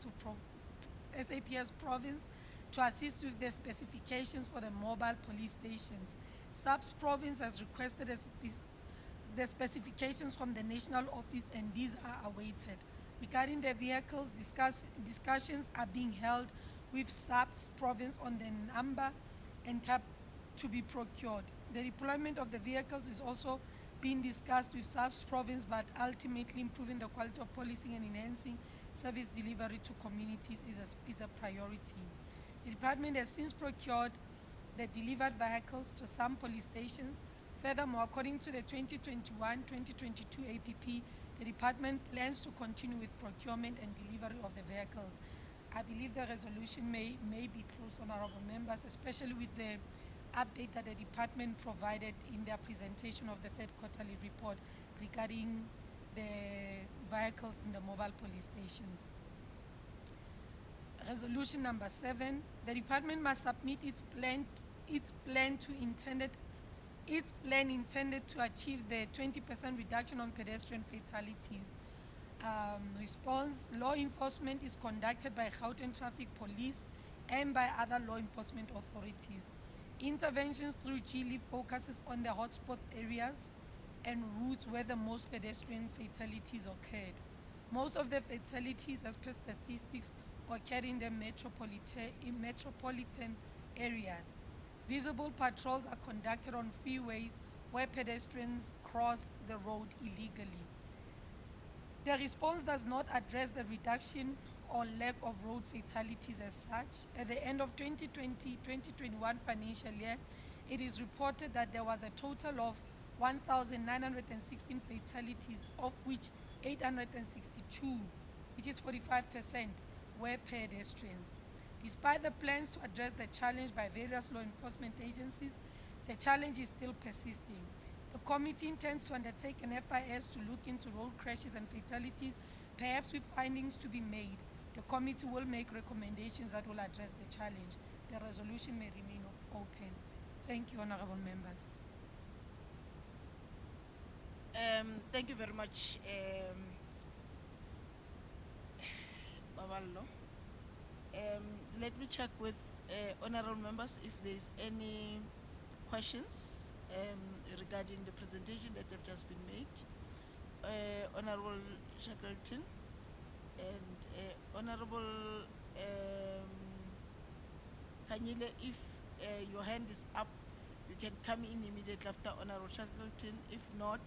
province to assist with the specifications for the mobile police stations. SAPS province has requested the specifications from the national office, and these are awaited. Regarding the vehicles, discussions are being held with SAPS province on the number and type to be procured. The deployment of the vehicles is also been discussed with South Province, but ultimately improving the quality of policing and enhancing service delivery to communities is a priority. The department has since procured the delivered vehicles to some police stations. Furthermore, according to the 2021-2022 APP, the department plans to continue with procurement and delivery of the vehicles. I believe the resolution may be close, honorable members, especially with the update that the department provided in their presentation of the third quarterly report regarding the vehicles in the mobile police stations. Resolution number 7, the department must submit its plan intended to achieve the 20% reduction on pedestrian fatalities. Response, law enforcement is conducted by Gauteng Traffic Police and by other law enforcement authorities. Interventions through GLE focuses on the hotspots areas and routes where the most pedestrian fatalities occurred. Most of the fatalities, as per statistics, occurred in the metropolitan areas. Visible patrols are conducted on freeways where pedestrians cross the road illegally. The response does not address the reduction or lack of road fatalities as such. At the end of 2020-2021 financial year, it is reported that there was a total of 1,916 fatalities, of which 862, which is 45%, were pedestrians. Despite the plans to address the challenge by various law enforcement agencies, the challenge is still persisting. The committee intends to undertake an FIS to look into road crashes and fatalities, perhaps with findings to be made. The committee will make recommendations that will address the challenge. The resolution may remain open. Thank you, honorable members. Thank you very much, Baballo. Let me check with honorable members if there's any questions regarding the presentation that have just been made. Honorable Shackleton and Honorable Kanyile, if your hand is up, you can come in immediately after Honorable Shackleton. If not,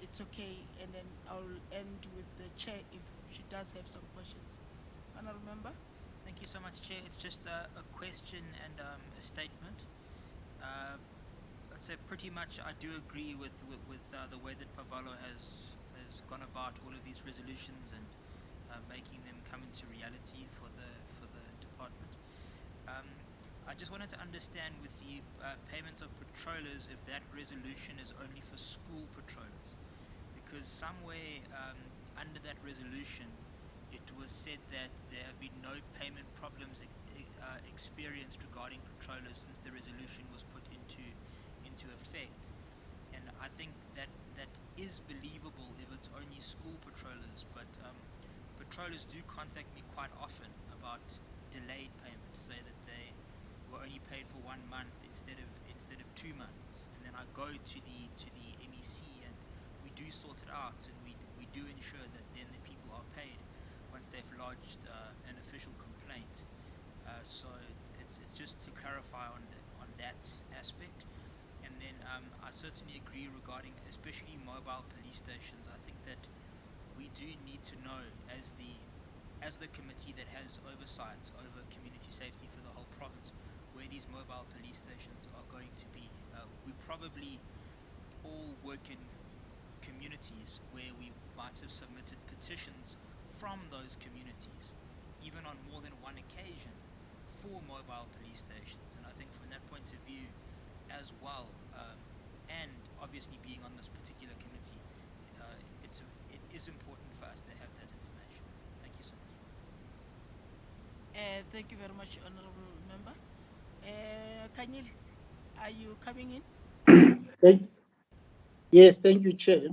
it's okay, and then I'll end with the chair if she does have some questions. Honorable member. Thank you so much, Chair. It's just a question and a statement. I'd say pretty much I do agree with the way that Pabalo has gone about all of these resolutions and making them come into reality for the department. I just wanted to understand with the payment of patrollers if that resolution is only for school patrollers, because somewhere under that resolution it was said that there have been no payment problems experienced regarding patrollers since the resolution was put into effect. And I think that is believable if it's only school patrollers, but patrollers do contact me quite often about delayed payment, say that they were only paid for 1 month instead of 2 months, and then I go to the MEC and we do sort it out, and we do ensure that then the people are paid once they've lodged an official complaint. So it's just to clarify on that aspect. And then I certainly agree regarding especially mobile police stations. I think that we do need to know as the committee that has oversight over community safety for the whole province where these mobile police stations are going to be. We probably all work in communities where we might have submitted petitions from those communities, even on more than one occasion, for mobile police stations. And I think from that point of view as well, and obviously being on this particular committee, it is important for us to have that information. Thank you so much. Thank you very much, honorable member. Kanyile, are you coming in? Yes, thank you, Chair.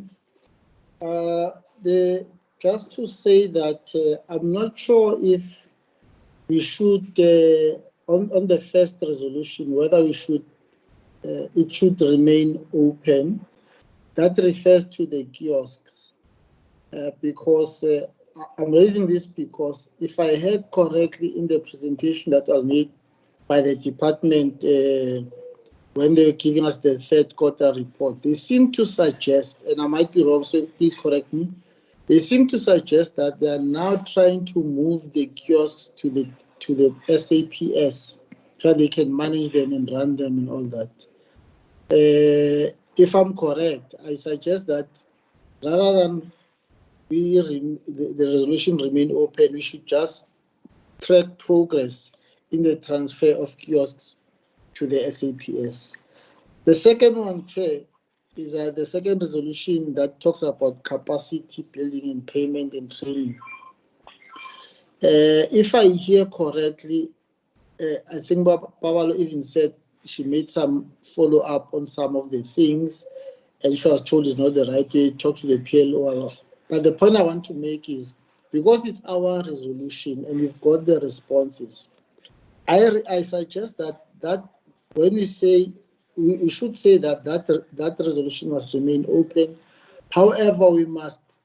Just to say that I'm not sure if we should, on the first resolution, whether we should, it should remain open. That refers to the kiosks, because I'm raising this because if I heard correctly in the presentation that was made by the department when they were giving us the third quarter report, they seem to suggest, and I might be wrong, so please correct me, they seem to suggest that they are now trying to move the kiosks to the SAPS, so they can manage them and run them and all that. If I'm correct, I suggest that rather than the resolution remain open, we should just track progress in the transfer of kiosks to the SAPS. The second one, Chair, is the second resolution that talks about capacity building and payment and training. If I hear correctly, I think Babalo even said she made some follow-up on some of the things, and she was told it's not the right way to talk to the PLO. But the point I want to make is, because it's our resolution and we've got the responses, I suggest that when we say, we should say that resolution must remain open. However, we must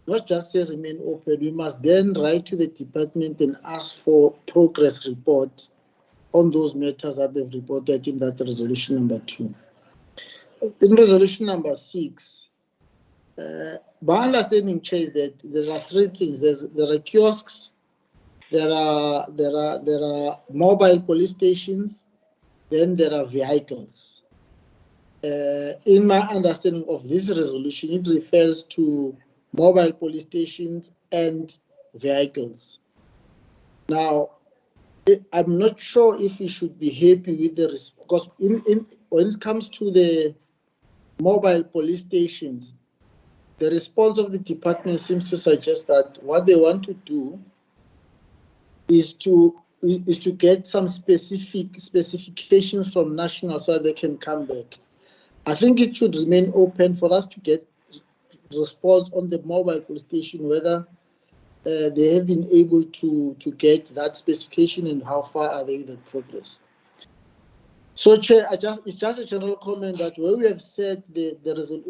not just say remain open, we must then write to the department and ask for progress report on those matters that they've reported in that resolution number 2. In resolution number 6, my understanding, Chair, is that there are 3 things. There are kiosks, there are mobile police stations, then there are vehicles. In my understanding of this resolution, it refers to mobile police stations and vehicles. Now, I'm not sure if we should be happy with the response, because when it comes to the mobile police stations, the response of the department seems to suggest that what they want to do is to get some specifications from national so that they can come back. I think it should remain open for us to get response on the mobile police station, whether they have been able to get that specification and how far are they in that progress. So, Chair, it's just a general comment that where we have said we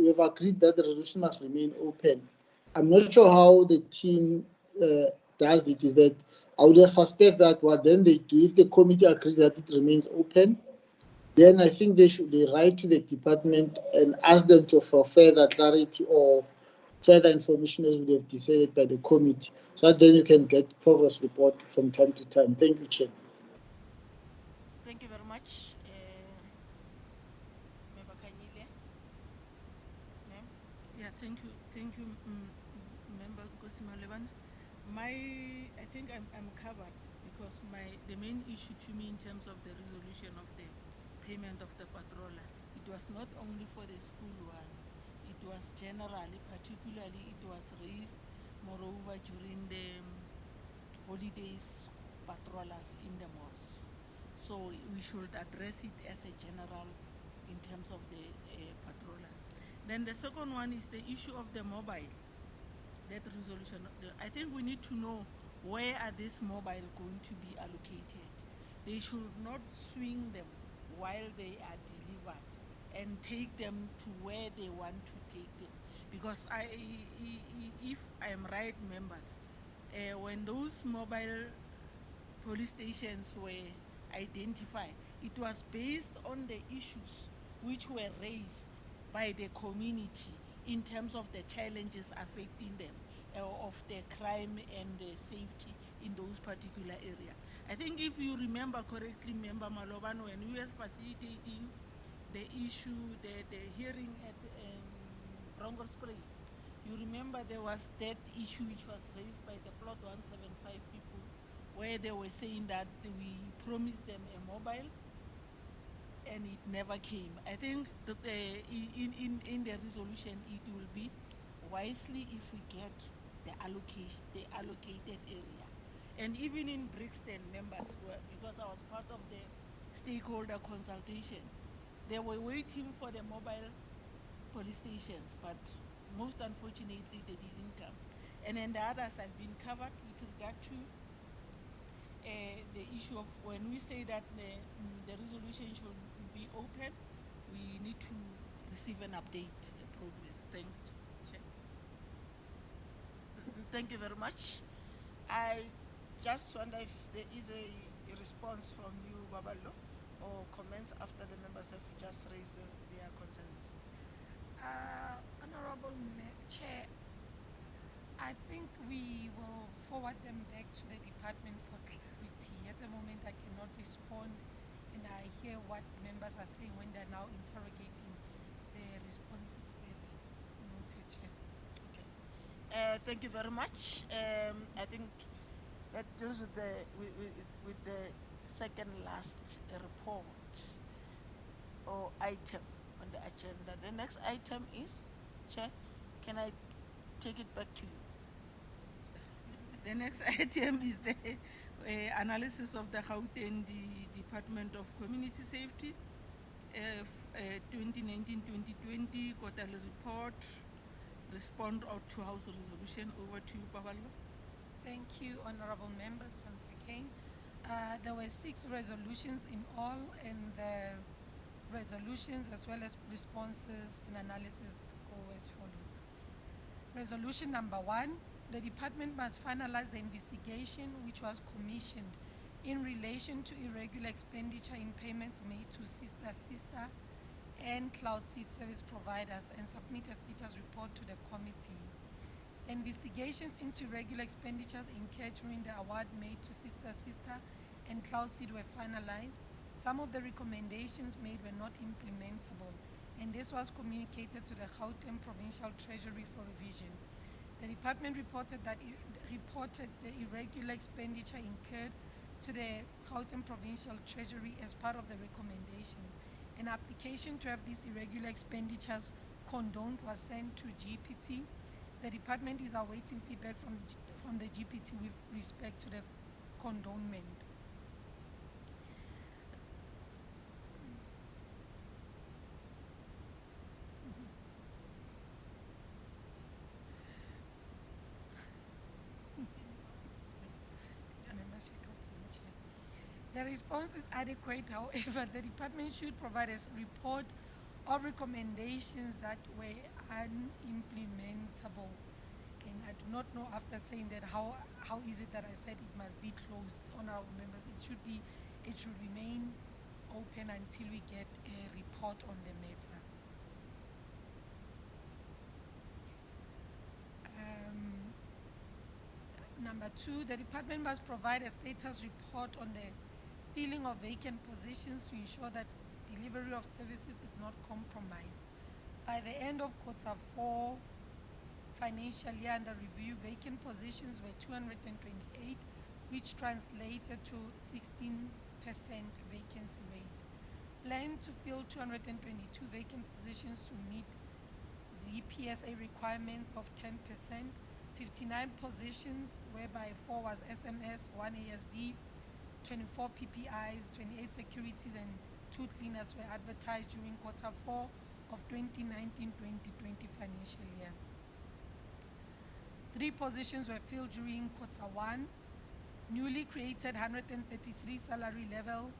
have agreed that the resolution must remain open. I'm not sure how the team does it. Is that I would suspect that what then they do, if the committee agrees that it remains open, then I think they write to the department and ask them for further clarity or further information as would have decided by the committee, so that then you can get progress report from time to time. Thank you, Chair. Thank you very much. Member Kanyile. Ma'am. Yeah, thank you, Member Nkosimalebane. I think I'm covered, because the main issue to me in terms of the resolution of the payment of the patroller, it was not only for the school one, it was generally, particularly it was raised moreover during the holidays patrollers in the malls. So we should address it as a general in terms of the patrollers. Then the second one is the issue of the mobile, that resolution. I think we need to know where are these mobile going to be allocated. They should not swing them while they are delivered and take them to where they want to take them. Because if I'm right, members, when those mobile police stations were identified, it was based on the issues which were raised by the community in terms of the challenges affecting them, of the crime and the safety in those particular areas. I think if you remember correctly, Member Malobane, when we were facilitating the issue, the hearing at Bronkhorstspruit, you remember there was that issue which was raised by the Plot 175 people, where they were saying that we promised them a mobile and it never came. I think that in the resolution it will be wisely if we get the allocated area. And even in Brixton, members were, because I was part of the stakeholder consultation, they were waiting for the mobile police stations, but most unfortunately they didn't come. And then the others have been covered with regard to the issue of when we say that the resolution should be open, we need to receive an update, progress. Thanks, Chair. Thank you very much. I just wonder if there is a response from you, Babalo, or comments after the members have just raised their concerns? Honorable Chair, I think we will forward them back to the department for clarity. At the moment, I cannot respond, and I hear what members are saying when they're now interrogating the responses further. Noted, Chair. Okay. Thank you very much. I think that deals with with the second last report or item on the agenda. The next item is, Chair, can I take it back to you? The next item is the analysis of the Gauteng Department of Community Safety, 2019-2020 quarterly report, respond to House resolution. Over to you, Paballo. Thank you, honorable members, once again. There were 6 resolutions in all, and the resolutions as well as responses and analysis go as follows. Resolution number 1, the department must finalize the investigation which was commissioned in relation to irregular expenditure in payments made to sister and cloud seed service providers and submit a status report to the committee. The investigations into irregular expenditures incurred during the award made to sister and cloud seed were finalized. Some of the recommendations made were not implementable, and this was communicated to the Gauteng Provincial Treasury for revision. The department reported the irregular expenditure incurred to the Gauteng Provincial Treasury as part of the recommendations. An application to have these irregular expenditures condoned was sent to GPT. The department is awaiting feedback from the GPT with respect to the condonement. The response is adequate. However, the department should provide a report of recommendations that were unimplementable. And I do not know, after saying that, how is it that I said it must be closed? Honorable members, it should remain open until we get a report on the matter. Number 2, the department must provide a status report on the filling of vacant positions to ensure that delivery of services is not compromised. By the end of Q4 financial year under review, vacant positions were 228, which translated to 16% vacancy rate. Plan to fill 222 vacant positions to meet the PSA requirements of 10%, 59 positions, whereby 4 was SMS, 1 ASD, 24 PPIs, 28 securities, and 2 cleaners were advertised during Q4 of 2019-2020 financial year. 3 positions were filled during Q1. Newly created 133 salary level,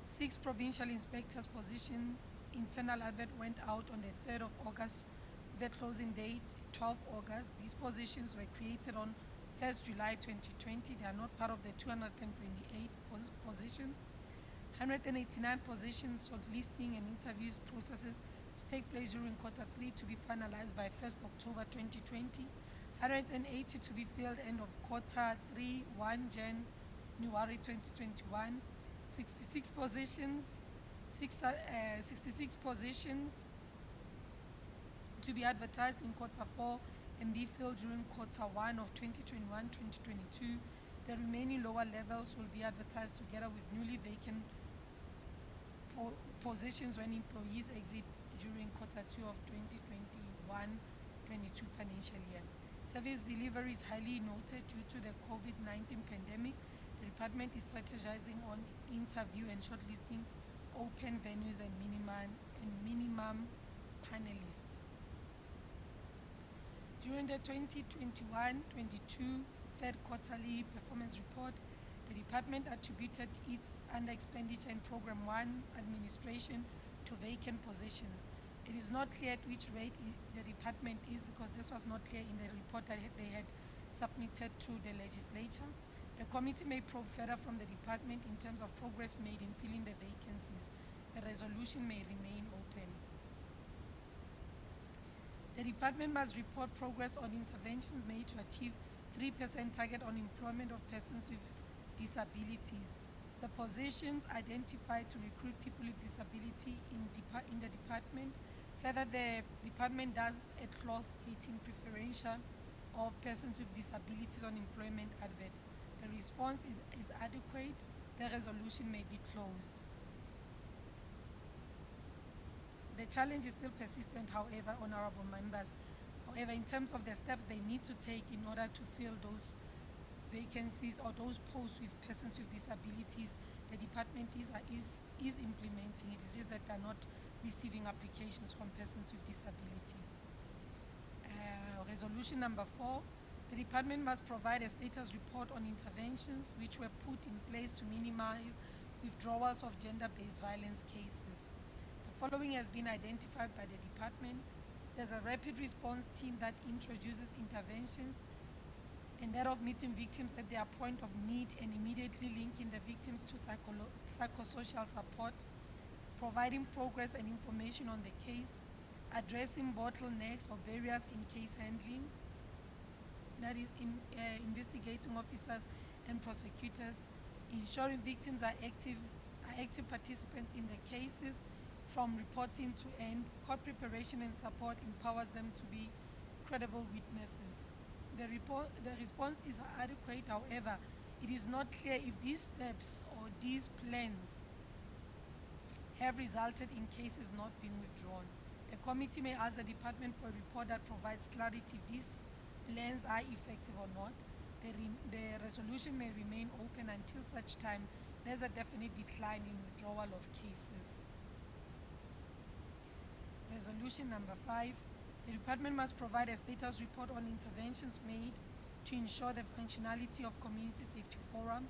6 provincial inspectors positions. Internal advert went out on the 3rd of August with a closing date 12 August. These positions were created on 1st July 2020. They are not part of the 228 positions. 189 positions, shortlisting and interviews processes to take place during Q3 to be finalized by 1st October 2020. 180 to be filled end of Q3, 1 January 2021. 66 positions, 66 positions to be advertised in Q4 and be filled during Q1 of 2021-2022. The remaining lower levels will be advertised together with newly vacant positions when employees exit during Q2 of 2021-22 financial year. Service delivery is highly noted due to the COVID-19 pandemic. The department is strategizing on interview and shortlisting open venues and minimum panelists. During the 2021-22 third quarterly performance report, the department attributed its under-expenditure in Program 1 administration to vacant positions. It is not clear at which rate the department is, because this was not clear in the report that they had submitted to the legislature. The committee may probe further from the department in terms of progress made in filling the vacancies. The resolution may remain open. The department must report progress on interventions made to achieve 3% target on employment of persons with disabilities. The positions identified to recruit people with disability in the department. Further, the department does a clause stating preferential of persons with disabilities on employment advert. The response is adequate. The resolution may be closed. The challenge is still persistent, however, honorable members. However, in terms of the steps they need to take in order to fill those vacancies or those posts with persons with disabilities, the department is implementing it. It's just that they're not receiving applications from persons with disabilities. Resolution number 4, the department must provide a status report on interventions which were put in place to minimize withdrawals of gender-based violence cases. The following has been identified by the department. There's a rapid response team that introduces interventions and that of meeting victims at their point of need and immediately linking the victims to psychosocial support, providing progress and information on the case, addressing bottlenecks or barriers in case handling, that is investigating officers and prosecutors, ensuring victims are active participants in the cases from reporting to end. Court preparation and support empowers them to be credible witnesses. The response is adequate, however, it is not clear if these steps or these plans have resulted in cases not being withdrawn. The committee may ask the department for a report that provides clarity if these plans are effective or not. The resolution may remain open until such time there's a definite decline in withdrawal of cases. Resolution number 5, the department must provide a status report on interventions made to ensure the functionality of Community Safety Forum.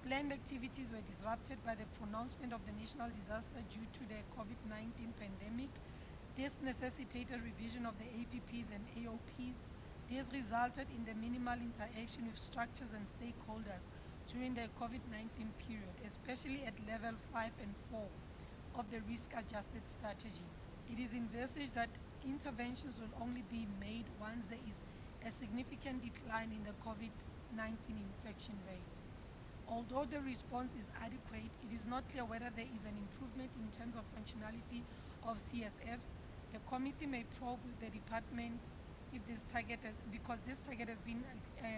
Planned activities were disrupted by the pronouncement of the national disaster due to the COVID-19 pandemic. This necessitated revision of the APPs and AOPs. This resulted in the minimal interaction with structures and stakeholders during the COVID-19 period, especially at level 5 and 4 of the risk-adjusted strategy. It is envisaged that interventions will only be made once there is a significant decline in the COVID-19 infection rate. Although the response is adequate, it is not clear whether there is an improvement in terms of functionality of CSFs. The committee may probe with the department if this target because this target has been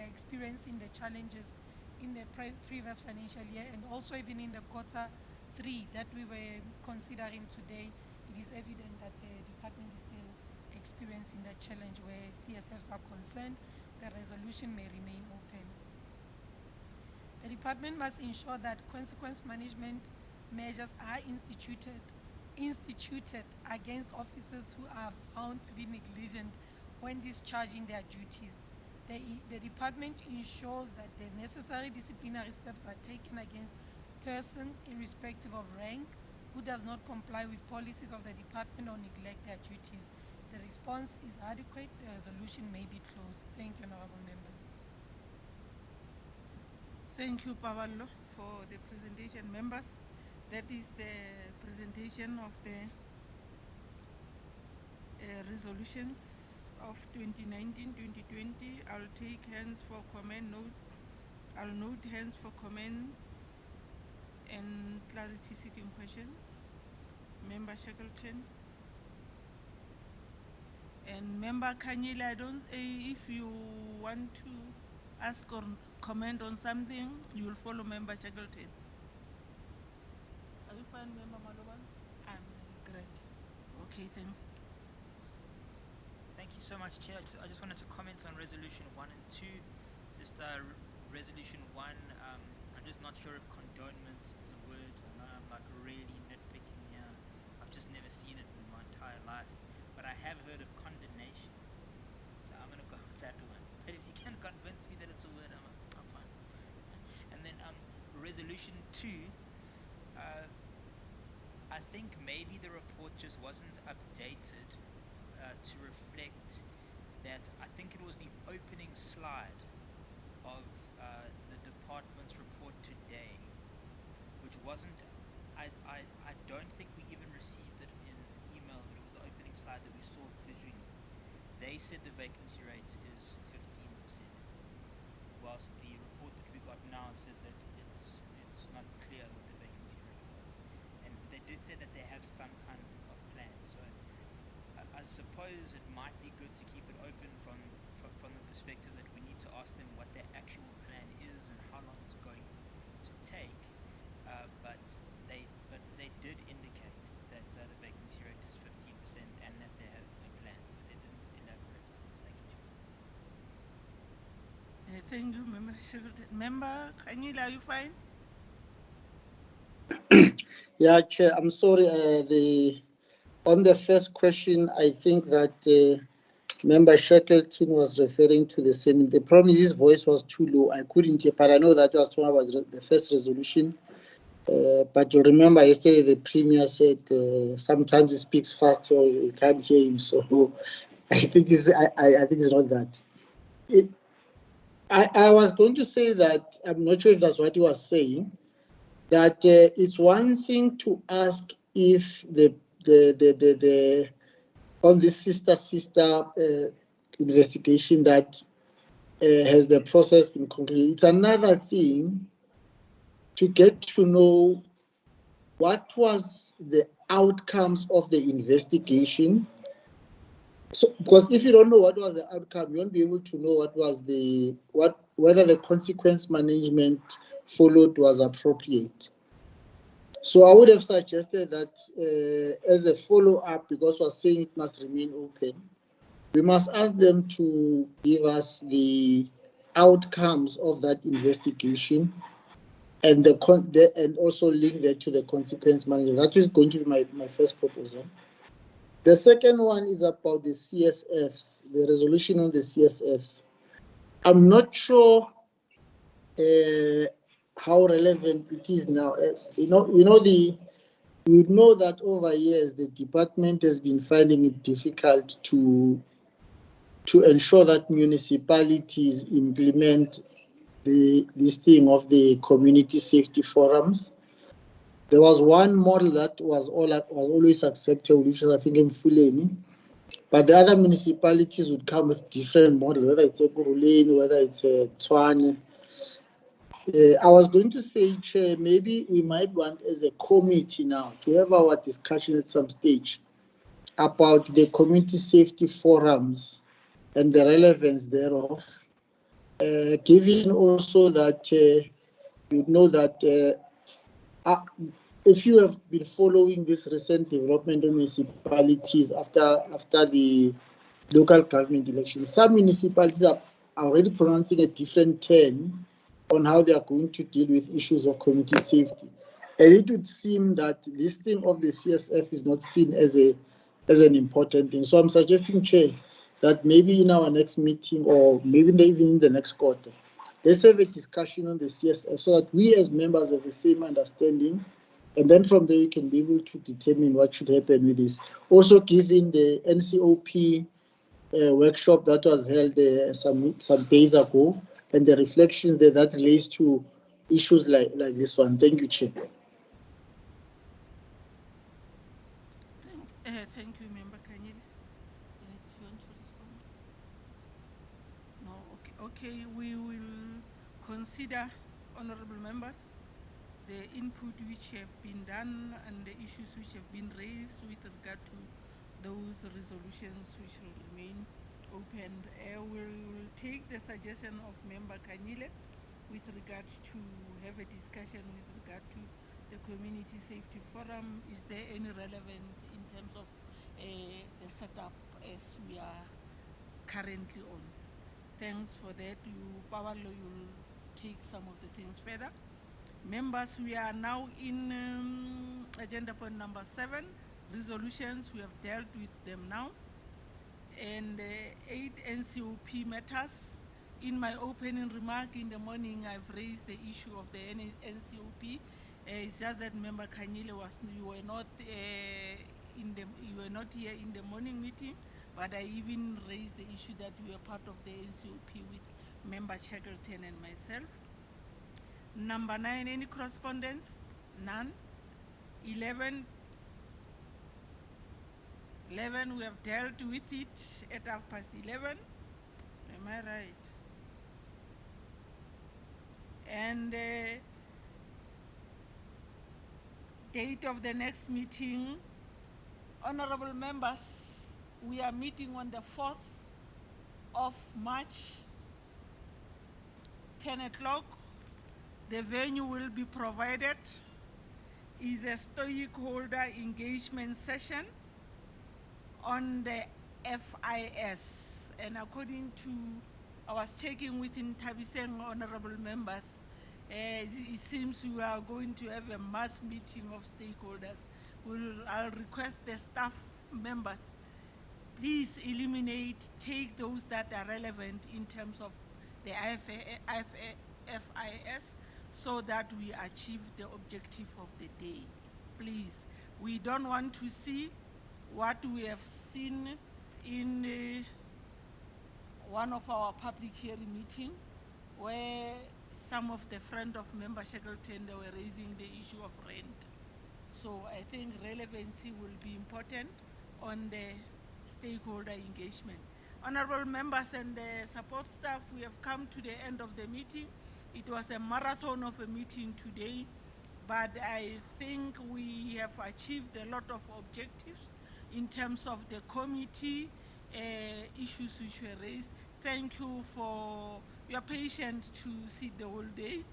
experiencing the challenges in the previous financial year and also even in the quarter 3 that we were considering today. It is evident that the department is still experiencing that challenge where CSFs are concerned. The resolution may remain open. The department must ensure that consequence management measures are instituted against officers who are found to be negligent when discharging their duties. The department ensures that the necessary disciplinary steps are taken against persons irrespective of rank who does not comply with policies of the department or neglect their duties. The response is adequate. The resolution may be closed. Thank you, honorable members. Thank you, Pavallo, for the presentation. Members, that is the presentation of the resolutions of 2019-2020. I'll take hands for comment. I'll note hands for comments and clarity-seeking questions. Member Shackleton. And Member Kanyile, if you want to ask or comment on something, you'll follow Member Shackleton. Are you fine, Member Maloban? I'm great. Okay, thanks. Thank you so much, Chair. I just wanted to comment on Resolution 1 and 2. Just Resolution 1, I'm just not sure if condonement is a word. I know I'm like really nitpicking here. I've just never seen it in my entire life. But I have heard of condemnation. So I'm going to go with that one. But if you can convince me that it's a word, I'm fine. And then Resolution 2, I think maybe the report just wasn't updated to reflect that. I think it was the opening slide of the department wasn't, I don't think we even received it in email, but it was the opening slide that we saw visually. They said the vacancy rate is 15%, whilst the report that we got now said that it's not clear what the vacancy rate was. And they did say that they have some kind of plan. So I suppose it might be good to keep it open from the perspective that we need to ask them what their actual plan is and how long it's going to take. But they did indicate that the vacancy rate is 15% and that they have a plan, but they didn't elaborate on it. Thank you, Chair. Thank you, Member Secretary. Member Kanyile, are you fine? Yeah, Chair, I'm sorry. On the first question, I think that Member Shackleton was referring to the same. The problem is his voice was too low. I couldn't hear, but I know that was talking about the first resolution. But you remember yesterday the Premier said sometimes he speaks fast, so you can't hear him. So I think it's not that. I was going to say that I'm not sure if that's what he was saying. That it's one thing to ask if the on this sister investigation that has the process been concluded. It's another thing to get to know what was the outcomes of the investigation. So, because if you don't know what was the outcome, you won't be able to know what was whether the consequence management followed was appropriate. So I would have suggested that as a follow-up, because we're saying it must remain open, we must ask them to give us the outcomes of that investigation and and also link that to the consequence management. That is going to be my first proposal. The second one is about the CSFs, the resolution on the CSFs. I'm not sure how relevant it is now. We know that over years the department has been finding it difficult to ensure that municipalities implement this thing of the community safety forums. There was one model that was always acceptable, which was I think in Fuleni, but the other municipalities would come with different models, whether it's a Kuruleni, whether it's a Tshwane. I was going to say, Chair, maybe we might want as a committee now to have our discussion at some stage about the community safety forums and the relevance thereof, given also that you know that if you have been following this recent development in municipalities after the local government elections, some municipalities are already pronouncing a different turn on how they are going to deal with issues of community safety. And it would seem that this thing of the CSF is not seen as an important thing. So I'm suggesting, Chair, that maybe in our next meeting or maybe even in the next quarter, let's have a discussion on the CSF so that we as members have the same understanding, and then from there we can be able to determine what should happen with this. Also, given the NCOP workshop that was held some days ago, and the reflections there that relates to issues like this one. Thank you, Chair. Thank you, Member Kanyile. Do you want to respond? No, okay. We will consider, honorable members, the input which have been done and the issues which have been raised with regard to those resolutions which will remain open. We will take the suggestion of Member Kanyile with regard to have a discussion with regard to the Community Safety Forum. Is there any relevance in terms of the setup as we are currently on? Thanks for that. Pawalo, you'll take some of the things further. Members, we are now in agenda point number 7, resolutions. We have dealt with them now. And 8 NCOP matters. In my opening remark in the morning, I've raised the issue of the NCOP. It's just that Member Kanyile you were not here in the morning meeting, but I even raised the issue that we are part of the NCOP with Member Shackleton and myself. Number 9, any correspondence? None. 11, we have dealt with it at 11:30. Am I right? And date of the next meeting, honorable members, we are meeting on the 4th of March, 10 o'clock. The venue will be provided. Is a stakeholder engagement session on the FIS. And according to, I was checking with Ntabiseng honorable members, it seems we are going to have a mass meeting of stakeholders. I'll request the staff members, please take those that are relevant in terms of the FIS, so that we achieve the objective of the day. Please, we don't want to see what we have seen in one of our public hearing meeting, where some of the friend of member Shackleton, they were raising the issue of rent. So I think relevancy will be important on the stakeholder engagement. Honorable members and the support staff, we have come to the end of the meeting. It was a marathon of a meeting today, but I think we have achieved a lot of objectives in terms of the committee issues which were raised. Thank you for your patience to sit the whole day,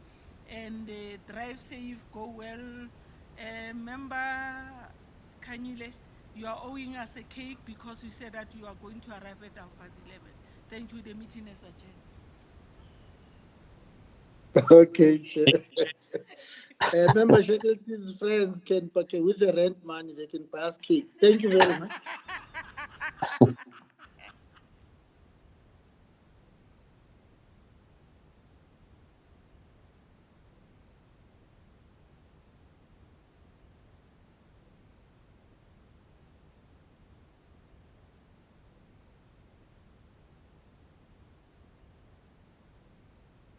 and drive safe, go well. Member Kanyile, you are owing us a cake because you said that you are going to arrive at 11:30. Thank you. The meeting is adjourned. Okay, sure. Member Shackleton's friends can, with the rent money, they can pass cake. Thank you very much.